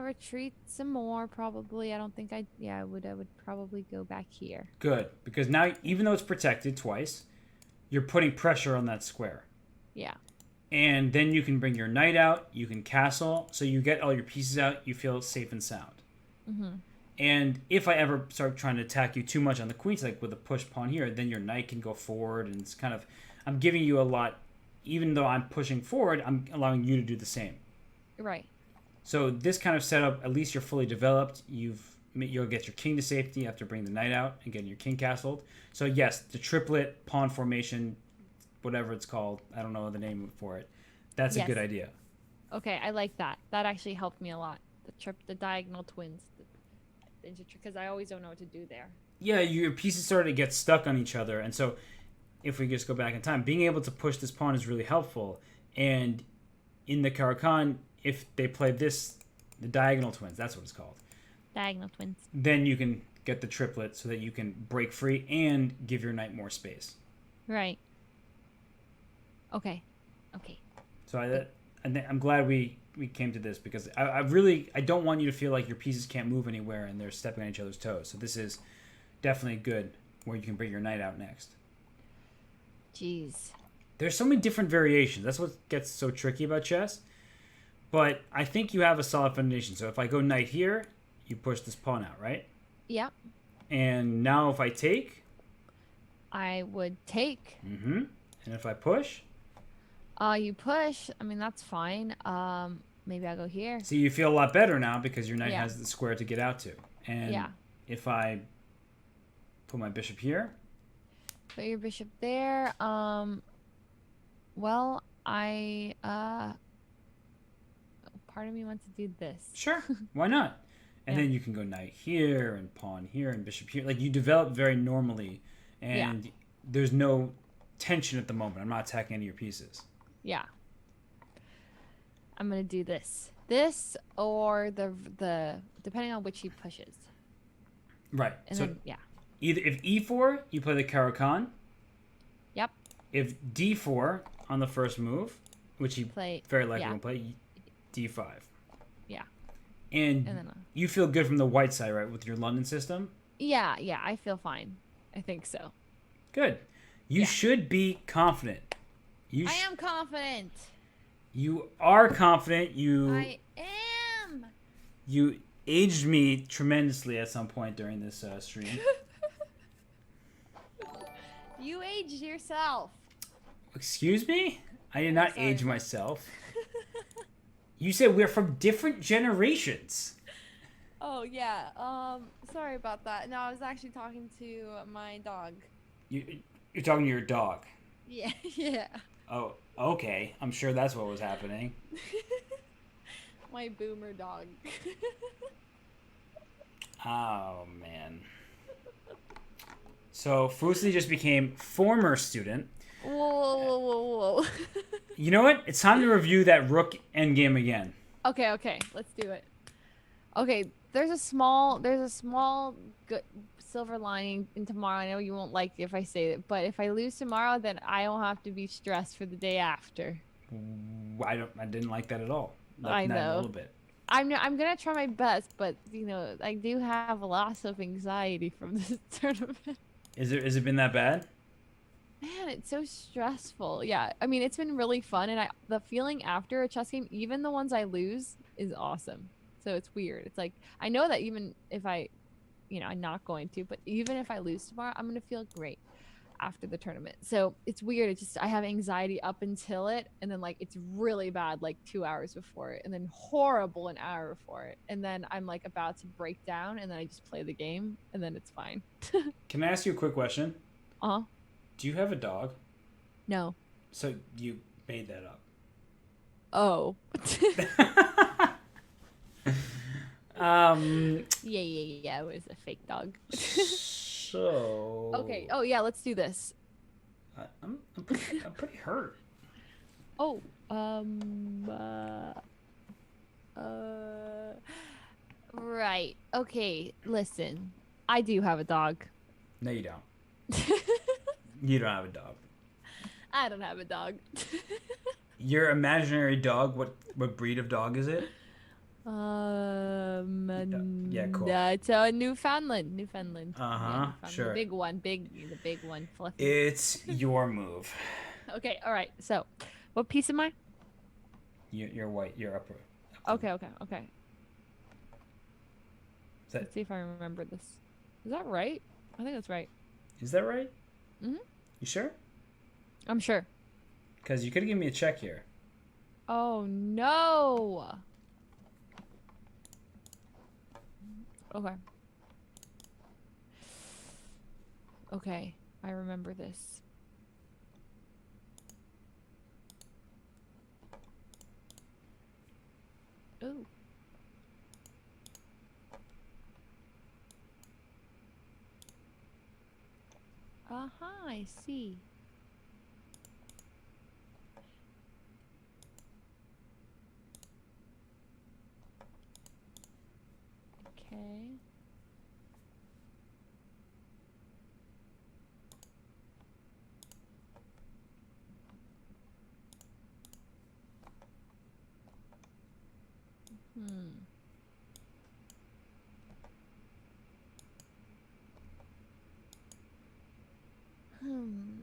retreat some more probably. I don't think I would probably go back here. Good, because now even though it's protected twice, you're putting pressure on that square. Yeah. And then you can bring your knight out, you can castle, so you get all your pieces out, you feel safe and sound. Mm-hmm. And if I ever start trying to attack you too much on the queens, like with a push pawn here, then your knight can go forward, and it's kind of, I'm giving you a lot. Even though I'm pushing forward, I'm allowing you to do the same. Right. So this kind of setup, at least you're fully developed. You'll get your king to safety after bringing the knight out and getting your king castled. So yes, the triplet pawn formation, whatever it's called, I don't know the name for it. That's a good idea. Okay, I like that. That actually helped me a lot. The diagonal twins, because I always don't know what to do there. Yeah, your pieces started to get stuck on each other, and so if we just go back in time, being able to push this pawn is really helpful. And in the Caro-Kann, if they play this, the diagonal twins, that's what it's called. Diagonal twins. Then you can get the triplet so that you can break free and give your knight more space. Right. Okay. So I'm glad we came to this, because I don't want you to feel like your pieces can't move anywhere and they're stepping on each other's toes. So this is definitely good where you can bring your knight out next. Jeez. There's so many different variations. That's what gets so tricky about chess. But I think you have a solid foundation. So if I go knight here, you push this pawn out, right? Yep. And now if I take, I would take. and if I push, You push. I mean, that's fine. Maybe I'll go here. see, you feel a lot better now because your knight Yeah. has the square to get out to. And Yeah. if I put my bishop here, Put your bishop there. Well, part of me wants to do this. sure, why not? And Yeah. then you can go knight here and pawn here and bishop here. Like, you develop very normally, and there's no tension at the moment. I'm not attacking any of your pieces. Yeah. I'm gonna do this. This or the depending on which he pushes. Right. And so then either if e4, you play the Caro-Kann. Yep. If d4 on the first move, which he Play very likely will play, d5. Yeah. And And then you feel good from the white side, right, with your London system? yeah, I feel fine. I think so. Good. You should be confident. I am confident. You are confident. I am. You aged me tremendously at some point during this stream. You aged yourself. Excuse me? I did not Sorry. age myself. You said we're from different generations. Oh yeah. Sorry about that. No, I was actually talking to my dog. You're talking to your dog. Yeah. Yeah. Oh, okay. I'm sure that's what was happening. My boomer dog. Oh, man. So, Fuslie just became former student. Whoa. You know what? It's time to review that rook endgame again. Okay, let's do it. Okay, there's a small good silver lining in tomorrow. I know you won't like it if I say it, but if I lose tomorrow, then I don't have to be stressed for the day after. I didn't like that at all. I Not know. a little bit. I'm gonna try my best, but you know, I do have lots of anxiety from this tournament. Is it been that bad? Man, it's so stressful. Yeah, I mean, it's been really fun, and the feeling after a chess game, even the ones I lose, is awesome. So it's weird. It's like I know that even if I'm not going to, but even if I lose tomorrow, I'm gonna feel great after the tournament. So it's weird. It's just I have anxiety up until it, and then like it's really bad like 2 hours before it, and then horrible an hour before it, and then I'm like about to break down, and then I just play the game, and then it's fine. Can I ask you a quick question? Uh-huh. Do you have a dog? No. So you made that up. Oh. Yeah. It was a fake dog. So. Okay. Oh yeah. Let's do this. I'm pretty hurt. Oh. Right. Okay. Listen. I do have a dog. No, you don't. You don't have a dog. I don't have a dog. Your imaginary dog. What breed of dog is it? Yeah, cool. It's a Newfoundland. Uh-huh, sure. The big one, fluffy. It's your move. Okay, all right. So, what piece am I? You're white. You're upper. Okay. Is that, Let's see if I remember this. Is that right? I think that's right. is that right? Mhm. You sure? I'm sure. Because you could have given me a check here. Oh no. Okay. Okay, I remember this. Ooh. Uh-huh, I see. Okay. Hmm.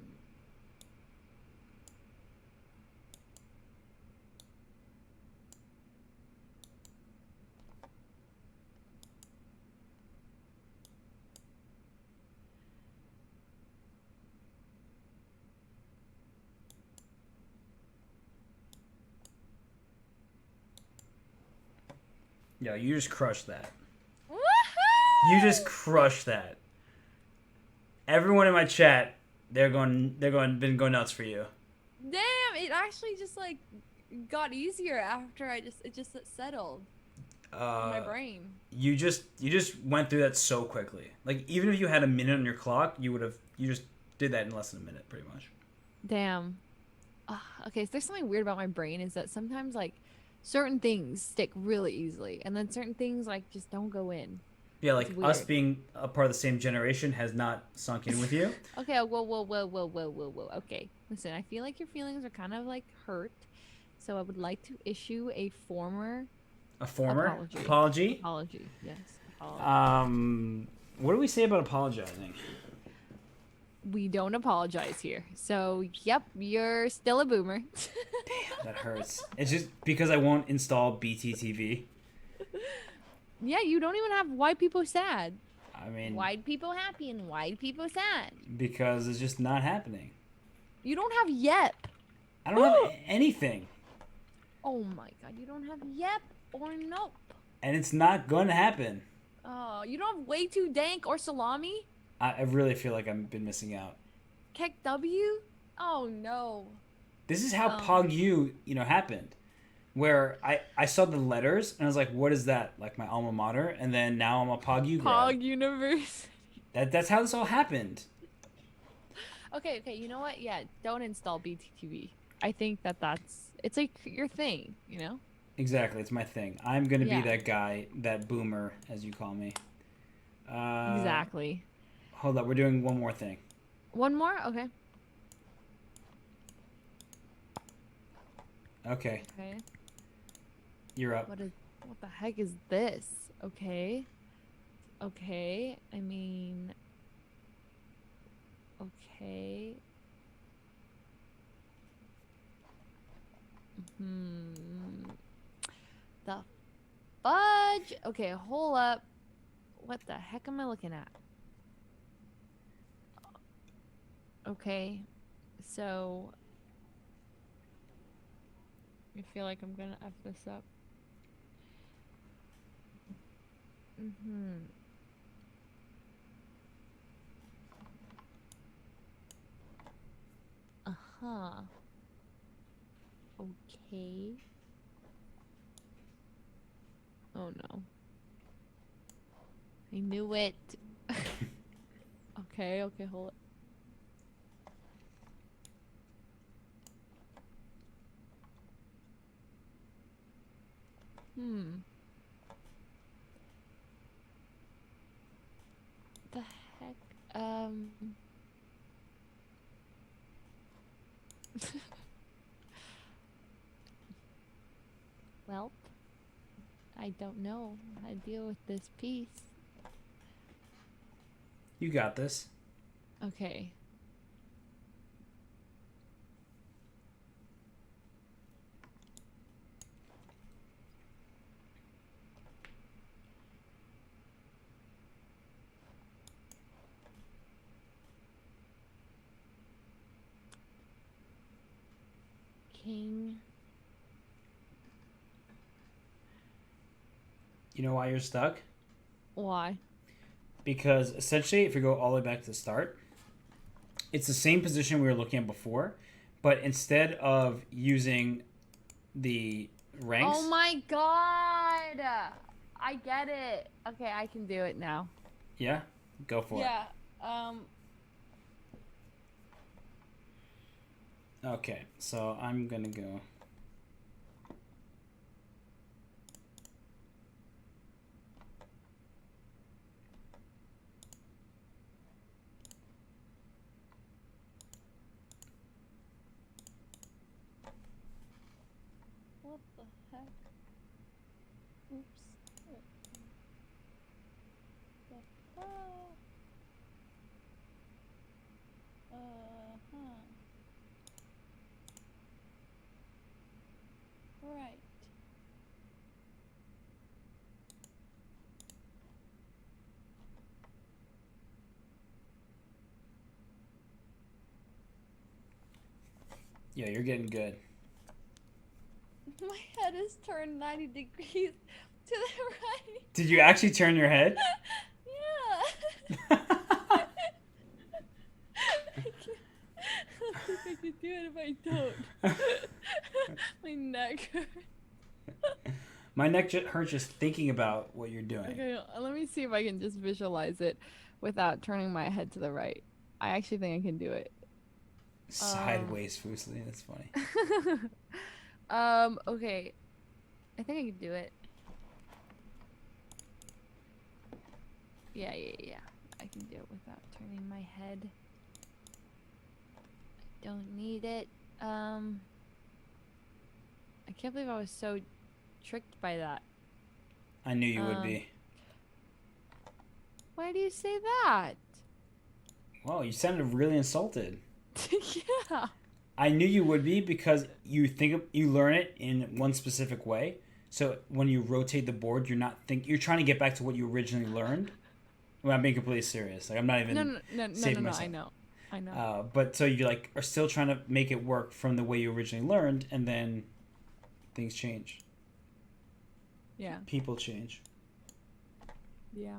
Yeah, you just crushed that. Woohoo! You just crushed that. Everyone in my chat, been going nuts for you. Damn, it actually just like got easier after it just settled in my brain. You just went through that so quickly. Like even if you had a minute on your clock, you just did that in less than a minute, pretty much. Damn. Okay, so there's something weird about my brain is that sometimes like certain things stick really easily, and then certain things like just don't go in. Yeah, like It's us weird. being a part of the same generation has not sunk in with you. Okay, whoa. Okay, listen, I feel like your feelings are kind of like hurt, so I would like to issue a former A former apology. apology. Yes. Apology. What do we say about apologizing? We don't apologize here. So, yep, you're still a boomer. Damn, that hurts. It's just because I won't install BTTV. Yeah, you don't even have white people sad. I mean, White people happy and white people sad. because it's just not happening. You don't have Yep. I don't have anything, Oh my god, you don't have Yep or Nope. and it's not going to happen. Oh, you don't have Way Too Dank or Salami? I really feel like I've been missing out. Keck W? Oh no. This is how PogU, happened. Where I saw the letters and I was like, what is that? Like my alma mater? And then now I'm a PogU grad. Pog Universe. That's how this all happened. Okay, you know what? Yeah, don't install BTTV. I think it's like your thing, you know? Exactly, it's my thing. I'm going to Yeah. be that guy, that boomer, as you call me. Exactly. Hold up, we're doing one more thing. One more? Okay. Okay, Okay. you're up. What the heck is this? Okay. Okay. I mean, okay. The fudge. Okay, hold up. What the heck am I looking at? Okay. So I feel like I'm gonna F this up. Uh-huh. Okay. Oh no. I knew it. Okay, hold it. The heck? Well, I don't know how to deal with this piece. You got this. Okay. King. You know why you're stuck? Why? Because essentially, if you go all the way back to the start, it's the same position we were looking at before, but instead of using the ranks... Oh my god! I get it. Okay, I can do it now. Yeah? Go for Yeah. it. Okay, so I'm gonna go... What the heck? Oops. Right. Yeah, you're getting good. My head is turned 90 degrees To the right. Did you actually turn your head? Yeah. I don't think I could do it if I don't. My neck hurts. My neck hurts just thinking about what you're doing. Okay, let me see if I can just visualize it without turning my head to the right. I actually think I can do it. Sideways fuslie. That's funny. Okay. I think I can do it. Yeah. I can do it without turning my head. I don't need it. I can't believe I was so tricked by that. I knew you would be. Why do you say that? Well, you sounded really insulted. Yeah. I knew you would be because you learn it in one specific way. So when you rotate the board, you're trying to get back to what you originally learned. Well, I'm being completely serious. Like I'm not even saving myself. I know. But so you like are still trying to make it work from the way you originally learned, and then things change. Yeah. People change. Yeah.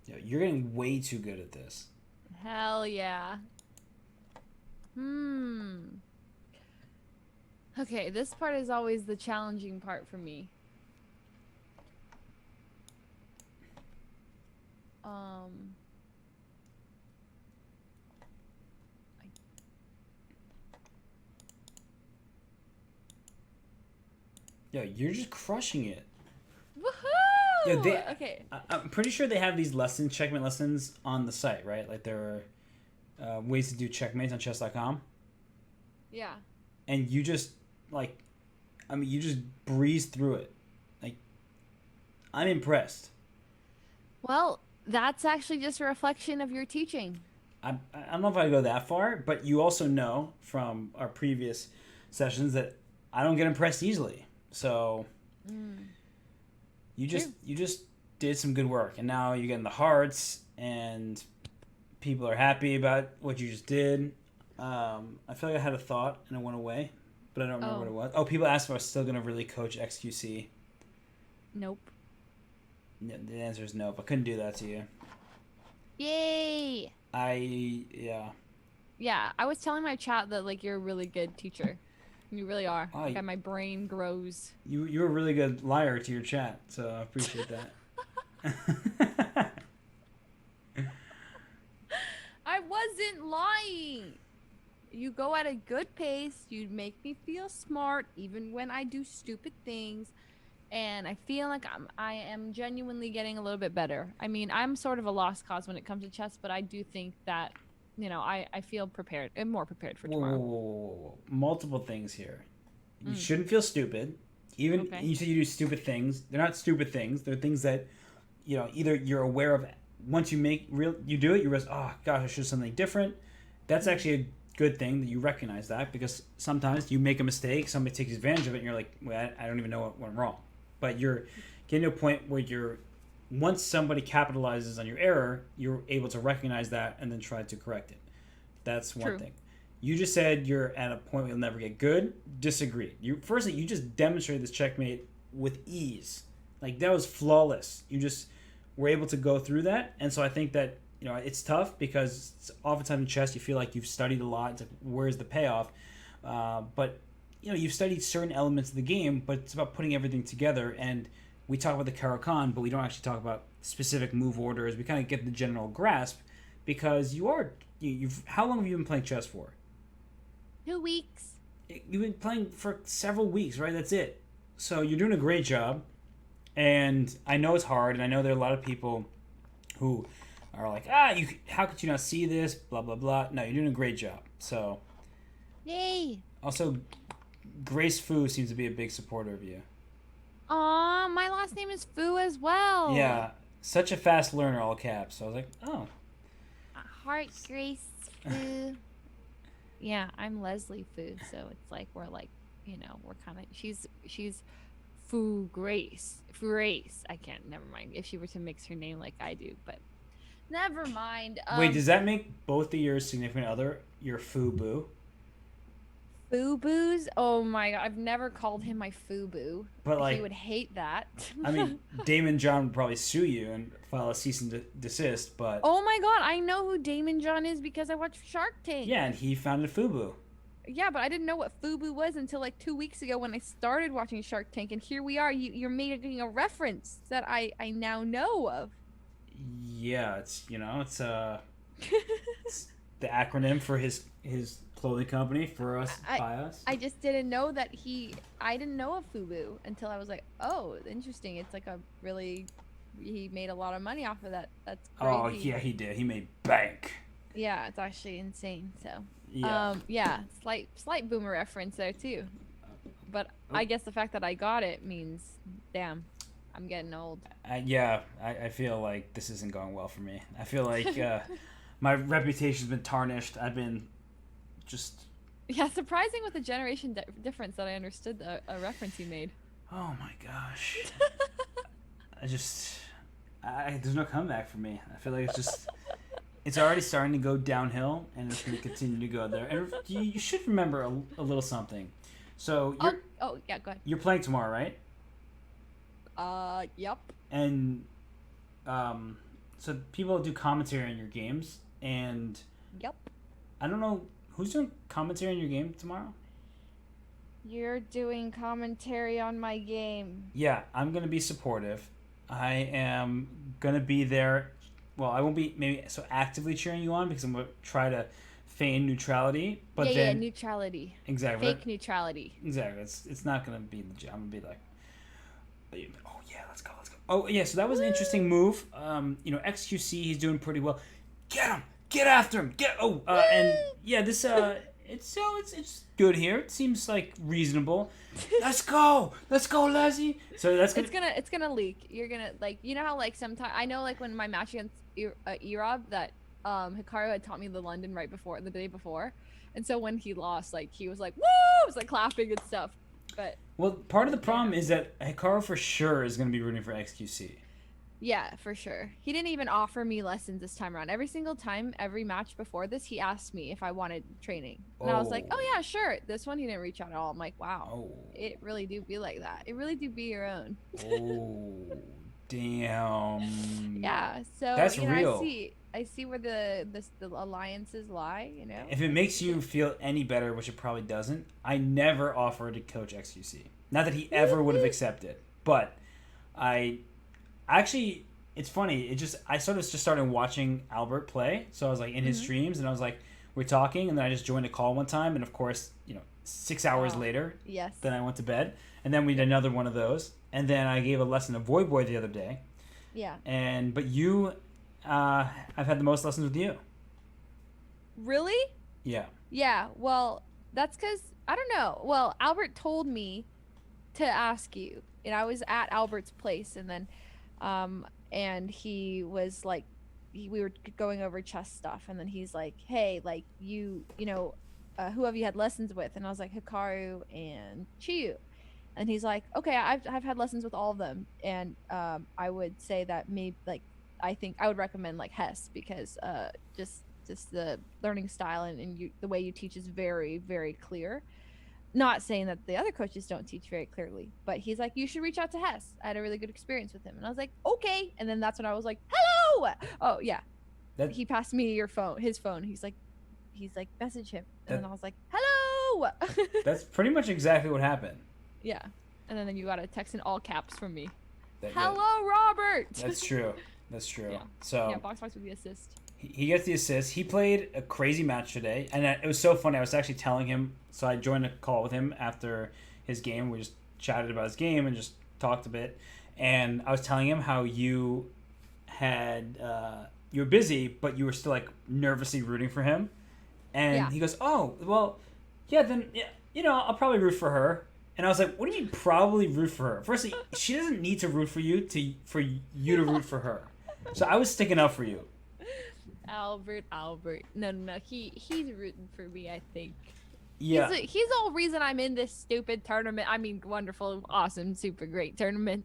Yo, you're getting way too good at this. Hell yeah. Okay, this part is always the challenging part for me. Yo, you're just crushing it. Woohoo! Yeah, Okay. I'm pretty sure they have these lessons, checkmate lessons, on the site, right? Like there are ways to do checkmates on chess.com. Yeah. And you just you just breeze through it. Like, I'm impressed. Well, that's actually just a reflection of your teaching. I don't know if I go that far, but you also know from our previous sessions that I don't get impressed easily. So you just did some good work, and now you're getting the hearts, and people are happy about what you just did. I feel like I had a thought and it went away, but I don't remember what it was. Oh, people asked if I was still going to really coach XQC. Nope. Yeah, the answer is nope. I couldn't do that to you. Yay! Yeah, I was telling my chat that like you're a really good teacher. You really are. Oh, like my brain grows. You're a really good liar to your chat, so I appreciate that. I wasn't lying. You go at a good pace. You make me feel smart even when I do stupid things. And I feel like I am genuinely getting a little bit better. I mean, I'm sort of a lost cause when it comes to chess, but I do think that, you know, I feel prepared and more prepared for tomorrow. Whoa. Multiple things here. You shouldn't feel stupid. Even you say you do stupid things. They're not stupid things. They're things that, you know, either you're aware of. Once you you do it, you realize, oh gosh, I should do something different. That's actually a good thing that you recognize that, because sometimes you make a mistake, somebody takes advantage of it, and you're like, well, I don't even know what went wrong. But you're getting to a point where once somebody capitalizes on your error, you're able to recognize that and then try to correct it. That's one thing. You just said you're at a point where you'll never get good. Disagree. Firstly, you just demonstrated this checkmate with ease. Like, that was flawless. You just were able to go through that. And so I think that, you know, it's tough because oftentimes in chess you feel like you've studied a lot. It's like, where's the payoff? But you know, you've studied certain elements of the game, but it's about putting everything together. And we talk about the Caro-Kann, but we don't actually talk about specific move orders. We kind of get the general grasp, because how long have you been playing chess for? 2 weeks. You've been playing for several weeks, right? That's it. So you're doing a great job. And I know it's hard, and I know there are a lot of people who are like, how could you not see this? Blah, blah, blah. No, you're doing a great job. So. Yay. Also, Grace Fu seems to be a big supporter of you. Aw, my last name is Fu as well. Yeah, such a fast learner, all caps. So I was like, oh. Heart Grace Fu. Yeah, I'm Leslie Fu, so it's like we're like, you know, we're kind of, she's Fu Grace. I can't, never mind. If she were to mix her name like I do, but never mind. Wait, does that make both of your significant other your Fu Boo? Boo-boos? Oh my god, I've never called him my foo-boo. But, like, he would hate that. I mean, Damon John would probably sue you and file a cease and desist, but Oh my god, I know who Damon John is because I watched Shark Tank. yeah, and he founded FUBU. Yeah, but I didn't know what FUBU was until like 2 weeks ago when I started watching Shark Tank, and here we are. You're making a reference that I now know of. Yeah, it's it's the acronym for his clothing company for us by us. I just didn't know that I didn't know of FUBU until I was like, oh, interesting. It's like he made a lot of money off of that. That's crazy. Oh yeah, he did. He made bank. Yeah, it's actually insane. So Yeah. slight boomer reference there too. But I guess the fact that I got it means, damn, I'm getting old. I feel like this isn't going well for me. I feel like my reputation's been tarnished. I've been just... Yeah, surprising with the generation difference that I understood a reference you made. Oh my gosh. There's no comeback for me. I feel like it's already starting to go downhill, and it's going to continue to go there. And you should remember a little something. So Yeah, go ahead. you're playing tomorrow, right? Yep. And so people do commentary on your games, and Yep. I don't know who's doing commentary on your game tomorrow. You're doing commentary on my game. Yeah, I'm gonna be supportive. I am gonna be there. Well, I won't be maybe so actively cheering you on because I'm gonna try to feign neutrality. But then neutrality. exactly, Fake neutrality. exactly. It's not gonna be legit. I'm gonna be like, oh yeah, let's go. Oh yeah, so that was an interesting move. XQC, he's doing pretty well. Get after him. And yeah, this it's good here. It seems like reasonable. Let's go, Leslie. So that's gonna... It's gonna leak. You're gonna how sometimes I know when my match against Erob that Hikaru had taught me the London the day before, and so when he lost, he was like, woo, was clapping and stuff. But well, part of the problem is that Hikaru for sure is gonna be rooting for XQC. yeah, for sure. He didn't even offer me lessons this time around. Every single time, every match before this, he asked me if I wanted training. And I was like, oh yeah, sure. This one, he didn't reach out at all. I'm like, wow. Oh. It really do be like that. It really do be your own. Oh, damn. Yeah, so that's real. I see where the alliances lie, If it makes you feel any better, which it probably doesn't, I never offered to coach XQC. Not that he ever would have accepted, but actually, it's funny. I started watching Albert play. So I was in his streams, and I was we're talking, and then I just joined a call one time, and of course, 6 hours later, yes. Then I went to bed, and then we did another one of those, and then I gave a lesson to Void Boy the other day. Yeah. But you, I've had the most lessons with you. Really? Yeah. Yeah. Well, that's because I don't know. Well, Albert told me to ask you, and I was at Albert's place, and then. And he was we were going over chess stuff, and then he's like, hey, who have you had lessons with? And I was like, Hikaru and Chiyu. And he's like, okay, I've had lessons with all of them, and I would say that maybe I think I would recommend Hess because just the learning style and the way you teach is very, very clear. Not saying that the other coaches don't teach very clearly, but he's like, you should reach out to Hess. I had a really good experience with him. And I was like, okay. And then that's when I was like, hello. Oh yeah. He passed me his phone. He's like, message him. And then I was like, hello. That's pretty much exactly what happened. Yeah. And then you got a text in all caps from me. Hello, Robert. That's true. Yeah. So yeah, Box with the assist. He gets the assist. He played a crazy match today, and it was so funny. I was actually telling him, so I joined a call with him after his game. We just chatted about his game and just talked a bit, and I was telling him how you were busy, but you were still nervously rooting for him, and he goes, "Oh, well, yeah, then I'll probably root for her." And I was like, "What do you mean probably root for her? Firstly, she doesn't need to root for you for you to root for her." So I was sticking up for you. Albert. No. He's rooting for me, I think. Yeah. He's the whole reason I'm in this stupid tournament. I mean, wonderful, awesome, super great tournament.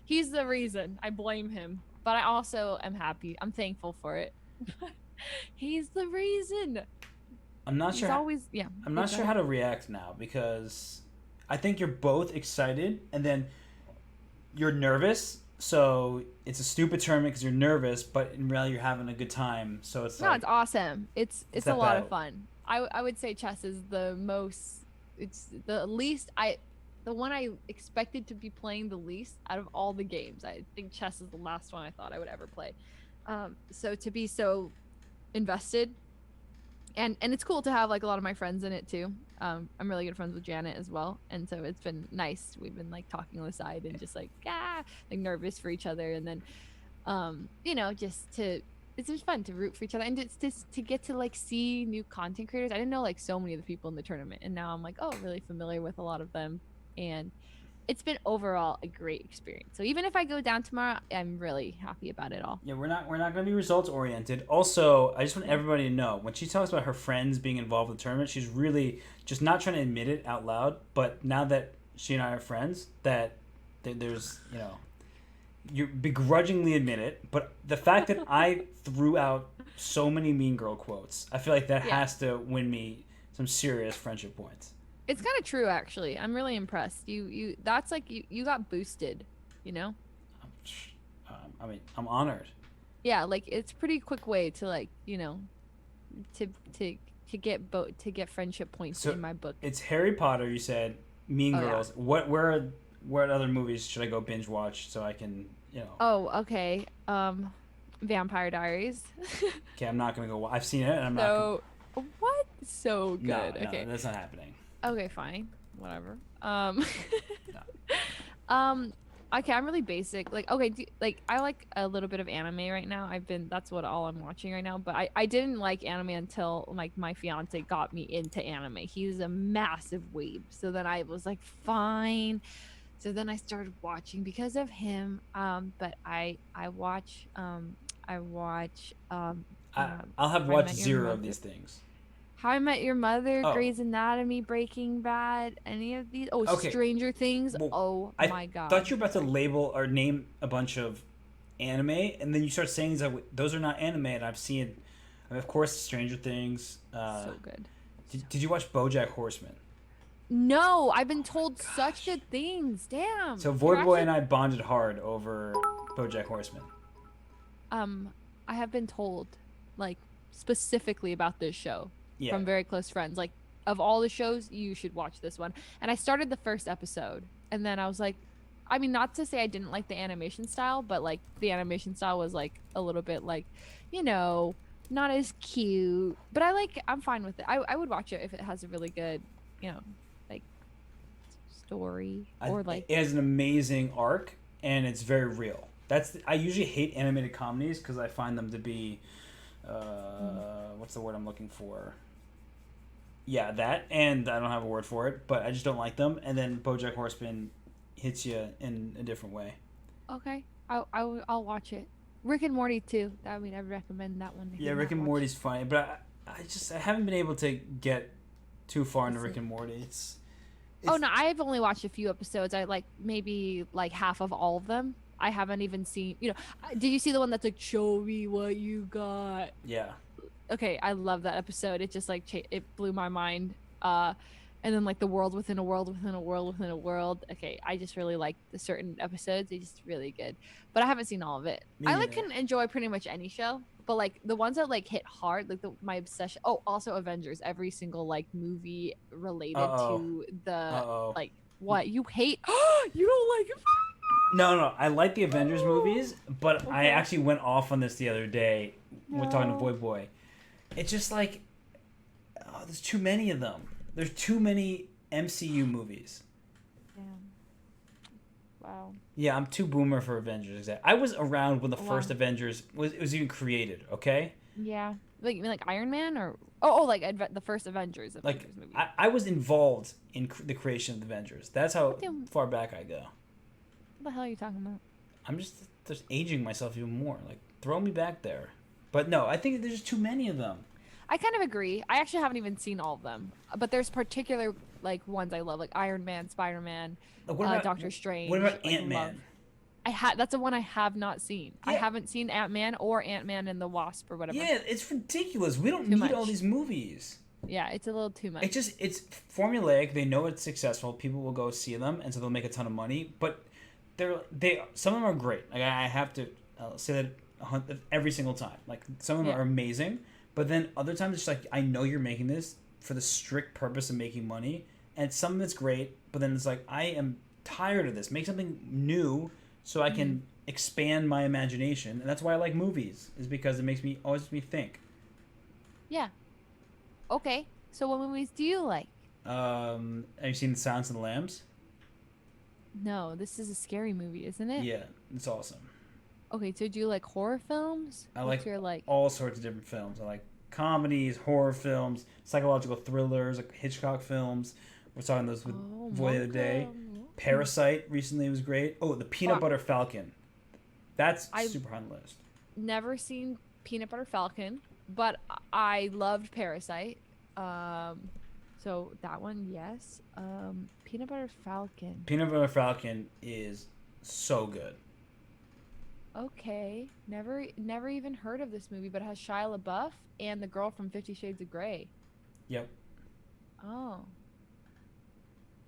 He's the reason. I blame him. But I also am happy. I'm thankful for it. He's the reason. I'm not He's sure. always yeah. I'm not sure how to react now because I think you're both excited and then you're nervous. So it's a stupid tournament because you're nervous, but in reality you're having a good time. So it's No, like it's awesome. It's a that lot battle. of fun. I would say chess is the most. It's the least the one I expected to be playing the least out of all the games. I think chess is the last one I thought I would ever play. So to be so invested, and it's cool to have like a lot of my friends in it too. I'm really good friends with Janet as well, and so it's been nice. We've been like talking on the side and just like nervous for each other, and then it's just fun to root for each other and just to get to like see new content creators. I didn't know like so many of the people in the tournament, and now I'm like really familiar with a lot of them, and it's been overall a great experience. So even if I go down tomorrow, I'm really happy about it all. Yeah, we're not going to be results oriented. Also, I just want everybody to know when she talks about her friends being involved in the tournament, she's really just not trying to admit it out loud. But now that she and I are friends, that there's you begrudgingly admit it. But the fact that I threw out so many Mean Girl quotes, I feel like that has to win me some serious friendship points. It's kind of true, actually. I'm really impressed. You that's like you got boosted, you know? I mean, I'm honored. Yeah, like it's a pretty quick way to like, to get friendship points So in my book. it's Harry Potter. You said Mean Girls. Yeah. What other movies should I go binge watch so I can Oh, okay. Vampire Diaries. Okay, I'm not gonna go. I've seen it, and I'm not. What? So good. No, okay, that's not happening. Okay, fine. Whatever. Okay, I'm really basic. Like, okay, I like a little bit of anime right now. That's what all I'm watching right now. But I didn't like anime until like my fiance got me into anime. He's a massive weeb. So then I was like, fine. So then I started watching because of him. But I watch. I'll have watched zero of these things. How I Met Your Mother, Grey's Anatomy, Breaking Bad, any of these? Oh, okay. Stranger Things. Well, my God. I thought you were about to label or name a bunch of anime, and then you start saying those are not anime, and I've seen, of course, Stranger Things. So good. Did you watch BoJack Horseman? No, I've been told such good things. Damn. So Void Boy and I bonded hard over BoJack Horseman. I have been told, like, specifically about this show. Yeah. From very close friends, like, of all the shows, you should watch this one. And I started the first episode, and then I was like, I mean, not to say I didn't like the animation style, but like the animation style was like a little bit like, not as cute. But I'm fine with it. I would watch it if it has a really good, like story or like. It has an amazing arc, and it's very real. I usually hate animated comedies because I find them to be, what's the word I'm looking for? Yeah, that, and I don't have a word for it, but I just don't like them. And then BoJack Horseman hits you in a different way. Okay, I'll watch it. Rick and Morty too. I mean, I recommend that one. Yeah, Rick and Morty's funny, but I haven't been able to get too far into Rick and Morty. It's oh no, I've only watched a few episodes. I like maybe like half of all of them. I haven't even seen. Did you see the one that's like, show me what you got? Yeah. Okay, I love that episode. It just like it blew my mind. And then like the world within a world within a world within a world. Okay, I just really like the certain episodes. They're just really good. But I haven't seen all of it. I can enjoy pretty much any show, but like the ones that like hit hard, like my obsession. Oh, also Avengers. Every single like movie related to the like what you hate. You don't like it. No, I like the Avengers movies, but I actually went off on this the other day when talking to Void Boy. It's just like, there's too many of them. There's too many MCU movies. Yeah. Wow. Yeah, I'm too boomer for Avengers. I was around when the first Avengers was even created. Okay. Yeah. Like you mean like Iron Man or the first Avengers movie. I was involved in the creation of the Avengers. That's how far back I go. What the hell are you talking about? I'm just aging myself even more. Like, throw me back there. But no, I think there's just too many of them. I kind of agree. I actually haven't even seen all of them, but there's particular like ones I love, like Iron Man, Spider-Man, Doctor Strange. What about Ant-Man? That's the one I have not seen. Yeah. I haven't seen Ant-Man or Ant-Man and the Wasp or whatever. Yeah, it's ridiculous. We don't need all these movies. Yeah, it's a little too much. It's formulaic. They know it's successful. People will go see them, and so they'll make a ton of money. But some of them are great. Like I have to say that every single time. Like some of them are amazing, but then other times it's like I know you're making this for the strict purpose of making money, and some of it's great, but then it's like I am tired of this. Make something new so I can expand my imagination, and that's why I like movies. Is because it always makes me think. Yeah. Okay. So what movies do you like? Have you seen The Silence of the Lambs? No, this is a scary movie, isn't it? Yeah, it's awesome. Okay, so do you like horror films? I What's like your all sorts of different films. I like comedies, horror films, psychological thrillers, like Hitchcock films. We're talking those with Void of the Day. Parasite recently was great. Oh, The Peanut Butter Falcon. That's super high on the list. Never seen Peanut Butter Falcon, but I loved Parasite. So that one, yes. Peanut Butter Falcon. Peanut Butter Falcon is so good. Okay, never even heard of this movie, but it has Shia LaBeouf and the girl from 50 Shades of Grey. Yep. Oh.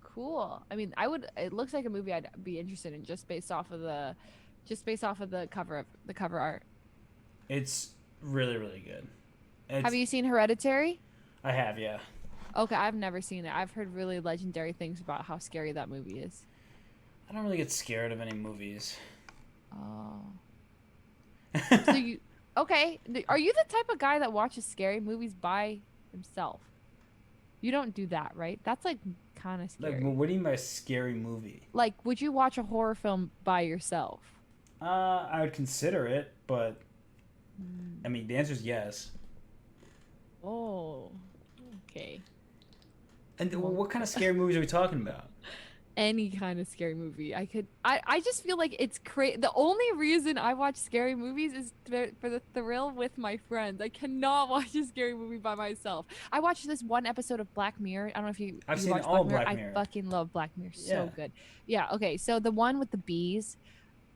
Cool. I mean, it looks like a movie I'd be interested in just based off of the cover art. It's really, really good. Have you seen Hereditary? I have, yeah. Okay, I've never seen it. I've heard really legendary things about how scary that movie is. I don't really get scared of any movies. Oh. So you okay? Are you the type of guy that watches scary movies by himself? You don't do that, right? That's like kind of scary. Like, what do you mean by a scary movie? Like, would you watch a horror film by yourself? I would consider it, but I mean, the answer is yes. Oh, okay. And what kind of scary movies are we talking about? Any kind of scary movie. I just feel like it's crazy. The only reason I watch scary movies is for the thrill with my friends. I cannot watch a scary movie by myself. I watched this one episode of Black Mirror. I don't know if you I've seen watched all Black Black Mirror. Mirror. I fucking love Black Mirror. So Yeah. good. Yeah, okay. So the one with the bees,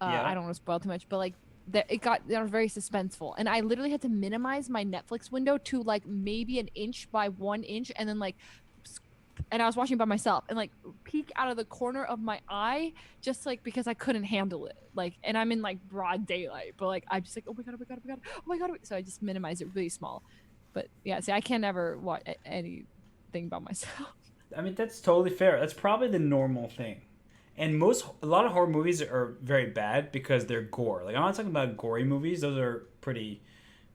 Yeah. I don't want to spoil too much, but like it was very suspenseful. And I literally had to minimize my Netflix window to like maybe an inch by 1 inch, and then and I was watching by myself and like peek out of the corner of my eye just like because I couldn't handle it. Like, and I'm in like broad daylight, but like I'm just like, oh my god, oh my god, oh my god, oh my god. So I just minimize it really small. But yeah, see, I can never watch anything by myself. I mean, that's totally fair. That's probably the normal thing. And a lot of horror movies are very bad because they're gore. Like, I'm not talking about gory movies; those are pretty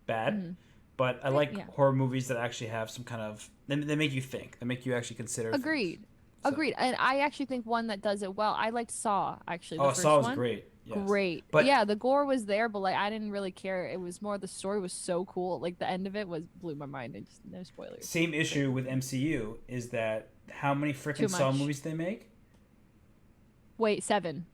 bad. Mm-hmm. But I like horror movies that actually have some kind of they make you think. They make you actually consider. Agreed. Agreed. And I actually think one that does it well. I liked Saw actually. The first Saw was one. great. Yes. Great. But yeah, the gore was there, but like I didn't really care. It was more the story was so cool. Like the end of it blew my mind. And just no spoilers. Same issue with MCU is that how many freaking Saw movies they make? Wait, 7.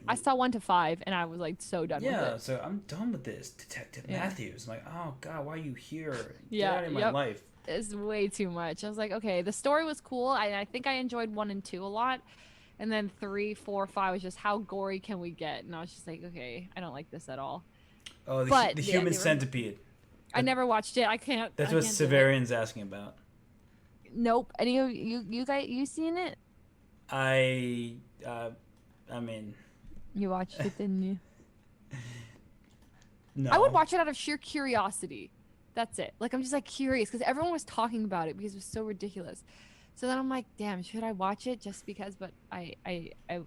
I saw 1 to 5, and I was like so done with it. Yeah, so I'm done with this, Detective Matthews. I'm like, oh god, why are you here? Get out of my life. It's way too much. I was like, okay, the story was cool. I think I enjoyed 1 and 2 a lot, and then 3, 4, 5 was just how gory can we get? And I was just like, okay, I don't like this at all. Oh, the Human Centipede. I never watched it. I can't. That's what Severian's asking about. Nope. Any of you guys, you seen it? I mean. You watched it, didn't you? No. I would watch it out of sheer curiosity. That's it. Like, I'm just like curious because everyone was talking about it because it was so ridiculous. So then I'm like, damn, should I watch it just because? But I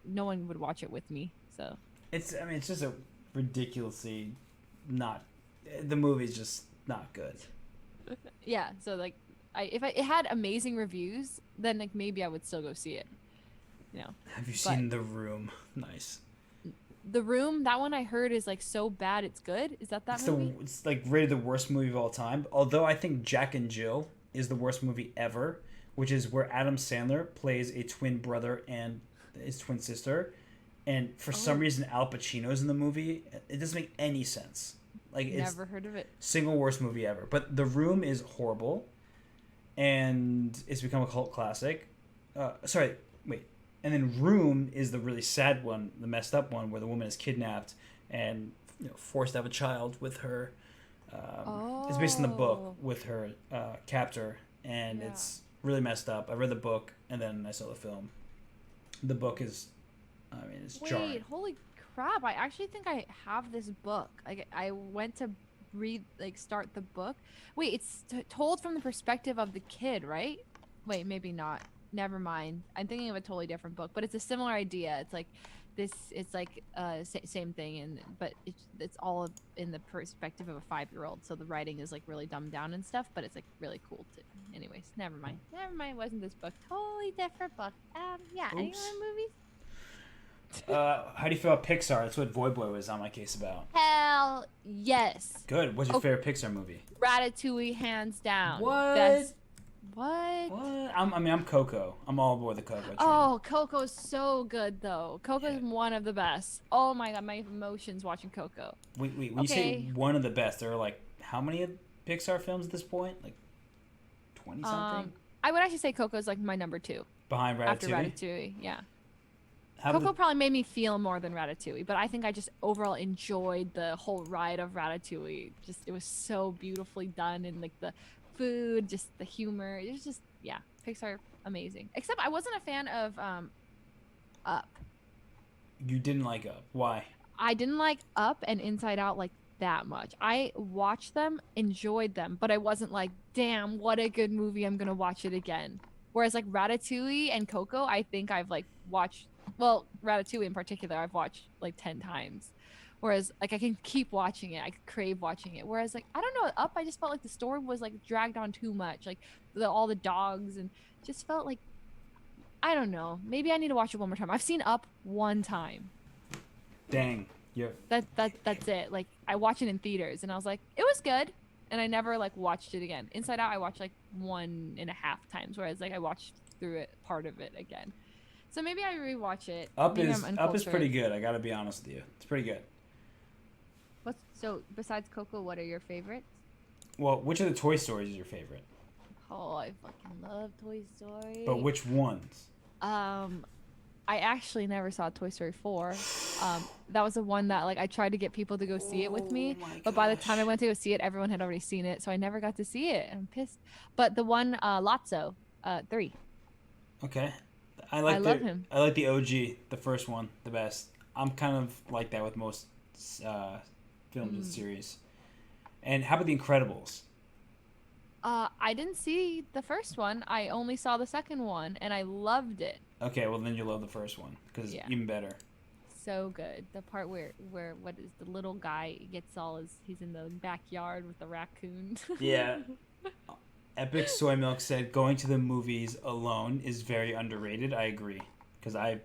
no one would watch it with me. So it's just a ridiculously not. The movie's just not good. Yeah. So like, if it had amazing reviews, then like maybe I would still go see it. You know. Have you seen The Room? Nice. The Room, that one I heard is like so bad it's good. Is that movie? It's like rated the worst movie of all time. Although I think Jack and Jill is the worst movie ever, which is where Adam Sandler plays a twin brother and his twin sister, and for some reason Al Pacino's in the movie. It doesn't make any sense. Like it's never heard of it. Single worst movie ever. But The Room is horrible, and it's become a cult classic. And then Room is the really sad one, the messed up one, where the woman is kidnapped and forced to have a child with her. It's based on the book with her captor, and Yeah. it's really messed up. I read the book and then I saw the film. The book is, it's jarring. Wait, holy crap! I actually think I have this book. I went to start the book. Wait, it's told from the perspective of the kid, right? Wait, maybe not. Never mind. I'm thinking of a totally different book, but it's a similar idea. It's like this. It's like same thing, but it's all in the perspective of a 5-year-old. So the writing is like really dumbed down and stuff, but it's like really cool too. Anyways, never mind. Never mind. Wasn't this book? Totally different book. Yeah. Any Oops. other movies? How do you feel about Pixar? That's what Void Boy was on my case about. Hell yes. Good. What's your favorite Pixar movie? Ratatouille, hands down. What? What? What? I'm Coco. I'm all aboard the Coco train. Oh, Coco's so good though. Coco's one of the best. Oh my god, my emotions watching Coco. Wait. When you say one of the best, there are like how many Pixar films at this point? Like 20 something. I would actually say Coco's like my number 2 Behind Ratatouille. after Ratatouille. Yeah. How Coco did probably made me feel more than Ratatouille, but I think I just overall enjoyed the whole ride of Ratatouille. Just it was so beautifully done, and like the food, just the humor. It was just Pixar amazing. Except I wasn't a fan of Up. you didn't like Up? Why? I didn't like Up and Inside Out like that much. I watched them, enjoyed them, but I wasn't like, damn, what a good movie. I'm gonna watch it again. Whereas like Ratatouille and Coco, I think I've like watched. Well, Ratatouille in particular, I've watched like 10 times. Whereas like I can keep watching it. I crave watching it. Whereas like I don't know, Up, I just felt like the story was like dragged on too much. Like all the dogs and just felt like I don't know. Maybe I need to watch it one more time. I've seen Up one time. Dang. That's it. Like I watched it in theaters and I was like, it was good. And I never like watched it again. Inside Out I watched like 1.5 times, whereas like I watched through it part of it again. So maybe I rewatch it. Up Maybe is I'm pretty uncultured. good. I gotta be honest with you. It's pretty good. So besides Coco, what are your favorites? Well, which of the Toy Stories is your favorite? Oh, I fucking love Toy Story. But which ones? I actually never saw Toy Story 4. That was the one that like I tried to get people to go see it with me, but by the time I went to go see it, everyone had already seen it, so I never got to see it. I'm pissed. But the one Lotso, 3. Okay. I love him. I like the OG, the first one, the best. I'm kind of like that with most films and series. And how about The Incredibles? I didn't see the first one. I only saw the second one, and I loved it. Okay, well then you love the first one because it's even better. So good. The part where what is the little guy gets he's in the backyard with the raccoon. Yeah. Epic Soy Milk said going to the movies alone is very underrated. I agree because I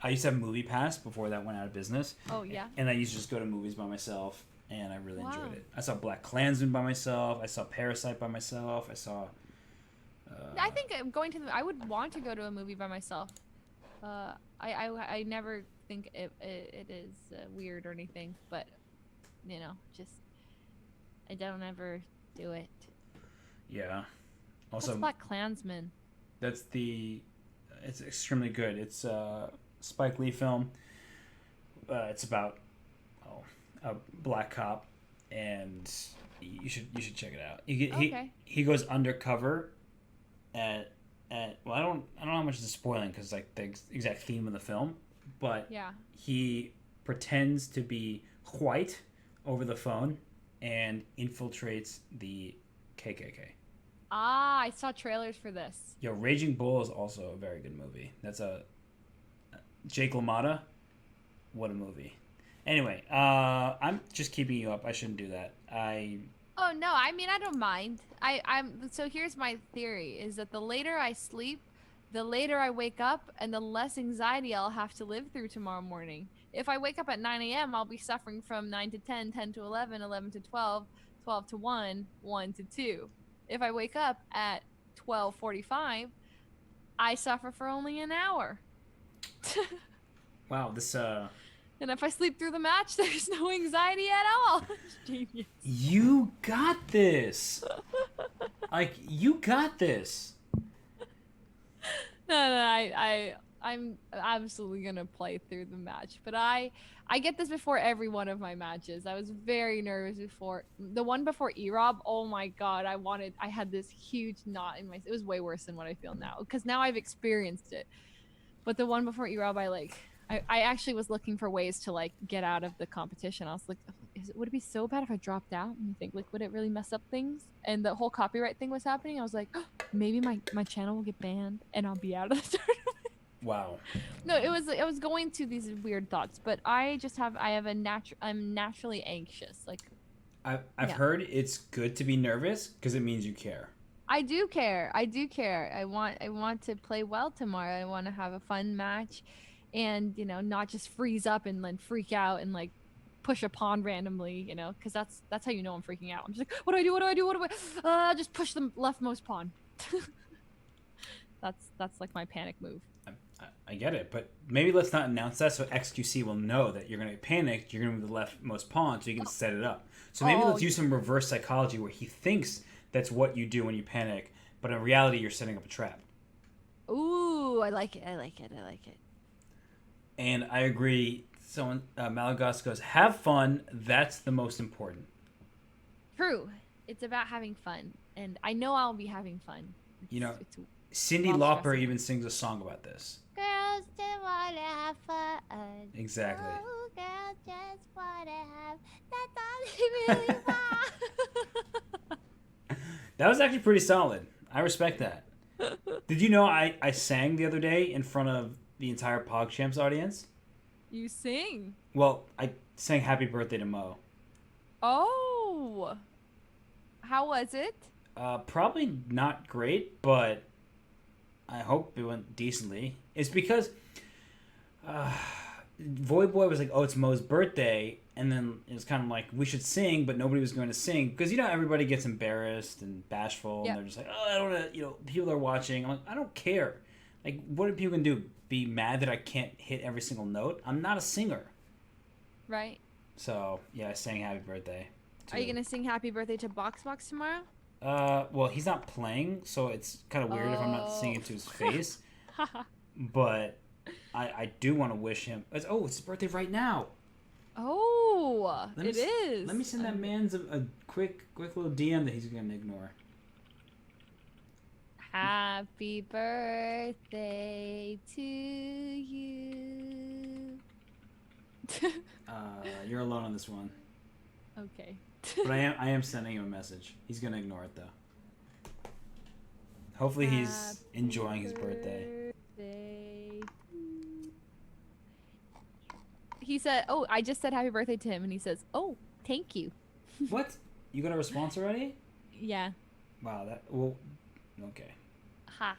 used to have Movie Pass before that went out of business. Oh yeah. And I used to just go to movies by myself, and I really enjoyed it. I saw Black Klansman by myself. I saw Parasite by myself. I saw. I think I would want to go to a movie by myself. I never think it is weird or anything, but just I don't ever do it. Yeah. Also, What's Black Klansman? it's extremely good. It's a Spike Lee film. It's about a black cop, and you should check it out. He goes undercover at well, I don't know how much is spoiling because like the exact theme of the film, but he pretends to be white over the phone and infiltrates the KKK. I saw trailers for this. Yo, Raging Bull is also a very good movie. That's a Jake LaMotta. What a movie. Anyway, I'm just keeping you up. I shouldn't do that. Oh no, I mean I don't mind. So here's my theory is that the later I sleep, the later I wake up, and the less anxiety I'll have to live through tomorrow morning. If I wake up at 9 a.m., I'll be suffering from 9 to 10, 10 to 11, 11 to 12, 12 to 1, 1 to 2. If I wake up at 12:45, I suffer for only an hour. Wow, this And if I sleep through the match, there's no anxiety at all. Genius. You got this. Like you got this. No, I'm absolutely gonna play through the match, but I get this before every one of my matches. I was very nervous before the one before E-Rob. Oh my god, I had this huge knot in my. It was way worse than what I feel now because now I've experienced it. But the one before E-Rob, I actually was looking for ways to like get out of the competition. I was like, would it be so bad if I dropped out? And you think like, would it really mess up things? And the whole copyright thing was happening. I was like, oh, maybe my channel will get banned and I'll be out of the tournament. Wow. No, I was going to these weird thoughts, but I'm naturally anxious. Like I've heard it's good to be nervous because it means you care. I do care. I want to play well tomorrow. I want to have a fun match, and not just freeze up and then freak out and like push a pawn randomly. Because that's how I'm freaking out. I'm just like, what do I do? What do I do? What do I? Just push the leftmost pawn. That's like my panic move. I get it, but maybe let's not announce that so XQC will know that you're going to get panicked. You're going to move the leftmost pawn so you can set it up. So maybe let's use some reverse psychology where he thinks that's what you do when you panic, but in reality, you're setting up a trap. Ooh, I like it. And I agree. Someone, Malagas goes, have fun. That's the most important. True. It's about having fun, and I know I'll be having fun. Cindy Lauper even sings a song about this. Girls just wanna have fun. Exactly. Oh, girls just wanna have. That's all they really want. That was actually pretty solid. I respect that. Did you know I sang the other day in front of the entire PogChamps audience? You sing. Well, I sang Happy Birthday to Mo. Oh. How was it? Probably not great, but I hope it went decently. It's because Void Boy was like, oh, it's Mo's birthday. And then it was kind of like, we should sing, but nobody was going to sing. Because, everybody gets embarrassed and bashful. Yeah. And they're just like, oh, I don't want to, people are watching. I'm like, I don't care. Like, what are people going to do? Be mad that I can't hit every single note? I'm not a singer. Right. So, yeah, I sang Happy Birthday. Are you going to sing Happy Birthday to Box tomorrow? Well, he's not playing, so it's kind of weird if I'm not singing to his face. But I do want to wish him. It's his birthday right now. Oh, it is. Let me send that man's a quick little DM that he's gonna ignore. Happy birthday to you. You're alone on this one. Okay. But I am sending him a message. He's gonna ignore it though. Hopefully he's enjoying his birthday. He said, "Oh, I just said happy birthday to him," and he says, "Oh, thank you." What? You got a response already? Yeah. Wow. Okay. Ha.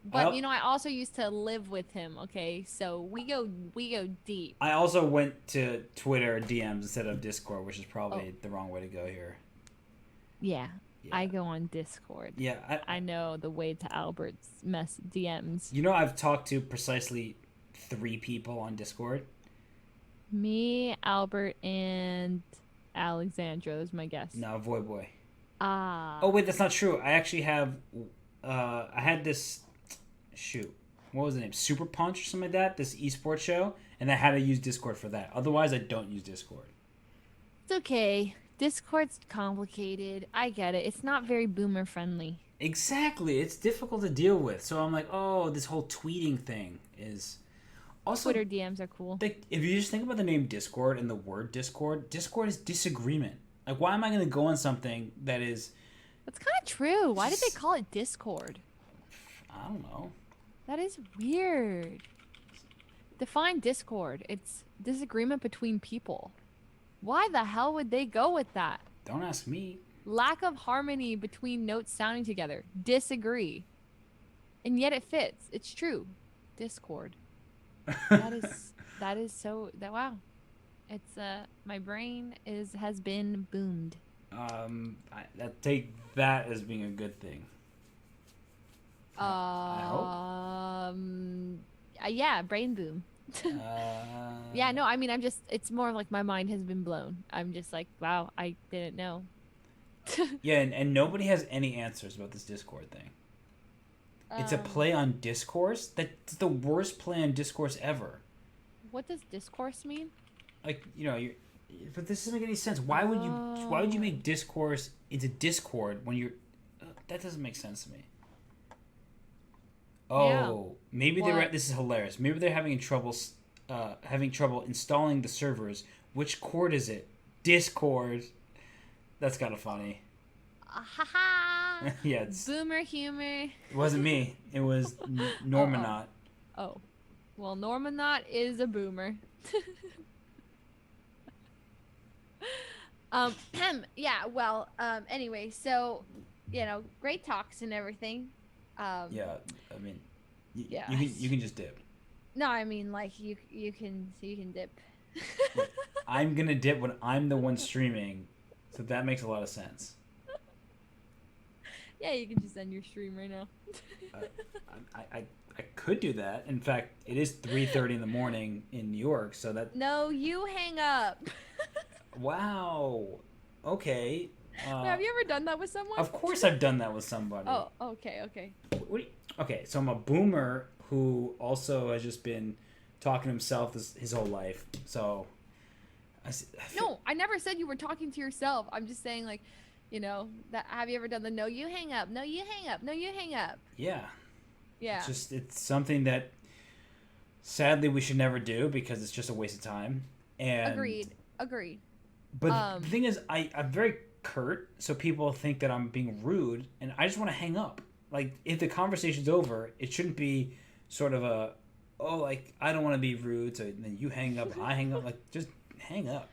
But I also used to live with him. Okay, so we go deep. I also went to Twitter DMs instead of Discord, which is probably the wrong way to go here. Yeah. I go on Discord. Yeah. I know the way to Albert's DMs. I've talked to precisely 3 people on Discord. Me, Albert, and Alexandra. Those are my guess. No, Void Boy. Ah. Oh wait, that's not true. I actually have. I had this. Shoot, what was the name? Super Punch or something like that. This esports show, and I had to use Discord for that. Otherwise, I don't use Discord. It's okay. Discord's complicated. I get it. It's not very boomer friendly. Exactly. It's difficult to deal with. So I'm like, oh, this whole tweeting thing is. Also, Twitter DMs are cool. If you just think about the name Discord and the word Discord is disagreement. Like, why am I going to go on something that is... That's kind of true. Why did they call it Discord? I don't know. That is weird. Define Discord. It's disagreement between people. Why the hell would they go with that? Don't ask me. Lack of harmony between notes sounding together. Disagree. And yet it fits. It's true. Discord. That is so wow. It's my brain has been boomed. I take that as being a good thing. I hope. Yeah, brain boom. Yeah, no, I mean it's more like my mind has been blown. I'm just like, wow, I didn't know. Yeah, and nobody has any answers about this Discord thing. It's a play on discourse. That's the worst play on discourse ever. What does discourse mean? Like, you're. But this doesn't make any sense. Why would you? Why would you make discourse into discord when you're? That doesn't make sense to me. Oh, maybe they were. This is hilarious. Maybe they're having trouble installing the servers. Which chord is it? Discord. That's kind of funny. Ha Yeah, it's. Boomer humor. It wasn't me. It was Normanot. Oh, well, Normanot is a boomer. Yeah. Well. Anyway, so, great talks and everything. Yeah, I mean, Yeah. you can just dip. No, I mean like you can dip. I'm gonna dip when I'm the one streaming, so that makes a lot of sense. Yeah, you can just end your stream right now. I could do that. In fact, it is 3:30 in the morning in New York, so that. No, you hang up. Wow. Okay. Have you ever done that with someone? Of course, I've done that with somebody. Oh, okay. Okay, so I'm a boomer who also has just been talking to himself his whole life. So. No, I never said you were talking to yourself. I'm just saying, like, that. Have you ever done the no, you hang up, no, you hang up, no, you hang up? Yeah. Yeah. It's something that sadly we should never do because it's just a waste of time. And Agreed. But the thing is, I'm very curt, so people think that I'm being rude, and I just want to hang up. Like, if the conversation's over, it shouldn't be sort of I don't want to be rude, so then you hang up, I hang up. Like, just hang up.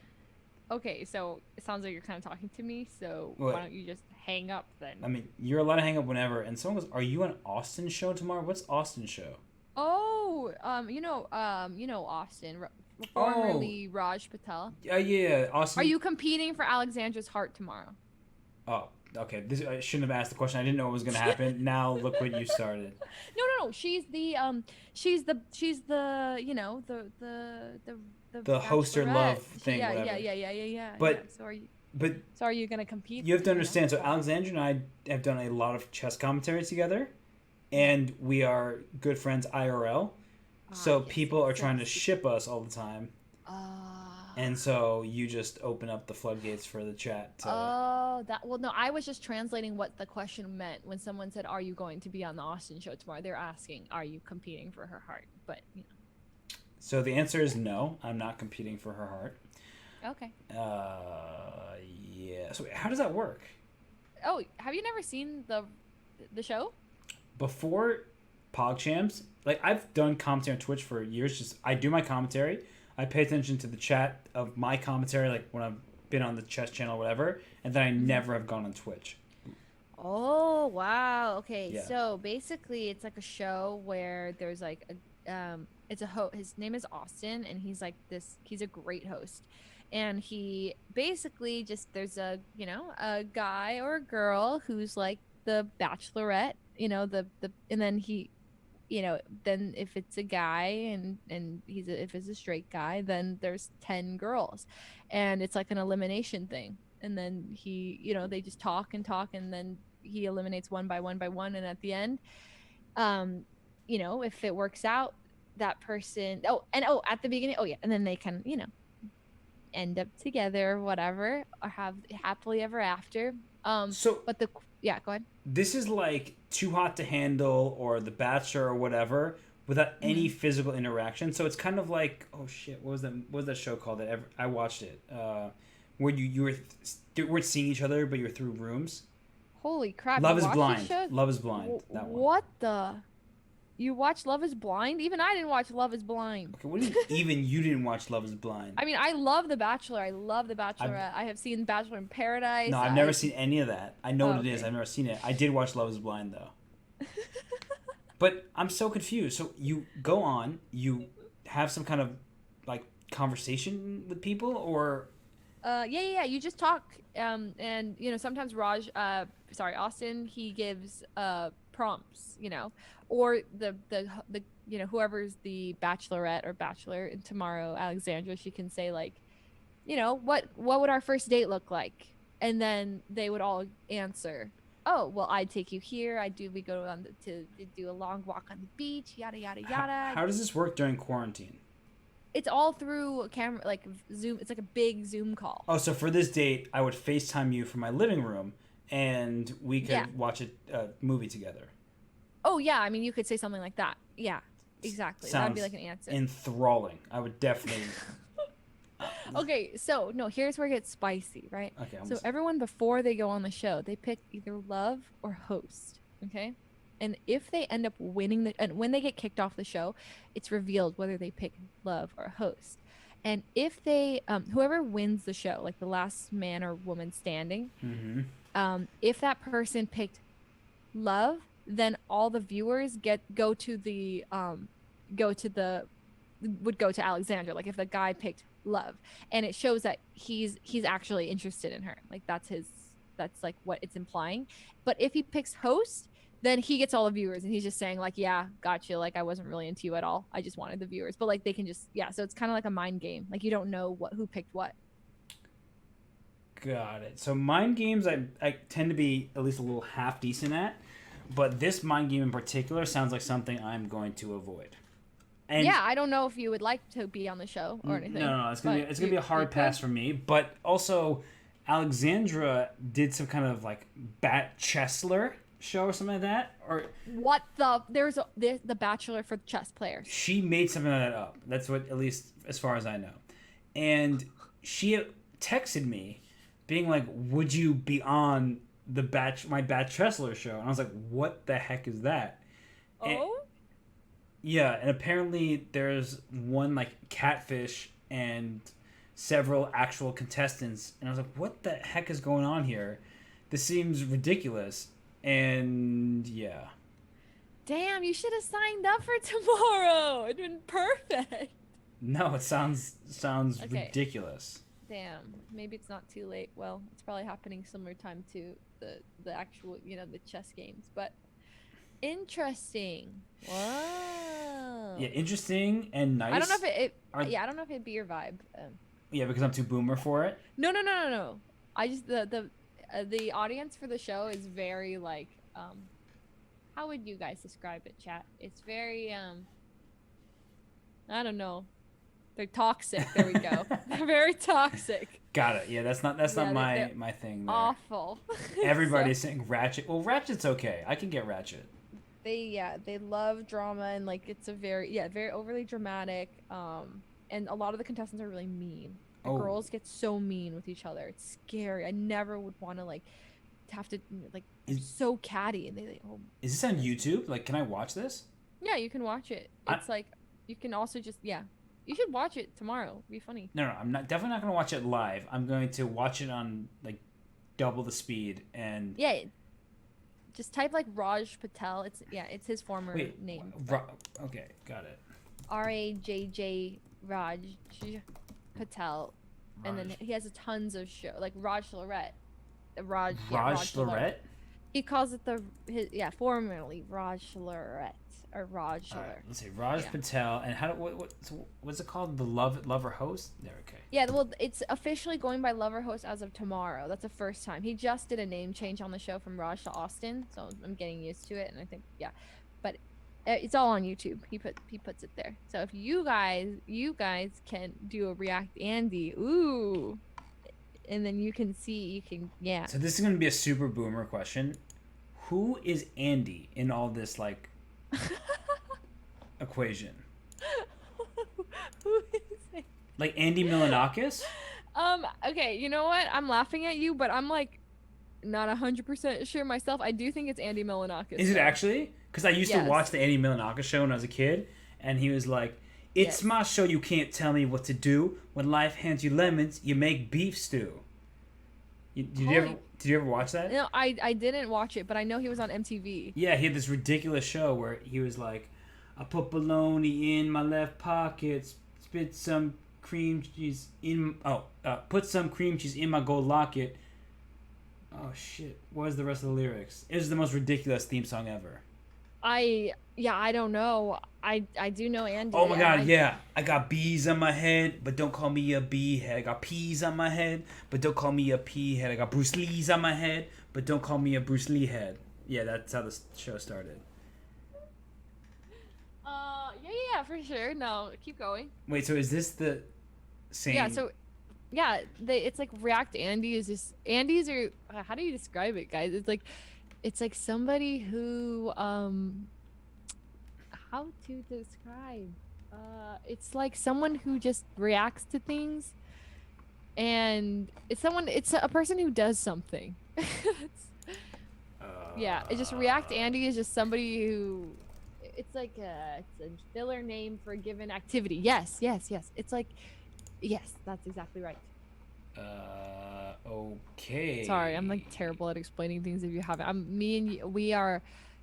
Okay, so it sounds like you're kind of talking to me, so What? why don't you just hang up then? I mean, you're allowed to hang up whenever, and someone goes, are you on Austin's show tomorrow? What's Austin's show? Oh, Austin, formerly Raj Patel. Yeah, Austin. Are you competing for Alexandra's heart tomorrow? Oh, okay. I shouldn't have asked the question. I didn't know it was going to happen. Now look what you started. No. She's the The host or love thing. Yeah, whatever. yeah. But yeah. So are you gonna compete? You have to understand. So Alexandra and I have done a lot of chess commentary together, and we are good friends IRL. So people are trying to ship us all the time. And so you just open up the floodgates for the chat. No, I was just translating what the question meant when someone said, "Are you going to be on the Austin show tomorrow?" They're asking, "Are you competing for her heart?" But So the answer is no. I'm not competing for her heart. Okay. Yeah. So how does that work? Oh, have you never seen the show? Before PogChamps, like I've done commentary on Twitch for years. Just I do my commentary. I pay attention to the chat of my commentary, like when I've been on the chess channel or whatever, and then I never have gone on Twitch. Oh, wow. Okay. Yeah. So basically it's like a show where there's like his name is Austin, and he's a great host. And he basically there's a guy or a girl who's like the bachelorette, and then he, then if it's a guy and if it's a straight guy, then there's 10 girls, and it's like an elimination thing. And then he, they just talk, and then he eliminates one by one, and at the end, if it works out, that person, at the beginning, and then they can, end up together or whatever, or have happily ever after. Go ahead. This is like Too Hot to Handle or The Bachelor or whatever without any physical interaction. So it's kind of like, oh shit, what was that show called? I watched it. Where you weren't seeing each other, but you were through rooms. Holy crap! Love is Blind. Love is Blind. That one. What the? You watched Love is Blind? Even I didn't watch Love is Blind. Okay, what do you mean, even you didn't watch Love is Blind? I mean, I love The Bachelor. I love The Bachelorette. I have seen Bachelor in Paradise. No, I've never seen any of that. I know what it is. I've never seen it. I did watch Love is Blind, though. But I'm so confused. So you go on, you have some kind of, like, conversation with people, or... Yeah. You just talk. And, sometimes Austin, he gives prompts, or the whoever's the bachelorette or bachelor, and tomorrow Alexandra, she can say like, what would our first date look like, and then they would all answer. oh, well, I'd take you here. We go on to do a long walk on the beach, yada yada yada. How does this work during quarantine? It's all through a camera, like Zoom. It's like a big Zoom call. Oh, so for this date, I would FaceTime you from my living room, and we could Yeah. watch a movie together. Oh yeah, I mean you could say something like that. Yeah, exactly. That'd be Sounds like an answer. Enthralling. I would definitely. Okay, so no, here's where it gets spicy, right? Okay. So everyone before they go on the show, they pick either love or host. Okay, and if they end up winning and when they get kicked off the show, it's revealed whether they pick love or host. And if they, whoever wins the show, like the last man or woman standing, if that person picked love, then all the viewers would go to Alexandra. Like if the guy picked love, and it shows that he's actually interested in her. Like that's like what it's implying. But if he picks host, then he gets all the viewers, and he's just saying like, yeah, gotcha. Like I wasn't really into you at all. I just wanted the viewers. But like they can just, yeah. So it's kind of like a mind game. Like you don't know who picked what. Got it. So mind games, I tend to be at least a little half decent at, but this mind game in particular sounds like something I'm going to avoid. And Yeah, I don't know if you would like to be on the show or anything. No, it's gonna but be a you hard pass for me. But also, Alexandra did some kind of like Bat Chessler show or something like that, or What there's the Bachelor for chess players. she made something like that up. That's what, at least as far as I know. And she texted me, being like, "Would you be on my Bat Chessler show?" And I was like, "What the heck is that?" And- Oh. Yeah, and apparently there's one like catfish and several actual contestants, and I was like, "What the heck is going on here? This seems ridiculous." And yeah, Damn, you should have signed up for tomorrow. It'd been perfect. no, it sounds Okay. ridiculous. Damn, maybe it's not too late. Well, it's probably happening similar time to the actual, the chess games, but interesting. Wow. Yeah, interesting and nice. I don't know if Are- I don't know if it'd be your vibe. Yeah, because I'm too boomer for it. No. I just the audience for the show is very like how would you guys describe it, chat? It's very I don't know. They're toxic. There we go. They're very toxic. Got it. Yeah, that's not Yeah, my thing. There. Awful. Everybody's saying Ratchet. Well, Ratchet's okay. I can get Ratchet. They love drama, and like it's a very overly dramatic, and a lot of the contestants are really mean. The Oh. girls get so mean with each other. It's scary. I never would want to have to they're so catty, and they Is this on YouTube? Like, can I watch this? yeah, you can watch it. It's like you can also just you should watch it tomorrow. It'd be funny. No, I'm definitely not going to watch it live. I'm going to watch it on like double the speed and. Yeah, just type like Raj Patel. It's his former Wait, name. okay, got it. RAJJ Raj Patel, and then he has tons of show like Raj Lorette. Raj Lorette? He calls it formerly Raj Lorette or Raj All right, Lorette. let's see. Raj Patel, and what's it called? The lover host? There, okay. Yeah, well, it's officially going by lover host as of tomorrow. That's the first time. He just did a name change on the show from Raj to Austin, so I'm getting used to it, and I think but it's all on YouTube. He puts it there. So if you guys can do a React Andy, ooh, and then you can So this is going to be a super boomer question. Who is Andy in all this like equation? Who is it? Like Andy Milonakis? Okay, you know what? I'm laughing at you, but I'm like not 100% sure myself. I do think it's Andy Milonakis. Is it actually? Because I used to Yes. watch the Andy Milonakis show when I was a kid, and he was like, "It's Yes. my show. You can't tell me what to do. When life hands you lemons, you make beef stew." Did you ever watch that? No, I didn't watch it, but I know he was on MTV. Yeah, he had this ridiculous show where he was like, "I put bologna in my left pocket, spit some cream cheese in put some cream cheese in my gold locket." Oh shit! What was the rest of the lyrics? It was the most ridiculous theme song ever. I don't know. I do know Andy. Oh my god, I- yeah. I got bees on my head, but don't call me a bee head. I got peas on my head, but don't call me a pea head. I got Bruce Lee's on my head, but don't call me a Bruce Lee head. Yeah, that's how the show started. Yeah, for sure. No, keep going. Wait, so is this the same? Yeah, so yeah, it's like React Andy is just Andy's are how do you describe it, guys? It's like somebody who how to describe it's like someone who just reacts to things, and it's a person who does something. Yeah, it's just React Andy is just somebody who it's like it's a filler name for a given activity. Yes. It's like yes, that's exactly right. Okay. Sorry, I'm like terrible at explaining things if you haven't.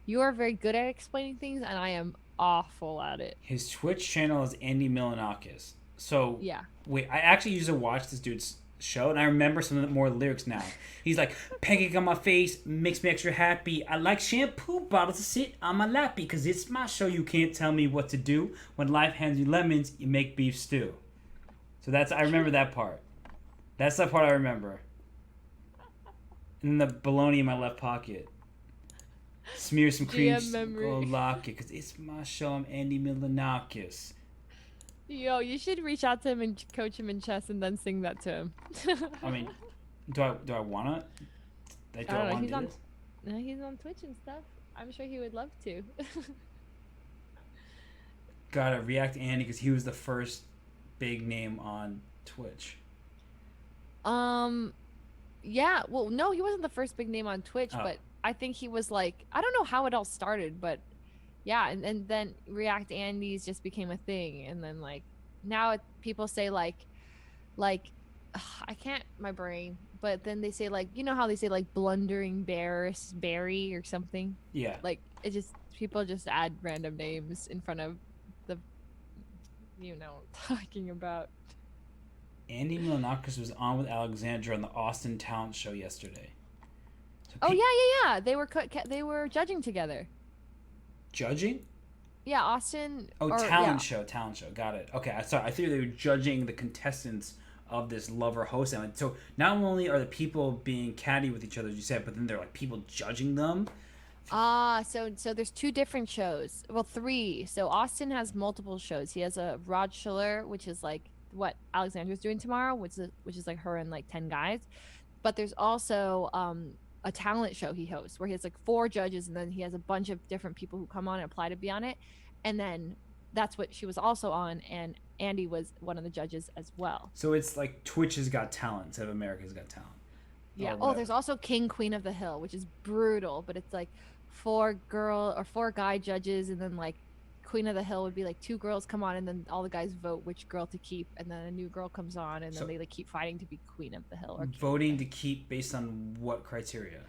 You are very good at explaining things and I am awful at it. His Twitch channel is Andy Milanakis. So Yeah. wait, I actually used to watch this dude's show and I remember some of the more lyrics now. He's like, pancake on my face makes me extra happy. I like shampoo bottles to sit on my lappy because it's my show. You can't tell me what to do. When life hands you lemons, you make beef stew. So I remember that part. That's the part I remember. And then the bologna in my left pocket. Smear some cream, GM memory. go lock it, because it's my show. I'm Andy Milanakis. Yo, you should reach out to him and coach him in chess and then sing that to him. I mean, do I wanna? I don't know. Wanna do this? He's on Twitch and stuff. I'm sure he would love to. Gotta react to Andy because he was the first big name on Twitch. Yeah. Well, no, he wasn't the first big name on Twitch, Oh. but I think he was like I don't know how it all started, but yeah, and then React Andy's just became a thing, and then like now people say like I can't my brain, but then they say like you know how they say like blundering Barry or something. Yeah. Like it just people just add random names in front of the you know what I'm talking about. Andy Milanakis was on with Alexandra on the Austin Talent Show yesterday. So Oh yeah. They were judging together. Judging? Yeah, Austin. Oh, or, talent show. Got it. Okay, I thought they were judging the contestants of this lover host. So not only are the people being catty with each other, as you said, but then they're like people judging them. So there's two different shows. Well, three. So Austin has multiple shows. He has a Rod Schiller, which is like what Alexandra's doing tomorrow, which is like her and like 10 guys. But there's also a talent show he hosts where he has like 4 judges and then he has a bunch of different people who come on and apply to be on it. And then that's what she was also on, and Andy was one of the judges as well. So it's like Twitch has got talent instead of America's Got Talent. Yeah. Or Oh, whatever. there's also King Queen of the Hill, which is brutal, but it's like 4 guy judges, and then like Queen of the Hill would be like 2 girls come on, and then all the guys vote which girl to keep, and then a new girl comes on, and then So- they like keep fighting to be Queen of the Hill. Or Voting to keep based on what criteria?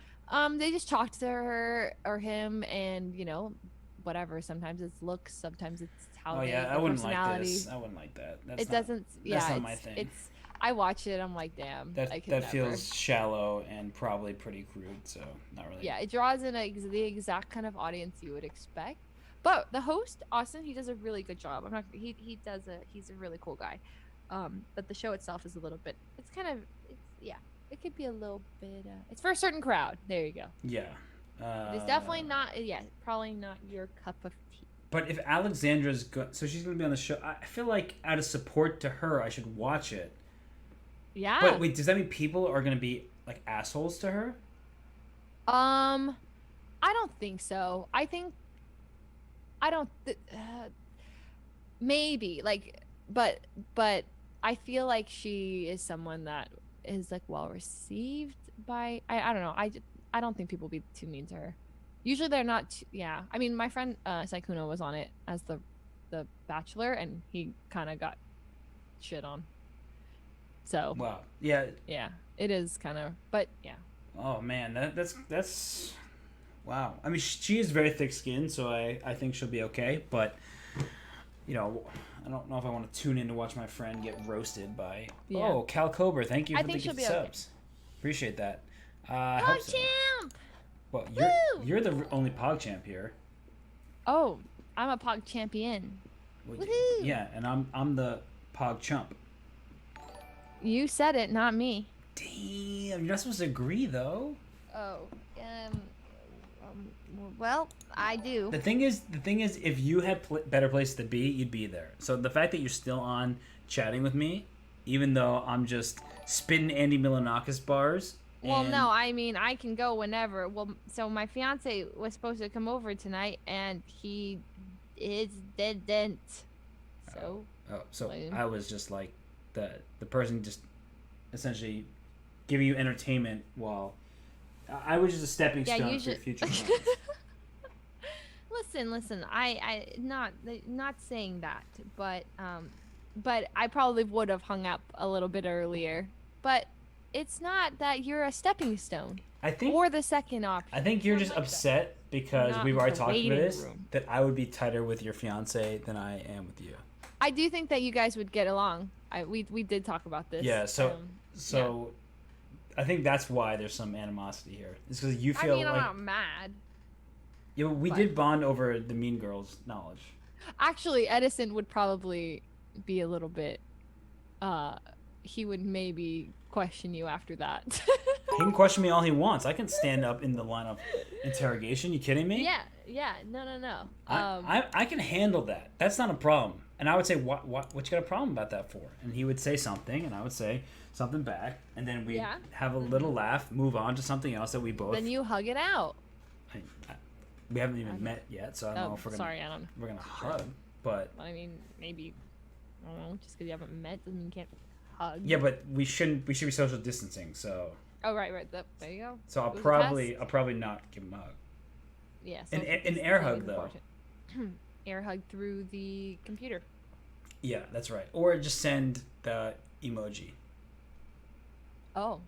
they just talk to her or him, and you know, whatever. Sometimes it's looks, sometimes it's how Oh they yeah, I their wouldn't like personality. this. I wouldn't like that. That's It not, doesn't. Yeah, that's not it's, my thing. It's. I watch it. I'm like, damn. I could That never. feels shallow and probably pretty crude. So not really. Yeah, it draws in the exact kind of audience you would expect. But the host, Austin, he does a really good job. He's a really cool guy. But the show itself is a little bit. It could be a little bit. It's for a certain crowd. There you go. Yeah. It's definitely not. Yeah, probably not your cup of tea. But if Alexandra's so she's gonna be on the show. I feel like out of support to her, I should watch it. Yeah. But wait, does that mean people are gonna be like assholes to her? I don't think so. I don't. Maybe like, but I feel like she is someone that is like well received by. I don't know. I don't think people will be too mean to her. Usually they're not. Yeah. I mean, my friend Saikuno was on it as the Bachelor, and he kind of got shit on. So. Wow. Yeah. Yeah, it is kind of. But yeah. Oh man, that's. Wow. I mean, she is very thick-skinned, so I think she'll be okay. But you know, I don't know if I want to tune in to watch my friend get roasted by. Yeah. Oh, Cal Cobra, thank you I for the think she'll gift be okay. subs. Appreciate that. I Pog hope so. champ! Well, Woo! you're the only PogChamp here. Oh, I'm a Pog champion. Well, Woohoo! yeah, and I'm the Pog chump. You said it, not me. Damn, you're not supposed to agree though. Oh, well, I do. The thing is, if you had better place to be, you'd be there. So the fact that you're still on chatting with me, even though I'm just spitting Andy Milonakis bars. Well, no, I mean, I can go whenever. Well, so my fiance was supposed to come over tonight, and he didn't. So. So lame. I was just like the person just essentially giving you entertainment while I was just a stepping stone for your future plans. Listen. I not saying that, but I probably would have hung up a little bit earlier. But it's not that you're a stepping stone. I think, or the second option. I think you're Not just like that. upset because Not we've already the talked about waiting this. room. That I would be tighter with your fiance than I am with you. I do think that you guys would get along. We did talk about this. Yeah. So I think that's why there's some animosity here. It's because you feel I'm like not mad. yeah, we but- did bond over the Mean Girls knowledge. Actually, Edison would probably be a little bit. He would maybe question you after that. He can question me all he wants. I can stand up in the line of interrogation. You kidding me? Yeah. No. I can handle that. That's not a problem. And I would say, what you got a problem about that for? And he would say something, and I would say something back, and then we'd Yeah. have a little laugh, move on to something else that we both. Then you hug it out. We haven't even met yet, so I don't know if we're gonna. Sorry, I don't know. We're gonna hug, but I mean, maybe. I don't know. Just because you haven't met doesn't mean you can't hug. yeah, but we shouldn't. We should be social distancing. So. Oh right. There you go. So It was a I'll probably not give him a hug. Yeah. An social air distancing hug, is though. important. Air hug through the computer. Yeah, that's right. Or just send the emoji. Oh.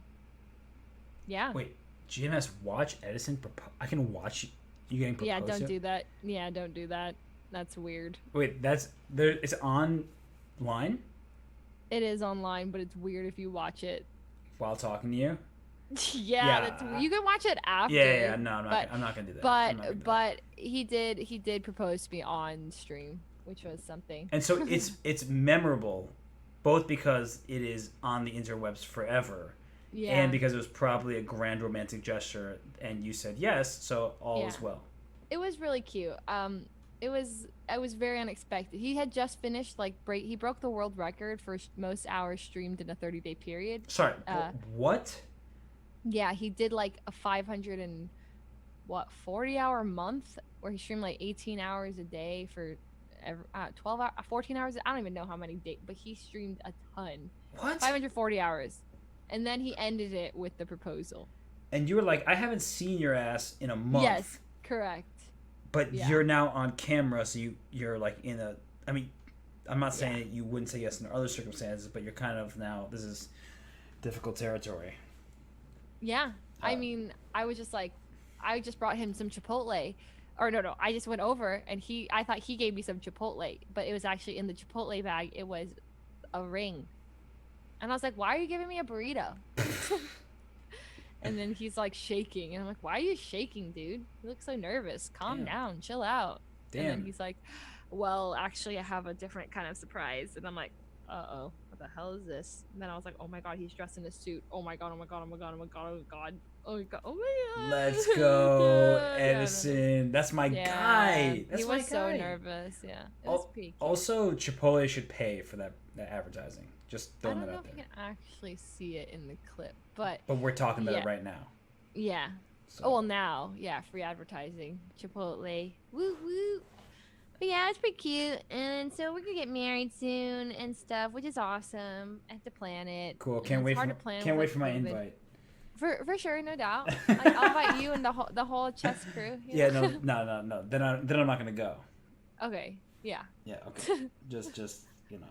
Yeah. Wait, GMHess watch Edison propose? I can watch you getting proposed Yeah. Don't to? do that. Yeah. Don't do that. That's weird. Wait, that's there. It's online It is online, but it's weird if you watch it. while talking to you. Yeah. That's weird. You can watch it after. Yeah. No, but- I'm not gonna do that. I'm not gonna do that. But he did propose to me on stream, which was something. And so it's memorable, both because it is on the interwebs forever, Yeah. and because it was probably a grand romantic gesture, and you said yes, so all is Yeah. well. It was really cute. It was very unexpected. He had just finished he broke the world record for most hours streamed in a 30-day period. Sorry, what? Yeah, he did like a 40-hour month where he streamed like 18 hours a day for 12 hours, 14 hours. I don't even know how many days, but he streamed a ton. What? 540 hours. And then he ended it with the proposal. And you were like, I haven't seen your ass in a month. Yes, correct. But Yeah. you're now on camera, so you're like in a. I mean, I'm not saying that you wouldn't say yes in other circumstances, but you're kind of now. This is difficult territory. Yeah. I mean, I was just like, I just brought him some Chipotle. Or no, I just went over and I thought he gave me some Chipotle, but it was actually in the Chipotle bag. It was a ring. And I was like, why are you giving me a burrito? And then he's like shaking. And I'm like, why are you shaking, dude? You look so nervous. Calm Damn. down. Chill out. And Damn. then he's like, well, actually, I have a different kind of surprise. And I'm like, uh-oh, what the hell is this? And then I was like, oh my god, he's dressed in a suit. Oh my god, oh my god, oh my god, oh my god, oh my god. Oh my god, oh my god. Let's go, Yeah, Edison. That's my guy. That's he my was so guy. nervous. Yeah. It was pretty cute. Also, Chipotle should pay for that advertising. Just I throwing don't that know out if you there. can actually see it in the clip, but But we're talking about it Yeah. right now. yeah. So. Oh, well, now, yeah, free advertising. Chipotle. Woo woo. But yeah, it's pretty cute. And so we're going to get married soon and stuff, which is awesome. I have to plan it. Cool. and Can't it's wait hard for to plan can't with, wait for my COVID. invite. For sure, no doubt. I'll invite you and the whole chess crew. you Yeah, know? no. Then I'm not gonna go. Okay, yeah. Yeah, okay. just you know.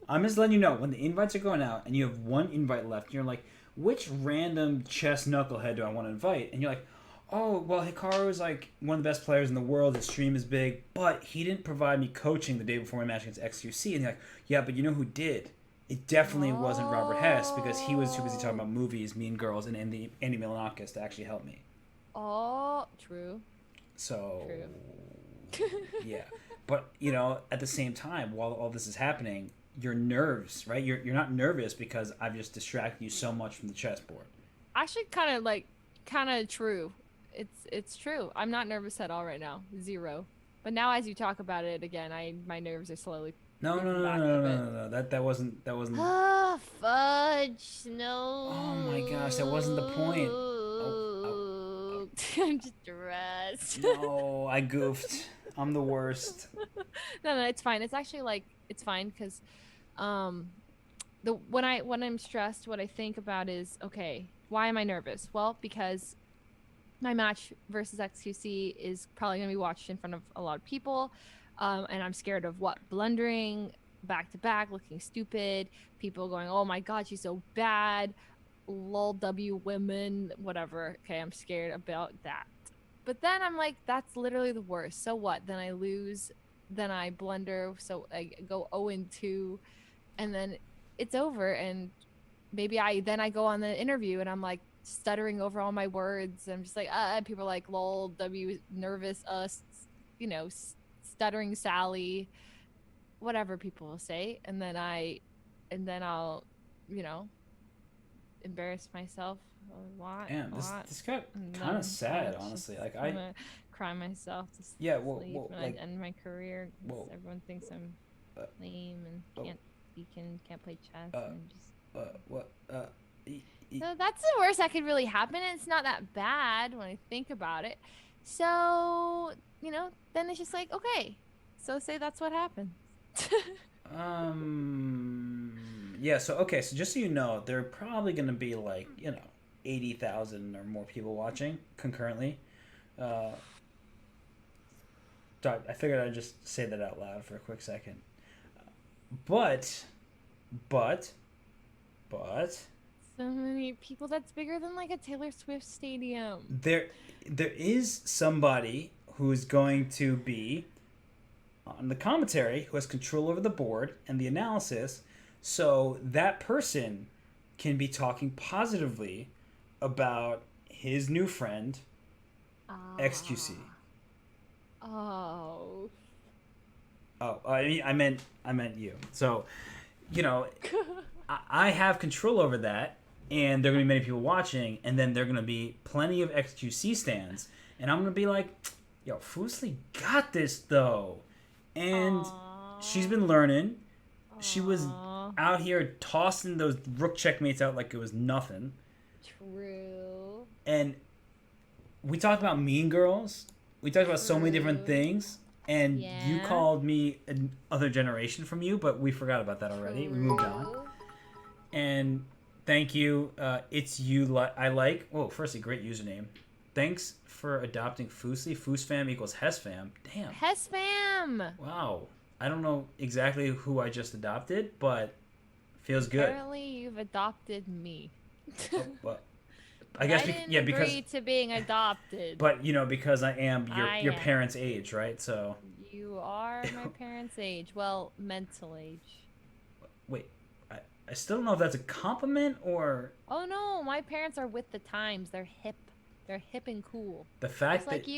I'm just letting you know when the invites are going out and you have one invite left. And you're like, which random chess knucklehead do I want to invite? And you're like, oh, well, Hikaru is like one of the best players in the world. His stream is big, but he didn't provide me coaching the day before my match against XQC. And you're like, yeah, but you know who did? It definitely wasn't Robert Hess because he was too busy talking about movies, Mean Girls, and Andy Milonakis to actually help me. Oh, true. So, True. Yeah. But, you know, at the same time, while all this is happening, your nerves, right? You're not nervous because I've just distracted you so much from the chessboard. Actually, kind of true. It's true. I'm not nervous at all right now. Zero. But now, as you talk about it again, my nerves are slowly. No, no, no, back no, a no, bit. no, no, no. That wasn't. Ah, fudge. No. Oh my gosh, that wasn't the point. Oh, I'm just stressed. no, I goofed. I'm the worst. No, it's fine. It's actually like it's fine because, when I'm stressed, what I think about is okay. Why am I nervous? Well, because my match versus XQC is probably gonna be watched in front of a lot of people, and I'm scared of what blundering back to back, looking stupid, people going, "Oh my God, she's so bad." Lol, W women, whatever. Okay, I'm scared about that. But then I'm like, that's literally the worst. So what? Then I lose, then I blunder, so I go 0-2, and then it's over. And maybe I go on the interview and I'm like stuttering over all my words. I'm just like, people are like, lol, W, nervous, you know, stuttering Sally, whatever people will say. And then I'll, you know, embarrass myself a lot. Damn, this got And kind then of sad, I'll honestly. just Like wanna cry myself to Yeah, sleep well, when like- I end my career. 'Cause well, everyone thinks I'm lame and oh. can't play chess and just. what? So that's the worst that could really happen. And it's not that bad when I think about it. So you know, then it's just like okay. So say that's what happened. Yeah. So okay. So just so you know, there are probably going to be like 80,000 or more people watching concurrently. I figured I'd just say that out loud for a quick second. But. So many people. That's bigger than like a Taylor Swift stadium. There is somebody who is going to be on the commentary who has control over the board and the analysis, so that person can be talking positively about his new friend, XQC. Oh. Oh, I meant you. So, I have control over that, and there are going to be many people watching, and then there are going to be plenty of XQC stands, and I'm going to be like, yo, Fuslie got this, though. And she's been learning. She was out here tossing those rook checkmates out like it was nothing. True. And we talked about Mean Girls. We talked about so many different things. And you called me another generation from you, but we forgot about that already. We moved on. And thank you. It's you. I like. Oh, firstly, great username. Thanks for adopting Fuslie. Fusfam equals Hessfam. Damn. Hessfam. Wow. I don't know exactly who I just adopted, but feels good. Apparently, you've adopted me. Well, I guess didn't agree to being adopted. But because I am your am. parents' age, right? So You are my parents' age. Well, mental age. wait, I still don't know if that's a compliment or Oh no, my parents are with the times. They're hip. They're hip and cool. the fact Just that like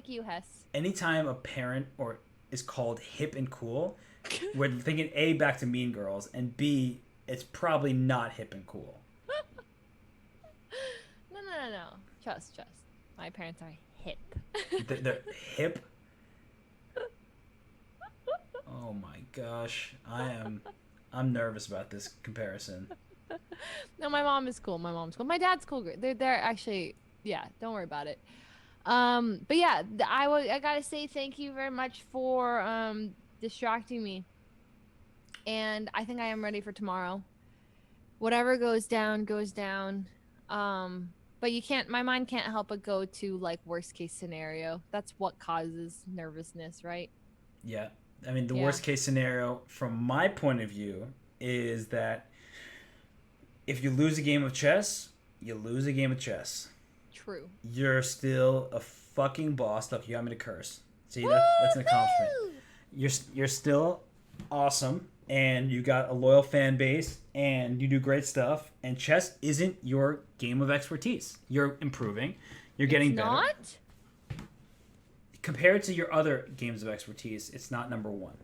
you, Hess. anytime a parent or is called hip and cool, we're thinking A, back to Mean Girls, and B, it's probably not hip and cool. No. Trust. My parents are hip. They're hip. Oh my gosh, I'm nervous about this comparison. No, my mom is cool. My dad's cool. They're actually, yeah. Don't worry about it. But yeah, I gotta say thank you very much for distracting me. And I think I am ready for tomorrow. Whatever goes down, goes down. But my mind can't help but go to like worst case scenario. That's what causes nervousness, right? Yeah. I mean, the Yeah. worst case scenario from my point of view is that if you lose a game of chess, you lose a game of chess. True. You're still a fucking boss. Look, you got me to curse. See, that's an accomplishment. You're still awesome, and you got a loyal fan base, and you do great stuff, and chess isn't your game of expertise. You're improving. You're getting better. Not? compared to your other games of expertise, it's not number one.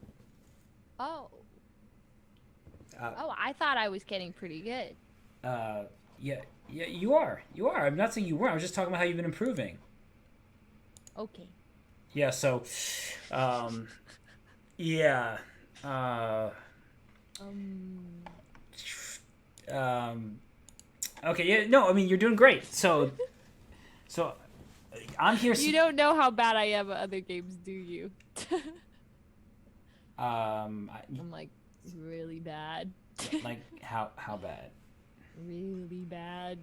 Oh. Uh, Oh, I thought I was getting pretty good. Yeah, you are. You are. I'm not saying you weren't. I was just talking about how you've been improving. Okay. Yeah. So, yeah. Okay. Yeah. No. I mean, you're doing great. So, I'm here. You don't know how bad I am at other games, do you? I'm like really bad. Like how bad? Really bad.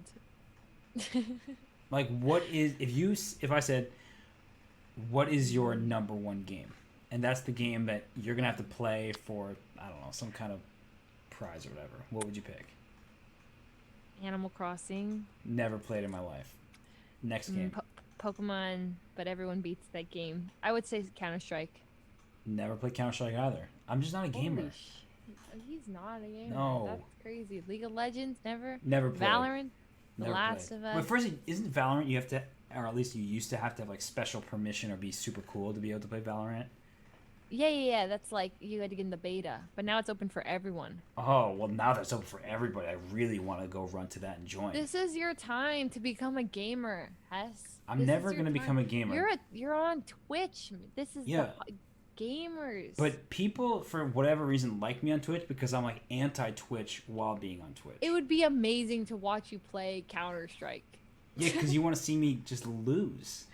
Like what is if I said what is your number one game, and that's the game that you're gonna have to play for, I don't know, some kind of prize or whatever, what would you pick? Animal Crossing. Never played in my life. Next game. Pokemon, but everyone beats that game. I would say Counter-Strike. Never played Counter-Strike either. I'm just not a gamer. Holy he's not a gamer. No. That's crazy. League of Legends, never. Never played. Valorant, The Never Last played. of Us. Wait, first, isn't Valorant you have to, or at least you used to have like special permission or be super cool to be able to play Valorant? Yeah. That's like you had to get in the beta, but now it's open for everyone. Oh, well, now that's open for everybody. I really want to go run to that and join. This is your time to become a gamer, Hess. I'm never going to become a gamer. You're on Twitch. This is Yeah. the gamers. But people, for whatever reason, like me on Twitch because I'm like anti-Twitch while being on Twitch. It would be amazing to watch you play Counter-Strike. Yeah, because you want to see me just lose.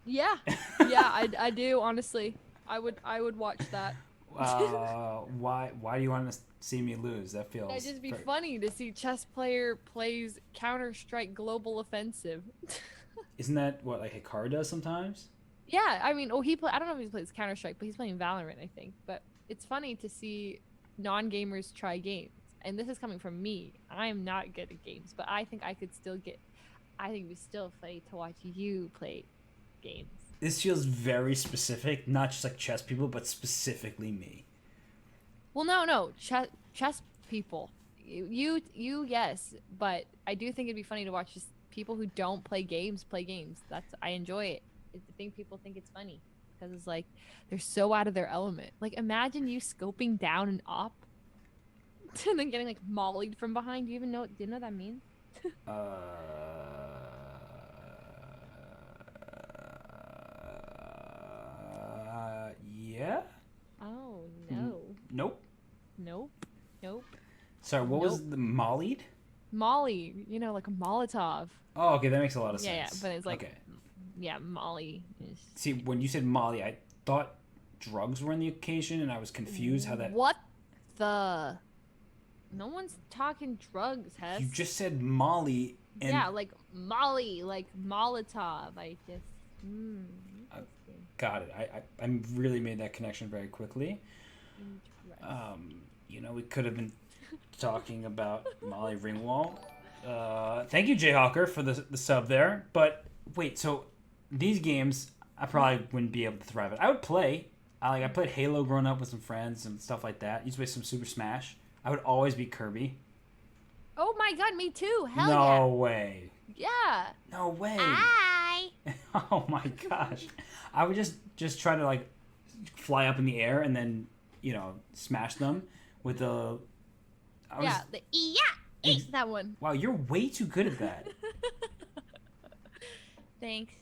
Yeah, I do honestly. I would watch that. Why do you want to see me lose? That feels. It'd just be funny to see chess player plays Counter-Strike Global Offensive. Isn't that what like Hikaru does sometimes? Yeah, I mean, I don't know if he plays Counter-Strike, but he's playing Valorant, I think. But it's funny to see non-gamers try games. And this is coming from me. I'm not good at games, but I think I could still I think it'd be still funny to watch you play games. This feels very specific, not just like chess people, but specifically me. Well, no, chess people. You, yes, but I do think it'd be funny to watch just people who don't play games play games. I enjoy it. I think people think it's funny because it's like they're so out of their element. Like imagine you scoping down an op and then getting like mollied from behind. Do you even know what that means? Yeah. Oh no. Nope. Sorry, what was the mollied? Molly, like a Molotov. Oh, okay, that makes a lot of sense. Yeah, but it's like, okay. Yeah, Molly. See, when you said Molly, I thought drugs were in the occasion, and I was confused how that. What the? No one's talking drugs, Hess. You just said Molly, and yeah, like Molly, like Molotov. I just. Got it. I really made that connection very quickly. We could have been talking about Molly Ringwald. Thank you, Jayhawker, for the sub there. But wait, so these games I probably wouldn't be able to thrive at. I would play. I played Halo growing up with some friends and stuff like that. Used to play some Super Smash. I would always be Kirby. Oh my god, me too. Hell no way. Yeah. No way. Hi. Oh my gosh. I would just try to like fly up in the air and then, smash them with the that one. Wow, you're way too good at that. Thanks.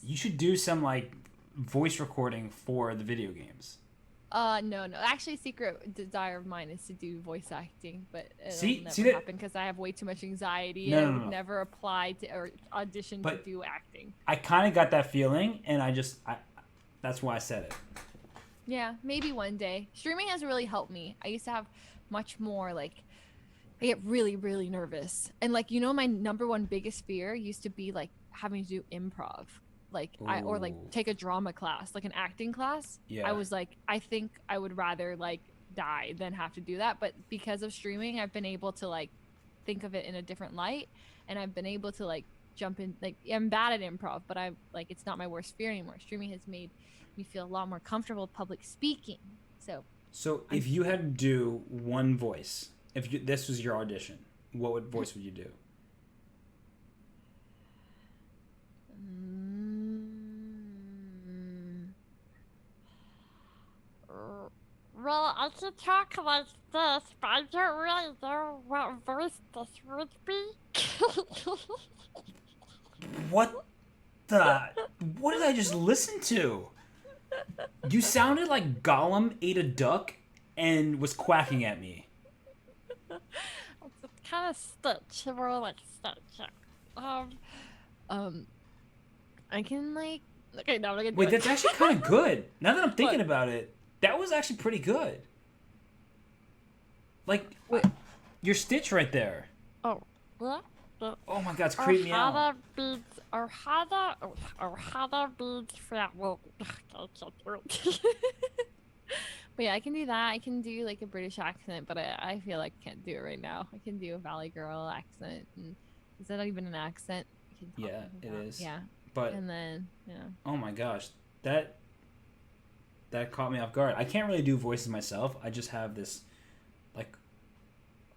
You should do some like voice recording for the video games. No. Actually, secret desire of mine is to do voice acting, but it'll never happen because I have way too much anxiety. No, and I would never apply to or audition to do acting. I kind of got that feeling, and that's why I said it. Yeah, maybe one day. Streaming has really helped me. I used to have much more I get really, really nervous. And my number one biggest fear used to be having to do improv. Or take a drama class, like an acting class. Yeah. I was I think I would rather die than have to do that. But because of streaming, I've been able to think of it in a different light, and I've been able to jump in. I'm bad at improv, but it's not my worst fear anymore. Streaming has made me feel a lot more comfortable with public speaking. So if you had to do one voice, this was your audition, what voice would you do? I can talk like this, but I don't really know what voice this would be. What the? What did I just listen to? You sounded like Gollum ate a duck and was quacking at me. It's kind of Stitch, more like Stitch. I can like. Okay, now I'm gonna do Wait, it. that's actually kind of good. Now that I'm thinking about it, that was actually pretty good. Like, Wait. your Stitch right there. Oh, what? Oh my god, it's creeping me out. Hana beads, Hana beads from. But yeah, I can do that. I can do like a British accent, but I feel like I can't do it right now. I can do a Valley Girl accent. And is that even an accent? I can talk Yeah, like it that. is. Yeah. But And then, yeah. oh my gosh, that caught me off guard. I can't really do voices myself. I just have this, like,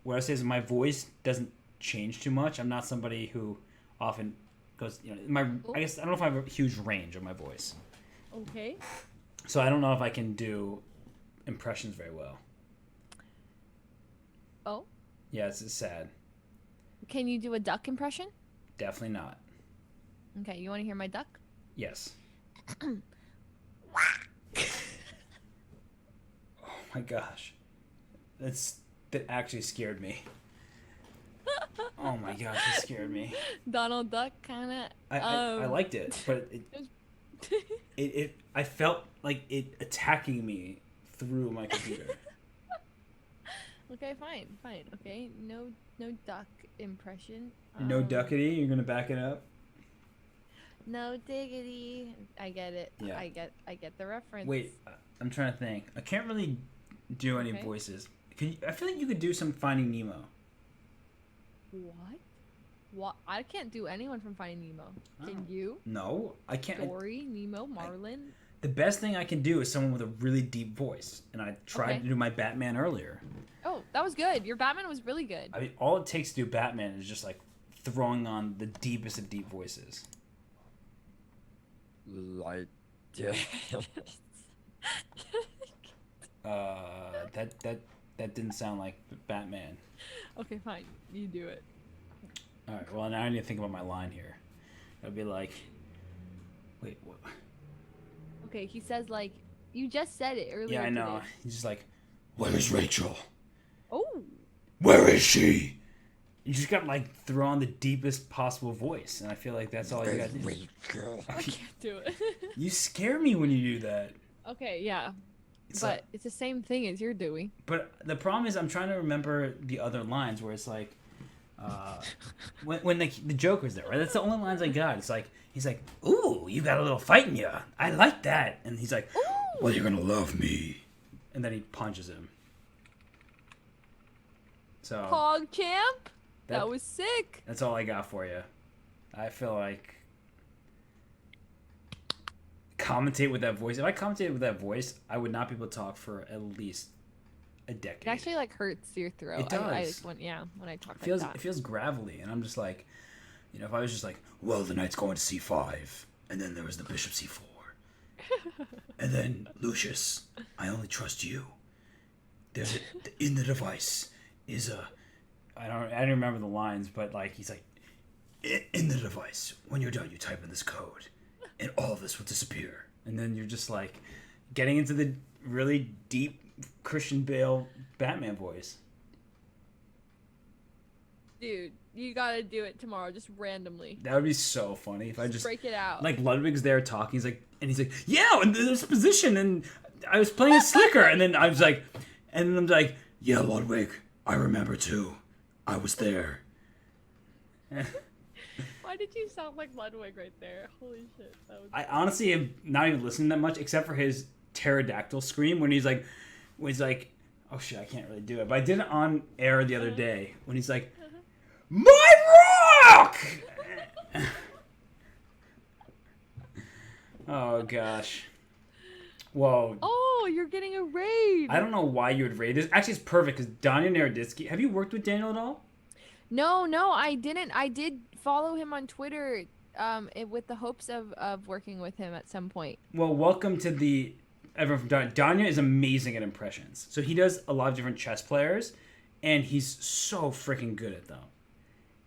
what I say is my voice doesn't change too much. I'm not somebody who often goes, I guess I don't know if I have a huge range of my voice. Okay. So I don't know if I can do impressions very well. Oh. Yeah, it's sad. Can you do a duck impression? Definitely not. Okay, you want to hear my duck? Yes. Oh my gosh. That actually scared me. Oh my gosh, it scared me. Donald Duck, kind of. I liked it, but I felt like it attacking me through my computer. Okay, fine. Okay, no duck impression. No duckity, you're gonna back it up? No diggity. I get it. Yeah. I get the reference. Wait, I'm trying to think. I can't really do any Okay. voices. I feel like you could do some Finding Nemo. What? I can't do anyone from Finding Nemo. Can you? No, I can't. Dory, Nemo, Marlin. The best thing I can do is someone with a really deep voice, and I tried Okay. to do my Batman earlier. Oh, that was good. Your Batman was really good. I mean, all it takes to do Batman is just like throwing on the deepest of deep voices. Like, That didn't sound like Batman. Okay, fine. You do it. All right, well now I need to think about my line here. I'd be like, wait, what? Okay, he says like you just said it earlier. Yeah, I know. today. He's just like, where is Rachel? Oh. Where is she? You just gotta like throw on the deepest possible voice, and I feel like that's all you gotta do. Rachel. I can't do it. You scare me when you do that. Okay, yeah. It's But like, it's the same thing as you're doing. but the problem is I'm trying to remember the other lines where it's like, when the Joker's there, right? That's the only lines I got. It's like he's like, "Ooh, you got a little fight in you. I like that." And he's like, "Well, you're gonna love me," and then he punches him. So Pog champ. That- That was sick. that's all I got for you. I feel like commentate with that voice. If I commentated with that voice, I would not be able to talk for at least a decade. It actually like hurts your throat. It does. When I talk It feels like that. it feels gravelly, and I'm just like, if I was just like, well, the knight's going to c5, and then there was the bishop c4, and then Lucius, I only trust you. There's in the device is a, I don't remember the lines, but like he's like, in the device, when you're done, you type in this code, and all of this will disappear, and then you're just like, getting into the really deep Christian Bale Batman voice. Dude, you gotta do it tomorrow, just randomly. That would be so funny if I just break it out. like Ludwig's there talking. He's like, yeah, and there's a position, and I was playing it slicker, and then I'm like, yeah, Ludwig, I remember too. I was there. Why did you sound like Ludwig right there? Holy shit, that was. I honestly am not even listening that much, except for his pterodactyl scream when he's like, oh shit, I can't really do it, but I did it on air the other day when he's like, my rock. Oh gosh. Whoa. Oh, you're getting a raid. I don't know why you would raid this. Actually, it's perfect because Daniel Naroditsky. Have you worked with Daniel at all? No, I didn't. I did follow him on Twitter, with the hopes of working with him at some point. Well, welcome to the everyone from Danya. Danya is amazing at impressions. So he does a lot of different chess players, and he's so freaking good at them.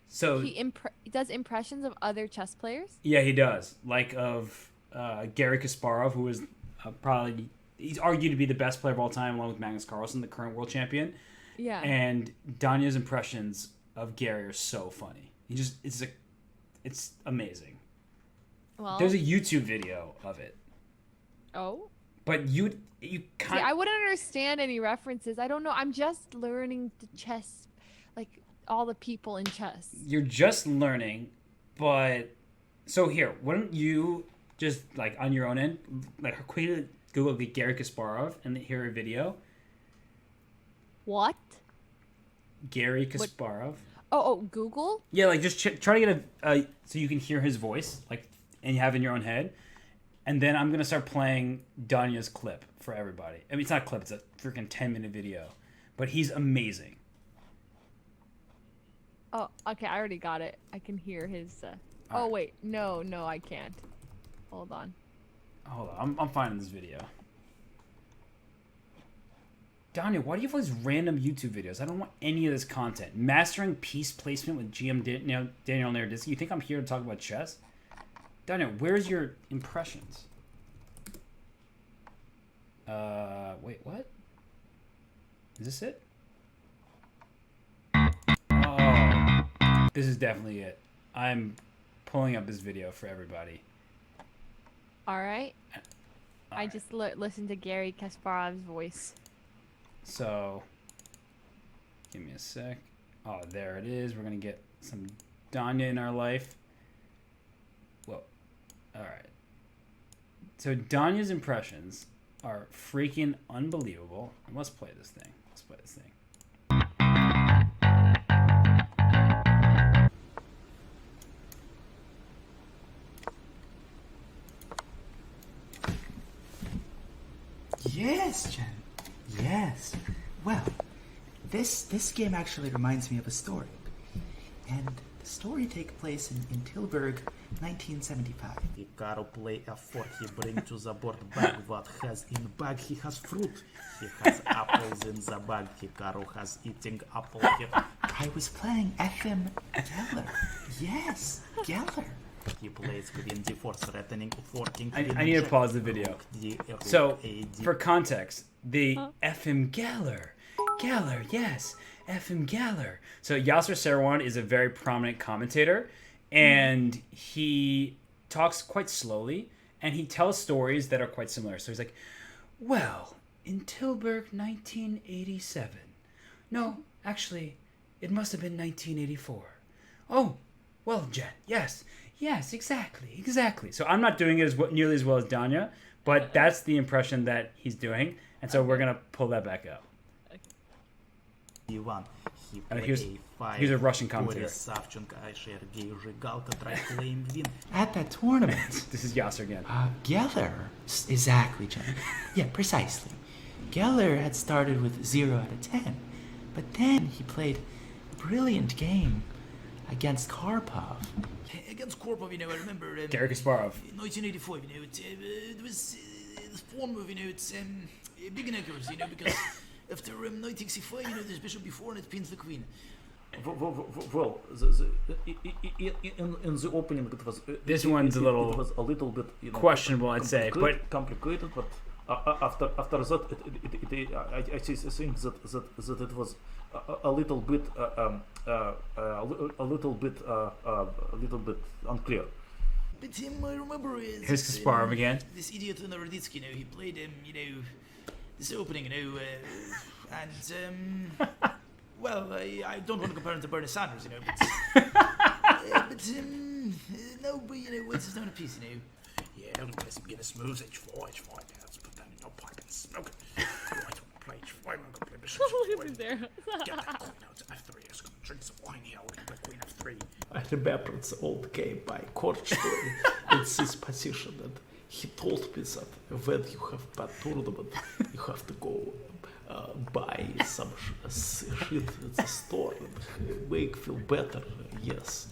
So He does impressions of other chess players. yeah, he does. Like of Garry Kasparov, who is probably he's argued to be the best player of all time, along with Magnus Carlsen, the current world champion. Yeah. And Danya's impressions of Gary are so funny. It's amazing. Well, There's a YouTube video of it, oh. but you See, can't. I wouldn't understand any references. I don't know. I'm just learning the chess, like all the people in chess. You're just learning, but so here, why don't you just like on your own end, like quickly Google Garry Kasparov and hear a video. What? Garry Kasparov. Oh, Google? Yeah, like just try to get a so you can hear his voice, like, and you have it in your own head, and then I'm gonna start playing Danya's clip for everybody. I mean, it's not a clip; it's a freaking 10-minute video, but he's amazing. Oh, okay. I already got it. I can hear his. Oh Alright. wait, no, I can't. Hold on. Hold on, I'm finding this video. Danya, why do you have all these random YouTube videos? I don't want any of this content. Mastering piece placement with Daniel Naroditsky. You think I'm here to talk about chess? Danya, where's your impressions? Wait, what? Is this it? Oh, this is definitely it. I'm pulling up this video for everybody. All right. I Alright. just listened to Garry Kasparov's voice. So, give me a sec. Oh, there it is. We're going to get some Danya in our life. Whoa. All right. So, Danya's impressions are freaking unbelievable. And let's play this thing. Yes, Jen. Yes. Well, this game actually reminds me of a story. And the story takes place in Tilburg, 1975. Hikaru play F4, he bring to the board bag. What has in bag? He has fruit. He has apples in the bag. Hikaru has eating apple here. I was playing FM Geller. Yes, Geller. He plays queen d4, threatening forking. I need to pause the video. So, for context, the FM Geller, yes, FM Geller. So Yasser Seirawan is a very prominent commentator, and he talks quite slowly, and he tells stories that are quite similar. So he's like, well, in Tilburg, 1987. No, actually, it must have been 1984. Oh, well, Jen, yes, exactly. So I'm not doing it nearly as well as Danya, but that's the impression that he's doing, and so we're gonna pull that back up. D1. He Here's play a Russian commentator. At that tournament, This is Yasser again. Geller. Exactly, Jen. Yeah, precisely. Geller had started with 0 out of 10, but then he played a brilliant game against Karpov. Against Karpov, I remember Garry Kasparov. 1984, it was the form of, it's big knackers, because after 1965, there's bishop before and it pins the queen. Well, in the opening it was This one's a little it was a little bit questionable, I'd say, but complicated, but after that I think that it was a little bit unclear. But I remember here's Kasparov again. this idiot Naroditsky, he played this opening, and well, I don't want to compare him to Bernie Sanders, but what's his name in a piece, Yeah, let's begin a smooth h4. Let's put that in your pipe and smoke it. Right, play h5. I'm gonna play bishop h4. there. Get that queen out to f3. I'm just gonna drink some wine here. We're gonna play queen f3. I remember the old game by Korchnoi. It's his position, and he told me that when you have bad tournament, you have to go buy some shit at the store and make feel better. Yes.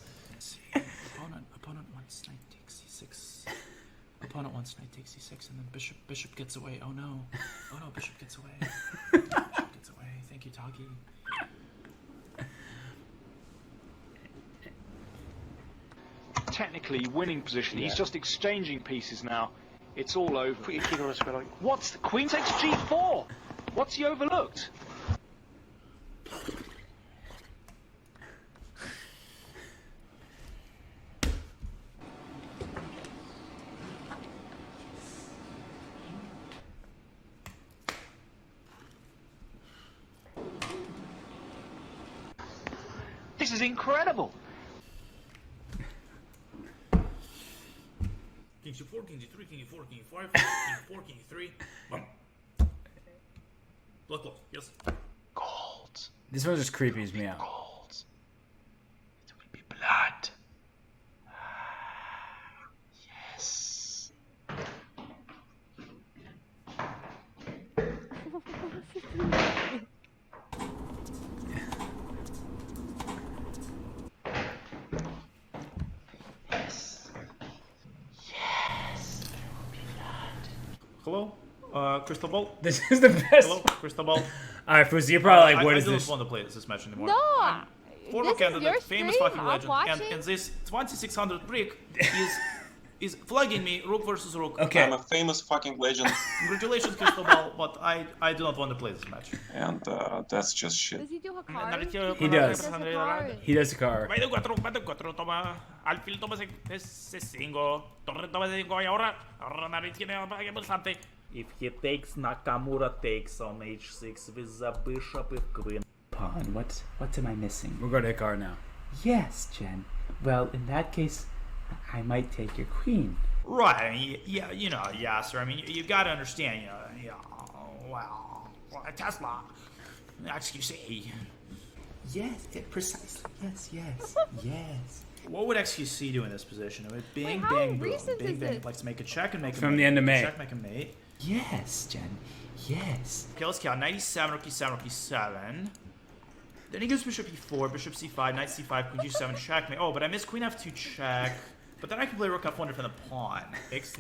Opponent wants knight takes c6. pawn at once. Knight takes c6, and then bishop gets away. Oh no. Oh no, bishop gets away. Bishop gets away. Thank you, Tagi. Technically winning position. He's just exchanging pieces now. It's all over. Put your king on a square like. What's the queen takes g4? What's he overlooked? This is incredible. King c4, king g3, king e4, king e5, king e4, king e3. Boom. Blood close, yes. Gold. This one just creepies me out. Gold. It will be blood. Yes. Hello? Crystal Ball? This is the best. Hello? Crystal Ball? Alright, Fuslie, you're probably like, what is I this? don't want to play this match anymore. No! Former This is candidate, your famous stream, fucking I'm legend, watching. and this 2600 brick is flagging me rook versus rook. Okay. I'm a famous fucking legend, Congratulations, Crystal Ball, but I do not want to play this match. and that's just shit. Does he do Hikaru? He does. Hikaru. He does a car. Vai de 4, vai de 4, toma. Alfil toma C5, torre toma C5 y ahora Nari tiene bastante. If he takes, Nakamura takes on h6 with the bishop and queen. Pawn, what am I missing? We'll go to Hikar now. Yes, Jen. Well, in that case, I might take your queen. Right, I mean, yeah, you know, yeah, sir. I mean, you gotta understand, you know, yeah, well, Tesla, XQC. Yes, precisely. Yes. What would XQC do in this position? It would bing, how bang, boom, recent bing, is bang. this? Likes to make a check and make a From mate. the end of May. Check, make a mate. Yes, Jen. Yes. Okay, let's count. Knight e7, rook e7, rook e7. Then he goes bishop e4, bishop c5, knight c5, queen g7, checkmate. Oh, but I missed queen f2 check. But then I can play rook f1 from the pawn. Takes.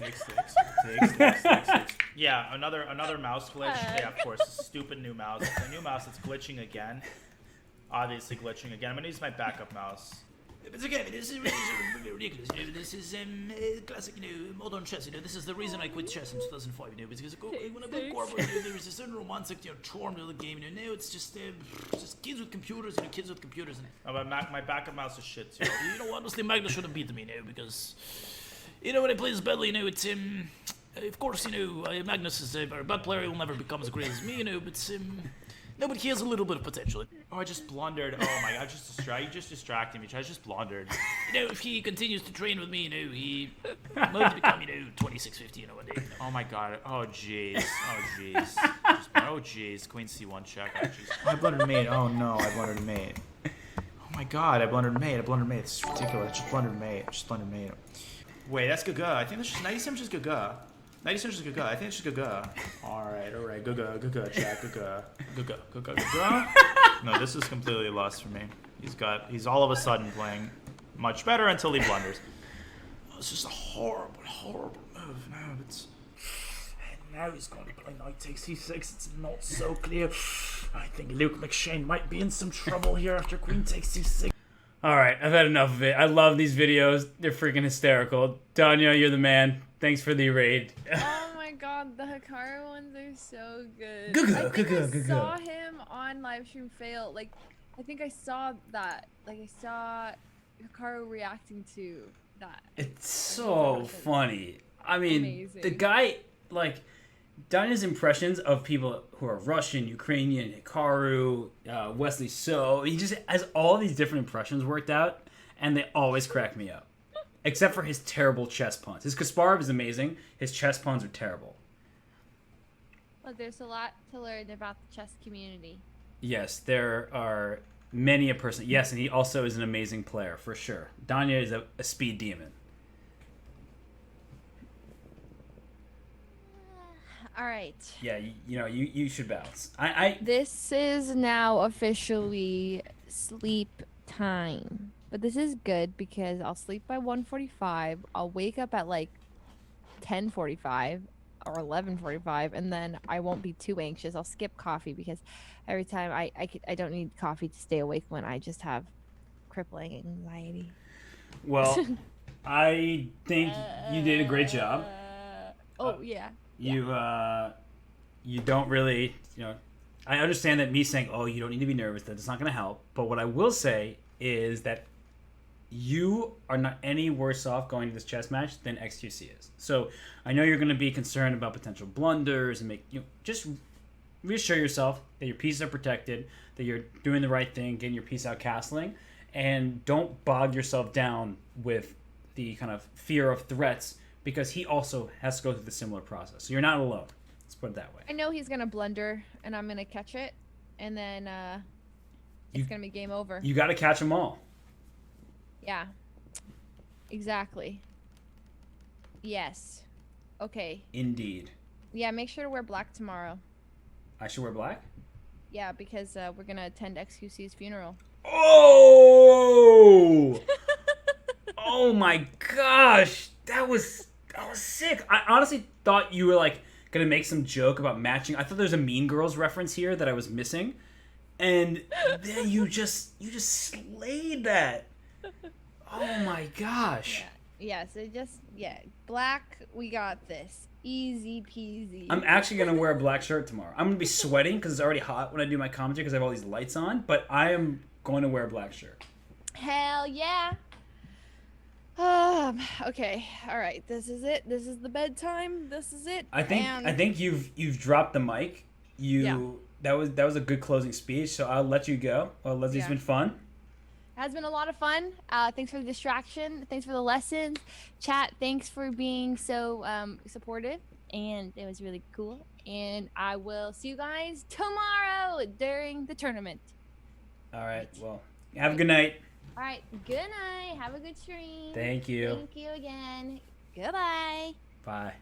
Yeah, another mouse glitch. Yeah, of course, stupid new mouse. It's a new mouse that's glitching again. Obviously glitching again. I'm gonna use my backup mouse. It's okay, I mean, this is really ridiculous. You know, this is classic, you know, modern chess. You know, this is the reason I quit chess in 2005. You know, because when I played corporate, you know, there was a certain romantic, you know, charm to the game. You know, now it's just kids with computers. You know, kids with computers. And my backup mouse is shit too. You know, honestly, Magnus should have beaten me now because, you know, when I play this badly, you know, it's of course, you know, Magnus is a very bad player. He will never become as great as me. You know, but no, but he has a little bit of potential. Oh, I just blundered. Oh my god, you just distracted me. I just blundered. You know, if he continues to train with me, you know, he might become, you know, 2650, you know, one day. Oh my god. Oh jeez. Oh jeez. Queen c1 check. Oh jeez. I blundered mate. Oh no, I blundered mate. Oh my god, I blundered mate. It's ridiculous. I just blundered mate. Wait, that's Gaga. I think that's just 97 just Gaga. 97 just Gaga. I think it's just Gaga. Alright. Gaga, check, Gaga. No, this is completely lost for me. He's all of a sudden playing much better until he blunders. Oh, it's just a horrible move. No, it's... And now he's going to play knight takes c6. It's not so clear. I think Luke McShane might be in some trouble here after queen takes c6. Alright, I've had enough of it. I love these videos. They're freaking hysterical. Danya, you're the man. Thanks for the raid. Oh my god, the Hikaru ones are so good. Good. I saw him on livestream fail. Like, I think I saw that. Like, I saw Hikaru reacting to that. It's so funny. I mean, Amazing. the guy, like, Danya's impressions of people who are Russian, Ukrainian, Hikaru, Wesley So, he just has all these different impressions worked out, and they always crack me up. Except for his terrible chess pawns. His Kasparov is amazing. His chess pawns are terrible. Well, there's a lot to learn about the chess community. Yes, there are many a person. Yes, and he also is an amazing player, for sure. Danya is a speed demon. All right. Yeah, you should bounce. This is now officially sleep time. But this is good because I'll sleep by 1:45. I'll wake up at like 10:45 or 11:45, and then I won't be too anxious. I'll skip coffee because every time I don't need coffee to stay awake when I just have crippling anxiety. Well, I think you did a great job. Yeah. You don't really, I understand that me saying, "Oh, you don't need to be nervous," that's not going to help. But what I will say is that you are not any worse off going to this chess match than XQC is. So I know you're going to be concerned about potential blunders and just reassure yourself that your pieces are protected, that you're doing the right thing, getting your piece out castling, and don't bog yourself down with the kind of fear of threats because he also has to go through the similar process. So you're not alone. Let's put it that way. I know he's gonna blunder, and I'm gonna catch it, and then it's gonna be game over. You got to catch them all. Yeah. Exactly. Yes. Okay. Indeed. Yeah, make sure to wear black tomorrow. I should wear black? Yeah, because we're gonna attend XQC's funeral. Oh! Oh my gosh, that was sick. I honestly thought you were like gonna make some joke about matching. I thought there was a Mean Girls reference here that I was missing, and then you just slayed that. Oh my gosh. Yeah. So black. We got this. Easy peasy. I'm actually gonna wear a black shirt tomorrow. I'm gonna be sweating because it's already hot when I do my commentary because I have all these lights on. But I am going to wear a black shirt. Hell yeah. Okay. All right. This is it. This is the bedtime. This is it. I think you've dropped the mic. That was a good closing speech. So I'll let you go. Well, Leslie, it's been fun. It has been a lot of fun. Thanks for the distraction. Thanks for the lessons. Chat, thanks for being so supportive. And it was really cool. And I will see you guys tomorrow during the tournament. All right. Well, have a good night. All right. Good night. Have a good stream. Thank you. Thank you again. Goodbye. Bye.